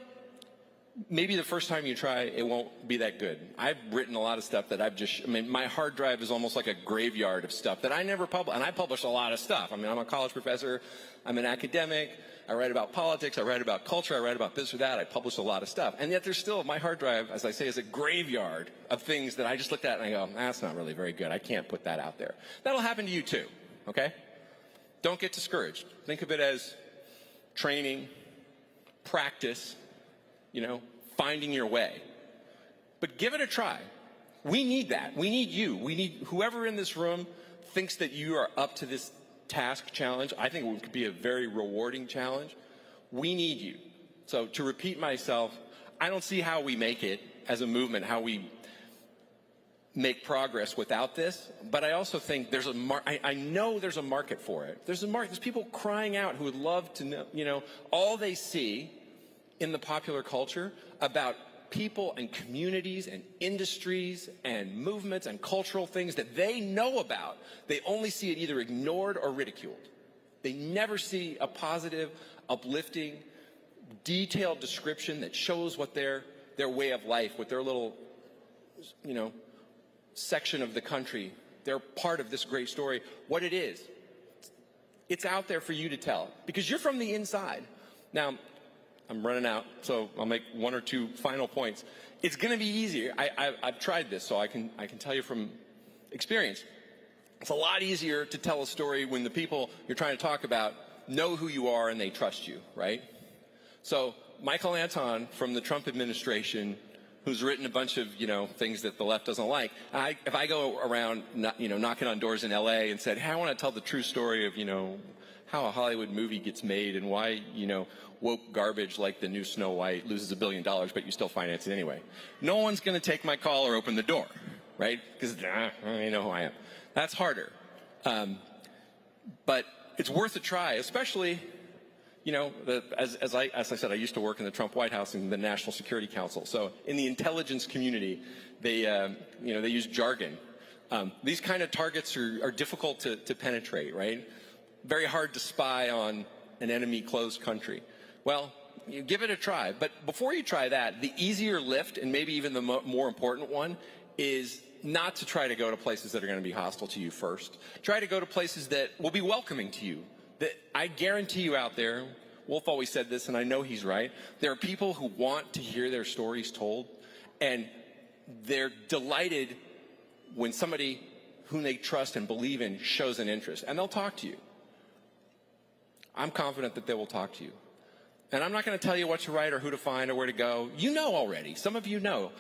Maybe the first time you try, it won't be that good. I've written a lot of stuff that my hard drive is almost like a graveyard of stuff that I never publish. And I publish a lot of stuff. I'm a college professor. I'm an academic. I write about politics. I write about culture. I write about this or that. I publish a lot of stuff. And yet there's still, my hard drive, as I say, is a graveyard of things that I just looked at and I go, that's not really very good. I can't put that out there. That'll happen to you too, okay? Don't get discouraged. Think of it as training, practice, finding your way. But give it a try. We need that. We need you. We need whoever in this room thinks that you are up to this task challenge. I think it could be a very rewarding challenge. We need you. So to repeat myself, I don't see how we make it as a movement, how we make progress without this, but I also think there's I know there's a market for it. There's people crying out who would love to know, all they see in the popular culture about people and communities and industries and movements and cultural things that they know about. They only see it either ignored or ridiculed. They never see a positive, uplifting, detailed description that shows what their way of life, what their little, section of the country, they're part of this great story, what it is. It's out there for you to tell because you're from the inside. Now, I'm running out, so I'll make 1 or 2 final points. It's going to be easier. I've tried this, so I can tell you from experience. It's a lot easier to tell a story when the people you're trying to talk about know who you are and they trust you, right? So Michael Anton from the Trump administration, who's written a bunch of, things that the left doesn't like. If I go around, knocking on doors in LA and said, hey, I want to tell the true story of, how a Hollywood movie gets made and why, woke garbage like the new Snow White loses $1 billion, but you still finance it anyway. No one's going to take my call or open the door, right? Because I know who I am. That's harder. But it's worth a try, especially, you know, as I said, I used to work in the Trump White House in the National Security Council. So in the intelligence community, they use jargon. These kind of targets are difficult to penetrate, right? Very hard to spy on an enemy closed country. Well, you give it a try. But before you try that, the easier lift, and maybe even the more important one, is not to try to go to places that are going to be hostile to you first. Try to go to places that will be welcoming to you. That I guarantee you out there, Wolf always said this, and I know he's right, there are people who want to hear their stories told, and they're delighted when somebody whom they trust and believe in shows an interest, and they'll talk to you. I'm confident that they will talk to you. And I'm not going to tell you what to write or who to find or where to go. You know already. Some of you know.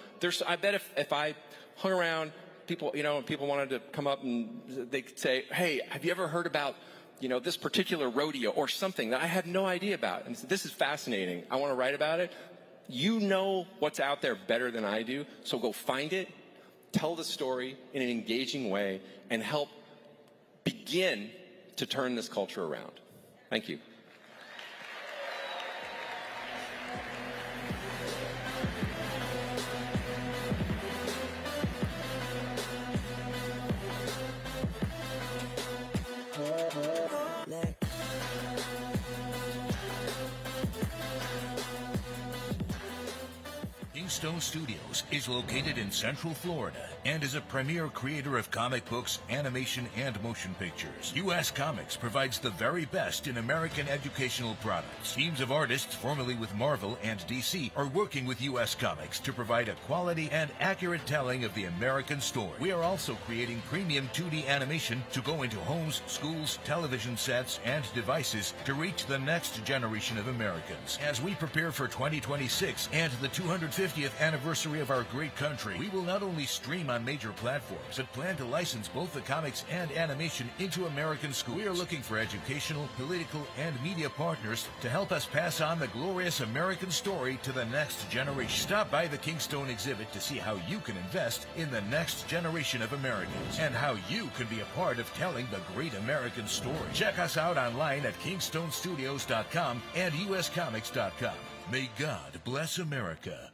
I bet if I hung around, people, you know, people wanted to come up and they could say, hey, have you ever heard about, you know, this particular rodeo or something that I had no idea about? And this is fascinating. I want to write about it. You know what's out there better than I do, so go find it, tell the story in an engaging way, and help begin to turn this culture around. Thank you. Kingstone Studios is located in Central Florida and is a premier creator of comic books, animation, and motion pictures. U.S. Comics provides the very best in American educational products. Teams of artists formerly with Marvel and DC are working with U.S. Comics to provide a quality and accurate telling of the American story. We are also creating premium 2D animation to go into homes, schools, television sets, and devices to reach the next generation of Americans. As we prepare for 2026 and the 250th anniversary of our great country, we will not only stream on major platforms, but plan to license both the comics and animation into American schools. We are looking for educational, political, and media partners to help us pass on the glorious American story to the next generation. Stop by the Kingstone exhibit to see how you can invest in the next generation of Americans and how you can be a part of telling the great American story. Check us out online at KingstoneStudios.com and USComics.com. May God bless America.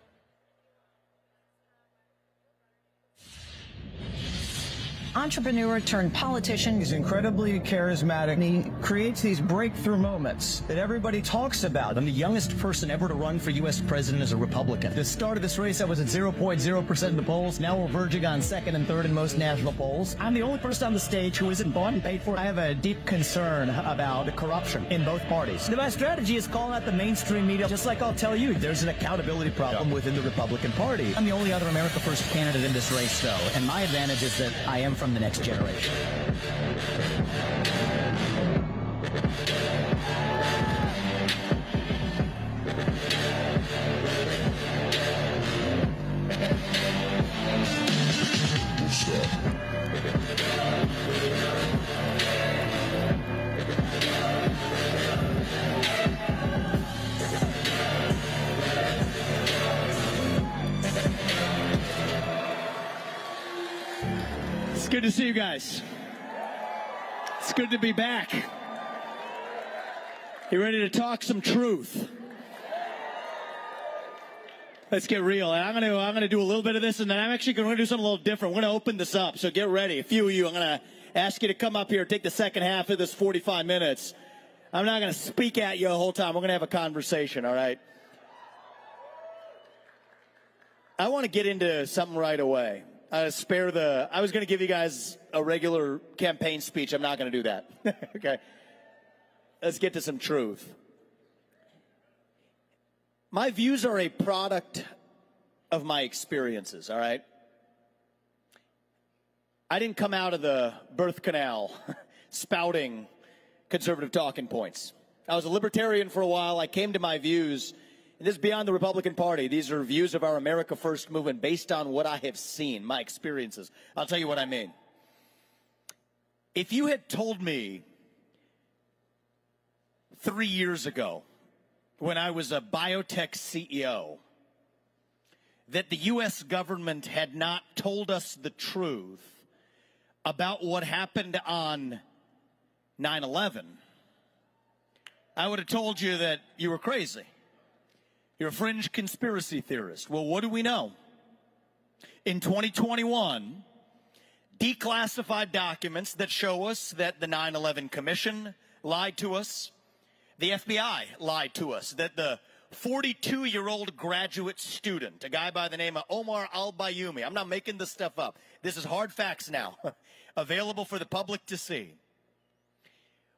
Entrepreneur turned politician. He's incredibly charismatic, and he creates these breakthrough moments that everybody talks about. I'm the youngest person ever to run for U.S. president as a Republican. At the start of this race, I was at 0.0% in the polls. Now we're verging on second and third in most national polls. I'm the only person on the stage who isn't bought and paid for. I have a deep concern about corruption in both parties. My strategy is calling out the mainstream media, just like I'll tell you, there's an accountability problem within the Republican Party. I'm the only other America First candidate in this race, though, and my advantage is that I am from the next generation. It's good to see you guys. It's good to be back. You ready to talk some truth? Let's get real. And I'm gonna do a little bit of this, and then I'm actually going to do something a little different. We're going to open this up, so get ready. A few of you, I'm going to ask you to come up here, take the second half of this 45 minutes. I'm not going to speak at you the whole time. We're going to have a conversation, all right? I want to get into something right away. I was going to give you guys a regular campaign speech. I'm not going to do that. Okay. Let's get to some truth. My views are a product of my experiences, all right? I didn't come out of the birth canal spouting conservative talking points. I was a libertarian for a while. I came to my views. And this is beyond the Republican Party. These are views of our America First movement based on what I have seen, my experiences. I'll tell you what I mean. If you had told me 3 years ago, when I was a biotech CEO, that the U.S. government had not told us the truth about what happened on 9/11, I would have told you that you were crazy. You're a fringe conspiracy theorist. Well, what do we know? In 2021, declassified documents that show us that the 9/11 Commission lied to us, the FBI lied to us, that the 42-year-old graduate student, a guy by the name of Omar al-Bayoumi, I'm not making this stuff up, this is hard facts now, available for the public to see,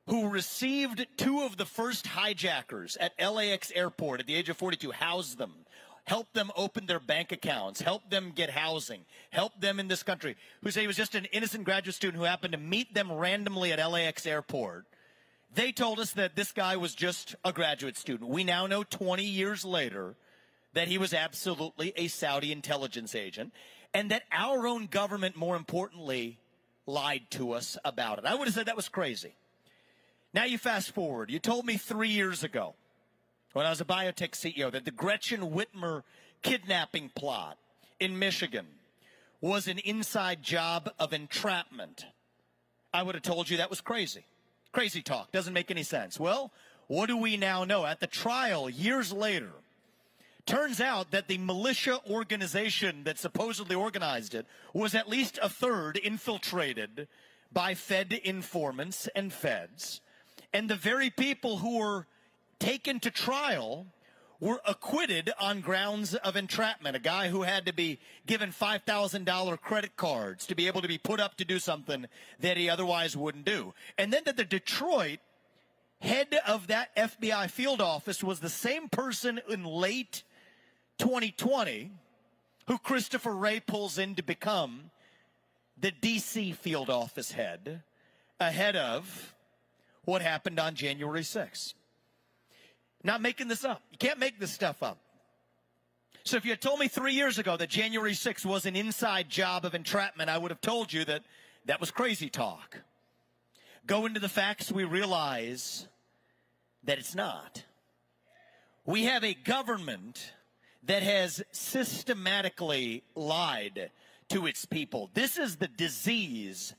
who received two of the first hijackers at LAX airport at the age of 42, housed them, helped them open their bank accounts, helped them get housing, helped them in this country, who say he was just an innocent graduate student who happened to meet them randomly at LAX airport. They told us that this guy was just a graduate student. We now know 20 years later that he was absolutely a Saudi intelligence agent, and that our own government, more importantly, lied to us about it. I would have said that was crazy. Now you fast forward. You told me 3 years ago, when I was a biotech CEO, that the Gretchen Whitmer kidnapping plot in Michigan was an inside job of entrapment. I would have told you that was crazy. Crazy talk. Doesn't make any sense. Well, what do we now know? At the trial, years later, turns out that the militia organization that supposedly organized it was at least a third infiltrated by Fed informants and feds. And the very people who were taken to trial were acquitted on grounds of entrapment. A guy who had to be given $5,000 credit cards to be able to be put up to do something that he otherwise wouldn't do. And then that the Detroit head of that FBI field office was the same person in late 2020 who Christopher Wray pulls in to become the D.C. field office head ahead of what happened on January 6th. Not making this up. You can't make this stuff up. So if you had told me 3 years ago that January 6th was an inside job of entrapment, I would have told you that that was crazy talk. Go into the facts, we realize that it's not. We have a government that has systematically lied to its people. This is the disease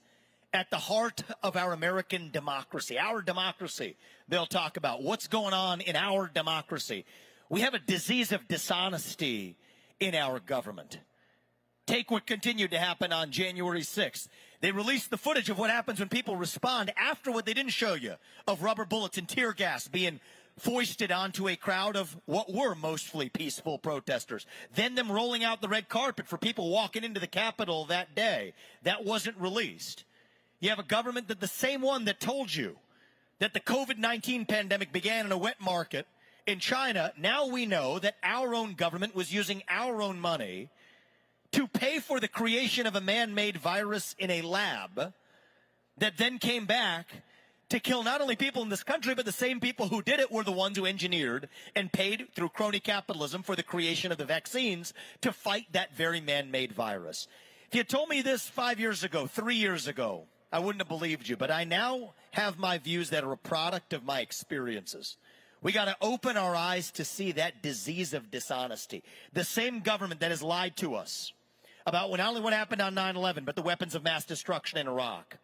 at the heart of our American democracy. Our democracy, they'll talk about what's going on in our democracy. We have a disease of dishonesty in our government. Take what continued to happen on January 6th. They released the footage of what happens when people respond after what they didn't show you, of rubber bullets and tear gas being foisted onto a crowd of what were mostly peaceful protesters. Then them rolling out the red carpet for people walking into the Capitol that day. That wasn't released. You have a government that the same one that told you that the COVID-19 pandemic began in a wet market in China. Now we know that our own government was using our own money to pay for the creation of a man-made virus in a lab that then came back to kill not only people in this country, but the same people who did it were the ones who engineered and paid through crony capitalism for the creation of the vaccines to fight that very man-made virus. If you had told me this 5 years ago, 3 years ago, I wouldn't have believed you, but I now have my views that are a product of my experiences. We got to open our eyes to see that disease of dishonesty. The same government that has lied to us about not only what happened on 9/11, but the weapons of mass destruction in Iraq,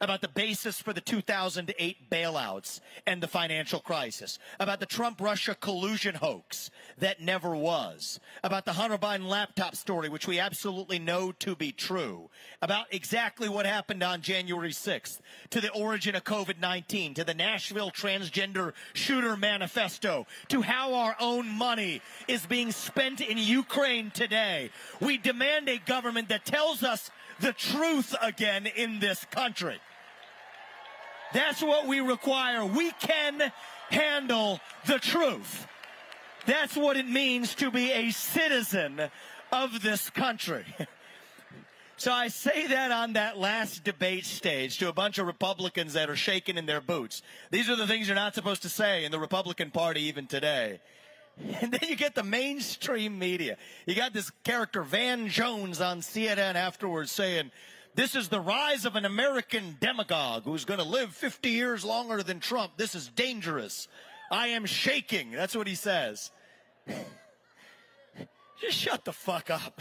about the basis for the 2008 bailouts and the financial crisis, about the Trump-Russia collusion hoax that never was, about the Hunter Biden laptop story, which we absolutely know to be true, about exactly what happened on January 6th, to the origin of COVID-19, to the Nashville transgender shooter manifesto, to how our own money is being spent in Ukraine today. We demand a government that tells us the truth again in this country. That's what we require. We can handle the truth. That's what it means to be a citizen of this country. So I say that on that last debate stage to a bunch of Republicans that are shaking in their boots. These are the things you're not supposed to say in the Republican Party even today. And then you get the mainstream media. You got this character, Van Jones, on CNN afterwards saying, this is the rise of an American demagogue who's going to live 50 years longer than Trump. This is dangerous. I am shaking. That's what he says. Just shut the fuck up.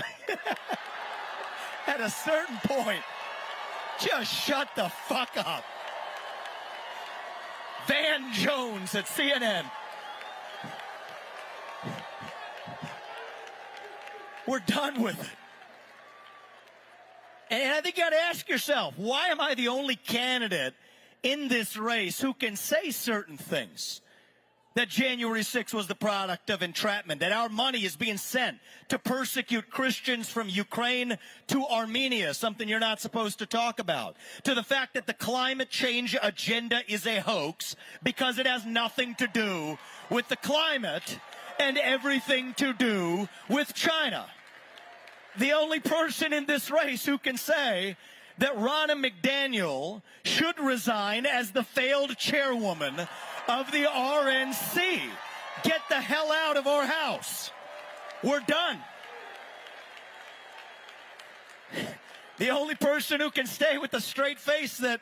At a certain point, just shut the fuck up. Van Jones at CNN. We're done with it. And I think you got to ask yourself, why am I the only candidate in this race who can say certain things? That January 6th was the product of entrapment, that our money is being sent to persecute Christians from Ukraine to Armenia, something you're not supposed to talk about, to the fact that the climate change agenda is a hoax because it has nothing to do with the climate and everything to do with China. The only person in this race who can say that Ronna McDaniel should resign as the failed chairwoman of the RNC. Get the hell out of our house. We're done. The only person who can stay with a straight face that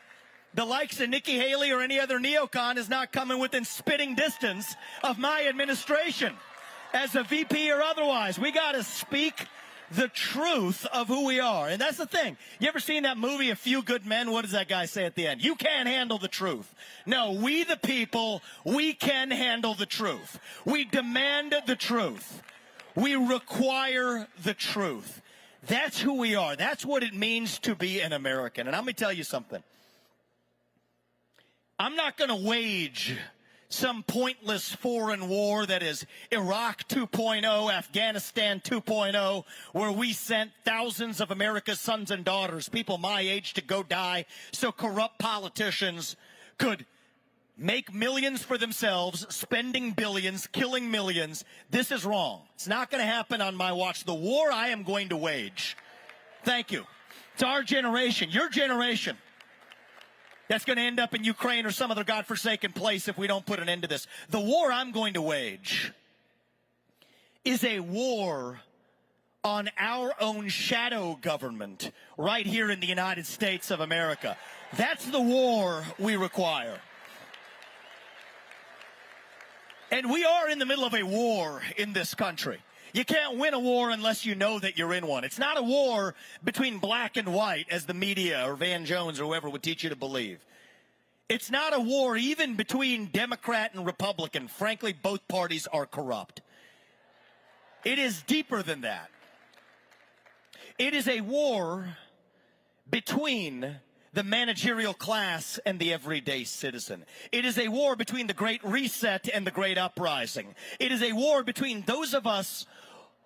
the likes of Nikki Haley or any other neocon is not coming within spitting distance of my administration as a VP or otherwise. We got to speak the truth of who we are. And that's the thing. You ever seen that movie, A Few Good Men? What does that guy say at the end? You can't handle the truth. No, we the people, we can handle the truth. We demand the truth. We require the truth. That's who we are. That's what it means to be an American. And let me tell you something. I'm not going to wage some pointless foreign war that is Iraq 2.0, Afghanistan 2.0, where we sent thousands of America's sons and daughters, people my age, to go die so corrupt politicians could make millions for themselves, spending billions, killing millions. This is wrong. It's not going to happen on my watch. The war I am going to wage. Thank you. It's our generation, your generation, that's going to end up in Ukraine or some other godforsaken place if we don't put an end to this. The war I'm going to wage is a war on our own shadow government right here in the United States of America. That's the war we require. And we are in the middle of a war in this country. You can't win a war unless you know that you're in one. It's not a war between black and white, as the media or Van Jones or whoever would teach you to believe. It's not a war even between Democrat and Republican. Frankly, both parties are corrupt. It is deeper than that. It is a war between the managerial class and the everyday citizen. It is a war between the Great Reset and the Great Uprising. It is a war between those of us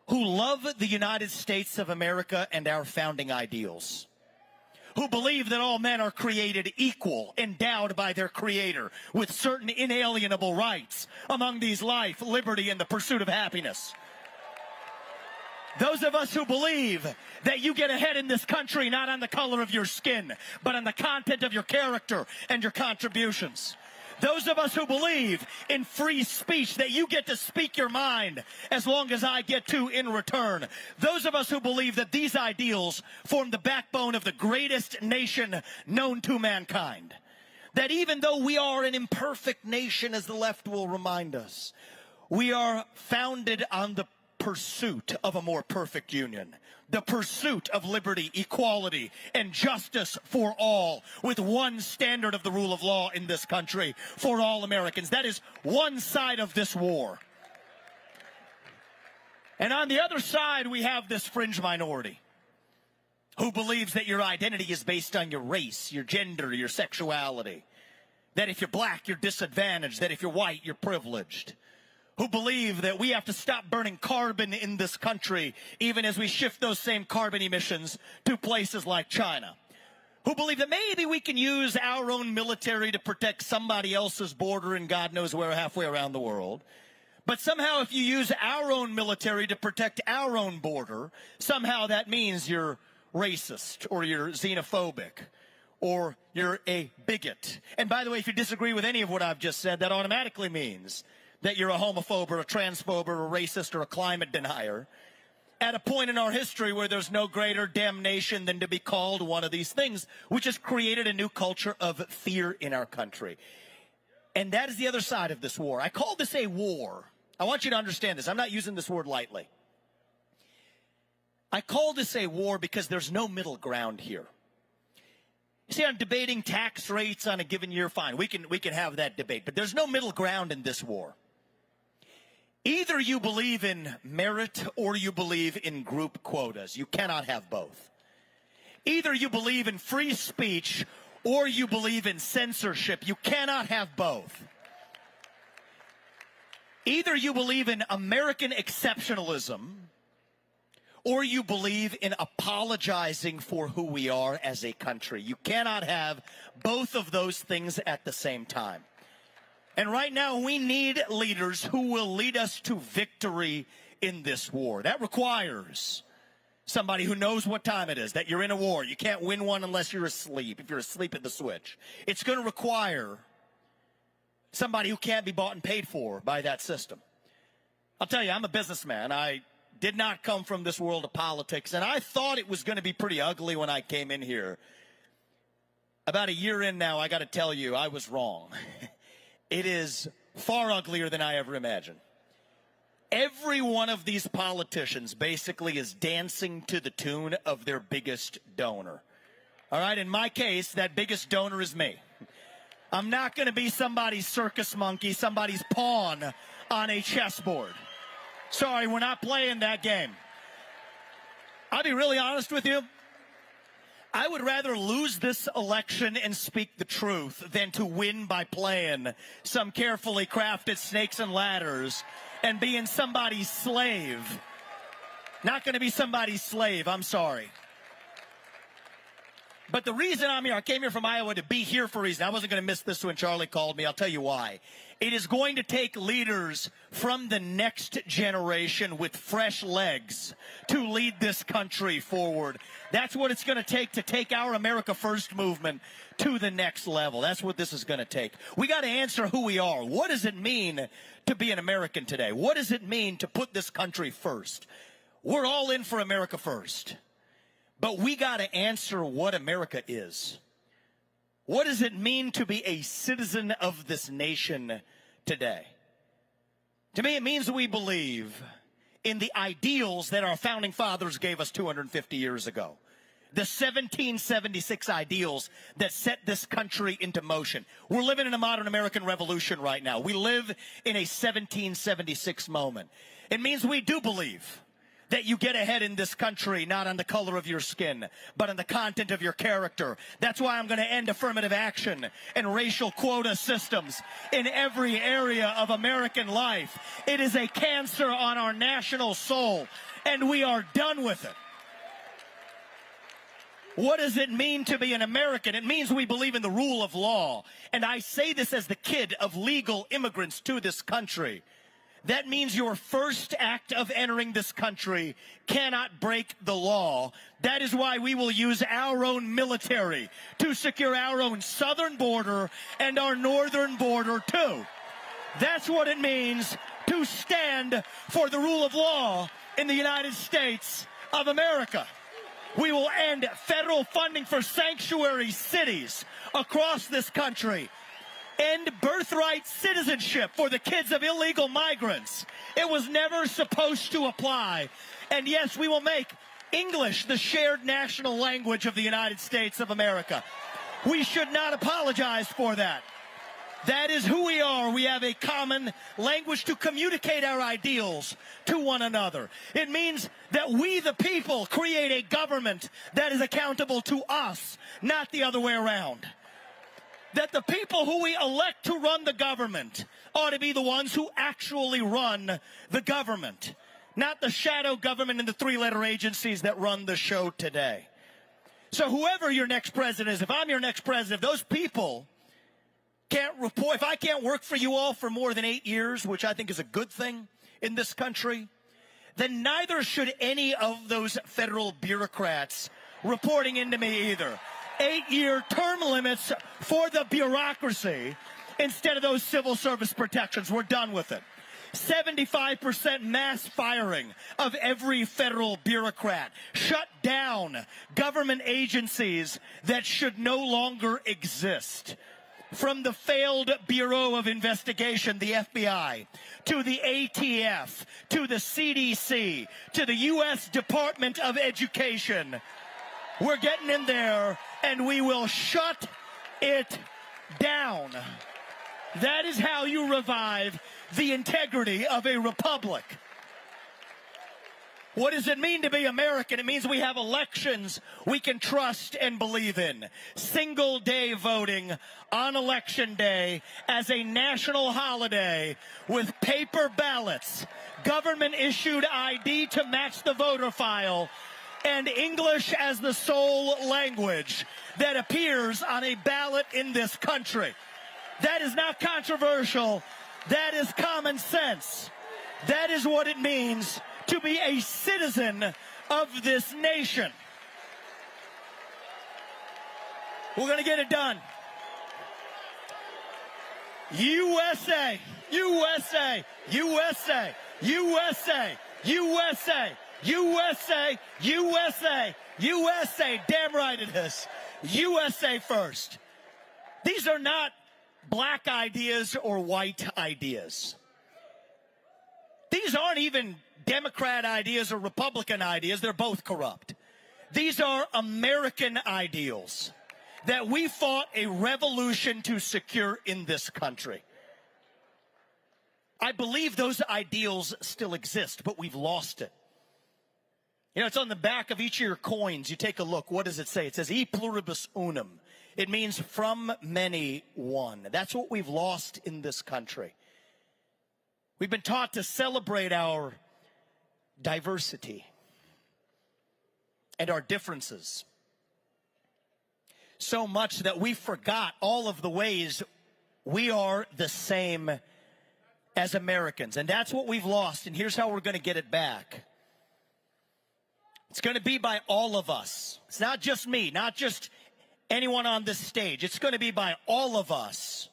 who love the United States of America and our founding ideals, who believe that all men are created equal, endowed by their Creator with certain inalienable rights, among these life, liberty, and the pursuit of happiness. Those of us who believe that you get ahead in this country not on the color of your skin, but on the content of your character and your contributions. Those of us who believe in free speech, that you get to speak your mind as long as I get to in return. Those of us who believe that these ideals form the backbone of the greatest nation known to mankind. That even though we are an imperfect nation, as the left will remind us, we are founded on the pursuit of a more perfect union, the pursuit of liberty, equality, and justice for all, with one standard of the rule of law in this country for all Americans. That is one side of this war. And on the other side, we have this fringe minority who believes that your identity is based on your race, your gender, your sexuality, that if you're black, you're disadvantaged, that if you're white, you're privileged, who believe that we have to stop burning carbon in this country, even as we shift those same carbon emissions to places like China, who believe that maybe we can use our own military to protect somebody else's border and God knows where halfway around the world. But somehow if you use our own military to protect our own border, somehow that means you're racist or you're xenophobic or you're a bigot. And by the way, if you disagree with any of what I've just said, that automatically means that you're a homophobe or a transphobe or a racist or a climate denier, at a point in our history where there's no greater damnation than to be called one of these things, which has created a new culture of fear in our country. And that is the other side of this war. I call this a war. I want you to understand this. I'm not using this word lightly. I call this a war because there's no middle ground here. You see, on debating tax rates on a given year, fine, we can have that debate, but there's no middle ground in this war. Either you believe in merit or you believe in group quotas. You cannot have both. Either you believe in free speech or you believe in censorship. You cannot have both. Either you believe in American exceptionalism or you believe in apologizing for who we are as a country. You cannot have both of those things at the same time. And right now, we need leaders who will lead us to victory in this war. That requires somebody who knows what time it is, that you're in a war. You can't win one unless you're asleep, if you're asleep at the switch. It's going to require somebody who can't be bought and paid for by that system. I'll tell you, I'm a businessman. I did not come from this world of politics, and I thought it was going to be pretty ugly when I came in here. About a year in now, I got to tell you, I was wrong. It is far uglier than I ever imagined. Every one of these politicians basically is dancing to the tune of their biggest donor. All right, in my case, that biggest donor is me. I'm not going to be somebody's circus monkey, somebody's pawn on a chessboard. Sorry, we're not playing that game. I'll be really honest with you. I would rather lose this election and speak the truth than to win by playing some carefully crafted snakes and ladders and being somebody's slave. Not going to be somebody's slave, I'm sorry. But the reason I'm here, I came here from Iowa to be here for a reason. I wasn't going to miss this when Charlie called me. I'll tell you why. It is going to take leaders from the next generation with fresh legs to lead this country forward. That's what it's going to take our America First movement to the next level. That's what this is going to take. We got to answer who we are. What does it mean to be an American today? What does it mean to put this country first? We're all in for America First. But we got to answer what America is. What does it mean to be a citizen of this nation today? To me, it means we believe in the ideals that our founding fathers gave us 250 years ago. The 1776 ideals that set this country into motion. We're living in a modern American revolution right now. We live in a 1776 moment. It means we do believe that you get ahead in this country, not on the color of your skin, but on the content of your character. That's why I'm going to end affirmative action and racial quota systems in every area of American life. It is a cancer on our national soul, and we are done with it. What does it mean to be an American? It means we believe in the rule of law. And I say this as the kid of legal immigrants to this country. That means your first act of entering this country cannot break the law. That is why we will use our own military to secure our own southern border and our northern border too. That's what it means to stand for the rule of law in the United States of America. We will end federal funding for sanctuary cities across this country. End birthright citizenship for the kids of illegal migrants. It was never supposed to apply. And yes, we will make English the shared national language of the United States of America. We should not apologize for that. That is who we are. We have a common language to communicate our ideals to one another. It means that we, the people, create a government that is accountable to us, not the other way around. That the people who we elect to run the government ought to be the ones who actually run the government, not the shadow government and the three-letter agencies that run the show today. So whoever your next president is, if I'm your next president, if those people can't report, if I can't work for you all for more than 8 years, which I think is a good thing in this country, then neither should any of those federal bureaucrats reporting into me either. 8-year term limits for the bureaucracy instead of those civil service protections. We're done with it. 75% mass firing of every federal bureaucrat. Shut down government agencies that should no longer exist. From the failed Bureau of Investigation, the FBI, to the ATF, to the CDC, to the U.S. Department of Education. We're getting in there and we will shut it down. That is how you revive the integrity of a republic. What does it mean to be American? It means we have elections we can trust and believe in. Single day voting on election day as a national holiday with paper ballots, government issued ID to match the voter file, and English as the sole language that appears on a ballot in this country. That is not controversial. That is common sense. That is what it means to be a citizen of this nation. We're going to get it done. USA, USA, USA, USA, USA, USA, USA, USA. Damn right it is. USA first. These are not black ideas or white ideas. These aren't even Democrat ideas or Republican ideas. They're both corrupt. These are American ideals that we fought a revolution to secure in this country. I believe those ideals still exist, but we've lost it. You know, it's on the back of each of your coins. You take a look. What does it say? It says, E pluribus unum. It means from many, one. That's what we've lost in this country. We've been taught to celebrate our diversity and our differences so much that we forgot all of the ways we are the same as Americans. And that's what we've lost. And here's how we're going to get it back. It's going to be by all of us. It's not just me, not just anyone on this stage. It's going to be by all of us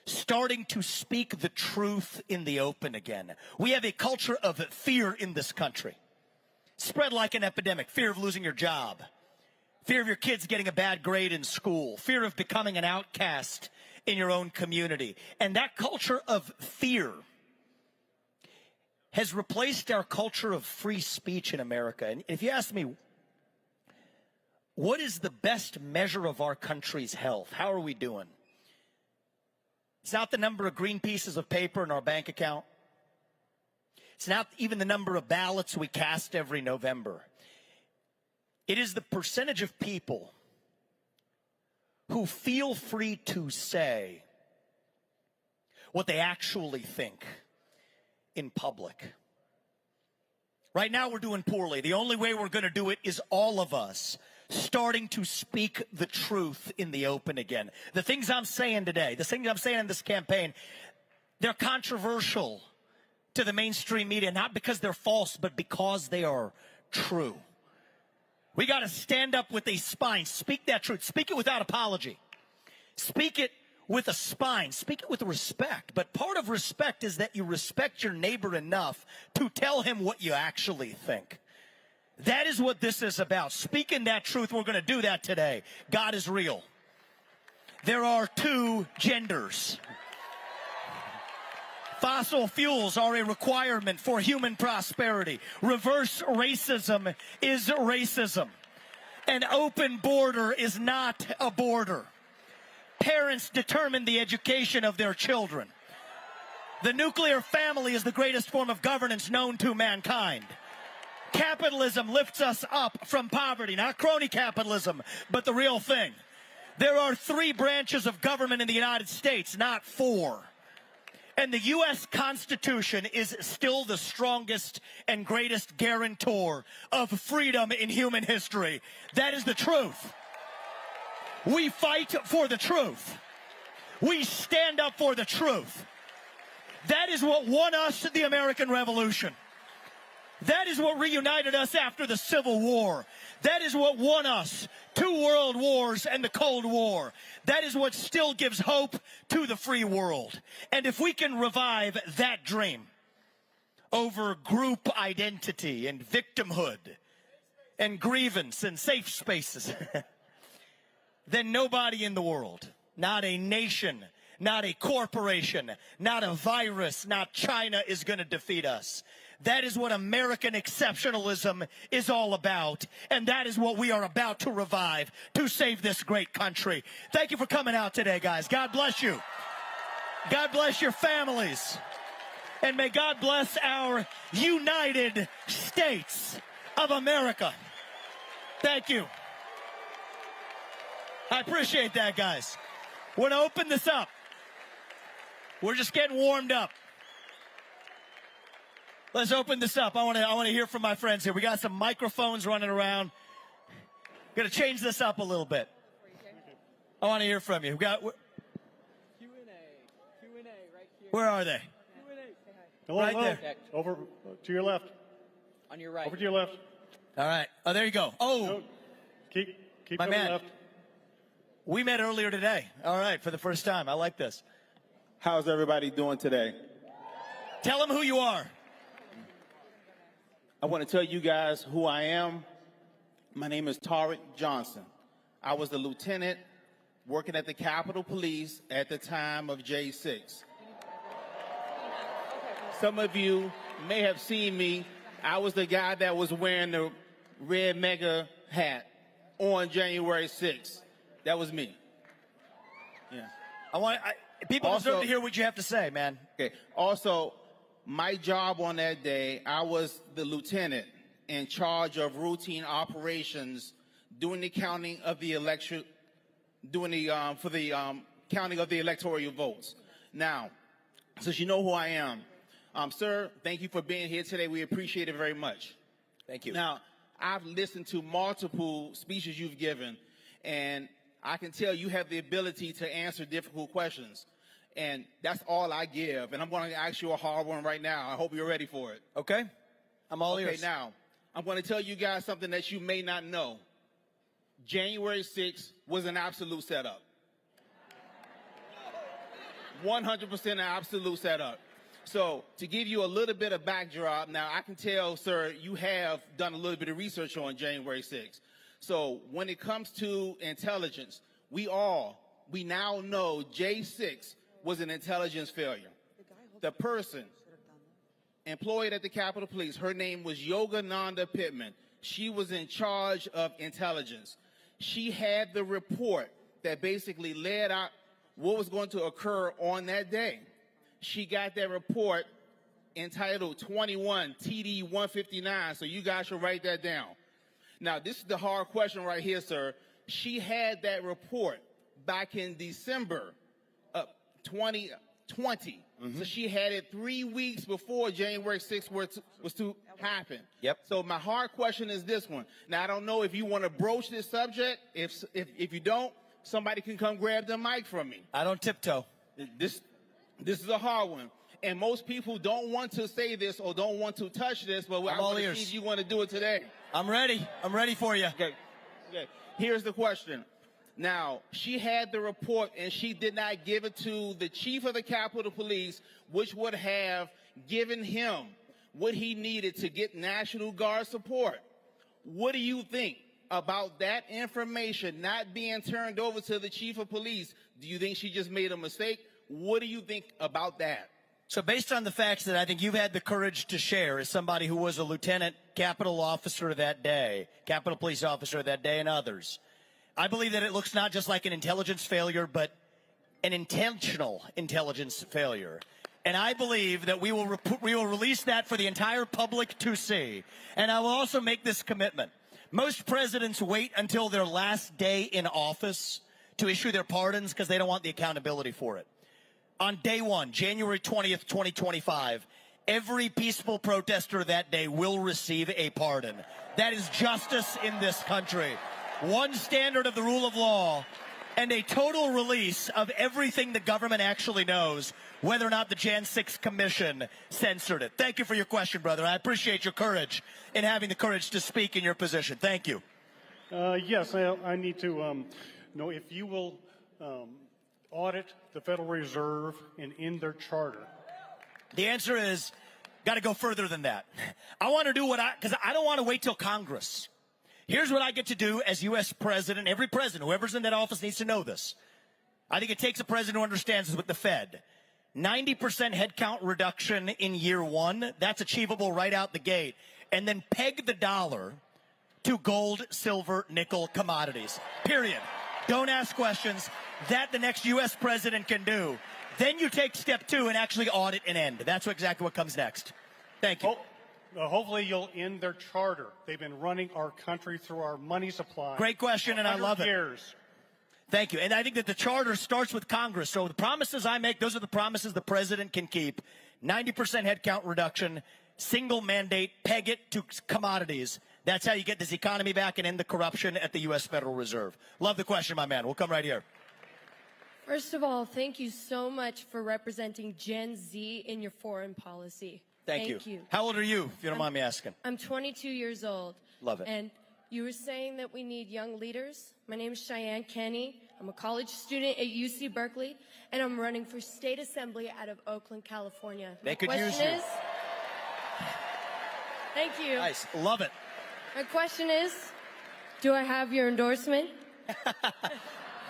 starting to speak the truth in the open again. We have a culture of fear in this country. Spread like an epidemic. Fear of losing your job. Fear of your kids getting a bad grade in school. Fear of becoming an outcast in your own community. And that culture of fear has replaced our culture of free speech in America. And if you ask me, what is the best measure of our country's health? How are we doing? It's not the number of green pieces of paper in our bank account. It's not even the number of ballots we cast every November. It is the percentage of people who feel free to say what they actually think in public. Right now we're doing poorly. The only way we're going to do it is all of us starting to speak the truth in the open again. The things I'm saying today, the things I'm saying in this campaign, they're controversial to the mainstream media, not because they're false, but because they are true. We got to stand up with a spine. Speak that truth. Speak it without apology. Speak it with a spine. Speak it with respect. But part of respect is that you respect your neighbor enough to tell him what you actually think. That is what this is about. Speaking that truth, we're going to do that today. God is real. There are two genders. Fossil fuels are a requirement for human prosperity. Reverse racism is racism. An open border is not a border. Parents determine the education of their children. The nuclear family is the greatest form of governance known to mankind. Capitalism lifts us up from poverty, not crony capitalism, but the real thing. There are 3 branches of government in the United States, not 4. And the U.S. Constitution is still the strongest and greatest guarantor of freedom in human history. That is the truth. We fight for the truth. We stand up for the truth. That is what won us the American Revolution. That is what reunited us after the Civil War. That is what won us 2 world wars and the Cold War. That is what still gives hope to the free world. And if we can revive that dream over group identity and victimhood and grievance and safe spaces, then nobody in the world, not a nation, not a corporation, not a virus, not China is going to defeat us. That is what American exceptionalism is all about. And that is what we are about to revive to save this great country. Thank you for coming out today, guys. God bless you. God bless your families. And may God bless our United States of America. Thank you. I appreciate that, guys. We're going to open this up. We're just getting warmed up. Let's open this up. I want to hear from my friends here. We got some microphones running around. Going to change this up a little bit. I want to hear from you. We got Q&A right here. Where are they? Q&A. Right there. Over to your left. On your right. Over to your left. All right. Oh, there you go. Oh, No, keep my going man. left. We met earlier today. All right, for the first time. I like this. How's everybody doing today? Tell them who you are. I want to tell you guys who I am. My name is Tariq Johnson. I was the lieutenant working at the Capitol Police at the time of J6. Some of you may have seen me. I was the guy that was wearing the red mega hat on January 6th. That was me. Yeah. People deserve to hear what you have to say, man. Okay. Also, my job on that day, I was the lieutenant in charge of routine operations, doing the counting of the election, counting of the electoral votes. Now, since you know who I am, sir, thank you for being here today. We appreciate it very much. Thank you. Now, I've listened to multiple speeches you've given, and I can tell you have the ability to answer difficult questions. And that's all I give. And I'm going to ask you a hard one right now. I hope you're ready for it. Okay. I'm all ears. Okay, now, I'm going to tell you guys something that you may not know. January 6th was an absolute setup. 100% an absolute setup. So, to give you a little bit of backdrop, now I can tell, sir, you have done a little bit of research on January 6th. So, when it comes to intelligence, we now know J6 was an intelligence failure. The person employed at the Capitol Police, her name was Yogananda Pittman. She was in charge of intelligence. She had the report that basically laid out what was going to occur on that day. She got that report entitled 21 TD 159, so you guys should write that down. Now, this is the hard question right here, sir. She had that report back in December of 2020. So she had it 3 weeks before January 6th was to happen. Yep. So my hard question is this one. Now, I don't know if you want to broach this subject. If you don't, somebody can come grab the mic from me. I don't tiptoe. This is a hard one. And most people don't want to say this or don't want to touch this, but I want to see if you want to do it today. I'm ready. I'm ready for you. Okay. Here's the question. Now, she had the report and she did not give it to the chief of the Capitol Police, which would have given him what he needed to get National Guard support. What do you think about that information not being turned over to the chief of police? Do you think she just made a mistake? What do you think about that? So based on the facts that I think you've had the courage to share as somebody who was a lieutenant Capitol officer that day, Capitol Police officer that day, and others, I believe that it looks not just like an intelligence failure, but an intentional intelligence failure. And I believe that we will release that for the entire public to see. And I will also make this commitment. Most presidents wait until their last day in office to issue their pardons because they don't want the accountability for it. On day one, January 20th, 2025, every peaceful protester that day will receive a pardon. That is justice in this country. One standard of the rule of law, and a total release of everything the government actually knows, whether or not the Jan 6 Commission censored it. Thank you for your question, brother. I appreciate your courage in having the courage to speak in your position. Thank you. Yes, I need to know if you will audit the Federal Reserve and in their charter. The answer is, got to go further than that. I want to do because I don't want to wait till Congress. Here's what I get to do as U.S. president. Every president, whoever's in that office needs to know this. I think it takes a president who understands this with the Fed. 90% headcount reduction in year one. That's achievable right out the gate. And then peg the dollar to gold, silver, nickel commodities. Period. Don't ask questions. That the next U.S. president can do. Then you take step two and actually audit and end. That's exactly what comes next. Thank you. Hopefully you'll end their charter. They've been running our country through our money supply. Great question, and I love it. Years. Thank you. And I think that the charter starts with Congress. So the promises I make, those are the promises the president can keep. 90% headcount reduction, single mandate, peg it to commodities. That's how you get this economy back and end the corruption at the U.S. Federal Reserve. Love the question, my man. We'll come right here. First of all, thank you so much for representing Gen Z in your foreign policy. Thank you. How old are you, if you don't mind me asking? I'm 22 years old. Love it. And you were saying that we need young leaders. My name is Cheyenne Kenny. I'm a college student at UC Berkeley, and I'm running for state assembly out of Oakland, California. They could use you. Thank you. Nice. Love it. My question is, do I have your endorsement?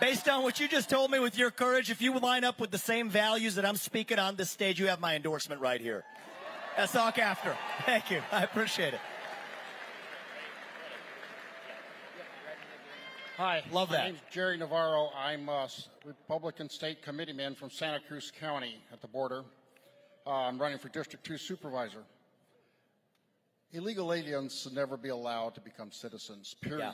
Based on what you just told me with your courage, if you line up with the same values that I'm speaking on this stage, you have my endorsement right here. Let's talk after. Thank you. I appreciate it. Hi. Love that. My name's Jerry Navarro. I'm a Republican State Committeeman from Santa Cruz County at the border. I'm running for District 2 Supervisor. Illegal aliens should never be allowed to become citizens, period.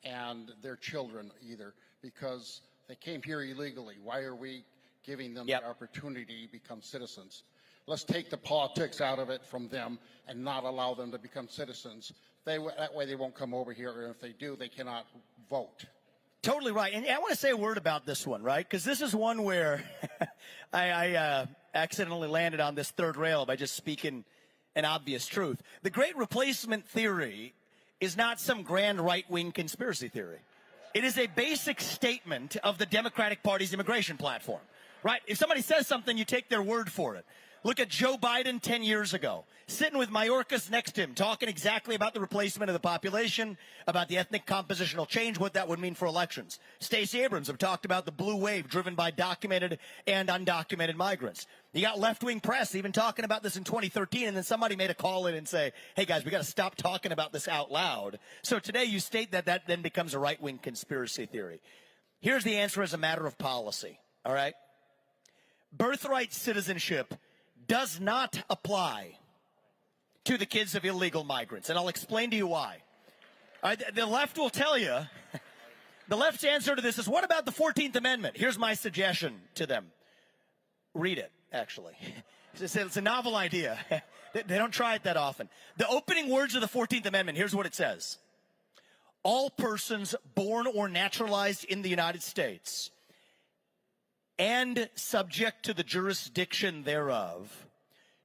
Yeah. And their children either, because they came here illegally. Why are we giving them the opportunity to become citizens? Let's take the politics out of it from them and not allow them to become citizens. That way they won't come over here, or if they do, they cannot vote. Totally right. And I want to say a word about this one, right? Because this is one where I accidentally landed on this third rail by just speaking an obvious truth. The Great Replacement theory is not some grand right-wing conspiracy theory. It is a basic statement of the Democratic Party's immigration platform, right? If somebody says something, you take their word for it. Look at Joe Biden 10 years ago, sitting with Mayorkas next to him, talking exactly about the replacement of the population, about the ethnic compositional change, what that would mean for elections. Stacey Abrams have talked about the blue wave driven by documented and undocumented migrants. You got left-wing press even talking about this in 2013, and then somebody made a call in and say, hey, guys, we got to stop talking about this out loud. So today you state that that then becomes a right-wing conspiracy theory. Here's the answer as a matter of policy, all right? Birthright citizenship does not apply to the kids of illegal migrants, and I'll explain to you why. The left will tell you, the left's answer to this is, what about the 14th Amendment? Here's my suggestion to them. Read it, actually. It's a novel idea. They don't try it that often. The opening words of the 14th Amendment, here's what it says. All persons born or naturalized in the United States and subject to the jurisdiction thereof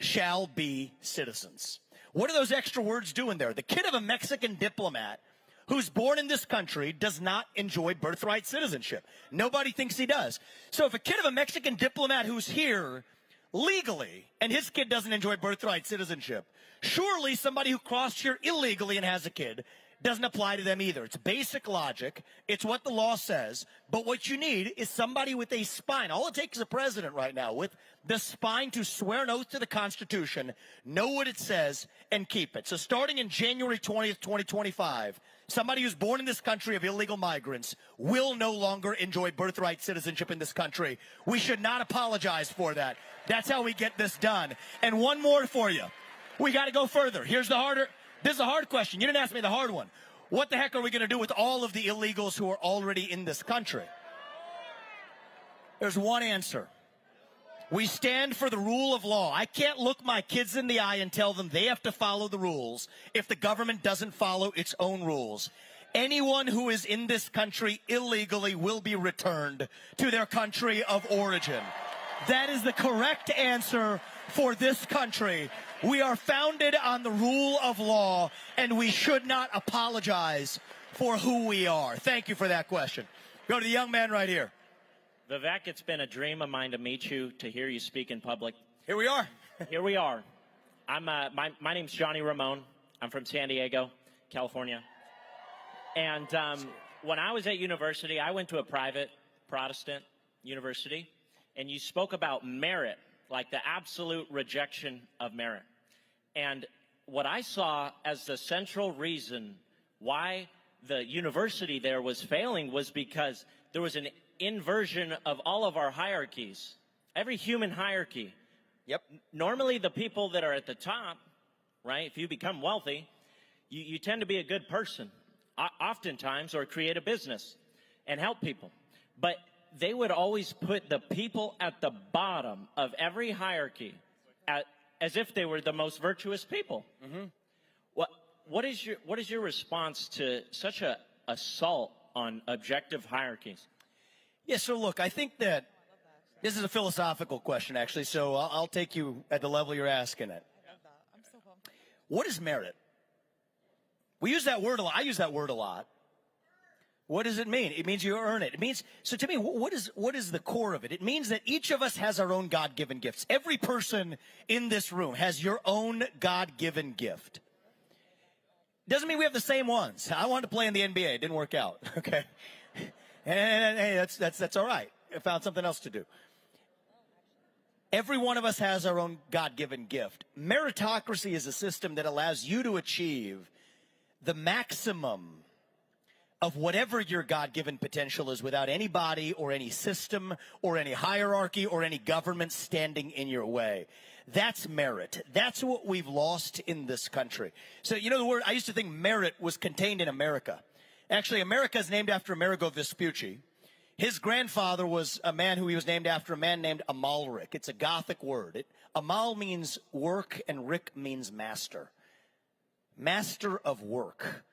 shall be citizens. What are those extra words doing there? The kid of a Mexican diplomat who's born in this country does not enjoy birthright citizenship. Nobody thinks he does. So if a kid of a Mexican diplomat who's here legally and his kid doesn't enjoy birthright citizenship, surely somebody who crossed here illegally and has a kid doesn't apply to them either. It's basic logic. It's what the law says. But what you need is somebody with a spine. All it takes is a president right now with the spine to swear an oath to the Constitution, know what it says, and keep it. So starting in January 20th, 2025, somebody who's born in this country of illegal migrants will no longer enjoy birthright citizenship in this country. We should not apologize for that. That's how we get this done. And one more for you. We got to go further. Here's the harder. This is a hard question. You didn't ask me the hard one. What the heck are we going to do with all of the illegals who are already in this country? There's one answer. We stand for the rule of law. I can't look my kids in the eye and tell them they have to follow the rules if the government doesn't follow its own rules. Anyone who is in this country illegally will be returned to their country of origin. That is the correct answer for this country. We are founded on the rule of law, and we should not apologize for who we are. Thank you for that question. Go to the young man right here. Vivek, it's been a dream of mine to meet you, to hear you speak in public. Here we are. Here we are. My name's Johnny Ramone. I'm from San Diego, California. And when I was at university, I went to a private Protestant university. and you spoke about merit, like the absolute rejection of merit. And what I saw as the central reason why the university there was failing was because there was an inversion of all of our hierarchies, every human hierarchy. Yep. Normally the people that are at the top, right, if you become wealthy, you tend to be a good person, oftentimes, or create a business and help people. But they would always put the people at the bottom of every hierarchy as if they were the most virtuous people. Mm-hmm. What is your response to such a assault on objective hierarchies? Yeah, so look, I think that this is a philosophical question, actually, so I'll take you at the level you're asking it. What is merit? We use that word a lot. I use that word a lot. What does it mean? It means you earn it. It means, so to me, what is the core of it? It means that each of us has our own God-given gifts. Every person in this room has your own God-given gift. Doesn't mean we have the same ones. I wanted to play in the NBA. It didn't work out. Okay. And hey, that's all right. I found something else to do. Every one of us has our own God-given gift. Meritocracy is a system that allows you to achieve the maximum of whatever your God-given potential is without anybody or any system or any hierarchy or any government standing in your way. That's merit. That's what we've lost in this country. So, you know, the word, I used to think merit was contained in America. Actually, America is named after Amerigo Vespucci. His grandfather was a man who he was named after, a man named Amalric. It's a Gothic word. Amal means work and Rick means master. Master of work.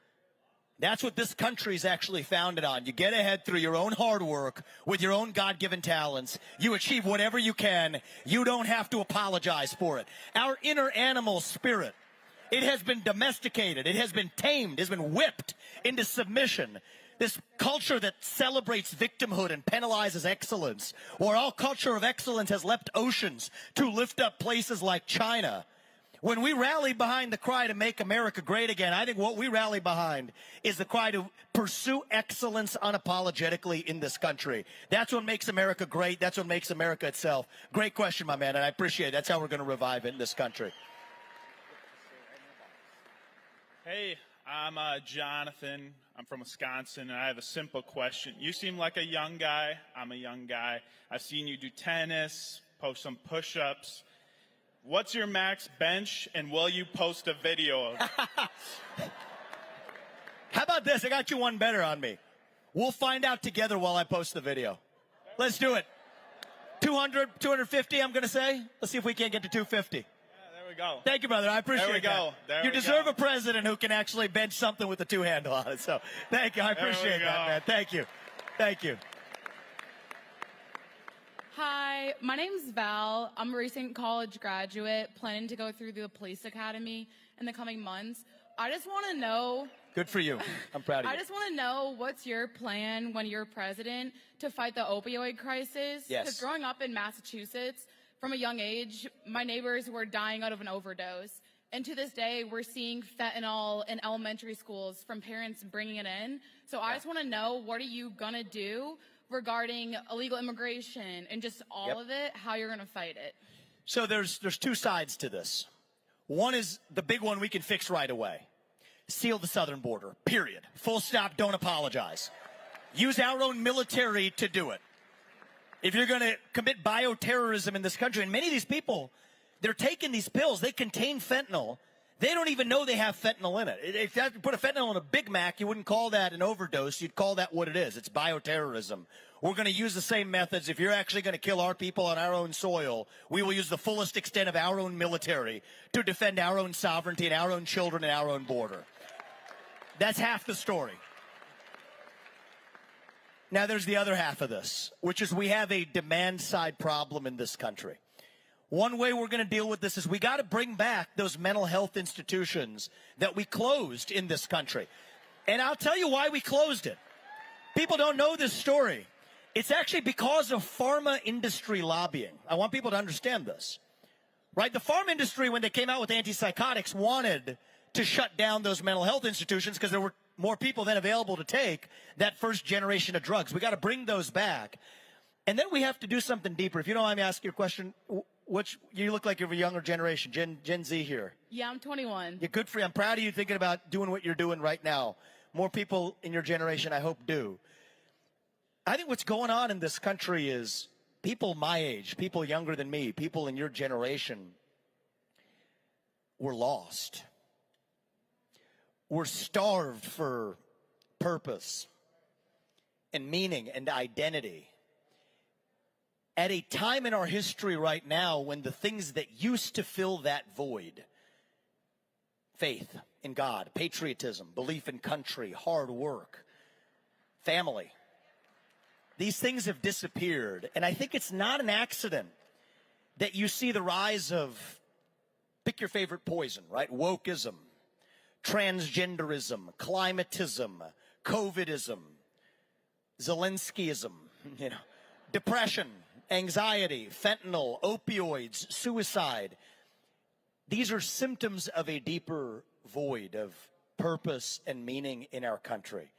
That's what this country is actually founded on. You get ahead through your own hard work with your own God-given talents. You achieve whatever you can. You don't have to apologize for it. Our inner animal spirit, it has been domesticated. It has been tamed. It has been whipped into submission. This culture that celebrates victimhood and penalizes excellence, or our culture of excellence has leapt oceans to lift up places like China. When we rally behind the cry to make America great again, I think what we rally behind is the cry to pursue excellence unapologetically in this country. That's what makes America great. That's what makes America itself. Great question, my man, and I appreciate it. That's how we're going to revive it in this country. Hey, I'm Jonathan. I'm from Wisconsin, and I have a simple question. You seem like a young guy. I'm a young guy. I've seen you do tennis, post some push-ups. What's your max bench, and will you post a video? How about this? I got you one better on me. We'll find out together while I post the video. Let's do it. 200, 250, I'm going to say. Let's see if we can't get to 250. Yeah, there we go. Thank you, brother. I appreciate it. There we go. There you we deserve go. a president who can actually bench something with a two-handle on it. So thank you. I appreciate that, man. Thank you. Thank you. Hi, my name's Val. I'm a recent college graduate planning to go through the police academy in the coming months. I just want to know... Good for you. I'm proud of you. I just want to know, what's your plan when you're president to fight the opioid crisis? Yes. Because growing up in Massachusetts, from a young age, my neighbors were dying out of an overdose. And to this day, we're seeing fentanyl in elementary schools from parents bringing it in. So I just want to know, what are you going to do regarding illegal immigration and just all of it, how you're going to fight it? So there's two sides to this. One is the big one we can fix right away. Seal the southern border, period. Full stop, don't apologize. Use our own military to do it. If you're going to commit bioterrorism in this country, and many of these people, they're taking these pills, they contain fentanyl. They don't even know they have fentanyl in it. If you have to put a fentanyl in a Big Mac, you wouldn't call that an overdose. You'd call that what it is. It's bioterrorism. We're going to use the same methods. If you're actually going to kill our people on our own soil, we will use the fullest extent of our own military to defend our own sovereignty and our own children and our own border. That's half the story. Now there's the other half of this, which is we have a demand side problem in this country. One way we're going to deal with this is we got to bring back those mental health institutions that we closed in this country. And I'll tell you why we closed it. People don't know this story. It's actually because of pharma industry lobbying. I want people to understand this. Right? The pharma industry, when they came out with antipsychotics, wanted to shut down those mental health institutions because there were more people than available to take that first generation of drugs. We got to bring those back. And then we have to do something deeper. If you don't mind me asking your question, which you look like you're of a younger generation, Gen Z here. Yeah, I'm 21. You're good for you. I'm proud of you thinking about doing what you're doing right now. More people in your generation, I hope, do. I think what's going on in this country is people my age, people younger than me, people in your generation, we're lost. We're starved for purpose and meaning and identity. At a time in our history right now when the things that used to fill that void, faith in God, patriotism, belief in country, hard work, family, these things have disappeared. And I think it's not an accident that you see the rise of, pick your favorite poison, right? Wokeism, transgenderism, climatism, COVIDism, Zelenskyism, depression, anxiety, fentanyl, opioids, suicide. These are symptoms of a deeper void of purpose and meaning in our country.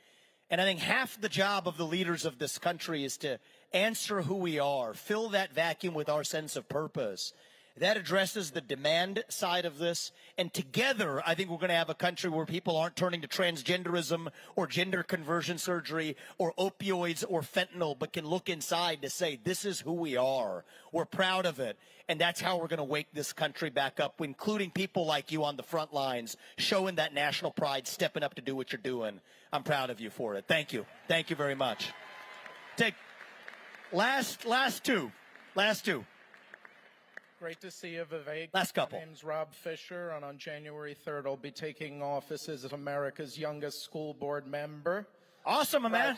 And I think half the job of the leaders of this country is to answer who we are, fill that vacuum with our sense of purpose. That addresses the demand side of this. And together, I think we're going to have a country where people aren't turning to transgenderism or gender conversion surgery or opioids or fentanyl, but can look inside to say, this is who we are. We're proud of it. And that's how we're going to wake this country back up, including people like you on the front lines, showing that national pride, stepping up to do what you're doing. I'm proud of you for it. Thank you. Thank you very much. Take last two. Great to see you, Vivek. Last couple. My name's Rob Fisher, and on January 3rd, I'll be taking office as America's youngest school board member. Awesome, man.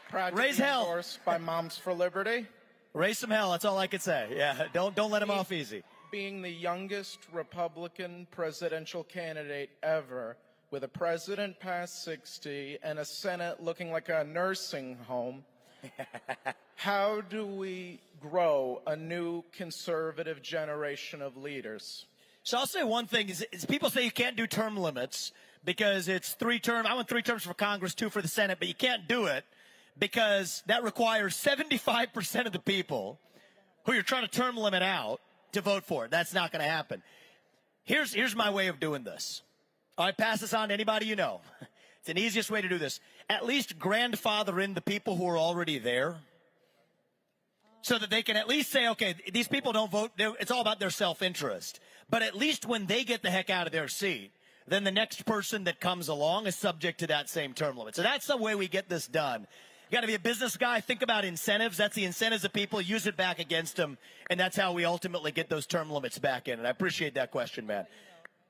Proud Raise to be hell. endorsed by Moms for Liberty. Raise some hell. That's all I can say. Yeah, don't let him off easy. Being the youngest Republican presidential candidate ever, with a president past 60 and a Senate looking like a nursing home, how do we grow a new conservative generation of leaders? So I'll say one thing is people say you can't do term limits because it's 3 terms. I want 3 terms for Congress, 2 for the Senate, but you can't do it because that requires 75% of the people who you're trying to term limit out to vote for it. That's not going to happen. Here's my way of doing this. All right, pass this on to anybody you know. It's an easiest way to do this. At least grandfather in the people who are already there so that they can at least say, okay, these people don't vote. It's all about their self-interest. But at least when they get the heck out of their seat, then the next person that comes along is subject to that same term limit. So that's the way we get this done. You got to be a business guy. Think about incentives. That's the incentives of people. Use it back against them. And that's how we ultimately get those term limits back in. And I appreciate that question, man.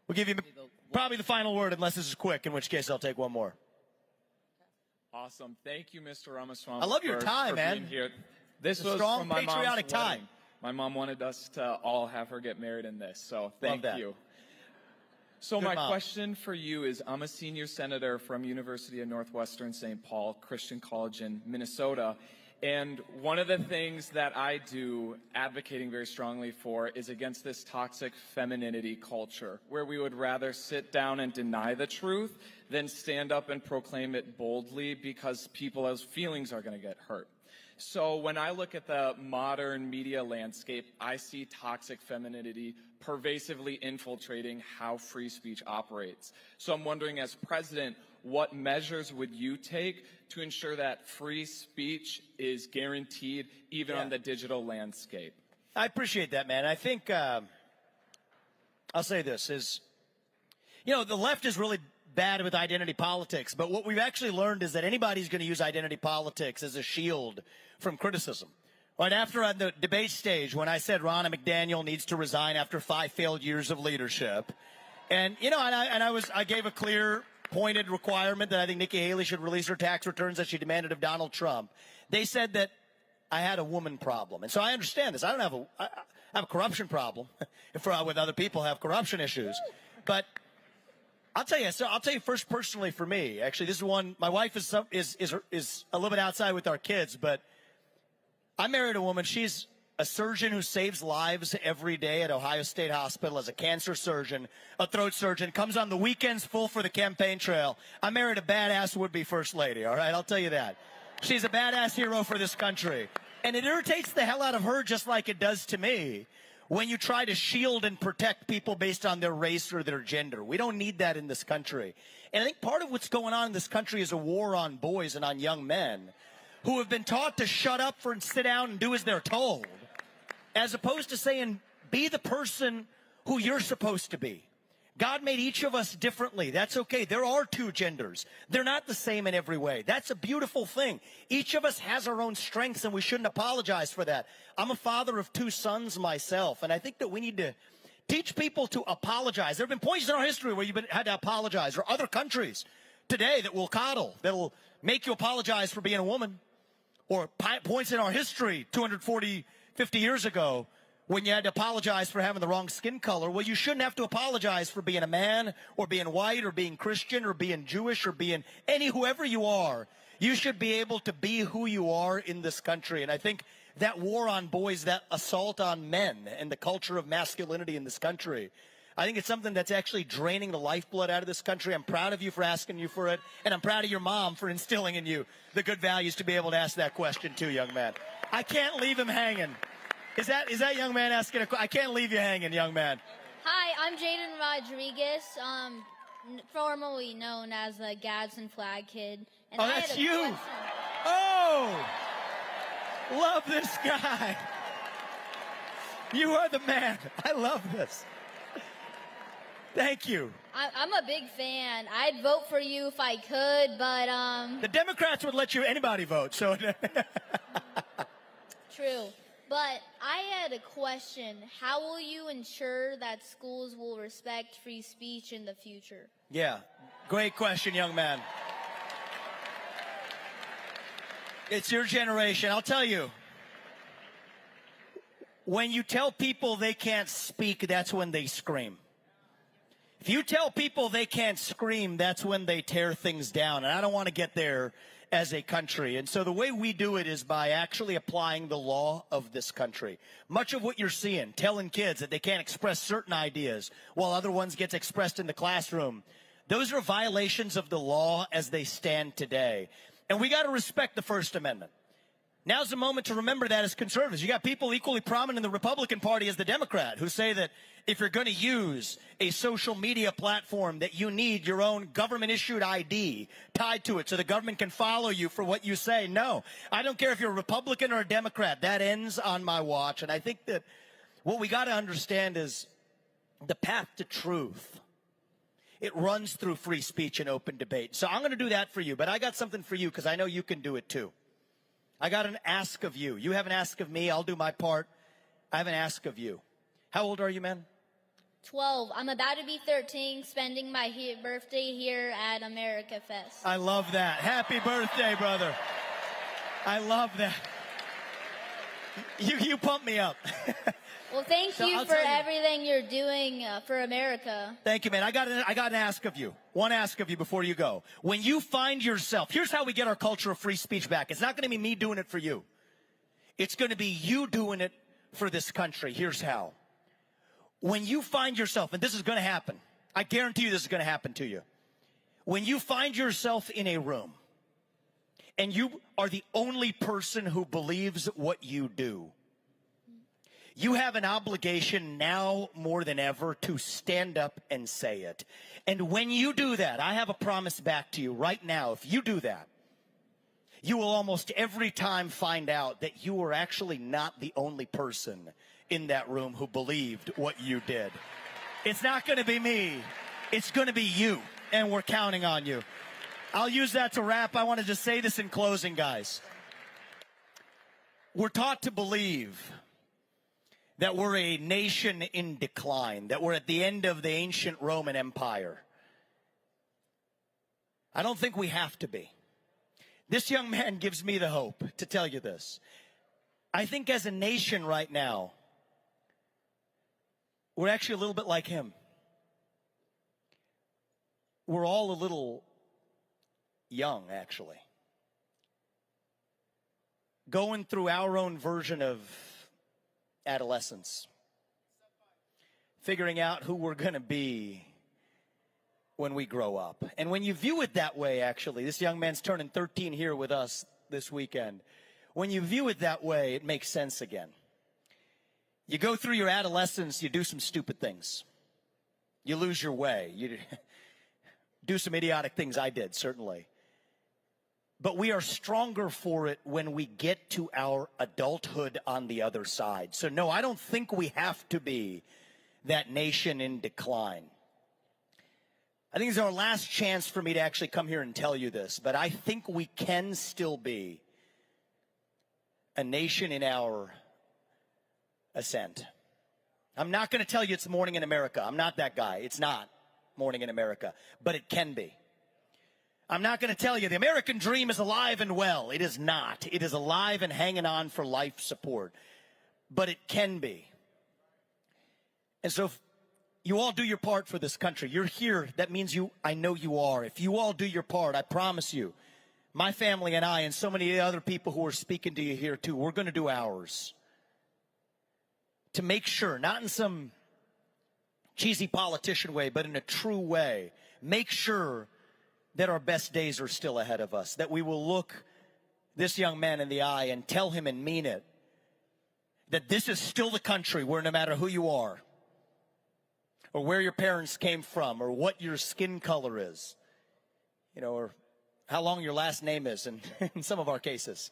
We'll give you probably the final word unless this is quick, in which case I'll take one more. Awesome. Thank you, Mr. Ramaswamy. I love your tie, man. Being here. This was strong, from my patriotic mom's tie. wedding. My mom wanted us to all have her get married in this, so thank you. So Good my mom. question for you is, I'm a senior senator from University of Northwestern St. Paul Christian College in Minnesota, and one of the things that I do advocating very strongly for is against this toxic femininity culture, where we would rather sit down and deny the truth than stand up and proclaim it boldly because people's feelings are going to get hurt. So when I look at the modern media landscape, I see toxic femininity pervasively infiltrating how free speech operates. So I'm wondering, as president, what measures would you take to ensure that free speech is guaranteed even on the digital landscape? I appreciate that, man. I think I'll say this is, the left is really bad with identity politics, but what we've actually learned is that anybody's going to use identity politics as a shield from criticism. Right after on the debate stage, when I said Ronna McDaniel needs to resign after 5 failed years of leadership, and I gave a clear, pointed requirement that I think Nikki Haley should release her tax returns as she demanded of Donald Trump. They said that I had a woman problem, and so I understand this. I don't have I have a corruption problem, with other people have corruption issues, but I'll tell you first personally for me. Actually, this is one. My wife is a little bit outside with our kids, but I married a woman. She's a surgeon who saves lives every day at Ohio State Hospital as a cancer surgeon, a throat surgeon, comes on the weekends full for the campaign trail. I married a badass would-be first lady, all right? I'll tell you that. She's a badass hero for this country. And it irritates the hell out of her just like it does to me when you try to shield and protect people based on their race or their gender. We don't need that in this country. And I think part of what's going on in this country is a war on boys and on young men who have been taught to shut up and sit down and do as they're told, as opposed to saying, be the person who you're supposed to be. God made each of us differently. That's okay. There are two genders. They're not the same in every way. That's a beautiful thing. Each of us has our own strengths, and we shouldn't apologize for that. I'm a father of 2 sons myself, and I think that we need to teach people to apologize. There have been points in our history where you've had to apologize, or other countries today that will coddle, that will make you apologize for being a woman, or points in our history 240, 50 years ago when you had to apologize for having the wrong skin color. Well, you shouldn't have to apologize for being a man or being white or being Christian or being Jewish or being whoever you are. You should be able to be who you are in this country. And I think that war on boys, that assault on men and the culture of masculinity in this country, I think it's something that's actually draining the lifeblood out of this country. I'm proud of you for asking you for it. And I'm proud of your mom for instilling in you the good values to be able to ask that question too, young man. I can't leave him hanging. Is that young man asking a question? I can't leave you hanging, young man. Hi, I'm Jaden Rodriguez, formerly known as the Gaetz and Flag Kid. And that's you. Oh, love this guy. You are the man. I love this. Thank you. I'm a big fan. I'd vote for you if I could, but the Democrats would let anybody vote. So true. But I had a question. How will you ensure that schools will respect free speech in the future? Yeah, great question, young man. It's your generation. I'll tell you, when you tell people they can't speak, that's when they scream. If you tell people they can't scream, that's when they tear things down. And I don't want to get there as a country. And so the way we do it is by actually applying the law of this country. Much of what you're seeing, telling kids that they can't express certain ideas while other ones get expressed in the classroom, those are violations of the law as they stand today. And we got to respect the First Amendment. Now's the moment to remember that as conservatives. You got people equally prominent in the Republican Party as the Democrat who say that if you're going to use a social media platform that you need your own government-issued ID tied to it so the government can follow you for what you say. No, I don't care if you're a Republican or a Democrat. That ends on my watch. And I think that what we got to understand is the path to truth. It runs through free speech and open debate. So I'm going to do that for you, but I got something for you because I know you can do it too. I got an ask of you. You have an ask of me. I'll do my part. I have an ask of you. How old are you, man? 12. I'm about to be 13, spending my birthday here at AmericaFest. I love that. Happy birthday, brother. I love that. You pump me up. Well, thank you for everything you're doing for America. Thank you, man. I got an ask of you. One ask of you before you go. When you find yourself, here's how we get our culture of free speech back. It's not going to be me doing it for you. It's going to be you doing it for this country. Here's how. When you find yourself, and this is going to happen, I guarantee you this is going to happen to you. When you find yourself in a room and you are the only person who believes what you do, you have an obligation now more than ever to stand up and say it. And when you do that, I have a promise back to you right now. If you do that, you will almost every time find out that you were actually not the only person in that room who believed what you did. It's not going to be me. It's going to be you. And we're counting on you. I'll use that to wrap. I want to just say this in closing, guys. We're taught to believe that we're a nation in decline, that we're at the end of the ancient Roman Empire. I don't think we have to be. This young man gives me the hope to tell you this. I think as a nation right now, we're actually a little bit like him. We're all a little young, actually. Going through our own version of adolescence. Figuring out who we're going to be when we grow up. And when you view it that way, actually, this young man's turning 13 here with us this weekend. When you view it that way, it makes sense again. You go through your adolescence, you do some stupid things. You lose your way. You do some idiotic things. I did, certainly. But we are stronger for it when we get to our adulthood on the other side. So no, I don't think we have to be that nation in decline. I think it's our last chance for me to actually come here and tell you this, but I think we can still be a nation in our ascent. I'm not going to tell you it's morning in America. I'm not that guy. It's not morning in America, but it can be. I'm not going to tell you the American dream is alive and well. It is not. It is alive and hanging on for life support, but it can be. And so if you all do your part for this country, you're here, that means I know you are. If you all do your part, I promise you, my family and I and so many other people who are speaking to you here too, we're going to do ours. To make sure, not in some cheesy politician way, but in a true way, make sure that our best days are still ahead of us, that we will look this young man in the eye and tell him and mean it, that this is still the country where no matter who you are, or where your parents came from, or what your skin color is, or how long your last name is, in some of our cases,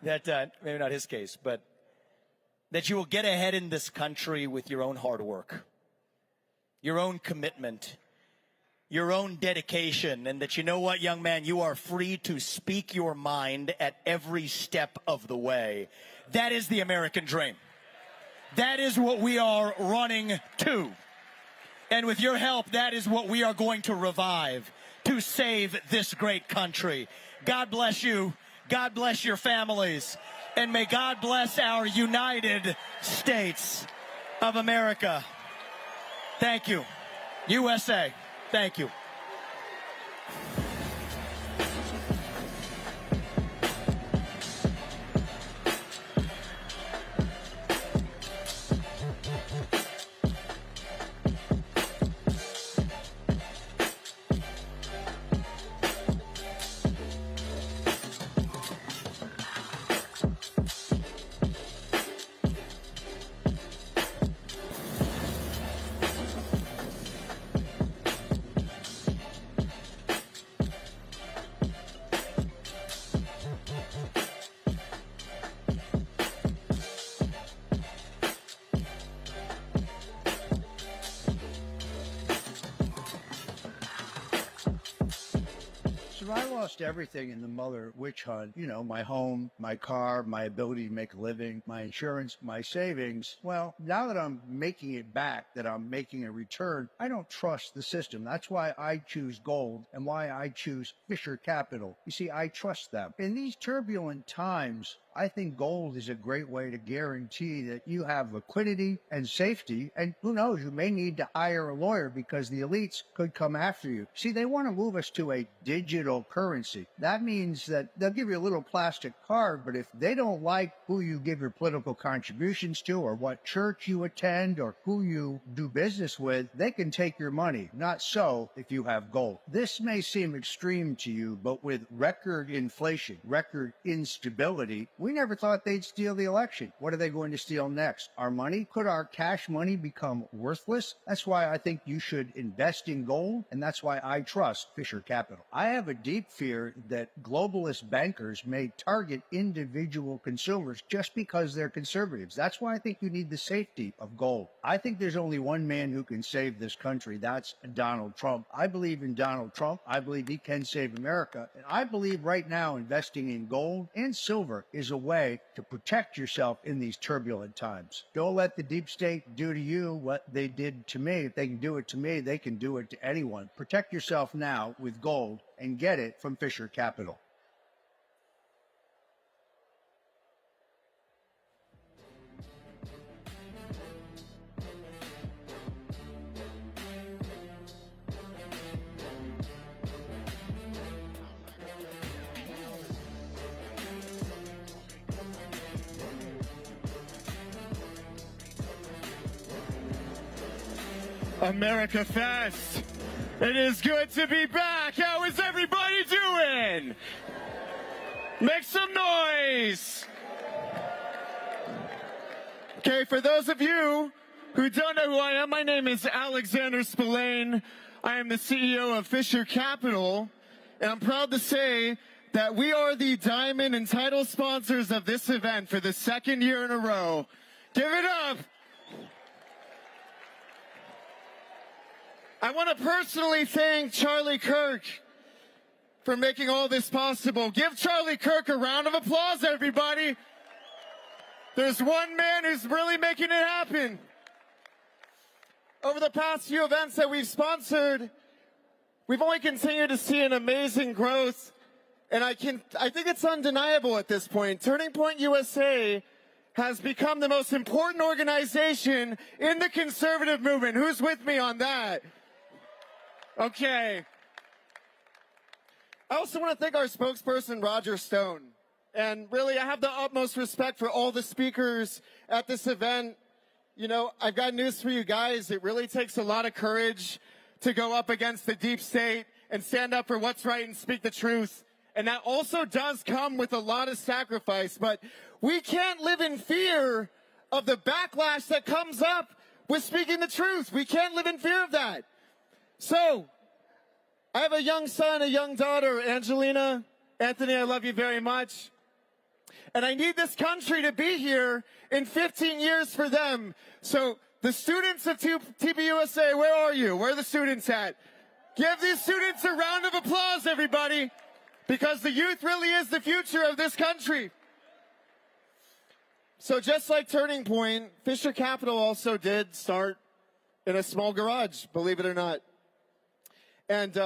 that maybe not his case, but that you will get ahead in this country with your own hard work, your own commitment, your own dedication, and that you know what, young man, you are free to speak your mind at every step of the way. That is the American dream. That is what we are running to. And with your help, that is what we are going to revive to save this great country. God bless you. God bless your families. And may God bless our United States of America. Thank you. USA. Thank you. I lost everything in the Mueller witch hunt. My home, my car, my ability to make a living, my insurance, my savings. Well, now that I'm making it back, that I'm making a return, I don't trust the system. That's why I choose gold and why I choose Fisher Capital. You see, I trust them. In these turbulent times, I think gold is a great way to guarantee that you have liquidity and safety. And who knows, you may need to hire a lawyer because the elites could come after you. See, they want to move us to a digital currency. That means that they'll give you a little plastic card, but if they don't like who you give your political contributions to or what church you attend or who you do business with, they can take your money. Not so if you have gold. This may seem extreme to you, but with record inflation, record instability, we never thought they'd steal the election. What are they going to steal next? Our money? Could our cash money become worthless? That's why I think you should invest in gold, and that's why I trust Fisher Capital. I have a deep fear that globalist bankers may target individual consumers just because they're conservatives. That's why I think you need the safety of gold. I think there's only one man who can save this country. That's Donald Trump. I believe in Donald Trump. I believe he can save America. And I believe right now investing in gold and silver is a way to protect yourself in these turbulent times. Don't let the deep state do to you what they did to me. If they can do it to me, they can do it to anyone. Protect yourself now with gold and get it from Fisher Capital. AmericaFest. It is good to be back. How is everybody doing? Make some noise! Okay, for those of you who don't know who I am, my name is Alexander Spillane. I am the CEO of Fisher Capital, and I'm proud to say that we are the diamond and title sponsors of this event for the second year in a row. Give it up! I want to personally thank Charlie Kirk for making all this possible. Give Charlie Kirk a round of applause, everybody. There's one man who's really making it happen. Over the past few events that we've sponsored, we've only continued to see an amazing growth, and I think it's undeniable at this point. Turning Point USA has become the most important organization in the conservative movement. Who's with me on that? Okay. I also want to thank our spokesperson, Roger Stone. And really, I have the utmost respect for all the speakers at this event. You know, I've got news for you guys. It really takes a lot of courage to go up against the deep state and stand up for what's right and speak the truth. And that also does come with a lot of sacrifice. But we can't live in fear of the backlash that comes up with speaking the truth. We can't live in fear of that. So, I have a young son, a young daughter, Angelina. Anthony, I love you very much. And I need this country to be here in 15 years for them. So, the students of TPUSA, where are you? Where are the students at? Give these students a round of applause, everybody, because the youth really is the future of this country. So just like Turning Point, Fisher Capital also did start in a small garage, believe it or not. And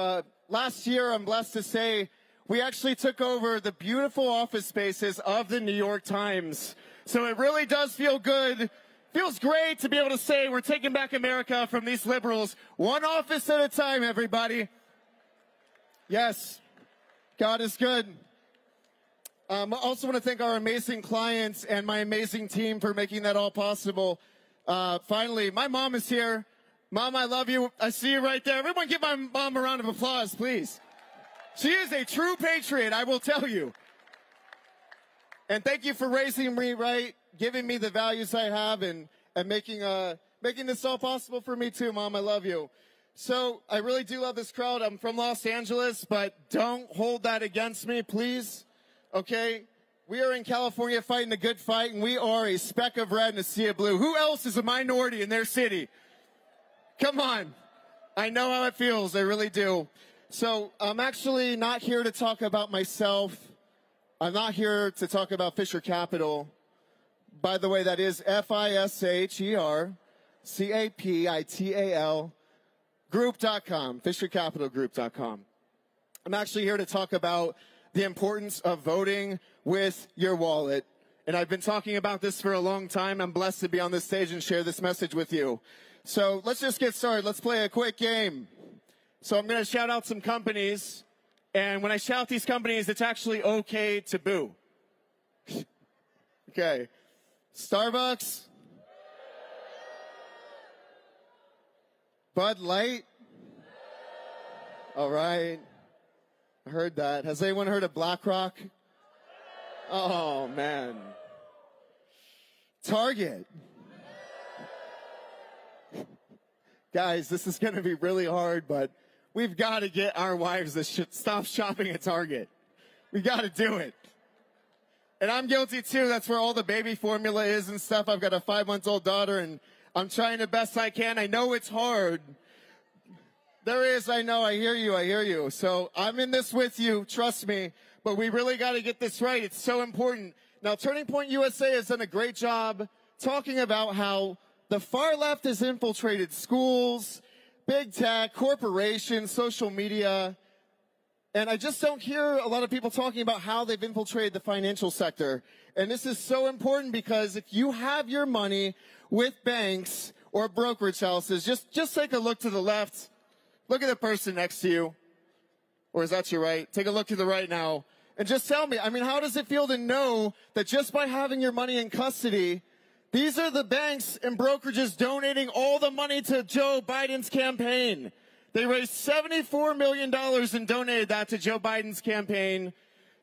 last year, I'm blessed to say, we actually took over the beautiful office spaces of the New York Times. So it really does feel good. Feels great to be able to say we're taking back America from these liberals. One office at a time, everybody. Yes, God is good. I also want to thank our amazing clients and my amazing team for making that all possible. Finally, my mom is here. Mom, I love you. I see you right there. Everyone give my mom a round of applause, please. She is a true patriot, I will tell you. And thank you for raising me right, giving me the values I have, and making this all possible for me too, Mom. I love you. So I really do love this crowd. I'm from Los Angeles, but don't hold that against me, please. Okay? We are in California fighting a good fight, and we are a speck of red and a sea of blue. Who else is a minority in their city? Come on. I know how it feels. I really do. So I'm actually not here to talk about myself. I'm not here to talk about Fisher Capital. By the way, that is FisherCapital group.com, FisherCapitalGroup.com. I'm actually here to talk about the importance of voting with your wallet. And I've been talking about this for a long time. I'm blessed to be on this stage and share this message with you. So let's just get started. Let's play a quick game. So I'm going to shout out some companies. And when I shout these companies, it's actually okay to boo. Okay. Starbucks. Bud Light. All right. I heard that. Has anyone heard of BlackRock? Oh, man. Target. Guys, this is going to be really hard, but we've got to get our wives to stop shopping at Target. We got to do it. And I'm guilty, too. That's where all the baby formula is and stuff. I've got a 5-month-old daughter, and I'm trying the best I can. I know it's hard. There is, I know. I hear you. So I'm in this with you. Trust me. But we really got to get this right. It's so important. Now, Turning Point USA has done a great job talking about how the far left has infiltrated schools, big tech, corporations, social media. And I just don't hear a lot of people talking about how they've infiltrated the financial sector. And this is so important because if you have your money with banks or brokerage houses, just take a look to the left. Look at the person next to you. Or is that your right? Take a look to the right now. And just tell me, I mean, how does it feel to know that just by having your money in custody, these are the banks and brokerages donating all the money to Joe Biden's campaign. They raised $74 million and donated that to Joe Biden's campaign.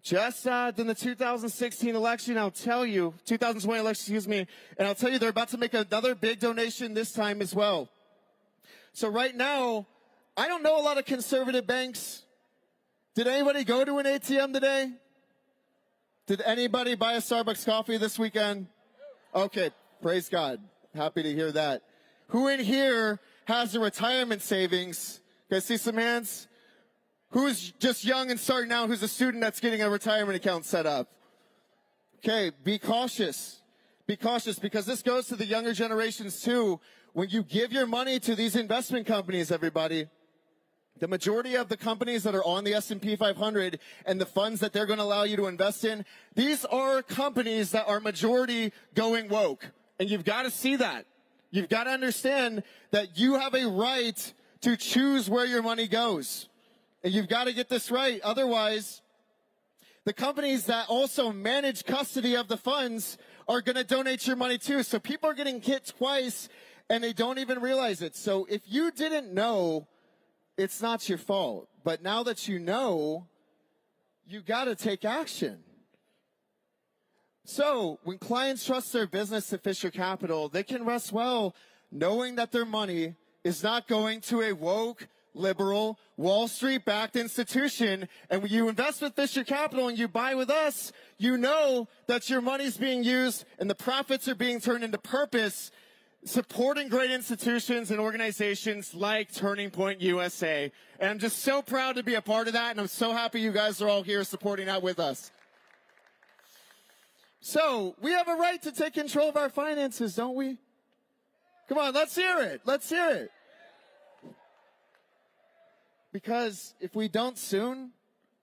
just in the 2016 election, 2020 election, excuse me, and I'll tell you they're about to make another big donation this time as well. So right now, I don't know a lot of conservative banks. Did anybody go to an ATM today? Did anybody buy a Starbucks coffee this weekend? Okay, praise God. Happy to hear that. Who in here has a retirement savings? Guys, see some hands? Who's just young and starting out, who's a student that's getting a retirement account set up? Okay, be cautious. Be cautious, because this goes to the younger generations too. When you give your money to these investment companies, everybody, the majority of the companies that are on the S&P 500 and the funds that they're going to allow you to invest in, these are companies that are majority going woke. And you've got to see that. You've got to understand that you have a right to choose where your money goes. And you've got to get this right. Otherwise, the companies that also manage custody of the funds are going to donate your money too. So people are getting hit twice and they don't even realize it. So if you didn't know, it's not your fault. But now that you know, you got to take action. So when clients trust their business to Fisher Capital, they can rest well knowing that their money is not going to a woke, liberal, Wall Street-backed institution. And when you invest with Fisher Capital and you buy with us, you know that your money's being used and the profits are being turned into purpose, supporting great institutions and organizations like Turning Point USA. And I'm just so proud to be a part of that, and I'm so happy you guys are all here supporting that with us. So, we have a right to take control of our finances, don't we? Come on, let's hear it. Let's hear it. Because if we don't soon,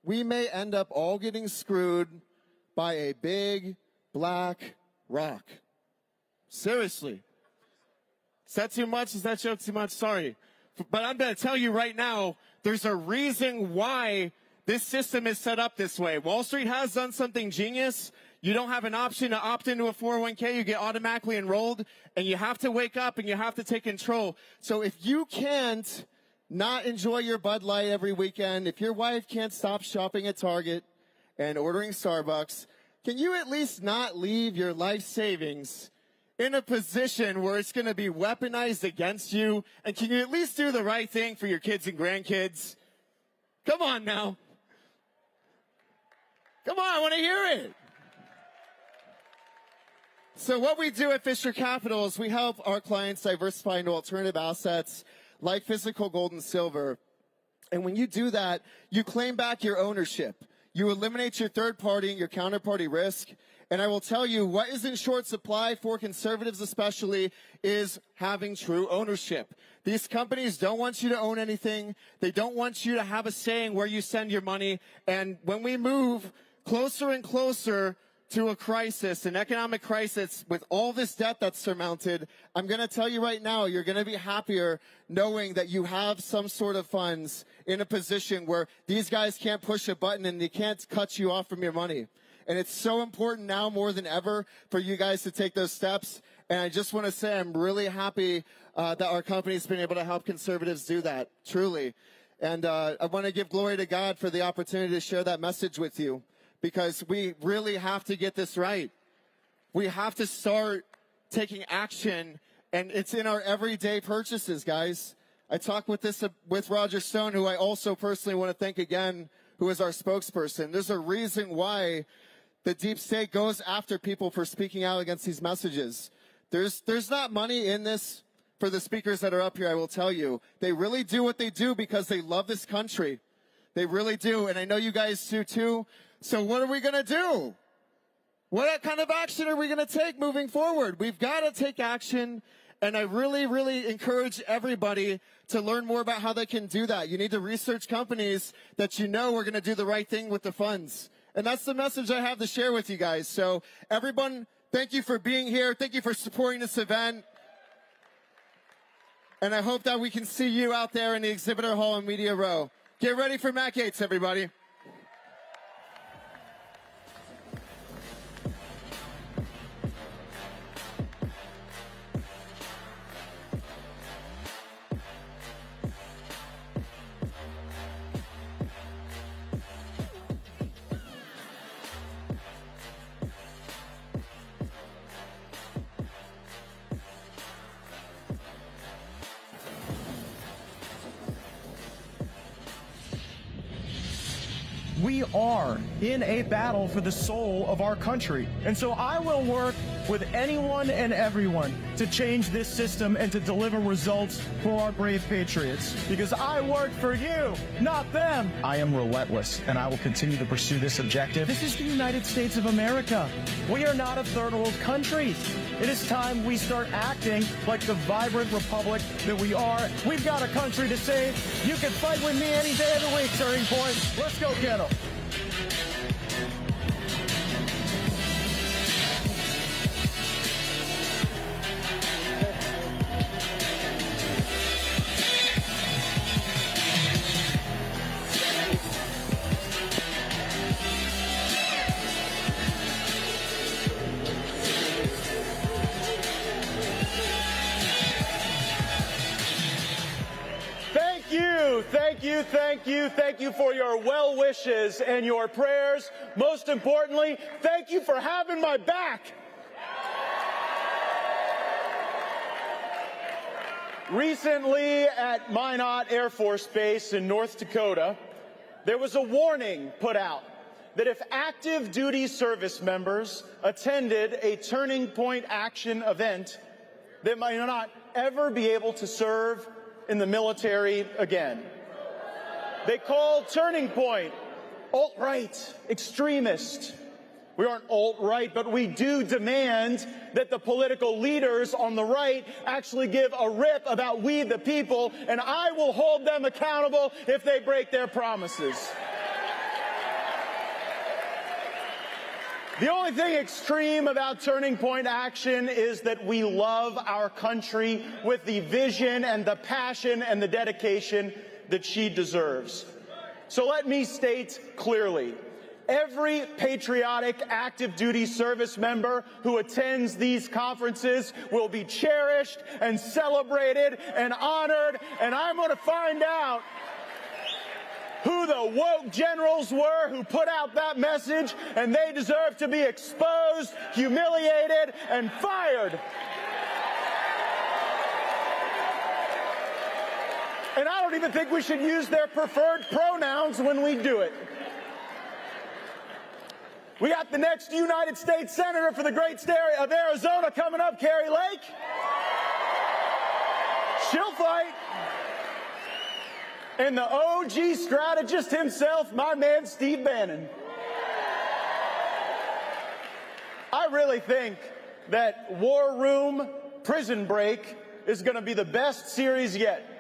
we may end up all getting screwed by a big black rock. Seriously. Is that too much? Is that joke too much? Sorry. But I'm going to tell you right now, there's a reason why this system is set up this way. Wall Street has done something genius. You don't have an option to opt into a 401k. You get automatically enrolled, and you have to wake up and you have to take control. So if you can't not enjoy your Bud Light every weekend, if your wife can't stop shopping at Target and ordering Starbucks, can you at least not leave your life savings in a position where it's going to be weaponized against you? And can you at least do the right thing for your kids and grandkids? Come on now. Come on, I want to hear it. So what we do at Fisher Capital is we help our clients diversify into alternative assets like physical gold and silver. And when you do that, you claim back your ownership. You eliminate your third party and your counterparty risk. And I will tell you, what is in short supply for conservatives especially is having true ownership. These companies don't want you to own anything. They don't want you to have a say in where you send your money. And when we move closer and closer to a crisis, an economic crisis, with all this debt that's surmounted, I'm going to tell you right now, you're going to be happier knowing that you have some sort of funds in a position where these guys can't push a button and they can't cut you off from your money. And it's so important now more than ever for you guys to take those steps. And I just want to say I'm really happy that our company's been able to help conservatives do that, truly. And I want to give glory to God for the opportunity to share that message with you, because we really have to get this right. We have to start taking action, and it's in our everyday purchases, guys. I talked with Roger Stone, who I also personally want to thank again, who is our spokesperson. There's a reason why the deep state goes after people for speaking out against these messages. There's not money in this for the speakers that are up here, I will tell you. They really do what they do because they love this country. They really do, and I know you guys do too. So what are we going to do? What kind of action are we going to take moving forward? We've got to take action, and I really, really encourage everybody to learn more about how they can do that. You need to research companies that you know are going to do the right thing with the funds. And that's the message I have to share with you guys. So everyone, thank you for being here. Thank you for supporting this event. And I hope that we can see you out there in the exhibitor hall and media row. Get ready for Matt Gaetz, everybody. We are in a battle for the soul of our country. And so I will work with anyone and everyone to change this system and to deliver results for our brave patriots. Because I work for you, not them. I am relentless, and I will continue to pursue this objective. This is the United States of America. We are not a third world country. It is time we start acting like the vibrant republic that we are. We've got a country to save. You can fight with me any day of the week, Turning Point. Let's go get them. Thank you for your well wishes and your prayers. Most importantly, thank you for having my back. Recently at Minot Air Force Base in North Dakota, there was a warning put out that if active duty service members attended a Turning Point Action event, they might not ever be able to serve in the military again. They called Turning Point alt-right, extremist. We aren't alt-right, but we do demand that the political leaders on the right actually give a rip about we the people, and I will hold them accountable if they break their promises. The only thing extreme about Turning Point Action is that we love our country with the vision and the passion and the dedication that she deserves. So let me state clearly, every patriotic active duty service member who attends these conferences will be cherished and celebrated and honored, and I'm going to find out who the woke generals were who put out that message, and they deserve to be exposed, humiliated, and fired. And I don't even think we should use their preferred pronouns when we do it. We got the next United States Senator for the great state of Arizona coming up, Kari Lake. She'll fight. And the OG strategist himself, my man Steve Bannon. I really think that War Room Prison Break is going to be the best series yet.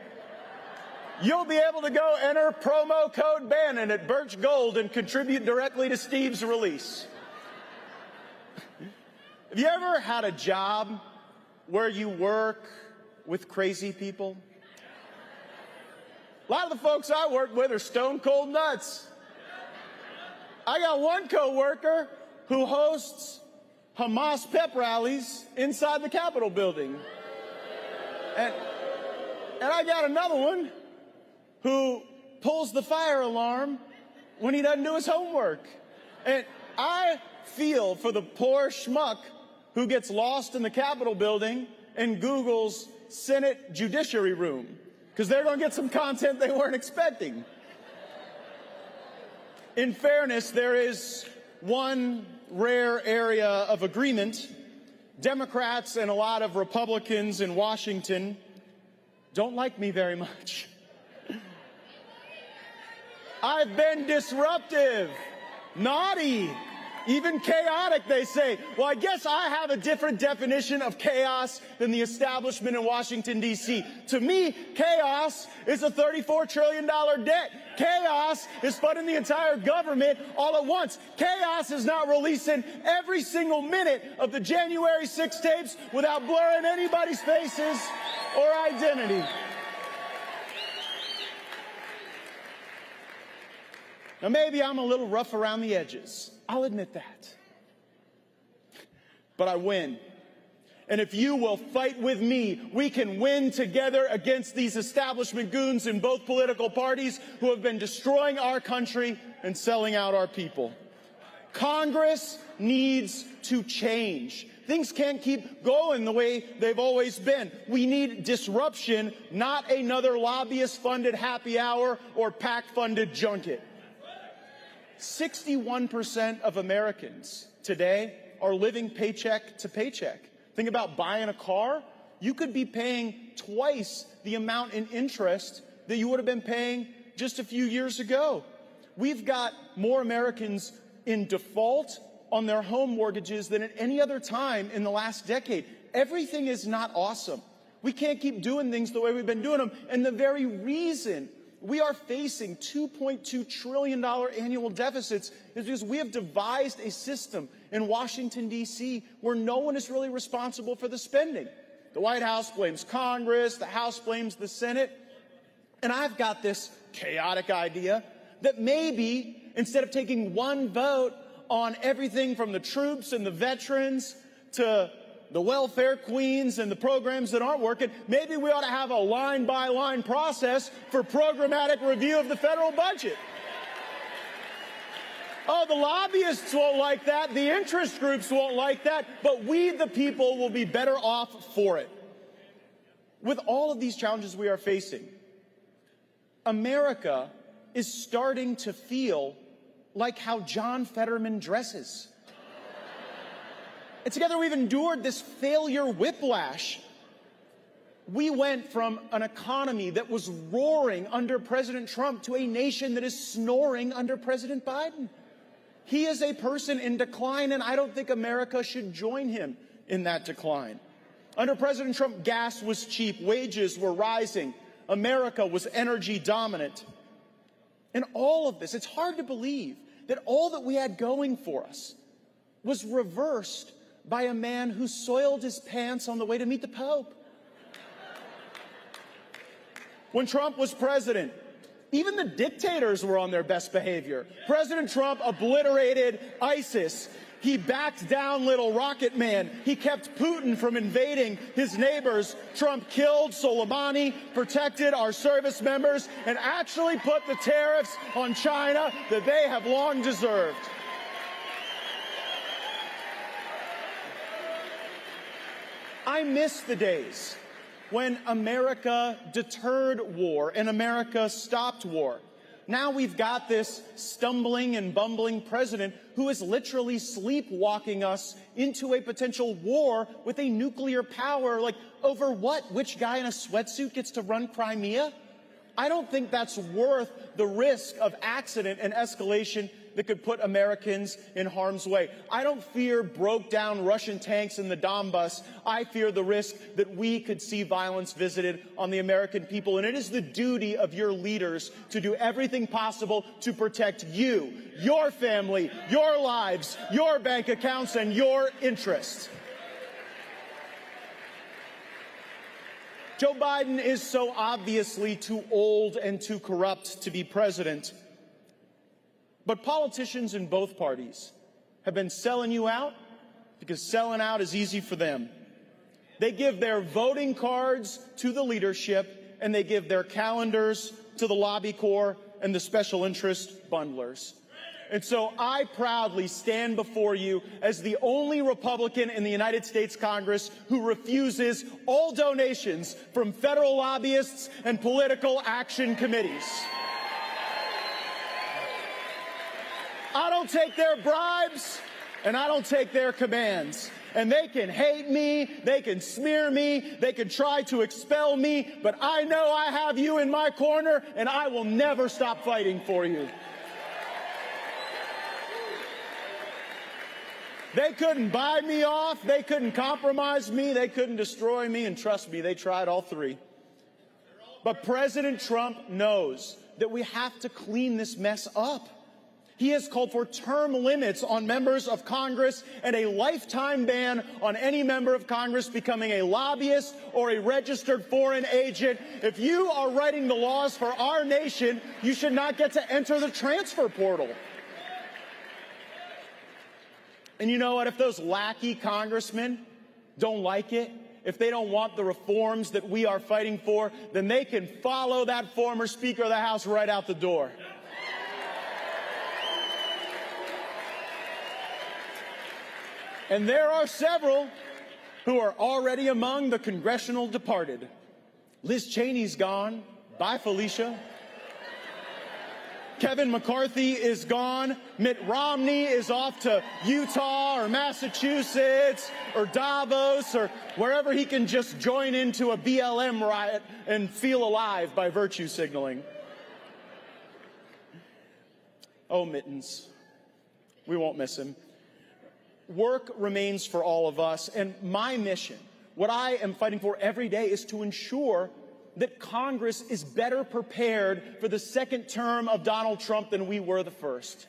You'll be able to go enter promo code Bannon at Birch Gold and contribute directly to Steve's release. Have you ever had a job where you work with crazy people? A lot of the folks I work with are stone cold nuts. I got one coworker who hosts Hamas pep rallies inside the Capitol building. And I got another one who pulls the fire alarm when he doesn't do his homework. And I feel for the poor schmuck who gets lost in the Capitol building and Googles Senate Judiciary Room, because they're going to get some content they weren't expecting. In fairness, there is one rare area of agreement. Democrats and a lot of Republicans in Washington don't like me very much. I've been disruptive, naughty, even chaotic, they say. Well, I guess I have a different definition of chaos than the establishment in Washington, D.C. To me, chaos is a $34 trillion debt. Chaos is funding the entire government all at once. Chaos is not releasing every single minute of the January 6 tapes without blurring anybody's faces or identity. Now, maybe I'm a little rough around the edges. I'll admit that. But I win. And if you will fight with me, we can win together against these establishment goons in both political parties who have been destroying our country and selling out our people. Congress needs to change. Things can't keep going the way they've always been. We need disruption, not another lobbyist-funded happy hour or PAC-funded junket. 61% of Americans today are living paycheck to paycheck. Think about buying a car. You could be paying twice the amount in interest that you would have been paying just a few years ago. We've got more Americans in default on their home mortgages than at any other time in the last decade. Everything is not awesome. We can't keep doing things the way we've been doing them. And the very reason we are facing $2.2 trillion annual deficits is because we have devised a system in Washington, D.C., where no one is really responsible for the spending. The White House blames Congress, the House blames the Senate. And I've got this chaotic idea that maybe instead of taking one vote on everything from the troops and the veterans to the welfare queens and the programs that aren't working, maybe we ought to have a line-by-line process for programmatic review of the federal budget. Oh, the lobbyists won't like that, the interest groups won't like that, but we, the people, will be better off for it. With all of these challenges we are facing, America is starting to feel like how John Fetterman dresses. And together we've endured this failure whiplash. We went from an economy that was roaring under President Trump to a nation that is snoring under President Biden. He is a person in decline, and I don't think America should join him in that decline. Under President Trump, gas was cheap, wages were rising, America was energy dominant. And all of this, it's hard to believe that all that we had going for us was reversed by a man who soiled his pants on the way to meet the Pope. When Trump was president, even the dictators were on their best behavior. President Trump obliterated ISIS. He backed down Little Rocket Man. He kept Putin from invading his neighbors. Trump killed Soleimani, protected our service members, and actually put the tariffs on China that they have long deserved. I miss the days when America deterred war and America stopped war. Now we've got this stumbling and bumbling president who is literally sleepwalking us into a potential war with a nuclear power. Like, over what? Which guy in a sweatsuit gets to run Crimea? I don't think that's worth the risk of accident and escalation that could put Americans in harm's way. I don't fear broke-down Russian tanks in the Donbass. I fear the risk that we could see violence visited on the American people. And it is the duty of your leaders to do everything possible to protect you, your family, your lives, your bank accounts, and your interests. Joe Biden is so obviously too old and too corrupt to be president. But politicians in both parties have been selling you out because selling out is easy for them. They give their voting cards to the leadership, and they give their calendars to the lobby corps and the special interest bundlers. And so I proudly stand before you as the only Republican in the United States Congress who refuses all donations from federal lobbyists and political action committees. I don't take their bribes, and I don't take their commands. And they can hate me, they can smear me, they can try to expel me, but I know I have you in my corner, and I will never stop fighting for you. They couldn't buy me off, they couldn't compromise me, they couldn't destroy me, and trust me, they tried all three. But President Trump knows that we have to clean this mess up. He has called for term limits on members of Congress and a lifetime ban on any member of Congress becoming a lobbyist or a registered foreign agent. If you are writing the laws for our nation, you should not get to enter the transfer portal. And you know what? If those lackey congressmen don't like it, if they don't want the reforms that we are fighting for, then they can follow that former Speaker of the House right out the door. And there are several who are already among the congressional departed. Liz Cheney's gone. Bye, Felicia. Kevin McCarthy is gone. Mitt Romney is off to Utah or Massachusetts or Davos or wherever he can just join into a BLM riot and feel alive by virtue signaling. Oh, Mittens. We won't miss him. Work remains for all of us, and my mission, what I am fighting for every day, is to ensure that Congress is better prepared for the second term of Donald Trump than we were the first.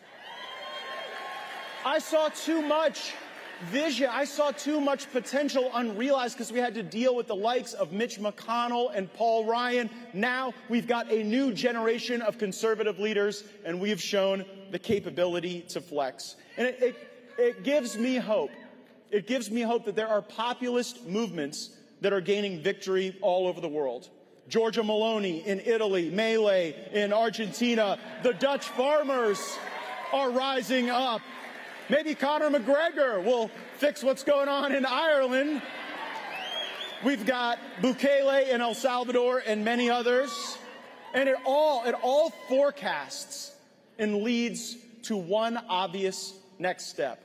I saw too much vision. I saw too much potential unrealized because we had to deal with the likes of Mitch McConnell and Paul Ryan. Now we've got a new generation of conservative leaders, and we've shown the capability to flex. And it gives me hope. It gives me hope that there are populist movements that are gaining victory all over the world. Giorgia Meloni in Italy, Melee in Argentina, the Dutch farmers are rising up. Maybe Conor McGregor will fix what's going on in Ireland. We've got Bukele in El Salvador and many others. And it all forecasts and leads to one obvious next step.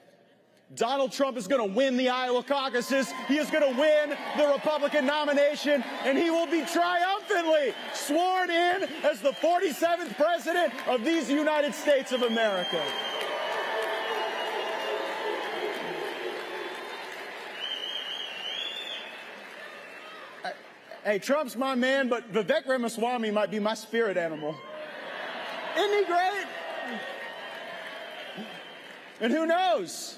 Donald Trump is going to win the Iowa caucuses. He is going to win the Republican nomination, and he will be triumphantly sworn in as the 47th president of these United States of America. Hey, Trump's my man, but Vivek Ramaswamy might be my spirit animal. Isn't he great? And who knows?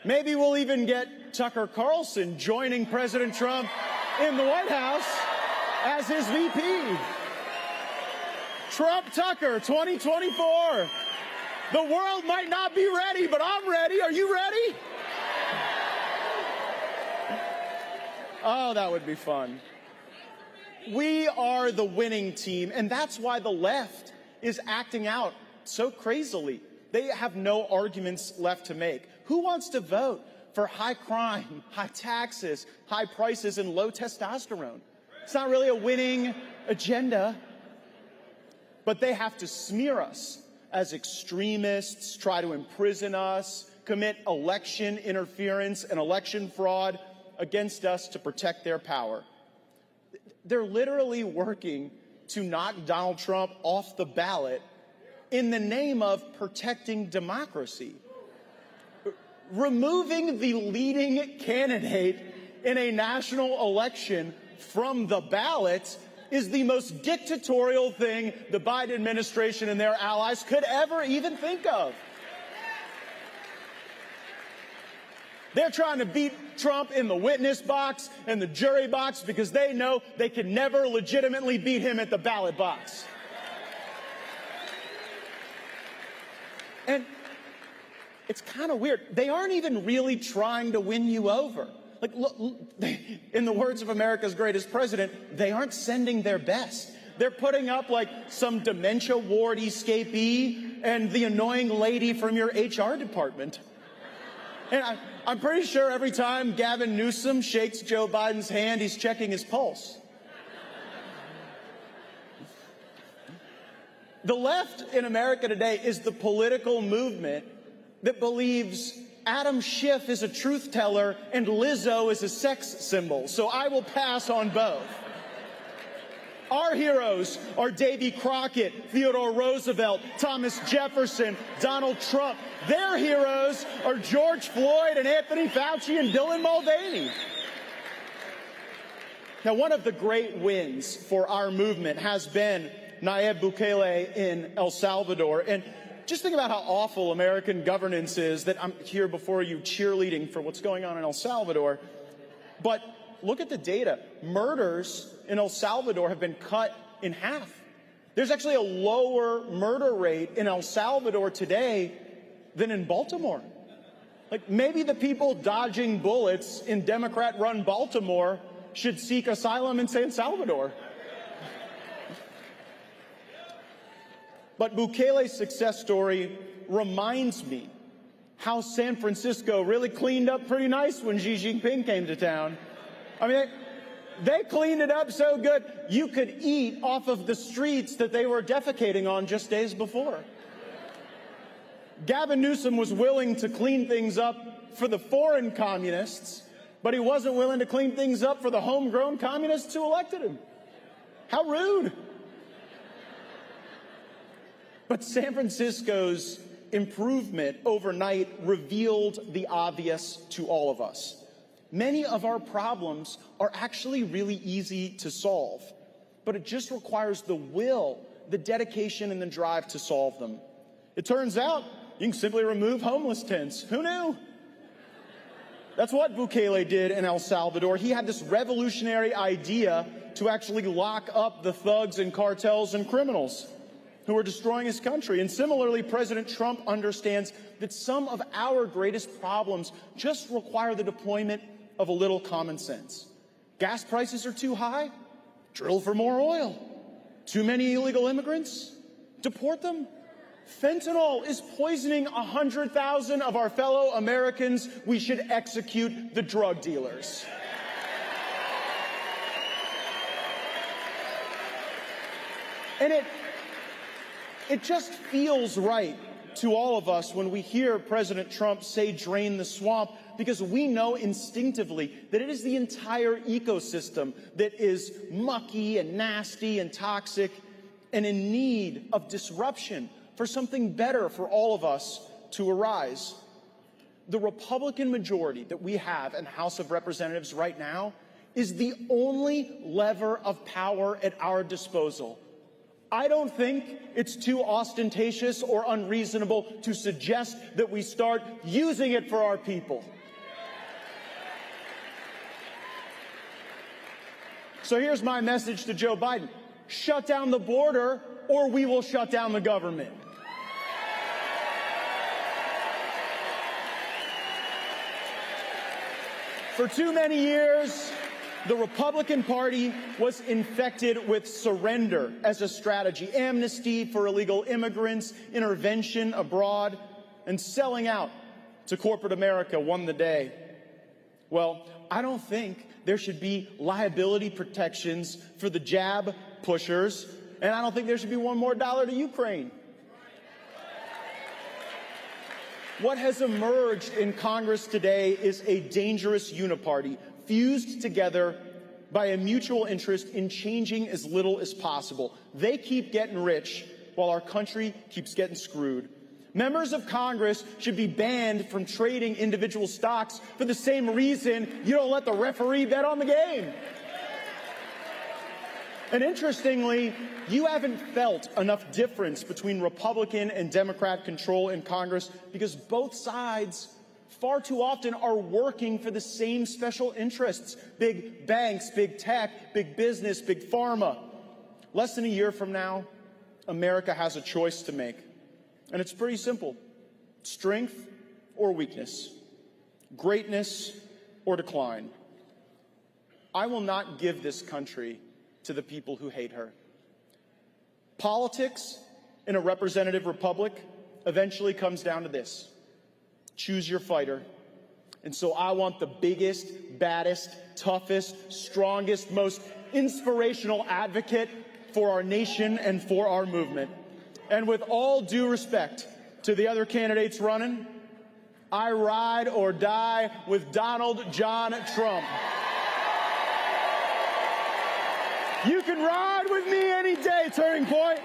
Maybe we'll even get Tucker Carlson joining President Trump in the White House as his VP. Trump Tucker 2024. The world might not be ready, but I'm ready. Are you ready? Oh, that would be fun. We are the winning team, and that's why the left is acting out so crazily. They have no arguments left to make. Who wants to vote for high crime, high taxes, high prices, and low testosterone? It's not really a winning agenda. But they have to smear us as extremists, try to imprison us, commit election interference and election fraud against us to protect their power. They're literally working to knock Donald Trump off the ballot in the name of protecting democracy. Removing the leading candidate in a national election from the ballot is the most dictatorial thing the Biden administration and their allies could ever even think of. They're trying to beat Trump in the witness box and the jury box because they know they can never legitimately beat him at the ballot box. And it's kind of weird. They aren't even really trying to win you over. Like, look, in the words of America's greatest president, they aren't sending their best. They're putting up like some dementia ward escapee and the annoying lady from your HR department. And I'm pretty sure every time Gavin Newsom shakes Joe Biden's hand, he's checking his pulse. The left in America today is the political movement that believes Adam Schiff is a truth teller and Lizzo is a sex symbol. So I will pass on both. Our heroes are Davy Crockett, Theodore Roosevelt, Thomas Jefferson, Donald Trump. Their heroes are George Floyd and Anthony Fauci and Dylan Mulvaney. Now, one of the great wins for our movement has been Nayib Bukele in El Salvador. And just think about how awful American governance is that I'm here before you cheerleading for what's going on in El Salvador. But look at the data. Murders in El Salvador have been cut in half. There's actually a lower murder rate in El Salvador today than in Baltimore. Like, maybe the people dodging bullets in Democrat-run Baltimore should seek asylum in San Salvador. But Bukele's success story reminds me how San Francisco really cleaned up pretty nice when Xi Jinping came to town. I mean, they cleaned it up so good, you could eat off of the streets that they were defecating on just days before. Gavin Newsom was willing to clean things up for the foreign communists, but he wasn't willing to clean things up for the homegrown communists who elected him. How rude. But San Francisco's improvement overnight revealed the obvious to all of us. Many of our problems are actually really easy to solve, but it just requires the will, the dedication, and the drive to solve them. It turns out you can simply remove homeless tents. Who knew? That's what Bukele did in El Salvador. He had this revolutionary idea to actually lock up the thugs and cartels and criminals who are destroying his country. And similarly, President Trump understands that some of our greatest problems just require the deployment of a little common sense. Gas prices are too high? Drill for more oil. Too many illegal immigrants? Deport them. Fentanyl is poisoning 100,000 of our fellow Americans. We should execute the drug dealers. And it just feels right to all of us when we hear President Trump say drain the swamp, because we know instinctively that it is the entire ecosystem that is mucky and nasty and toxic and in need of disruption for something better for all of us to arise. The Republican majority that we have in the House of Representatives right now is the only lever of power at our disposal. I don't think it's too ostentatious or unreasonable to suggest that we start using it for our people. So here's my message to Joe Biden. Shut down the border, or we will shut down the government. For too many years, the Republican Party was infected with surrender as a strategy. Amnesty for illegal immigrants, intervention abroad, and selling out to corporate America won the day. Well, I don't think there should be liability protections for the jab pushers, and I don't think there should be one more dollar to Ukraine. What has emerged in Congress today is a dangerous uniparty, fused together by a mutual interest in changing as little as possible. They keep getting rich while our country keeps getting screwed. Members of Congress should be banned from trading individual stocks for the same reason you don't let the referee bet on the game. And interestingly, you haven't felt enough difference between Republican and Democrat control in Congress because both sides far too often are working for the same special interests. Big banks, big tech, big business, big pharma. Less than a year from now, America has a choice to make. And it's pretty simple. Strength or weakness. Greatness or decline. I will not give this country to the people who hate her. Politics in a representative republic eventually comes down to this. Choose your fighter. And so I want the biggest, baddest, toughest, strongest, most inspirational advocate for our nation and for our movement. And with all due respect to the other candidates running, I ride or die with Donald John Trump. You can ride with me any day, Turning Point.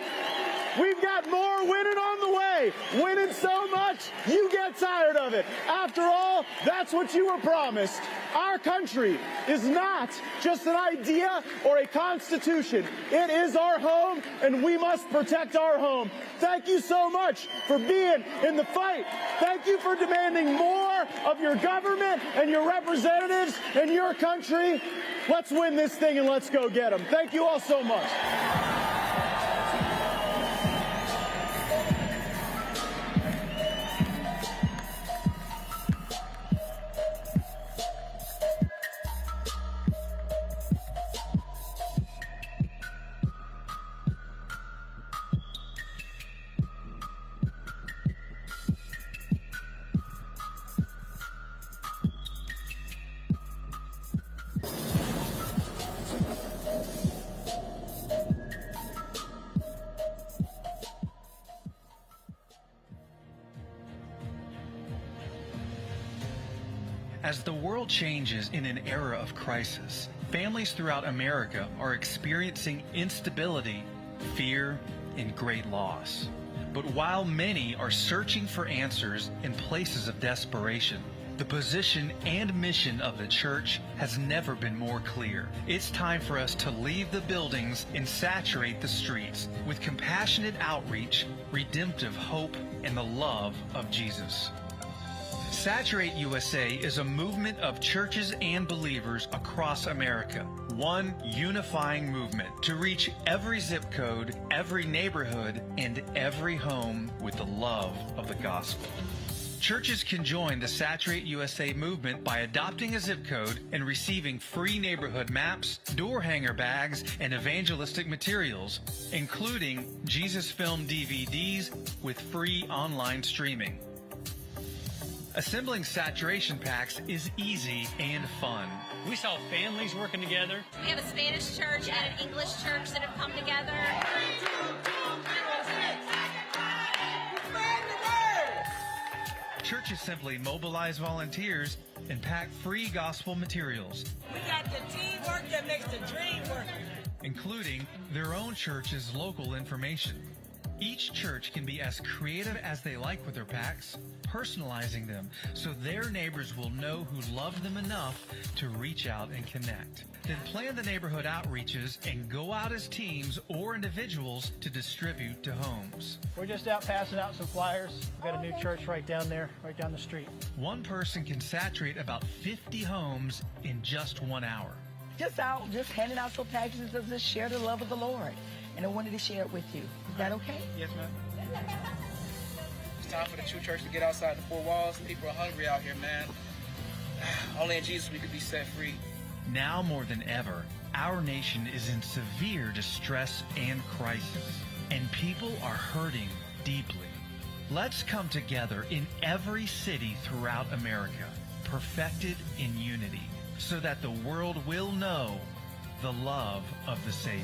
We've got more winning on the way. Winning so much, you get tired of it. After all, that's what you were promised. Our country is not just an idea or a constitution. It is our home, and we must protect our home. Thank you so much for being in the fight. Thank you for demanding more of your government and your representatives and your country. Let's win this thing and let's go get them. Thank you all so much. As the world changes in an era of crisis, families throughout America are experiencing instability, fear, and great loss. But while many are searching for answers in places of desperation, the position and mission of the church has never been more clear. It's time for us to leave the buildings and saturate the streets with compassionate outreach, redemptive hope, and the love of Jesus. Saturate USA is a movement of churches and believers across America. One unifying movement to reach every zip code, every neighborhood, and every home with the love of the gospel. Churches can join the Saturate USA movement by adopting a zip code and receiving free neighborhood maps, door hanger bags, and evangelistic materials, including Jesus Film DVDs with free online streaming. Assembling saturation packs is easy and fun. We saw families working together. We have a Spanish church and an English church that have come together. Churches simply mobilize volunteers and pack free gospel materials. We got the teamwork that makes the dream work. Including their own church's local information. Each church can be as creative as they like with their packs, personalizing them so their neighbors will know who love them enough to reach out and connect. Then plan the neighborhood outreaches and go out as teams or individuals to distribute to homes. We're just out passing out some flyers. We've got a new church right down there, right down the street. One person can saturate about 50 homes in just 1 hour. Just handing out some packages to just share the love of the Lord. And I wanted to share it with you. Is that okay? Yes, ma'am. It's time for the true church to get outside the four walls. People are hungry out here, man. Only in Jesus we could be set free. Now more than ever, our nation is in severe distress and crisis, and people are hurting deeply. Let's come together in every city throughout America, perfected in unity, so that the world will know the love of the Savior.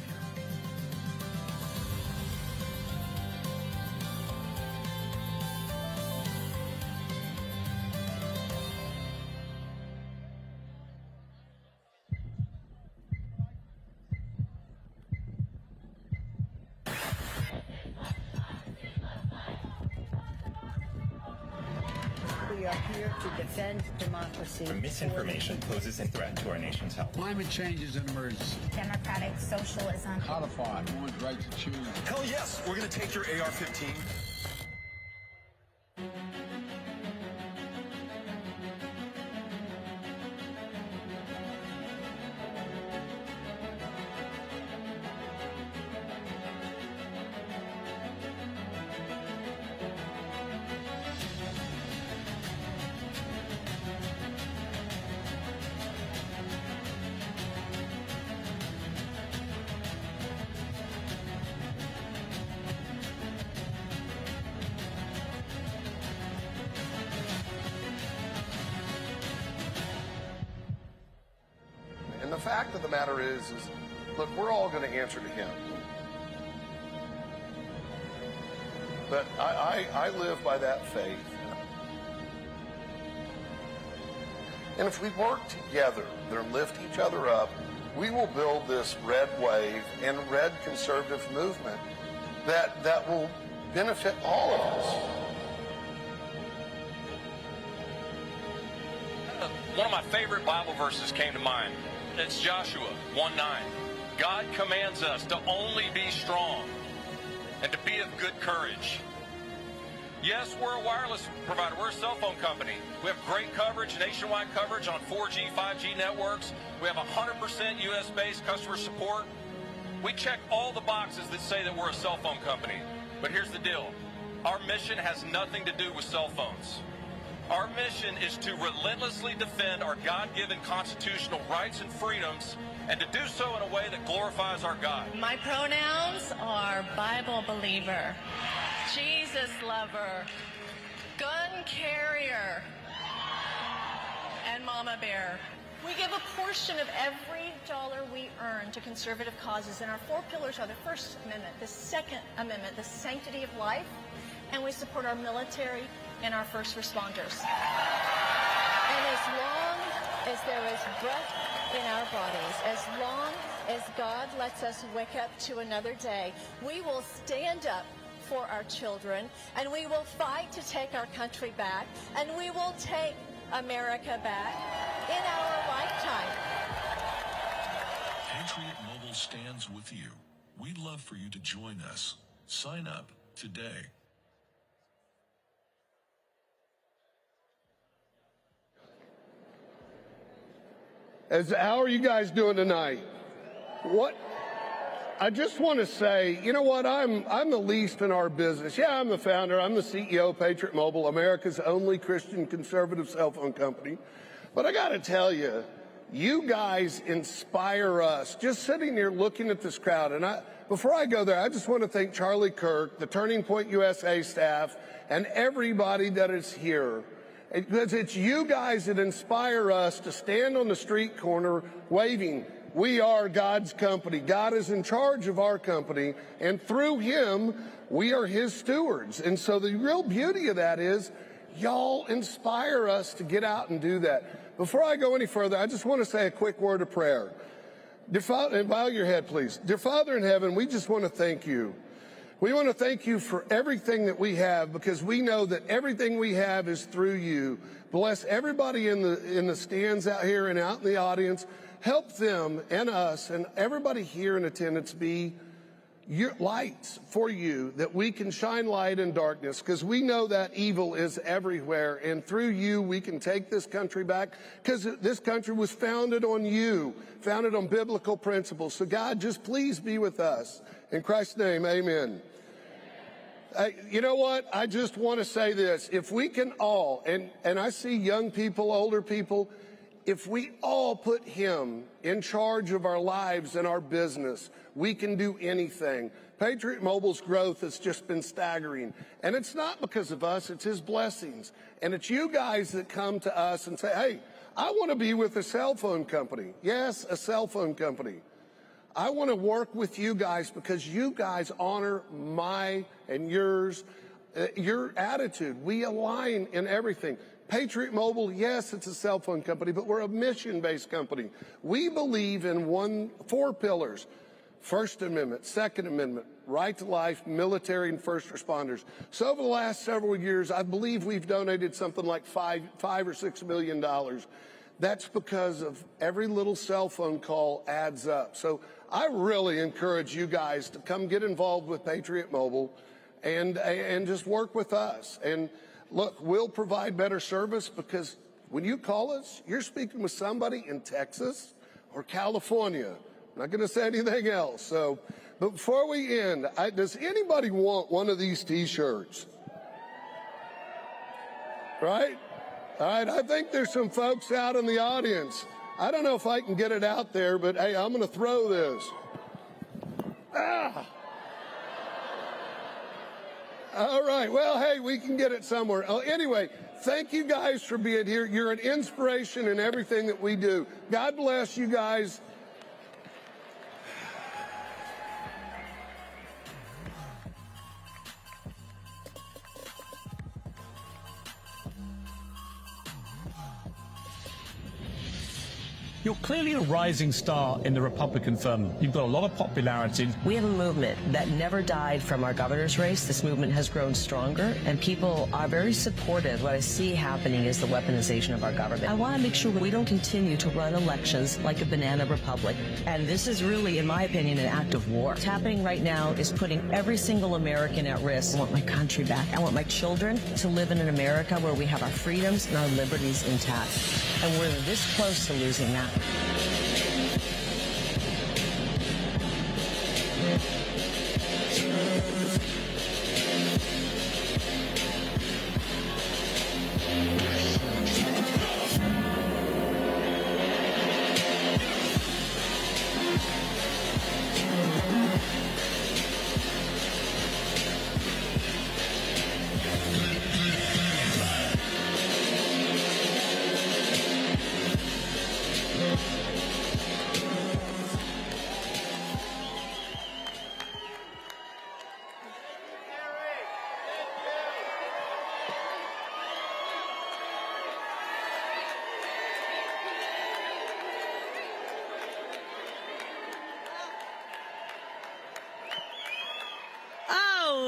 We are here to defend democracy. Misinformation poses a threat to our nation's health. Climate change is an emergency. Democratic socialism. Codify one's right to choose. Hell yes, we're going to take your AR-15. And the fact of the matter is look, we're all going to answer to him. But I live by that faith. And if we work together and lift each other up, we will build this red wave and red conservative movement that will benefit all of us. One of my favorite Bible verses came to mind. It's Joshua 1:9. God commands us to only be strong and to be of good courage. Yes, we're a wireless provider. We're a cell phone company. We have great coverage, nationwide coverage on 4G, 5G networks. We have 100% U.S.-based customer support. We check all the boxes that say that we're a cell phone company. But here's the deal. Our mission has nothing to do with cell phones. Our mission is to relentlessly defend our God-given constitutional rights and freedoms, and to do so in a way that glorifies our God. My pronouns are Bible believer, Jesus lover, gun carrier, and mama bear. We give a portion of every dollar we earn to conservative causes, and our four pillars are the First Amendment, the Second Amendment, the sanctity of life, and we support our military and our first responders. And as long as there is breath in our bodies, as long as God lets us wake up to another day, we will stand up for our children, and we will fight to take our country back, and we will take America back in our lifetime. Patriot Mobile stands with you. We'd love for you to join us. Sign up today. How are you guys doing tonight? I just want to say, you know what? I'm the least in our business. Yeah, I'm the founder. I'm the CEO of Patriot Mobile, America's only Christian conservative cell phone company. But I got to tell you, you guys inspire us. Just sitting here looking at this crowd, and before I go there, I just want to thank Charlie Kirk, the Turning Point USA staff, and everybody that is here. Because it's you guys that inspire us to stand on the street corner waving, "We are God's company. God is in charge of our company, and through him, we are his stewards." And so the real beauty of that is y'all inspire us to get out and do that. Before I go any further, I just want to say a quick word of prayer. Dear Father, and bow your head, please. Dear Father in heaven, we just want to thank you. We want to thank you for everything that we have, because we know that everything we have is through you. Bless everybody in the stands out here and out in the audience. Help them and us and everybody here in attendance be your lights for you, that we can shine light in darkness, because we know that evil is everywhere. And through you, we can take this country back, because this country was founded on you, founded on biblical principles. So God, just please be with us. In Christ's name, amen. You know what? I just want to say this. If we can all, and I see young people, older people, if we all put him in charge of our lives and our business, we can do anything. Patriot Mobile's growth has just been staggering. And it's not because of us, it's his blessings. And it's you guys that come to us and say, "Hey, I want to be with a cell phone company." Yes, a cell phone company. I want to work with you guys because you guys honor my and yours, your attitude. We align in everything. Patriot Mobile, yes, it's a cell phone company, but we're a mission-based company. We believe in 4 pillars: First Amendment, Second Amendment, right to life, military, and first responders. So over the last several years, I believe we've donated something like $5 or $6 million. That's because of every little cell phone call adds up. So I really encourage you guys to come get involved with Patriot Mobile and just work with us. And look, we'll provide better service, because when you call us, you're speaking with somebody in Texas or California. I'm not going to say anything else. So, but before we end, does anybody want one of these T-shirts? Right? All right, I think there's some folks out in the audience. I don't know if I can get it out there, but hey, I'm going to throw this. All right, well, hey, we can get it somewhere. Oh, anyway, thank you guys for being here. You're an inspiration in everything that we do. God bless you guys. You're clearly a rising star in the Republican firmament. You've got a lot of popularity. We have a movement that never died from our governor's race. This movement has grown stronger, and people are very supportive. What I see happening is the weaponization of our government. I want to make sure we don't continue to run elections like a banana republic. And this is really, in my opinion, an act of war. What's happening right now is putting every single American at risk. I want my country back. I want my children to live in an America where we have our freedoms and our liberties intact. And we're this close to losing that.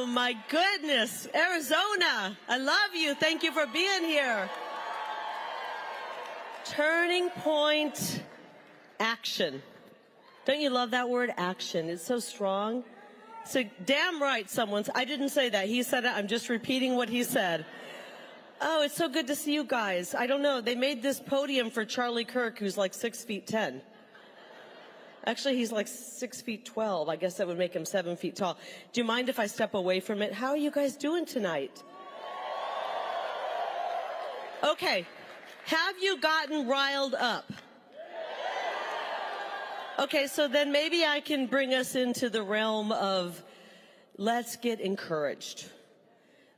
my goodness. Arizona, I love you. Thank you for being here. Turning point action. Don't you love that word, action? It's so strong. So damn right I didn't say that. He said it. I'm just repeating what he said. Oh, it's so good to see you guys. I don't know. They made this podium for Charlie Kirk, who's like 6'10". Actually, he's like 6'12". I guess that would make him 7 feet tall. Do you mind if I step away from it? How are you guys doing tonight? Okay. Have you gotten riled up? Okay, so then maybe I can bring us into the realm of let's get encouraged.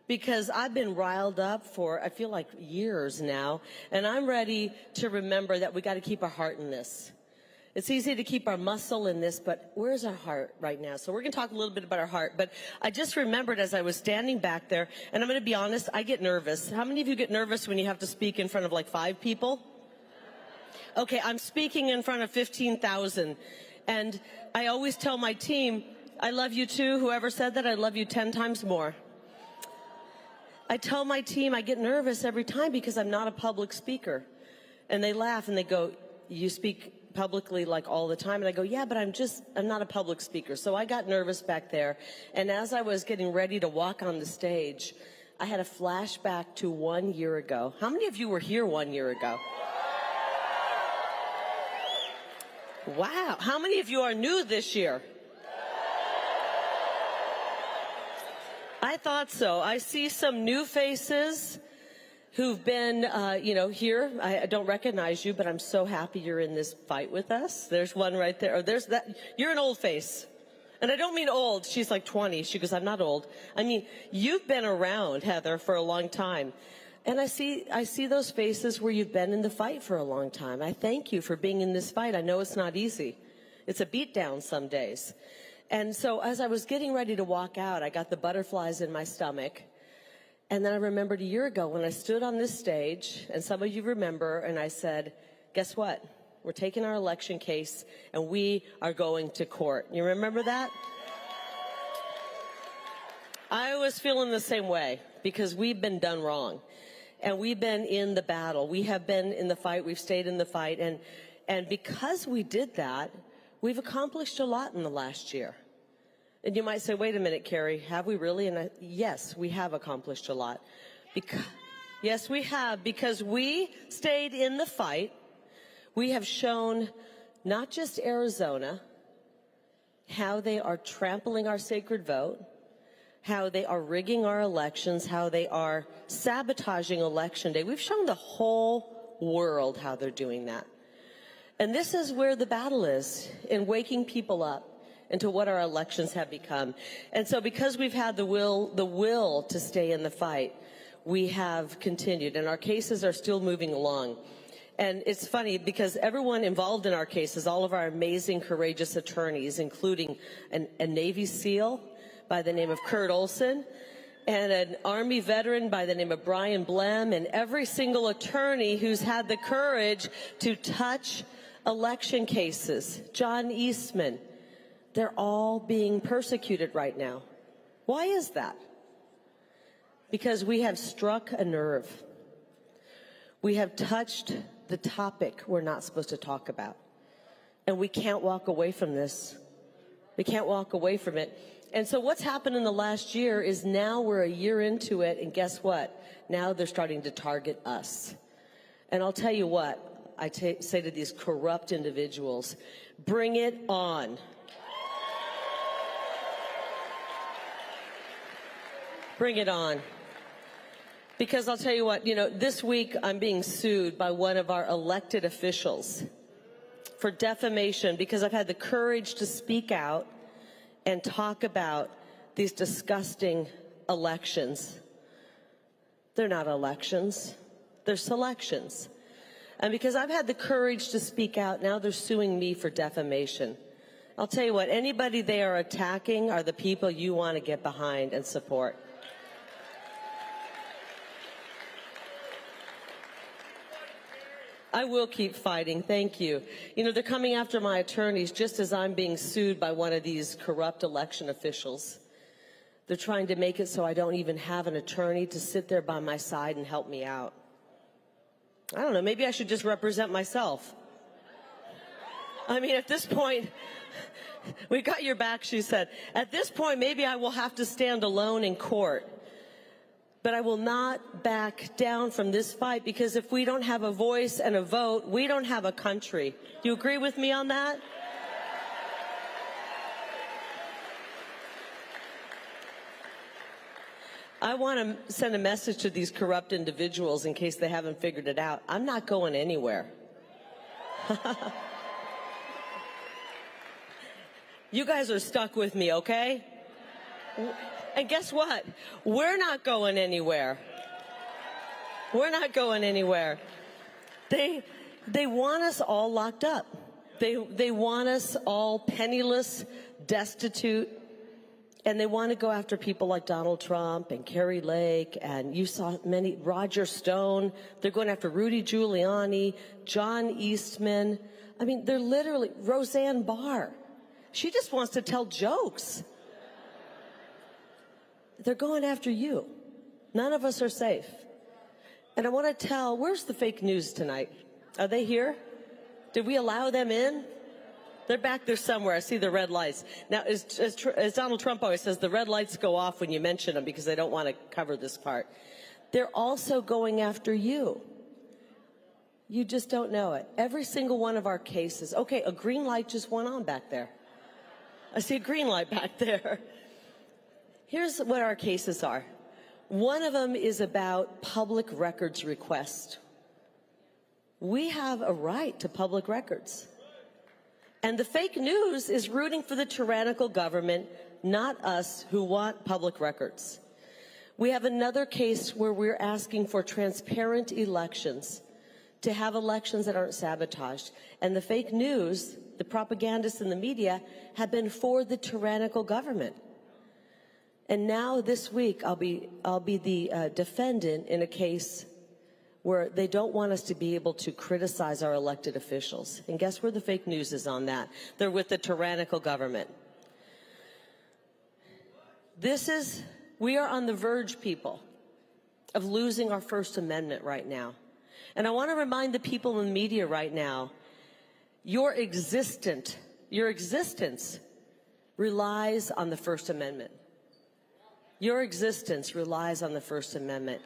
Because I've been riled up for, I feel like, years now, and I'm ready to remember that we got to keep our heart in this. It's easy to keep our muscle in this, but where's our heart right now? So we're going to talk a little bit about our heart, but I just remembered as I was standing back there, and I'm going to be honest, I get nervous. How many of you get nervous when you have to speak in front of like 5 people? Okay, I'm speaking in front of 15,000, and I always tell my team, I love you too. Whoever said that, I love you 10 times more. I tell my team I get nervous every time because I'm not a public speaker. And they laugh and they go, you speak publicly like all the time? And I go, yeah, but I'm not a public speaker. So I got nervous back there. And as I was getting ready to walk on the stage, I had a flashback to 1 year ago. How many of you were here 1 year ago? Wow. How many of you are new this year? I thought so. I see some new faces who've been, here. I don't recognize you, but I'm so happy you're in this fight with us. There's one right there. Or there's that. You're an old face. And I don't mean old. She's like 20. She goes, I'm not old. I mean, you've been around, Heather, for a long time. And I see those faces where you've been in the fight for a long time. I thank you for being in this fight. I know it's not easy. It's a beatdown some days. And so as I was getting ready to walk out, I got the butterflies in my stomach. And then I remembered a year ago when I stood on this stage, and some of you remember, and I said, guess what? We're taking our election case, and we are going to court. You remember that? I was feeling the same way because we've been done wrong. And we've been in the battle. We have been in the fight. We've stayed in the fight. And because we did that, we've accomplished a lot in the last year. And you might say, wait a minute, Kari, have we really? And yes, we have accomplished a lot. Yes, we have, because we stayed in the fight. We have shown not just Arizona how they are trampling our sacred vote, how they are rigging our elections, how they are sabotaging Election Day. We've shown the whole world how they're doing that. And this is where the battle is, in waking people up into what our elections have become. And so because we've had the will to stay in the fight, we have continued, and our cases are still moving along. And it's funny because everyone involved in our cases, all of our amazing, courageous attorneys, including a Navy SEAL by the name of Kurt Olson, and an Army veteran by the name of Brian Blem, and every single attorney who's had the courage to touch election cases, John Eastman, they're all being persecuted right now. Why is that? Because we have struck a nerve. We have touched the topic we're not supposed to talk about. And we can't walk away from this. We can't walk away from it. And so what's happened in the last year is now we're a year into it, and guess what? Now they're starting to target us. And I'll tell you what, I say to these corrupt individuals, bring it on. Bring it on. Because I'll tell you what, this week I'm being sued by one of our elected officials for defamation because I've had the courage to speak out and talk about these disgusting elections. They're not elections, they're selections. And because I've had the courage to speak out, now they're suing me for defamation. I'll tell you what, anybody they are attacking are the people you want to get behind and support. I will keep fighting. Thank you. They're coming after my attorneys just as I'm being sued by one of these corrupt election officials. They're trying to make it so I don't even have an attorney to sit there by my side and help me out. I don't know, maybe I should just represent myself. I mean, at this point, we got your back, she said. At this point, maybe I will have to stand alone in court. But I will not back down from this fight, because if we don't have a voice and a vote, we don't have a country. Do you agree with me on that? I want to send a message to these corrupt individuals in case they haven't figured it out. I'm not going anywhere. You guys are stuck with me, okay? And guess what? We're not going anywhere. We're not going anywhere. They want us all locked up. They want us all penniless, destitute, and they want to go after people like Donald Trump and Kari Lake, and you saw many, Roger Stone. They're going after Rudy Giuliani, John Eastman. I mean, they're literally, Roseanne Barr. She just wants to tell jokes. They're going after you. None of us are safe. And I want to tell, where's the fake news tonight? Are they here? Did we allow them in? They're back there somewhere. I see the red lights. Now, as Donald Trump always says, the red lights go off when you mention them because they don't want to cover this part. They're also going after you. You just don't know it. Every single one of our cases. Okay, a green light just went on back there. I see a green light back there. Here's what our cases are. One of them is about public records request. We have a right to public records. And the fake news is rooting for the tyrannical government, not us who want public records. We have another case where we're asking for transparent elections, to have elections that aren't sabotaged. And the fake news, the propagandists in the media, have been for the tyrannical government. And now this week, I'll be the defendant in a case where they don't want us to be able to criticize our elected officials. And guess where the fake news is on that? They're with the tyrannical government. We are on the verge, people, of losing our First Amendment right now. And I want to remind the people in the media right now, your existence relies on the First Amendment. Your existence relies on the First Amendment.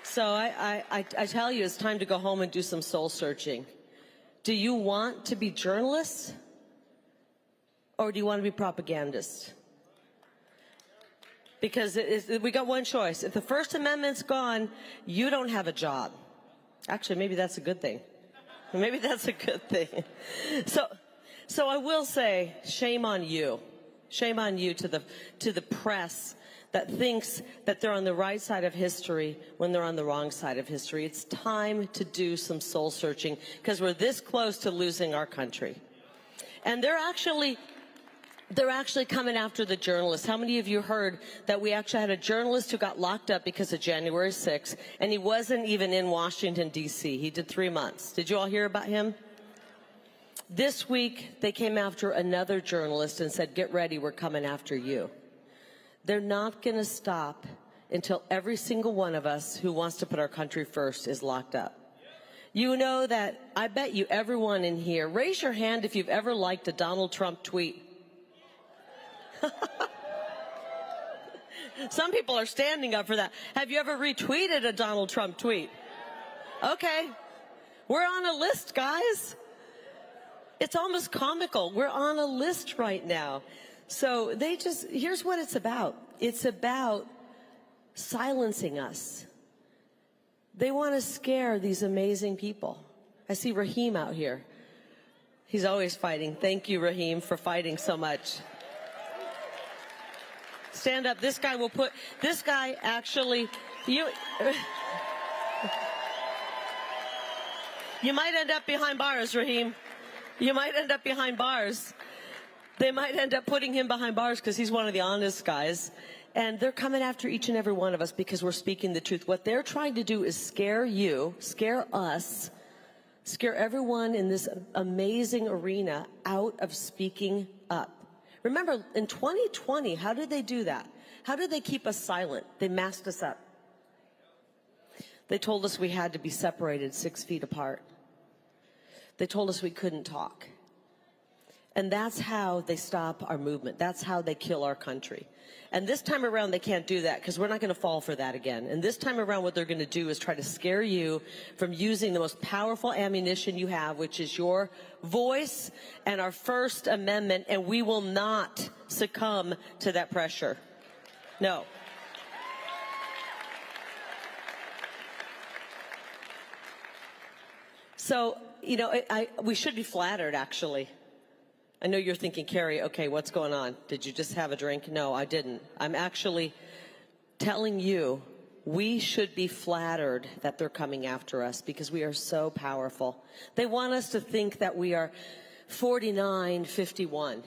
So I tell you, it's time to go home and do some soul searching. Do you want to be journalists, or do you want to be propagandists? Because we got one choice. If the First Amendment's gone, you don't have a job. Actually, maybe that's a good thing. Maybe that's a good thing. So I will say, shame on you. Shame on you to the press that thinks that they're on the right side of history when they're on the wrong side of history. It's time to do some soul searching, because we're this close to losing our country. And they're actually coming after the journalists. How many of you heard that we actually had a journalist who got locked up because of January 6th, and he wasn't even in Washington, D.C. He did 3 months. Did you all hear about him? This week, they came after another journalist and said, get ready, we're coming after you. They're not going to stop until every single one of us who wants to put our country first is locked up. You know that, I bet you everyone in here, raise your hand if you've ever liked a Donald Trump tweet. Some people are standing up for that. Have you ever retweeted a Donald Trump tweet? Okay. We're on a list, guys. It's almost comical. We're on a list right now. So here's what it's about. It's about silencing us. They want to scare these amazing people. I see Raheem out here. He's always fighting. Thank you, Raheem, for fighting so much. Stand up. This guy actually, you might end up behind bars, Raheem. You might end up behind bars. They might end up putting him behind bars because he's one of the honest guys. And they're coming after each and every one of us because we're speaking the truth. What they're trying to do is scare you, scare us, scare everyone in this amazing arena out of speaking up. Remember, in 2020, how did they do that? How did they keep us silent? They masked us up. They told us we had to be separated 6 feet apart. They told us we couldn't talk. And that's how they stop our movement. That's how they kill our country. And this time around, they can't do that because we're not going to fall for that again. And this time around, what they're going to do is try to scare you from using the most powerful ammunition you have, which is your voice and our First Amendment, and we will not succumb to that pressure. No. So, you know, we should be flattered, actually. I know you're thinking, Kari, okay, what's going on? Did you just have a drink? No, I didn't. I'm actually telling you we should be flattered that they're coming after us because we are so powerful. They want us to think that we are 49-51.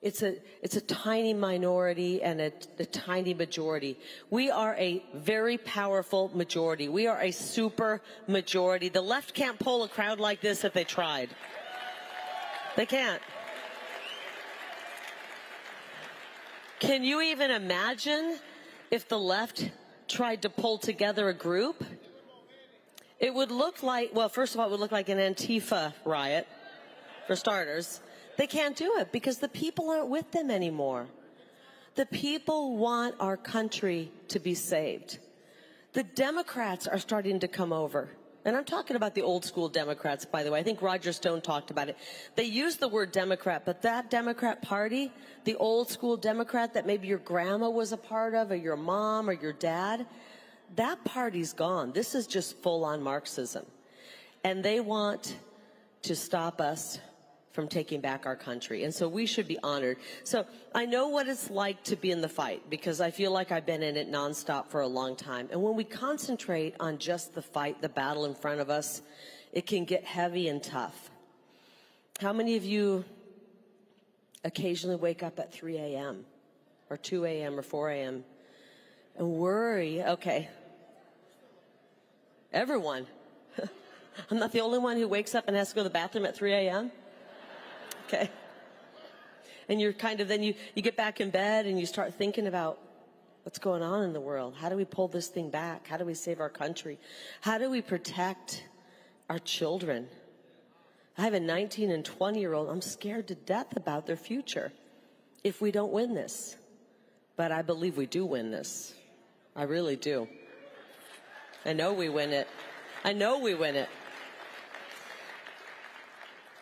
It's a tiny minority and a tiny majority. We are a very powerful majority. We are a super majority. The left can't pull a crowd like this if they tried. They can't. Can you even imagine if the left tried to pull together a group? It would look like, well, first of all, it would look like an Antifa riot, for starters. They can't do it because the people aren't with them anymore. The people want our country to be saved. The Democrats are starting to come over. And I'm talking about the old school Democrats, by the way. I think Roger Stone talked about it. They use the word Democrat, but that Democrat party, the old school Democrat that maybe your grandma was a part of, or your mom or your dad, that party's gone. This is just full-on Marxism. And they want to stop us from taking back our country. And so we should be honored. So I know what it's like to be in the fight because I feel like I've been in it nonstop for a long time. And when we concentrate on just the fight, the battle in front of us, it can get heavy and tough. How many of you occasionally wake up at 3 a.m. or 2 a.m. or 4 a.m. and worry? Okay. Everyone. I'm not the only one who wakes up and has to go to the bathroom at 3 a.m. Okay. And you're kind of, then you get back in bed and you start thinking about what's going on in the world. How do we pull this thing back? How do we save our country? How do we protect our children? I have a 19 and 20-year-old. I'm scared to death about their future if we don't win this. But I believe we do win this. I really do. I know we win it. I know we win it.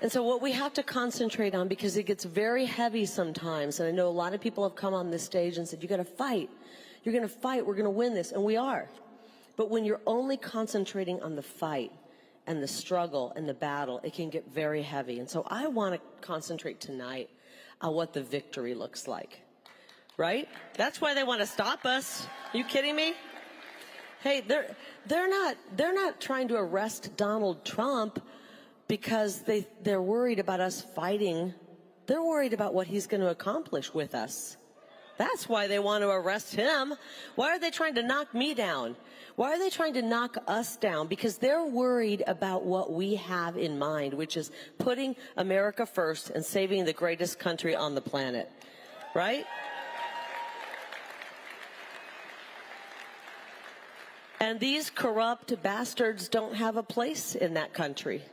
And so what we have to concentrate on, because it gets very heavy sometimes, and I know a lot of people have come on this stage and said, you got to fight. You're going to fight. We're going to win this. And we are. But when you're only concentrating on the fight and the struggle and the battle, it can get very heavy. And so I want to concentrate tonight on what the victory looks like. Right? That's why they want to stop us. Are you kidding me? Hey, they're not trying to arrest Donald Trump because they're worried about us fighting. They're worried about what he's going to accomplish with us. That's why they want to arrest him. Why are they trying to knock me down? Why are they trying to knock us down? Because they're worried about what we have in mind, which is putting America first and saving the greatest country on the planet. Right? And these corrupt bastards don't have a place in that country.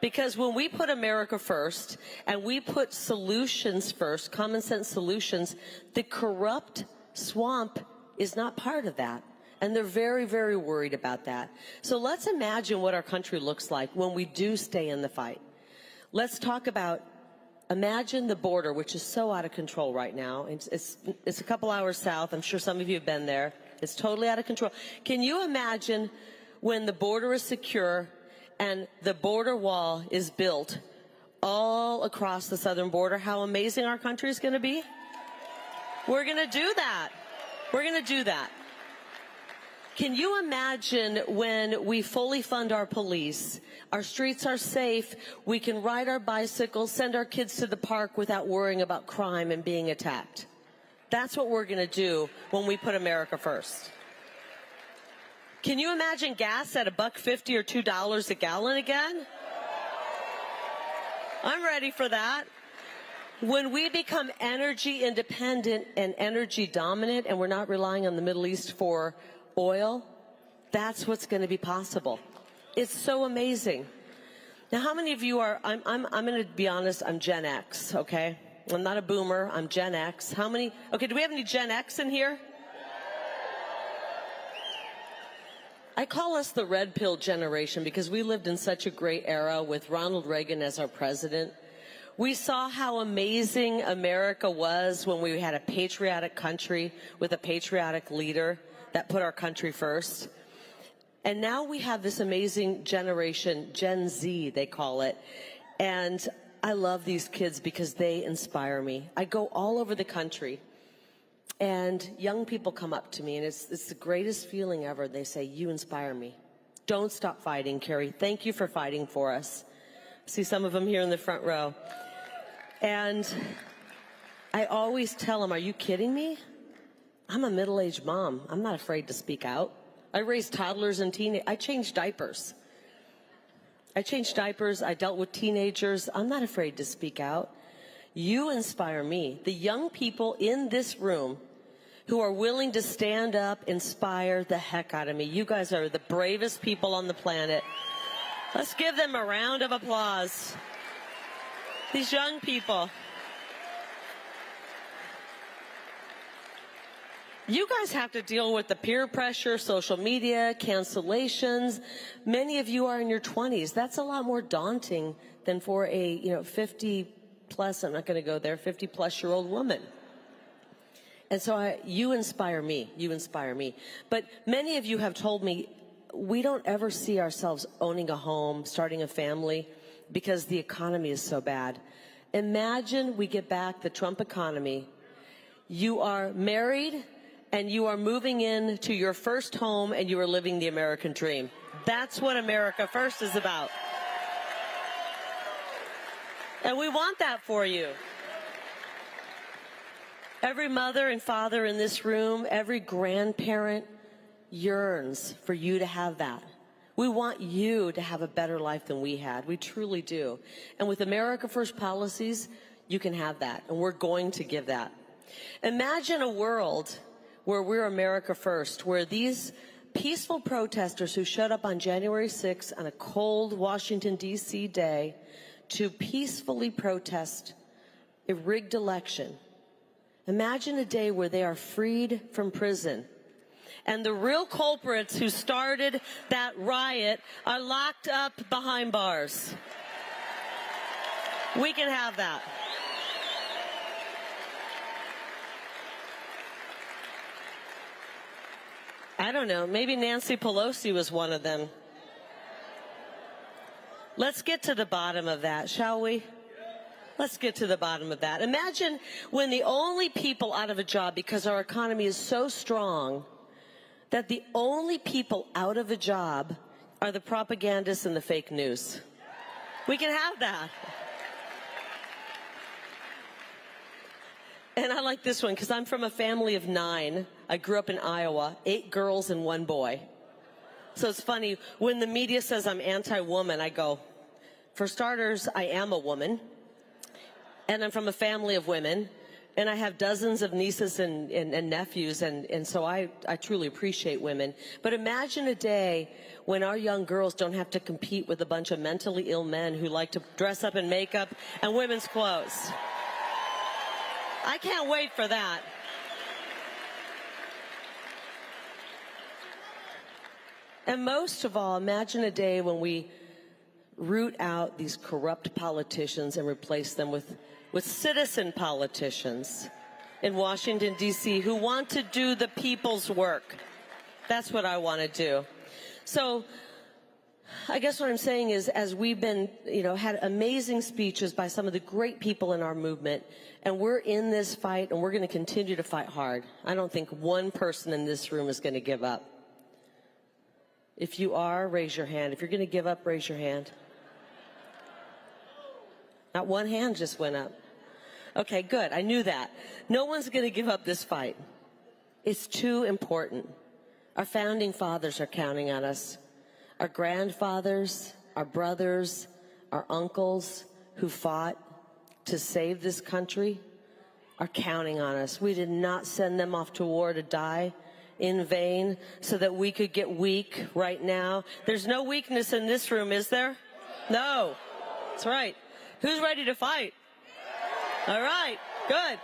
Because when we put America first and we put solutions first, common sense solutions, the corrupt swamp is not part of that. And they're very, very worried about that. So let's imagine what our country looks like when we do stay in the fight. Let's talk about, imagine the border, which is so out of control right now. It's a couple hours south. I'm sure some of you have been there. It's totally out of control. Can you imagine when the border is secure and the border wall is built all across the southern border, how amazing our country is going to be? We're going to do that. We're going to do that. Can you imagine when we fully fund our police, our streets are safe, we can ride our bicycles, send our kids to the park without worrying about crime and being attacked? That's what we're going to do when we put America first. Can you imagine gas at $1.50 or $2 a gallon again? I'm ready for that. When we become energy independent and energy dominant and we're not relying on the Middle East for oil, that's what's going to be possible. It's so amazing. Now, how many of you are, I'm going to be honest, I'm Gen X, okay? I'm not a boomer, I'm Gen X. How many, okay, do we have any Gen X in here? I call us the red pill generation because we lived in such a great era with Ronald Reagan as our president. We saw how amazing America was when we had a patriotic country with a patriotic leader that put our country first. And now we have this amazing generation, Gen Z, they call it. And I love these kids because they inspire me. I go all over the country, and young people come up to me, and it's the greatest feeling ever. They say, you inspire me. Don't stop fighting, Kari. Thank you for fighting for us. See some of them here in the front row. And I always tell them, are you kidding me? I'm a middle-aged mom. I'm not afraid to speak out. I raised toddlers and teenagers. I changed diapers. I dealt with teenagers. I'm not afraid to speak out. You inspire me. The young people in this room who are willing to stand up inspire the heck out of me. You guys are the bravest people on the planet. Let's give them a round of applause. These young people. You guys have to deal with the peer pressure, social media, cancellations. Many of you are in your 20s. That's a lot more daunting than for a 50 plus, I'm not going to go there, 50 plus year old woman. And so you inspire me. You inspire me. But many of you have told me we don't ever see ourselves owning a home, starting a family, because the economy is so bad. Imagine we get back the Trump economy. You are married, and you are moving in to your first home, and you are living the American dream. That's what America First is about. And we want that for you. Every mother and father in this room, every grandparent yearns for you to have that. We want you to have a better life than we had. We truly do. And with America First policies, you can have that, and we're going to give that. Imagine a world where we're America First, where these peaceful protesters who showed up on January 6th on a cold Washington, D.C. day to peacefully protest a rigged election. Imagine a day where they are freed from prison, and the real culprits who started that riot are locked up behind bars. We can have that. I don't know, maybe Nancy Pelosi was one of them. Let's get to the bottom of that, shall we? Let's get to the bottom of that. Imagine when the only people out of a job, because our economy is so strong, that the only people out of a job are the propagandists and the fake news. We can have that. And I like this one because I'm from a family of 9. I grew up in Iowa, 8 girls and 1 boy. So it's funny, when the media says I'm anti-woman, I go, for starters, I am a woman. And I'm from a family of women. And I have dozens of nieces and nephews. And so I truly appreciate women. But imagine a day when our young girls don't have to compete with a bunch of mentally ill men who like to dress up in makeup and women's clothes. I can't wait for that. And most of all, imagine a day when we root out these corrupt politicians and replace them with citizen politicians in Washington, D.C. who want to do the people's work. That's what I want to do. So I guess what I'm saying is, as we've been, had amazing speeches by some of the great people in our movement, and we're in this fight, and we're going to continue to fight hard. I don't think one person in this room is going to give up. If you are, raise your hand. If you're going to give up, raise your hand. Not one hand just went up. Okay, good. I knew that. No one's going to give up this fight. It's too important. Our founding fathers are counting on us. Our grandfathers, our brothers, our uncles who fought to save this country are counting on us. We did not send them off to war to die in vain so that we could get weak right now. There's no weakness in this room, is there? No. That's right. Who's ready to fight? All right. Good.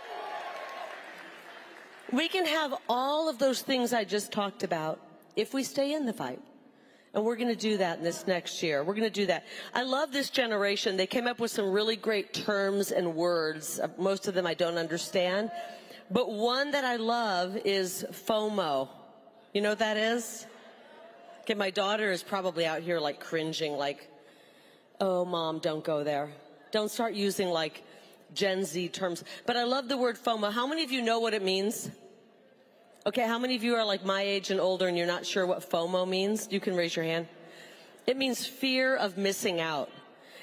We can have all of those things I just talked about if we stay in the fight. And we're going to do that in this next year. We're going to do that. I love this generation. They came up with some really great terms and words. Most of them I don't understand. But one that I love is FOMO. You know what that is? Okay, my daughter is probably out here like cringing, like, oh, Mom, don't go there. Don't start using like Gen Z terms. But I love the word FOMO. How many of you know what it means? Okay, how many of you are like my age and older and you're not sure what FOMO means? You can raise your hand. It means fear of missing out.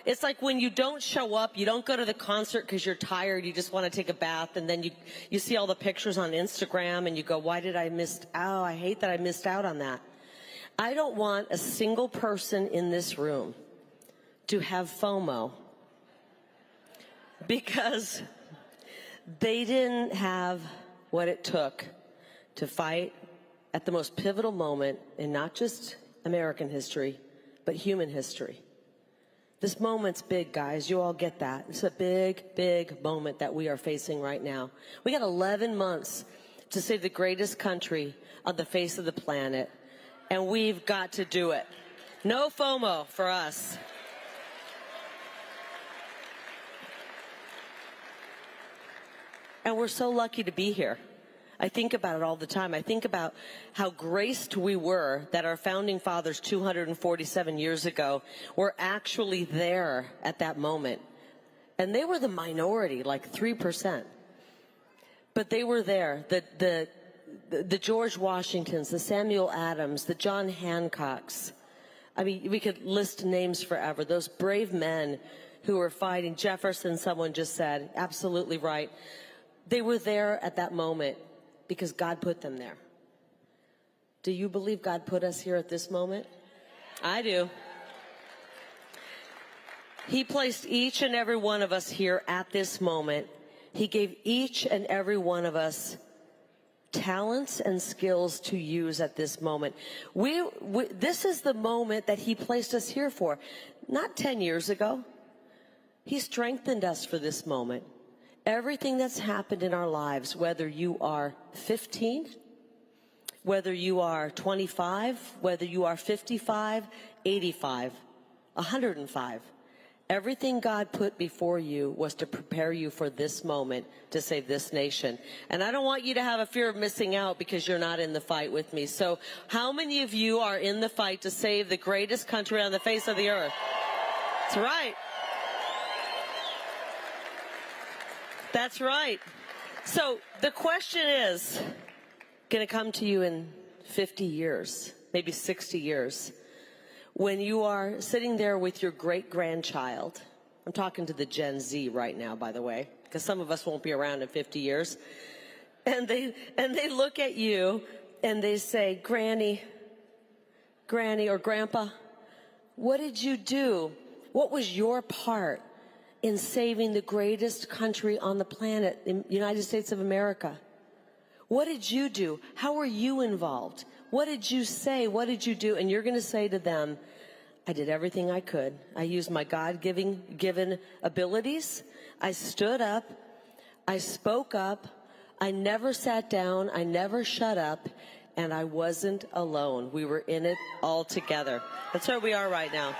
It's like when you don't show up, you don't go to the concert because you're tired, you just want to take a bath, and then you see all the pictures on Instagram and you go, why did I miss out? I hate that I missed out on that. I don't want a single person in this room to have FOMO because they didn't have what it took to fight at the most pivotal moment in not just American history, but human history. This moment's big, guys. You all get that. It's a big, big moment that we are facing right now. We got 11 months to save the greatest country on the face of the planet, and we've got to do it. No FOMO for us. And we're so lucky to be here. I think about it all the time. I think about how graced we were that our founding fathers 247 years ago were actually there at that moment. And they were the minority, like 3%. But they were there. The George Washingtons, the Samuel Adams, the John Hancocks. I mean, we could list names forever. Those brave men who were fighting. Jefferson, someone just said, absolutely right. They were there at that moment because God put them there. Do you believe God put us here at this moment? I do. He placed each and every one of us here at this moment. He gave each and every one of us talents and skills to use at this moment. This is the moment that He placed us here for. Not 10 years ago. He strengthened us for this moment. Everything that's happened in our lives, whether you are 15, whether you are 25, whether you are 55, 85, 105, everything God put before you was to prepare you for this moment to save this nation. And I don't want you to have a fear of missing out because you're not in the fight with me. So how many of you are in the fight to save the greatest country on the face of the earth? That's right. That's right. So the question is going to come to you in 50 years, maybe 60 years, when you are sitting there with your great-grandchild. I'm talking to the Gen Z right now, by the way, because some of us won't be around in 50 years. And they look at you and they say, Granny or Grandpa, what did you do? What was your part in saving the greatest country on the planet, the United States of America? What did you do? How were you involved? What did you say? What did you do? And you're going to say to them, I did everything I could. I used my God-given abilities. I stood up. I spoke up. I never sat down. I never shut up. And I wasn't alone. We were in it all together. That's where we are right now.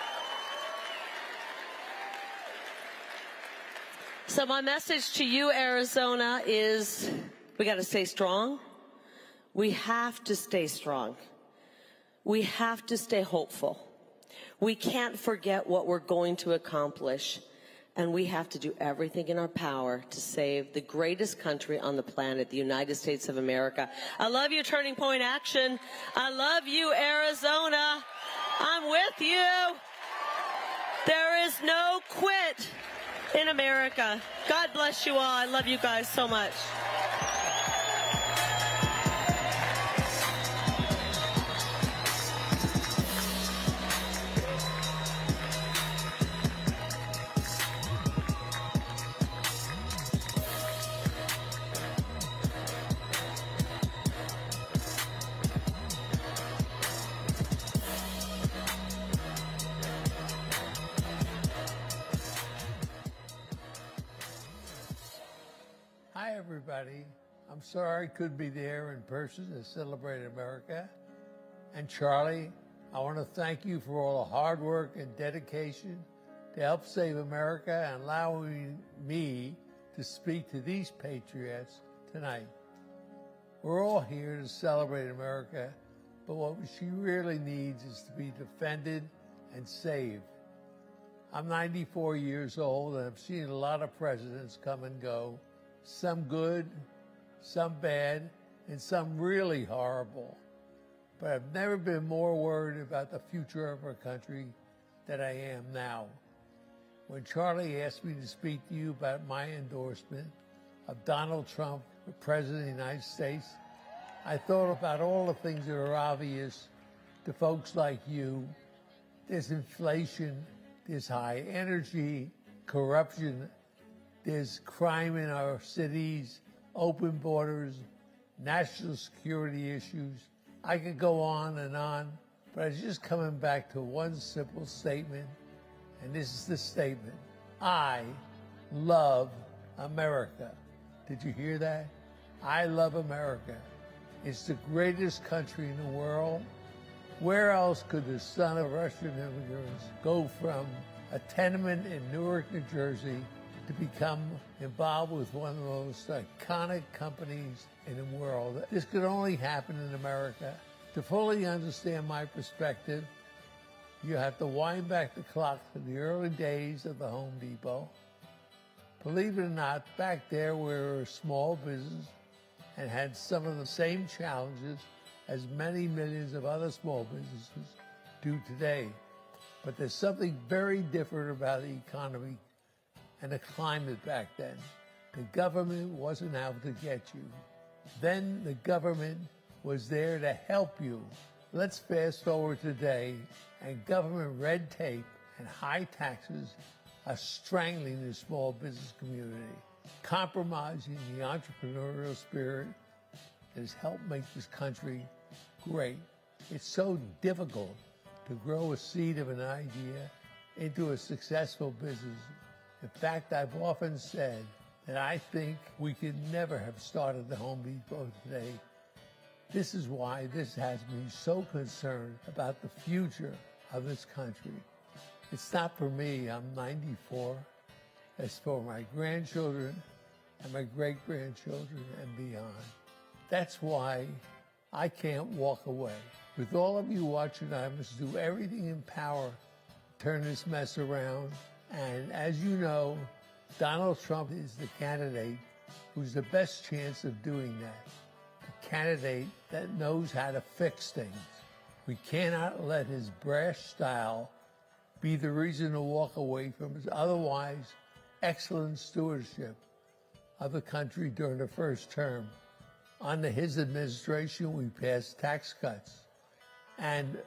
So my message to you, Arizona, is we got to stay strong. We have to stay strong. We have to stay hopeful. We can't forget what we're going to accomplish. And we have to do everything in our power to save the greatest country on the planet, the United States of America. I love you, Turning Point Action. I love you, Arizona. I'm with you. There is no quit in America. God bless you all. I love you guys so much. Hi, everybody. I'm sorry I couldn't be there in person to celebrate America. And Charlie, I want to thank you for all the hard work and dedication to help save America and allowing me to speak to these patriots tonight. We're all here to celebrate America, but what she really needs is to be defended and saved. I'm 94 years old and I've seen a lot of presidents come and go, some good, some bad, and some really horrible. But I've never been more worried about the future of our country than I am now. When Charlie asked me to speak to you about my endorsement of Donald Trump for President of the United States, I thought about all the things that are obvious to folks like you. There's inflation, there's high energy, corruption, there's crime in our cities, open borders, national security issues. I could go on, but I was just coming back to one simple statement, and this is the statement. I love America. Did you hear that? I love America. It's the greatest country in the world. Where else could the son of Russian immigrants go from a tenement in Newark, New Jersey, to become involved with one of the most iconic companies in the world? This could only happen in America. To fully understand my perspective, you have to wind back the clock to the early days of the Home Depot. Believe it or not, back there we were a small business and had some of the same challenges as many millions of other small businesses do today. But there's something very different about the economy and the climate back then. The government wasn't out to get you. Then the government was there to help you. Let's fast forward today, and government red tape and high taxes are strangling the small business community, compromising the entrepreneurial spirit that has helped make this country great. It's so difficult to grow a seed of an idea into a successful business. In fact, I've often said that I think we could never have started the Home Depot today. This is why this has me so concerned about the future of this country. It's not for me, I'm 94. It's for my grandchildren and my great-grandchildren and beyond. That's why I can't walk away. With all of you watching, I must do everything in power to turn this mess around. And as you know, Donald Trump is the candidate who's the best chance of doing that. The candidate that knows how to fix things. We cannot let his brash style be the reason to walk away from his otherwise excellent stewardship of the country during the first term. Under his administration, we passed tax cuts. And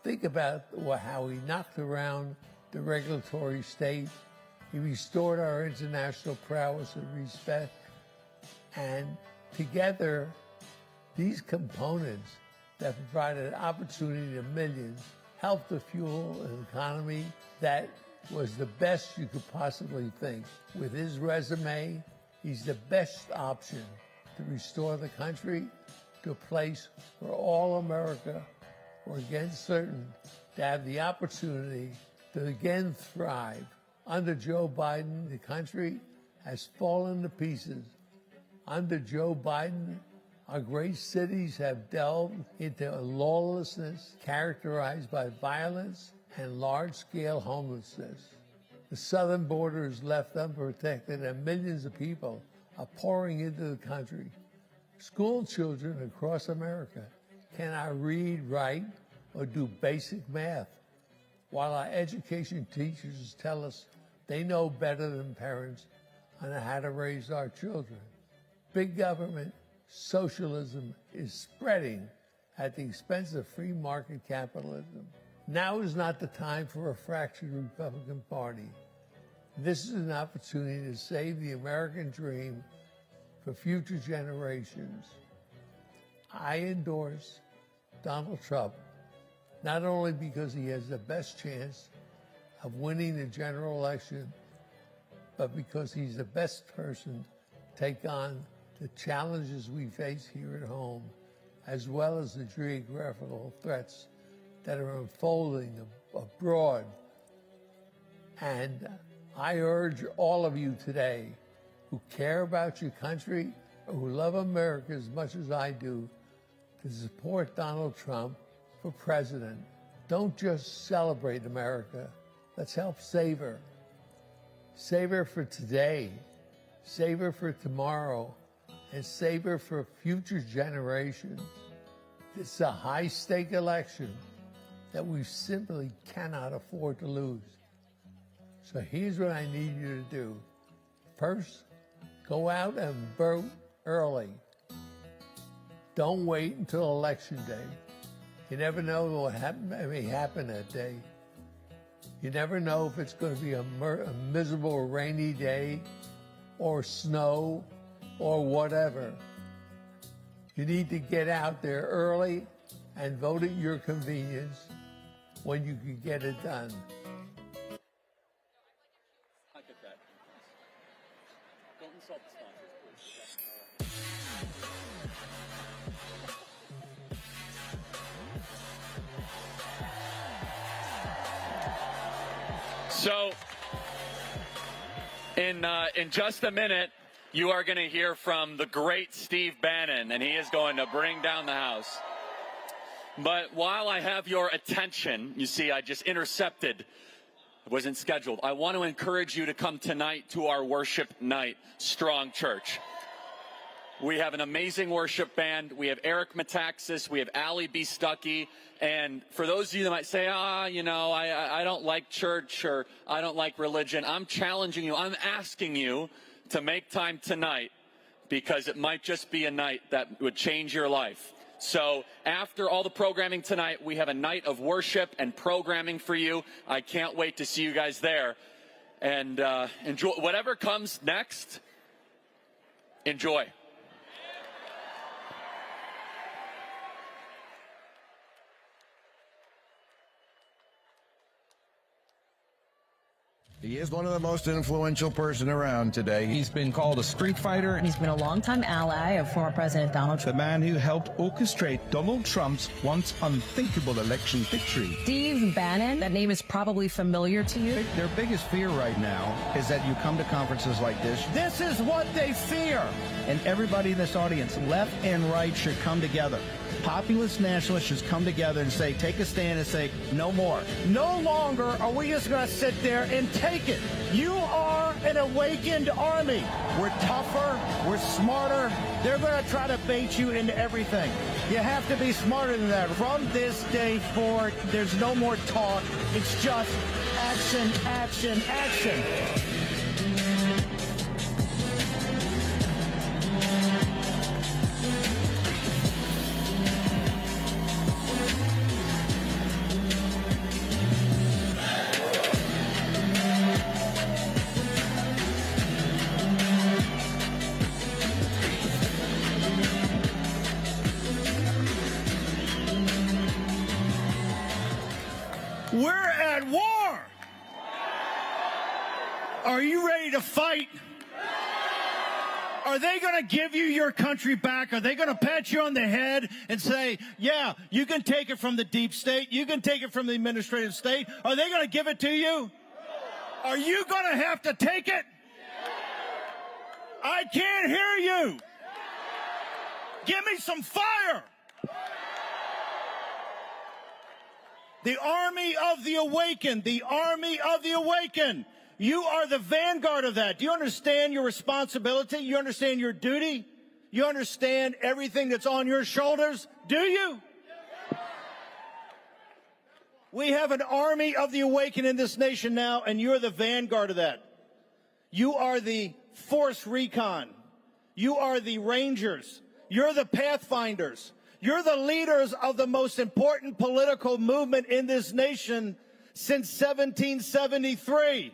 think about how he knocked around the regulatory state. He restored our international prowess and respect. And together, these components that provided opportunity to millions helped to fuel an economy that was the best you could possibly think. With his resume, he's the best option to restore the country to a place where all America were again certain to have the opportunity to again thrive. Under Joe Biden, the country has fallen to pieces. Under Joe Biden, our great cities have delved into a lawlessness characterized by violence and large-scale homelessness. The southern border is left unprotected and millions of people are pouring into the country. School children across America cannot read, write, or do basic math, while our education teachers tell us they know better than parents on how to raise our children. Big government, socialism is spreading at the expense of free market capitalism. Now is not the time for a fractured Republican Party. This is an opportunity to save the American dream for future generations. I endorse Donald Trump, not only because he has the best chance of winning the general election, but because he's the best person take on the challenges we face here at home, as well as the geographical threats that are unfolding abroad. And I urge all of you today who care about your country, who love America as much as I do, to support Donald Trump for president. Don't just celebrate America. Let's help save her. Save her for today, save her for tomorrow, and save her for future generations. This is a high-stake election that we simply cannot afford to lose. So here's what I need you to do. First, go out and vote early. Don't wait until Election Day. You never know what may happen that day. You never know if it's going to be a miserable rainy day or snow or whatever. You need to get out there early and vote at your convenience when you can get it done. I get that. Don't insult the sponsors, please. So, in just a minute, you are going to hear from the great Steve Bannon, and he is going to bring down the House. But while I have your attention, you see, I just intercepted. It wasn't scheduled. I want to encourage you to come tonight to our worship night, Strong Church. We have an amazing worship band. We have Eric Metaxas. We have Allie B. Stuckey. And for those of you that might say, I don't like church or I don't like religion, I'm challenging you. I'm asking you to make time tonight because it might just be a night that would change your life. So after all the programming tonight, we have a night of worship and programming for you. I can't wait to see you guys there. And enjoy whatever comes next. Enjoy. He is one of the most influential person around today. He's been called a street fighter. He's been a longtime ally of former President Donald Trump. The man who helped orchestrate Donald Trump's once unthinkable election victory. Steve Bannon, that name is probably familiar to you. Their biggest fear right now is that you come to conferences like this. This is what they fear. And everybody in this audience, left and right, should come together. Populist nationalists should come together and say, take a stand and say, no more. No longer are we just going to sit there and take it. You are an awakened army. We're tougher. We're smarter. They're going to try to bait you into everything. You have to be smarter than that. From this day forward, there's no more talk. It's just action, action, action. We're at war. Are you ready to fight? Are they going to give you your country back? Are they going to pat you on the head and say, yeah, you can take it from the deep state. You can take it from the administrative state. Are they going to give it to you? Are you going to have to take it? I can't hear you. Give me some fire. The army of the awakened, the army of the awakened. You are the vanguard of that. Do you understand your responsibility? You understand your duty? You understand everything that's on your shoulders? Do you? We have an army of the awakened in this nation now, and you're the vanguard of that. You are the force recon. You are the rangers. You're the pathfinders. You're the leaders of the most important political movement in this nation since 1773.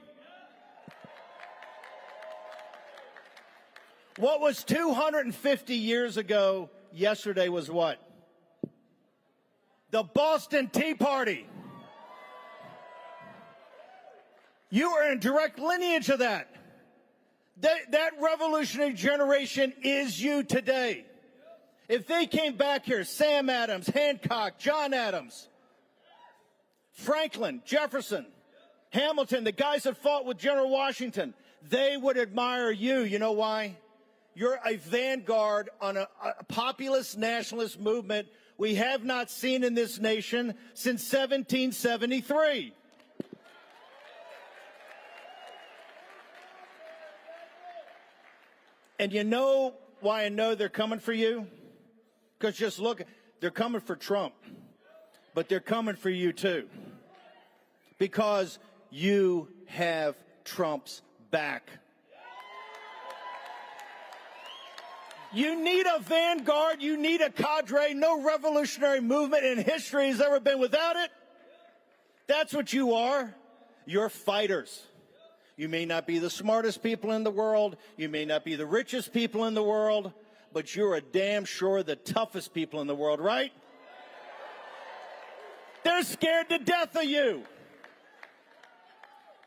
What was 250 years ago yesterday was what? The Boston Tea Party. You are in direct lineage of that. That revolutionary generation is you today. If they came back here, Sam Adams, Hancock, John Adams, Franklin, Jefferson, Hamilton, the guys that fought with General Washington, they would admire you. You know why? You're a vanguard on a populist nationalist movement we have not seen in this nation since 1773. And you know why I know they're coming for you? Because just look, they're coming for Trump, but they're coming for you too. Because you have Trump's back. You need a vanguard, you need a cadre. No revolutionary movement in history has ever been without it. That's what you are. You're fighters. You may not be the smartest people in the world. You may not be the richest people in the world, but you're a damn sure the toughest people in the world, right? They're scared to death of you.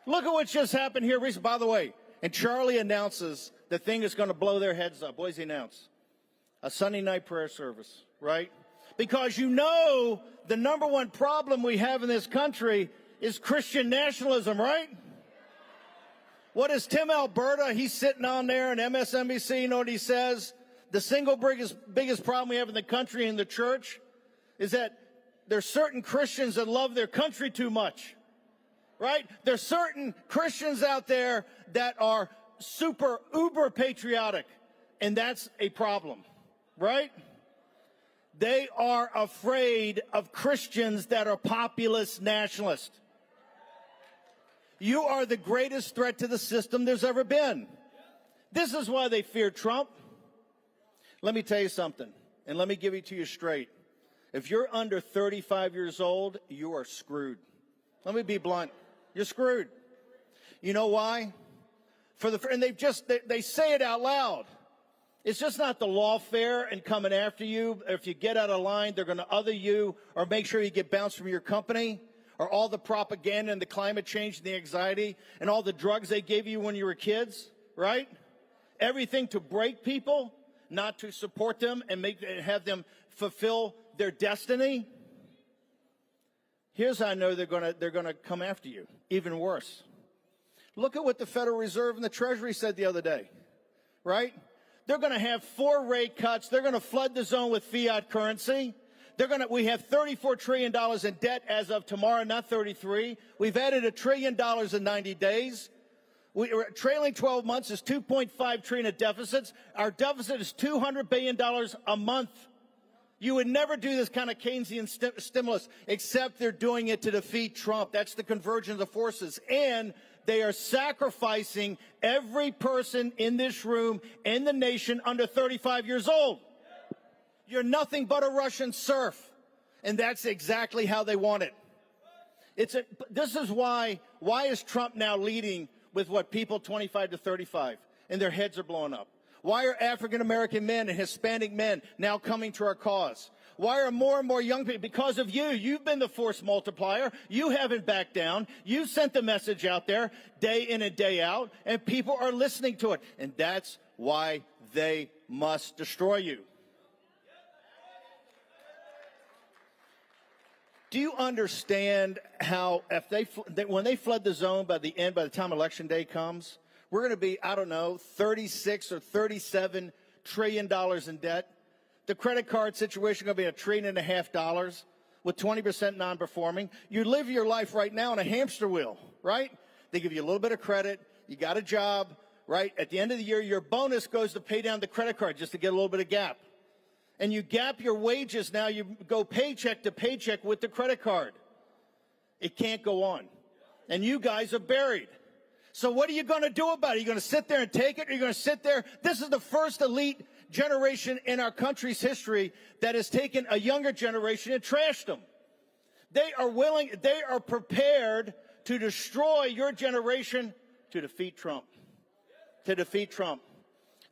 Look at what just happened here recently. By the way, and Charlie announces the thing that's going to blow their heads up. What does he announce? A Sunday night prayer service, right? Because you know the number one problem we have in this country is Christian nationalism, right? What is Tim Alberta? He's sitting on there on MSNBC. You know what he says? The single biggest problem we have in the country and the church is that there's certain Christians that love their country too much, right? There's certain Christians out there that are super uber patriotic, and that's a problem, right? They are afraid of Christians that are populist nationalists. You are the greatest threat to the system there's ever been. This is why they fear Trump. Let me tell you something, and let me give it to you straight. If you're under 35 years old, you are screwed. Let me be blunt. You're screwed. You know why? And they say it out loud. It's just not the lawfare and coming after you. If you get out of line, they're going to other you or make sure you get bounced from your company, or all the propaganda and the climate change and the anxiety and all the drugs they gave you when you were kids, right? Everything to break people, not to support them and have them fulfill their destiny. Here's how I know they're going to come after you. Even worse. Look at what the Federal Reserve and the Treasury said the other day, right? They're going to have 4 rate cuts. They're going to flood the zone with fiat currency. We have $34 trillion in debt as of tomorrow, not 33. We've added $1 trillion in 90 days. Trailing 12 months is $2.5 trillion of deficits. Our deficit is $200 billion a month. You would never do this kind of Keynesian stimulus, except they're doing it to defeat Trump. That's the convergence of forces. And they are sacrificing every person in this room and the nation under 35 years old. You're nothing but a Russian serf. And that's exactly how they want it. This is why is Trump now leading with what, people 25 to 35, and their heads are blowing up? Why are African-American men and Hispanic men now coming to our cause? Why are more and more young people? Because of you. You've been the force multiplier. You haven't backed down. You sent the message out there day in and day out, and people are listening to it. And that's why they must destroy you. Do you understand how when they flood the zone by the time Election Day comes, we're going to be, I don't know, $36 or $37 trillion in debt? The credit card situation is going to be $1.5 trillion with 20% non-performing. You live your life right now on a hamster wheel, right? They give you a little bit of credit. You got a job, right? At the end of the year, your bonus goes to pay down the credit card just to get a little bit of gap. And you gap your wages now. You go paycheck to paycheck with the credit card. It can't go on. And you guys are buried. So what are you going to do about it? Are you going to sit there and take it? Or are you going to sit there? This is the first elite generation in our country's history that has taken a younger generation and trashed them. They are prepared to destroy your generation to defeat Trump. To defeat Trump.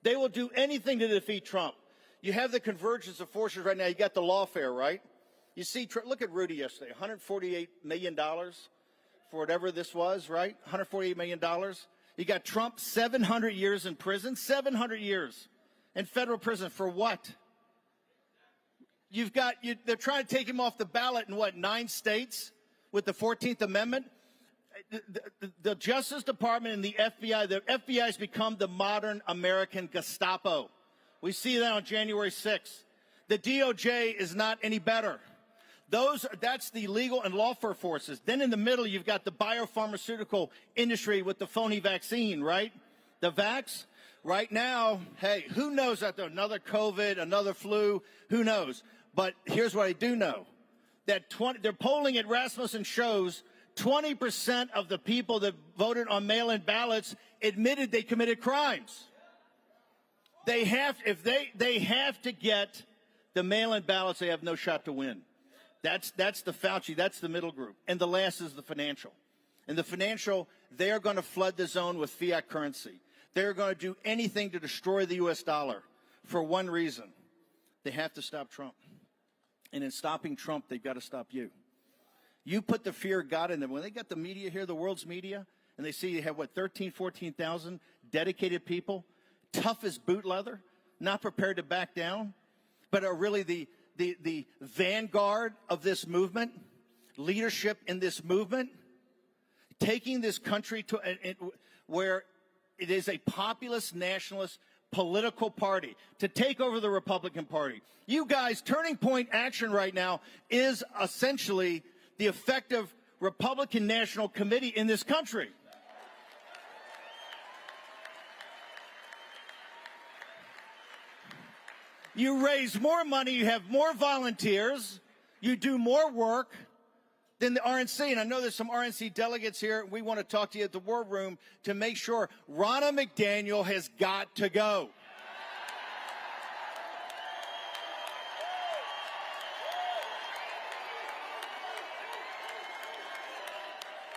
They will do anything to defeat Trump. You have the convergence of forces right now. You got the lawfare, right? You see, look at Rudy yesterday, $148 million for whatever this was, right? $148 million. You got Trump 700 years in prison, 700 years in federal prison for what? They're trying to take him off the ballot in what, 9 states with the 14th Amendment? The Justice Department and the FBI has become the modern American Gestapo. We see that on January 6th. The DOJ is not any better. That's the legal and lawful forces. Then in the middle, you've got the biopharmaceutical industry with the phony vaccine, right? The vax. Right now, hey, who knows out there? Another COVID, another flu, who knows? But here's what I do know. That they're polling at Rasmussen shows 20% of the people that voted on mail-in ballots admitted they committed crimes. They have to get the mail-in ballots. They have no shot to win. That's the Fauci. That's the middle group. And the last is the financial. And the financial, they are going to flood the zone with fiat currency. They're going to do anything to destroy the U.S. dollar for one reason. They have to stop Trump. And in stopping Trump, they've got to stop you. You put the fear of God in them. When they got the media here, the world's media, and they see you have, 14,000 dedicated people, tough as boot leather, not prepared to back down, but are really the vanguard of this movement, leadership in this movement, taking this country to where it is a populist, nationalist, political party to take over the Republican Party. You guys, Turning Point Action right now is essentially the effective Republican National Committee in this country. You raise more money, you have more volunteers, you do more work than the RNC. And I know there's some RNC delegates here. We want to talk to you at the War Room to make sure Ronna McDaniel has got to go.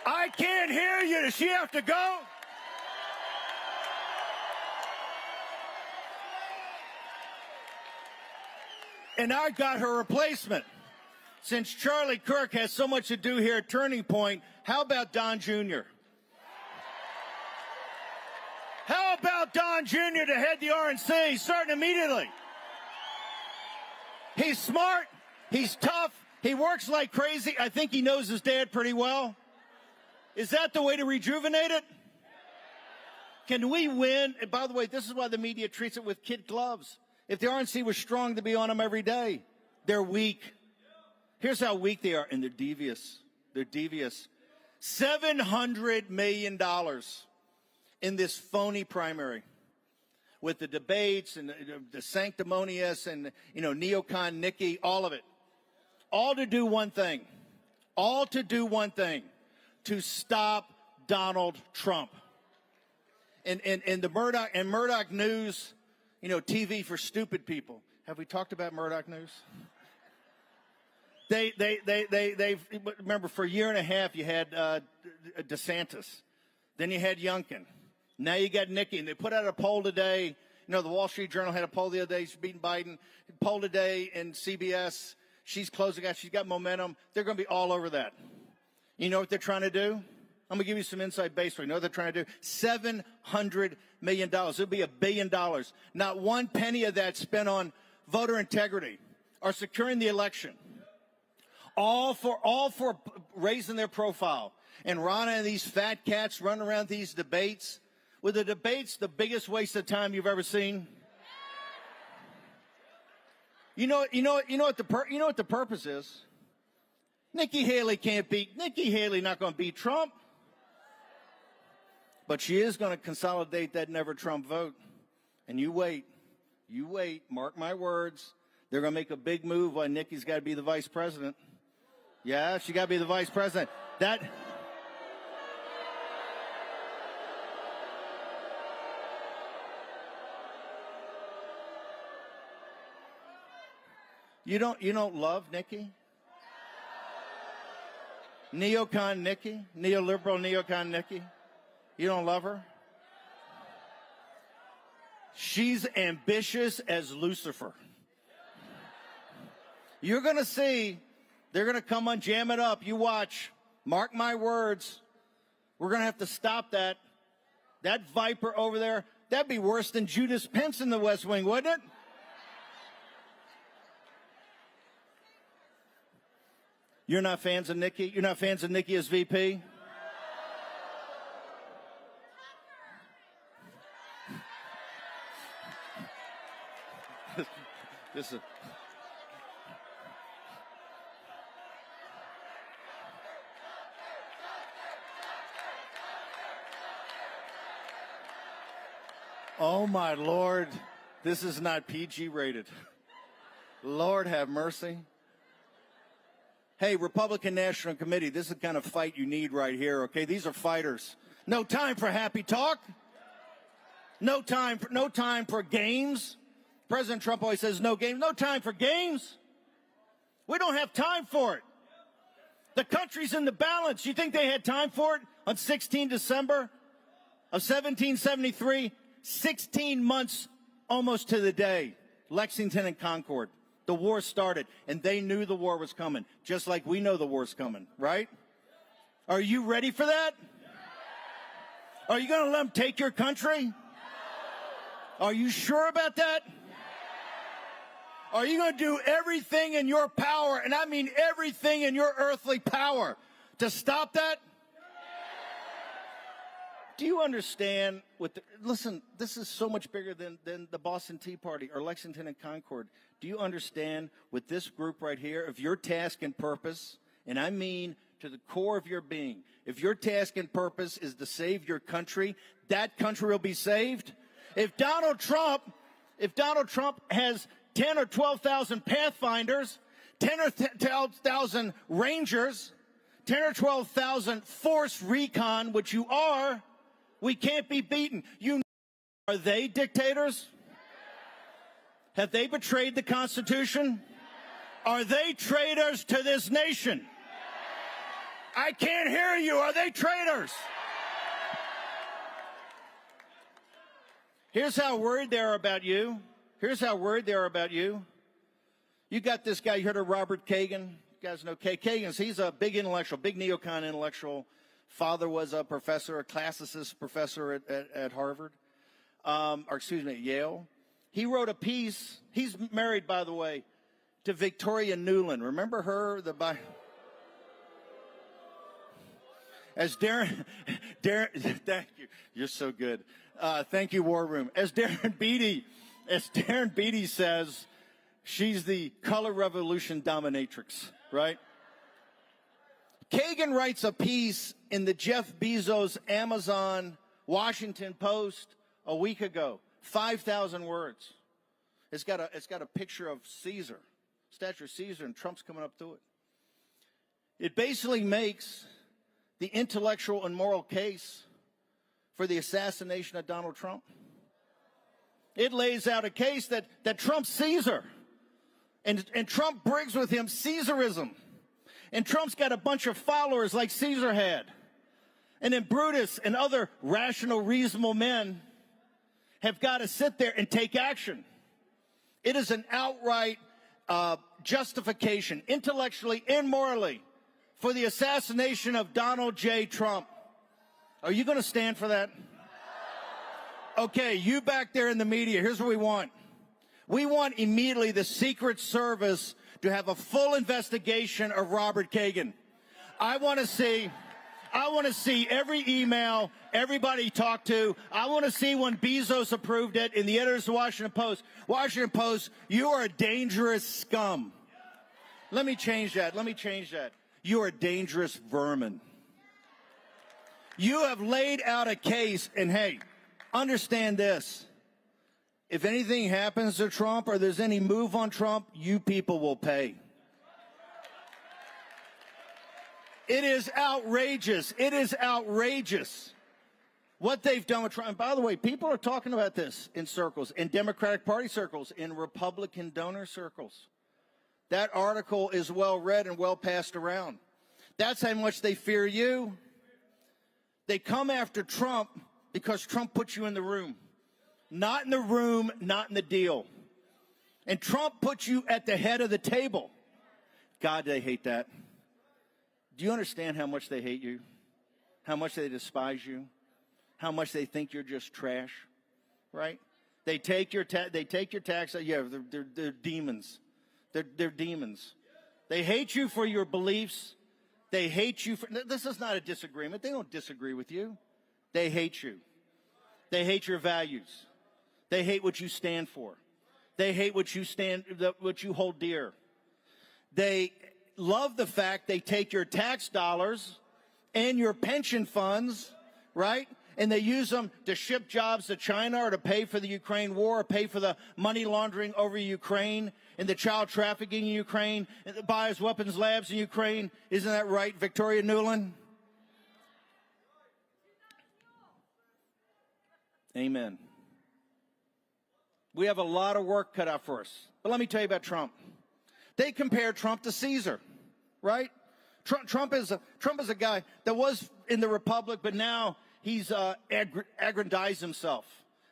I can't hear you. Does she have to go? And I got her replacement. Since Charlie Kirk has so much to do here at Turning Point, how about Don Jr.? How about Don Jr. to head the RNC starting immediately? He's smart. He's tough. He works like crazy. I think he knows his dad pretty well. Is that the way to rejuvenate it? Can we win? And by the way, this is why the media treats it with kid gloves. If the RNC was strong, to be on them every day. They're weak. Here's how weak they are, and they're devious. They're devious. $700 million in this phony primary with the debates and the sanctimonious and, neocon Nikki, all of it. All to do one thing. All to do one thing. To stop Donald Trump. And the Murdoch News, TV for stupid people. Have we talked about Murdoch News? They remember for a year and a half you had DeSantis, then you had Youngkin, now you got Nikki, and they put out a poll today. The Wall Street Journal had a poll the other day. She's beating Biden. Poll today in CBS. She's closing out. She's got momentum. They're going to be all over that. You know what they're trying to do? I'm going to give you some inside base. You know what they're trying to do? $700 million. It'll be $1 billion. Not one penny of that spent on voter integrity or securing the election. All for raising their profile. And Ronna and these fat cats run around these debates. Were the debates the biggest waste of time you've ever seen? You know what the purpose is? Nikki Haley not going to beat Trump. But she is going to consolidate that never Trump vote. And you wait, mark my words. They're going to make a big move while Nikki's got to be the vice president. Yeah, she got to be the vice president. You don't love Nikki? Neocon Nikki? Neoliberal neocon Nikki? You don't love her? She's ambitious as Lucifer. You're going to see, they're going to come on, jam it up. You watch. Mark my words. We're going to have to stop that That viper over there, that'd be worse than Judas Pence in the West Wing, wouldn't it? You're not fans of Nikki? You're not fans of Nikki as VP? This is... Oh, my Lord. This is not PG rated. Lord have mercy. Hey, Republican National Committee, this is the kind of fight you need right here, okay? These are fighters. No time for happy talk. No time for games. President Trump always says no games. No time for games. We don't have time for it. The country's in the balance. You think they had time for it on 16 December of 1773? 16 months almost to the day. Lexington and Concord. The war started, and they knew the war was coming, just like we know the war's coming, right? Are you ready for that? Are you going to let them take your country? Are you sure about that? Are you going to do everything in your power, and I mean everything in your earthly power, to stop that? Do you understand listen, this is so much bigger than the Boston Tea Party or Lexington and Concord. Do you understand with this group right here, if your task and purpose, and I mean to the core of your being, if your task and purpose is to save your country, that country will be saved? If Donald Trump has 10 or 12,000 Pathfinders, 10 or 12,000 Rangers, 10 or 12,000 Force Recon, which you are, we can't be beaten. Are they dictators? Have they betrayed the Constitution? Are they traitors to this nation? I can't hear you. Are they traitors? Here's how worried they are about you. Here's how worried they are about you. You got this guy, you heard of Robert Kagan? You guys know Kagan. He's a big intellectual, big neocon intellectual. Father was a professor, a classicist professor at Harvard, at Yale. He wrote a piece. He's married, by the way, to Victoria Nuland. Remember her? As Darren, thank you. You're so good. Thank you, War Room. As Darren Beatty says, she's the color revolution dominatrix, right? Kagan writes a piece in the Jeff Bezos Amazon Washington Post a week ago, 5,000 words. It's got a picture of Caesar, statue of Caesar, and Trump's coming up to it. It basically makes the intellectual and moral case for the assassination of Donald Trump. It lays out a case that Trump's Caesar, and Trump brings with him Caesarism. And Trump's got a bunch of followers like Caesar had. And then Brutus and other rational, reasonable men have got to sit there and take action. It is an outright justification, intellectually and morally, for the assassination of Donald J. Trump. Are you going to stand for that? Okay, you back there in the media, here's what we want. We want immediately the Secret Service to have a full investigation of Robert Kagan. I want to see every email, everybody talked to. I want to see when Bezos approved it in the editors of the Washington Post. Washington Post, you are a dangerous scum. Let me change that. You are dangerous vermin. You have laid out a case, and hey, understand this. If anything happens to Trump or there's any move on Trump, you people will pay. It is outrageous. It is outrageous what they've done with Trump. And by the way, people are talking about this in circles, in Democratic Party circles, in Republican donor circles. That article is well read and well passed around. That's how much they fear you. They come after Trump because Trump put you in the room. Not in the room, not in the deal. And Trump put you at the head of the table. God, they hate that. Do you understand how much they hate you? How much they despise you? how much they think you're just trash, right? They take your tax. Yeah, they're demons. They're demons. They hate you for your beliefs. They hate you for. This is not a disagreement. They don't disagree with you. They hate you. They hate your values. They hate what you stand for. They hate what you hold dear. They love the fact they take your tax dollars and your pension funds, right? And they use them to ship jobs to China or to pay for the Ukraine war or pay for the money laundering over Ukraine and the child trafficking in Ukraine and the bioweapons labs in Ukraine. Isn't that right, Victoria Nuland? Amen. We have a lot of work cut out for us. But let me tell you about Trump. They compare Trump to Caesar, right? Trump is a guy that was in the Republic, but now he's aggrandized himself.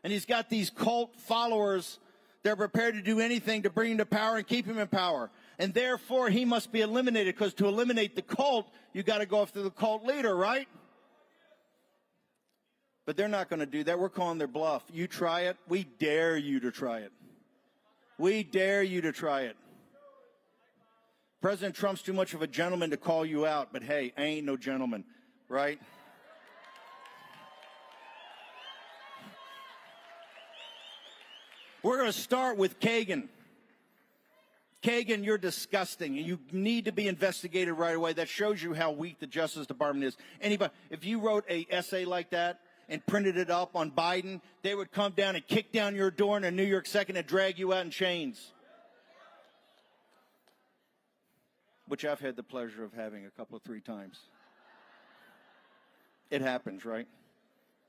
And he's got these cult followers that are prepared to do anything to bring him to power and keep him in power. And therefore, he must be eliminated, because to eliminate the cult, you got to go after the cult leader, right? But they're not going to do that. We're calling their bluff. You try it. We dare you to try it. We dare you to try it. President Trump's too much of a gentleman to call you out, but hey, I ain't no gentleman, right? We're going to start with Kagan. Kagan, you're disgusting. You need to be investigated right away. That shows you how weak the Justice Department is. Anybody, if you wrote an essay like that and printed it up on Biden, they would come down and kick down your door in a New York second and drag you out in chains. Which I've had the pleasure of having a couple of 3 times. It happens, right?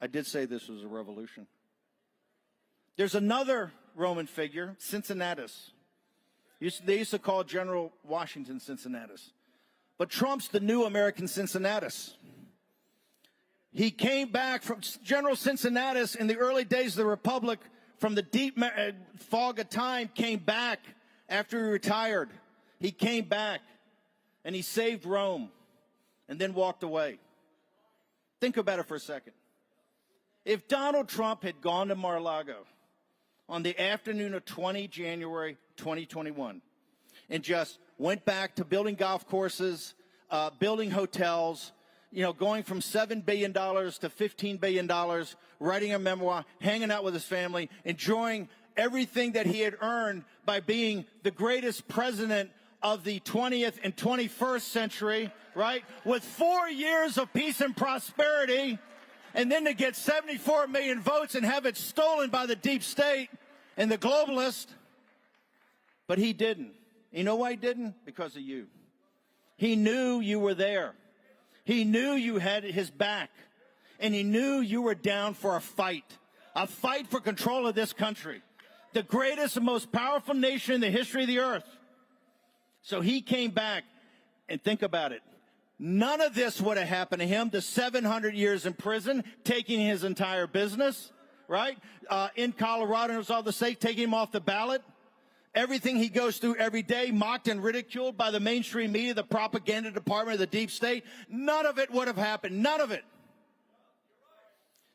I did say this was a revolution. There's another Roman figure, Cincinnatus. They used to call General Washington Cincinnatus. But Trump's the new American Cincinnatus. He came back from General Cincinnatus in the early days of the Republic, from the deep fog of time, came back after he retired. He came back and he saved Rome and then walked away. Think about it for a second. If Donald Trump had gone to Mar-a-Lago on the afternoon of 20 January 2021 and just went back to building golf courses, building hotels, going from $7 billion to $15 billion, writing a memoir, hanging out with his family, enjoying everything that he had earned by being the greatest president of the 20th and 21st century, right? With 4 years of peace and prosperity, and then to get 74 million votes and have it stolen by the deep state and the globalists. But he didn't. You know why he didn't? Because of you. He knew you were there. He knew you had his back. And he knew you were down for a fight for control of this country. The greatest and most powerful nation in the history of the earth. So he came back, and think about it. None of this would have happened to him. The 700 years in prison, taking his entire business, right? In Colorado, it was all the sake, taking him off the ballot. Everything he goes through every day, mocked and ridiculed by the mainstream media, the propaganda department of the deep state. None of it would have happened. None of it.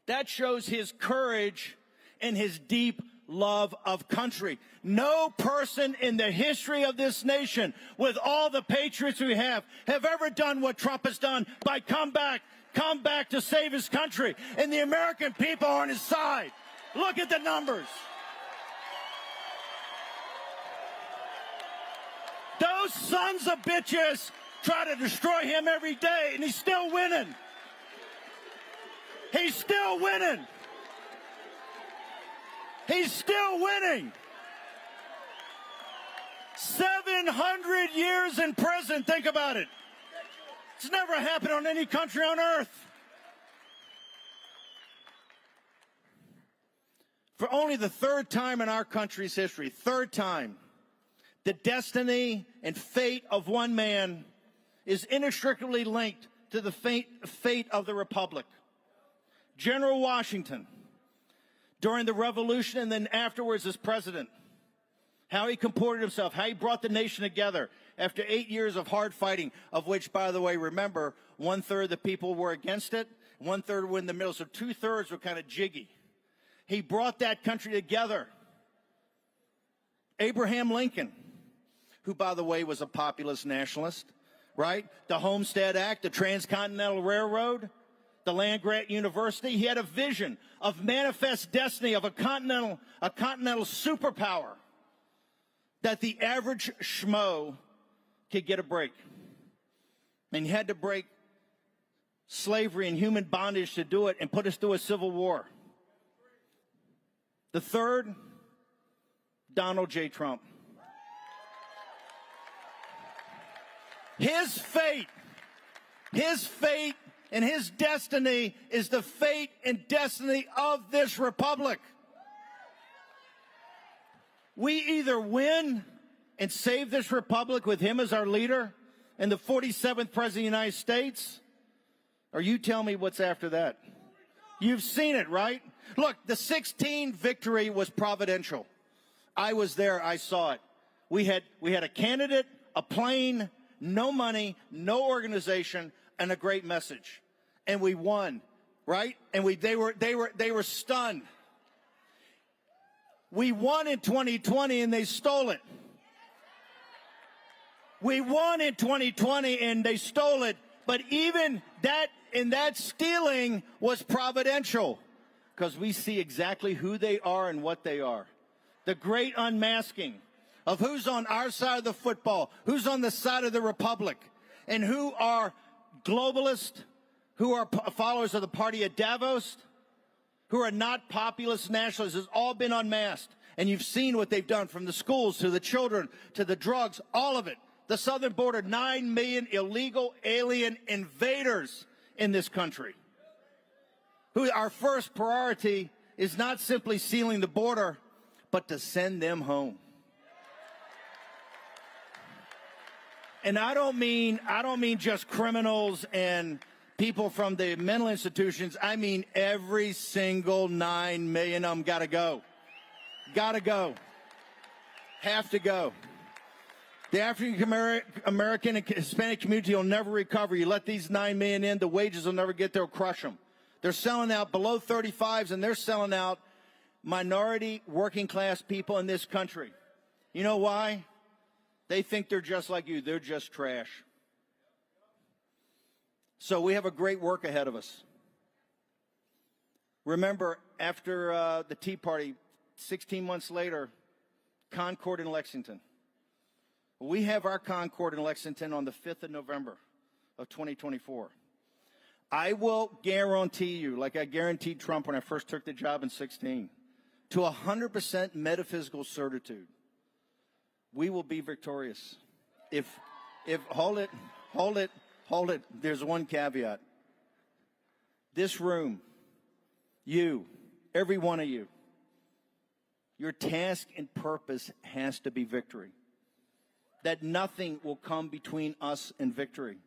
That shows his courage and his deep love of country. No person in the history of this nation, with all the patriots we have ever done what Trump has done by come back to save his country. And the American people are on his side. Look at the numbers. Those sons of bitches try to destroy him every day, and he's still winning. He's still winning. He's still winning. 700 years in prison. Think about it. It's never happened on any country on earth. For only the 3rd time in our country's history, 3rd time, the destiny and fate of one man is inextricably linked to the fate of the Republic. General Washington, during the Revolution and then afterwards as president, how he comported himself, how he brought the nation together after 8 years of hard fighting, of which, by the way, remember, 1/3 of the people were against it, 1/3 were in the middle, so 2/3 were kind of jiggy. He brought that country together. Abraham Lincoln, who, by the way, was a populist nationalist, right? The Homestead Act, the Transcontinental Railroad, the land-grant university. He had a vision of manifest destiny of a continental superpower that the average schmo could get a break. And he had to break slavery and human bondage to do it and put us through a civil war. The third, Donald J. Trump. His fate and his destiny is the fate and destiny of this republic. We either win and save this republic with him as our leader and the 47th president of the United States, or you tell me what's after that. You've seen it, right? Look, the 16 victory was providential. I was there. I saw it. We had a candidate, a plane, no money, no organization, and a great message. And we won, right? And they were stunned. We won in 2020 and they stole it. We won in 2020 and they stole it. But even that stealing was providential, because we see exactly who they are and what they are. The great unmasking of who's on our side of the football, who's on the side of the republic, and who are globalists, who are followers of the party of Davos, who are not populist nationalists, has all been unmasked. And you've seen what they've done, from the schools to the children to the drugs, all of it. The southern border, 9 million illegal alien invaders in this country. Who our first priority is not simply sealing the border, but to send them home. And I don't mean just criminals and people from the mental institutions. I mean every single 9 million of them gotta go. Gotta go. Have to go. The African American and Hispanic community will never recover. You let these 9 million in, the wages will never get there, will crush them. They're selling out below 35s, and they're selling out minority working class people in this country. You know why? They think they're just like you. They're just trash. So we have a great work ahead of us. Remember, after the Tea Party, 16 months later, Concord in Lexington. We have our Concord in Lexington on the 5th of November of 2024. I will guarantee you, like I guaranteed Trump when I first took the job in 16, to 100% metaphysical certitude, we will be victorious. Hold it. There's one caveat. This room, you, every one of you, your task and purpose has to be victory. That nothing will come between us and victory.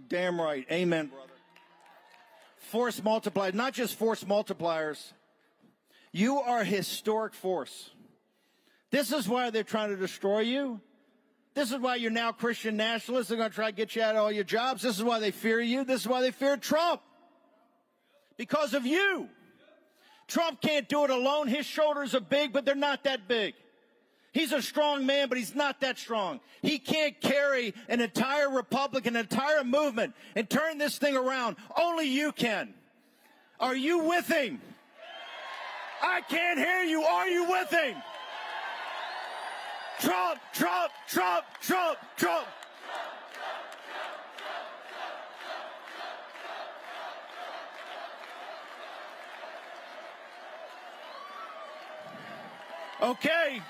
Damn right. Amen, brother. Force multipliers, not just force multipliers. You are a historic force. This is why they're trying to destroy you. This is why you're now Christian nationalists. They're going to try to get you out of all your jobs. This is why they fear you. This is why they fear Trump. Because of you. Trump can't do it alone. His shoulders are big, but they're not that big. He's a strong man, but he's not that strong. He can't carry an entire republic, an entire movement, and turn this thing around. Only you can. Are you with him? I can't hear you. Are you with him? Trump, Trump, Trump, Trump, Trump. Okay.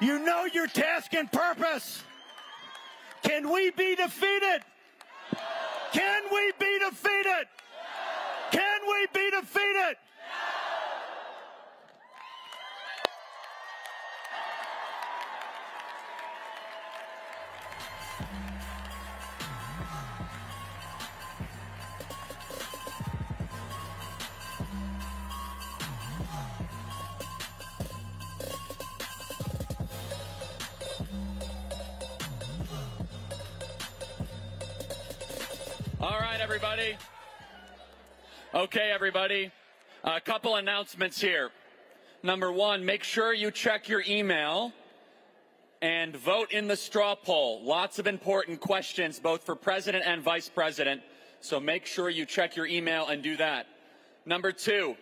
You know your task and purpose. Can we be defeated? Can we be defeated? Can we be defeated? everybody. Okay, everybody. A couple announcements here. Number one, make sure you check your email and vote in the straw poll. Lots of important questions, both for president and vice president. So make sure you check your email and do that. Number two,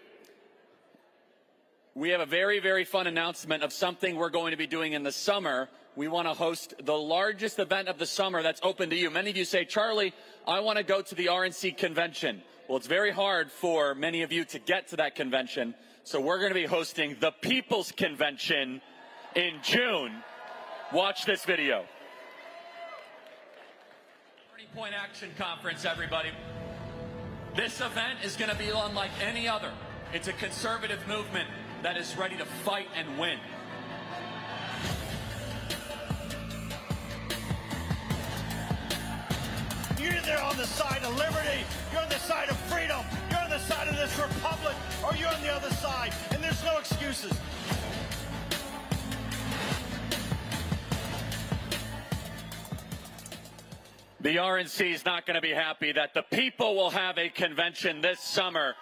we have a very, very fun announcement of something we're going to be doing in the summer. We want to host the largest event of the summer that's open to you. Many of you say, Charlie, I want to go to the RNC convention. Well, it's very hard for many of you to get to that convention. So we're going to be hosting the People's Convention in June. Watch this video. Turning Point Action Conference, everybody. This event is going to be unlike any other. It's a conservative movement that is ready to fight and win. You're either on the side of liberty, you're on the side of freedom, you're on the side of this republic, or you're on the other side, and there's no excuses. The RNC is not going to be happy that the people will have a convention this summer,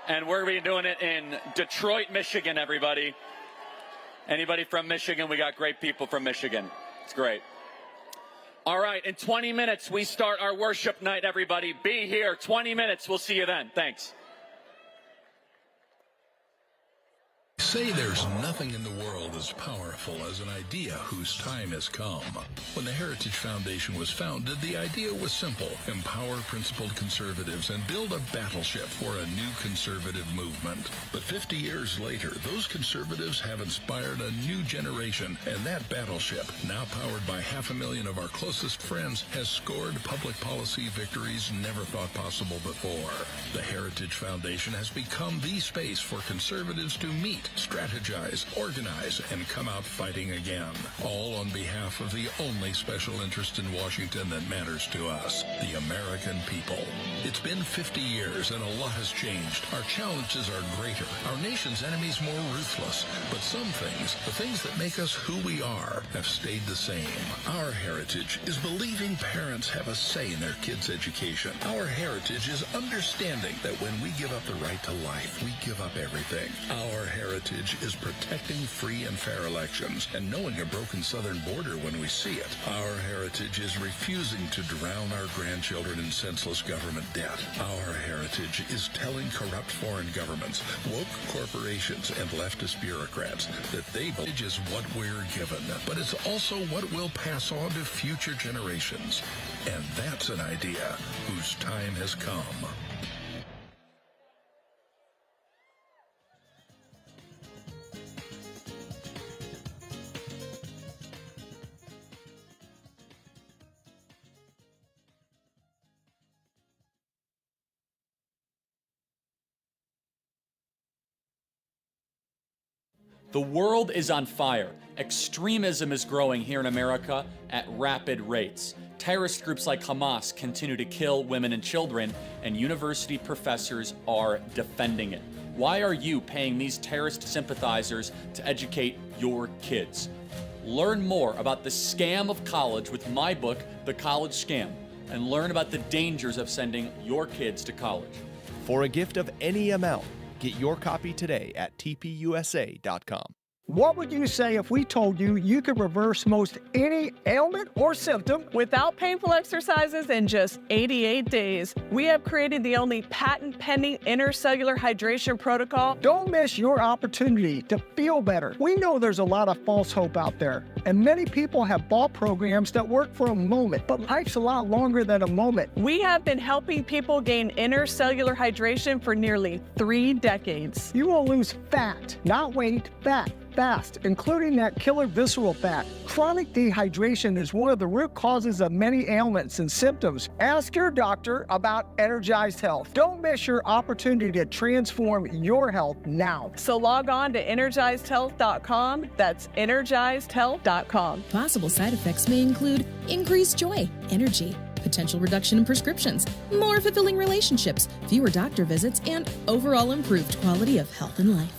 and we're going to be doing it in Detroit, Michigan, everybody. Anybody from Michigan? We got great people from Michigan. It's great. All right, in 20 minutes, we start our worship night, everybody. Be here, 20 minutes. We'll see you then. Thanks. Say there's nothing in the world as powerful as an idea whose time has come. When the Heritage Foundation was founded, the idea was simple: empower principled conservatives and build a battleship for a new conservative movement. But 50 years later, those conservatives have inspired a new generation, and that battleship, now powered by 500,000 of our closest friends, has scored public policy victories never thought possible before. The Heritage Foundation has become the space for conservatives to meet, strategize, organize, and come out fighting again. All on behalf of the only special interest in Washington that matters to us, the American people. It's been 50 years and a lot has changed. Our challenges are greater, our nation's enemies more ruthless. But some things, the things that make us who we are, have stayed the same. Our heritage is believing parents have a say in their kids' education. Our heritage is understanding that when we give up the right to life, we give up everything. Our heritage is protecting free and fair elections and knowing a broken southern border when we see it. Our heritage is refusing to drown our grandchildren in senseless government debt. Our heritage is telling corrupt foreign governments, woke corporations, and leftist bureaucrats that they believe is what we're given, but it's also what we'll pass on to future generations. And that's an idea whose time has come. The world is on fire. Extremism is growing here in America at rapid rates. Terrorist groups like Hamas continue to kill women and children, and university professors are defending it. Why are you paying these terrorist sympathizers to educate your kids? Learn more about the scam of college with my book, The College Scam, and learn about the dangers of sending your kids to college. For a gift of any amount, get your copy today at tpusa.com. What would you say if we told you you could reverse most any ailment or symptom without painful exercises in just 88 days? We have created the only patent-pending intercellular hydration protocol. Don't miss your opportunity to feel better. We know there's a lot of false hope out there, and many people have bought programs that work for a moment, but life's a lot longer than a moment. We have been helping people gain intercellular hydration for nearly 3 decades. You will lose fat, not weight, fat. Fast, including that killer visceral fat. Chronic dehydration is one of the root causes of many ailments and symptoms. Ask your doctor about Energized Health. Don't miss your opportunity to transform your health now. So log on to EnergizedHealth.com. That's EnergizedHealth.com. Possible side effects may include increased joy, energy, potential reduction in prescriptions, more fulfilling relationships, fewer doctor visits, and overall improved quality of health and life.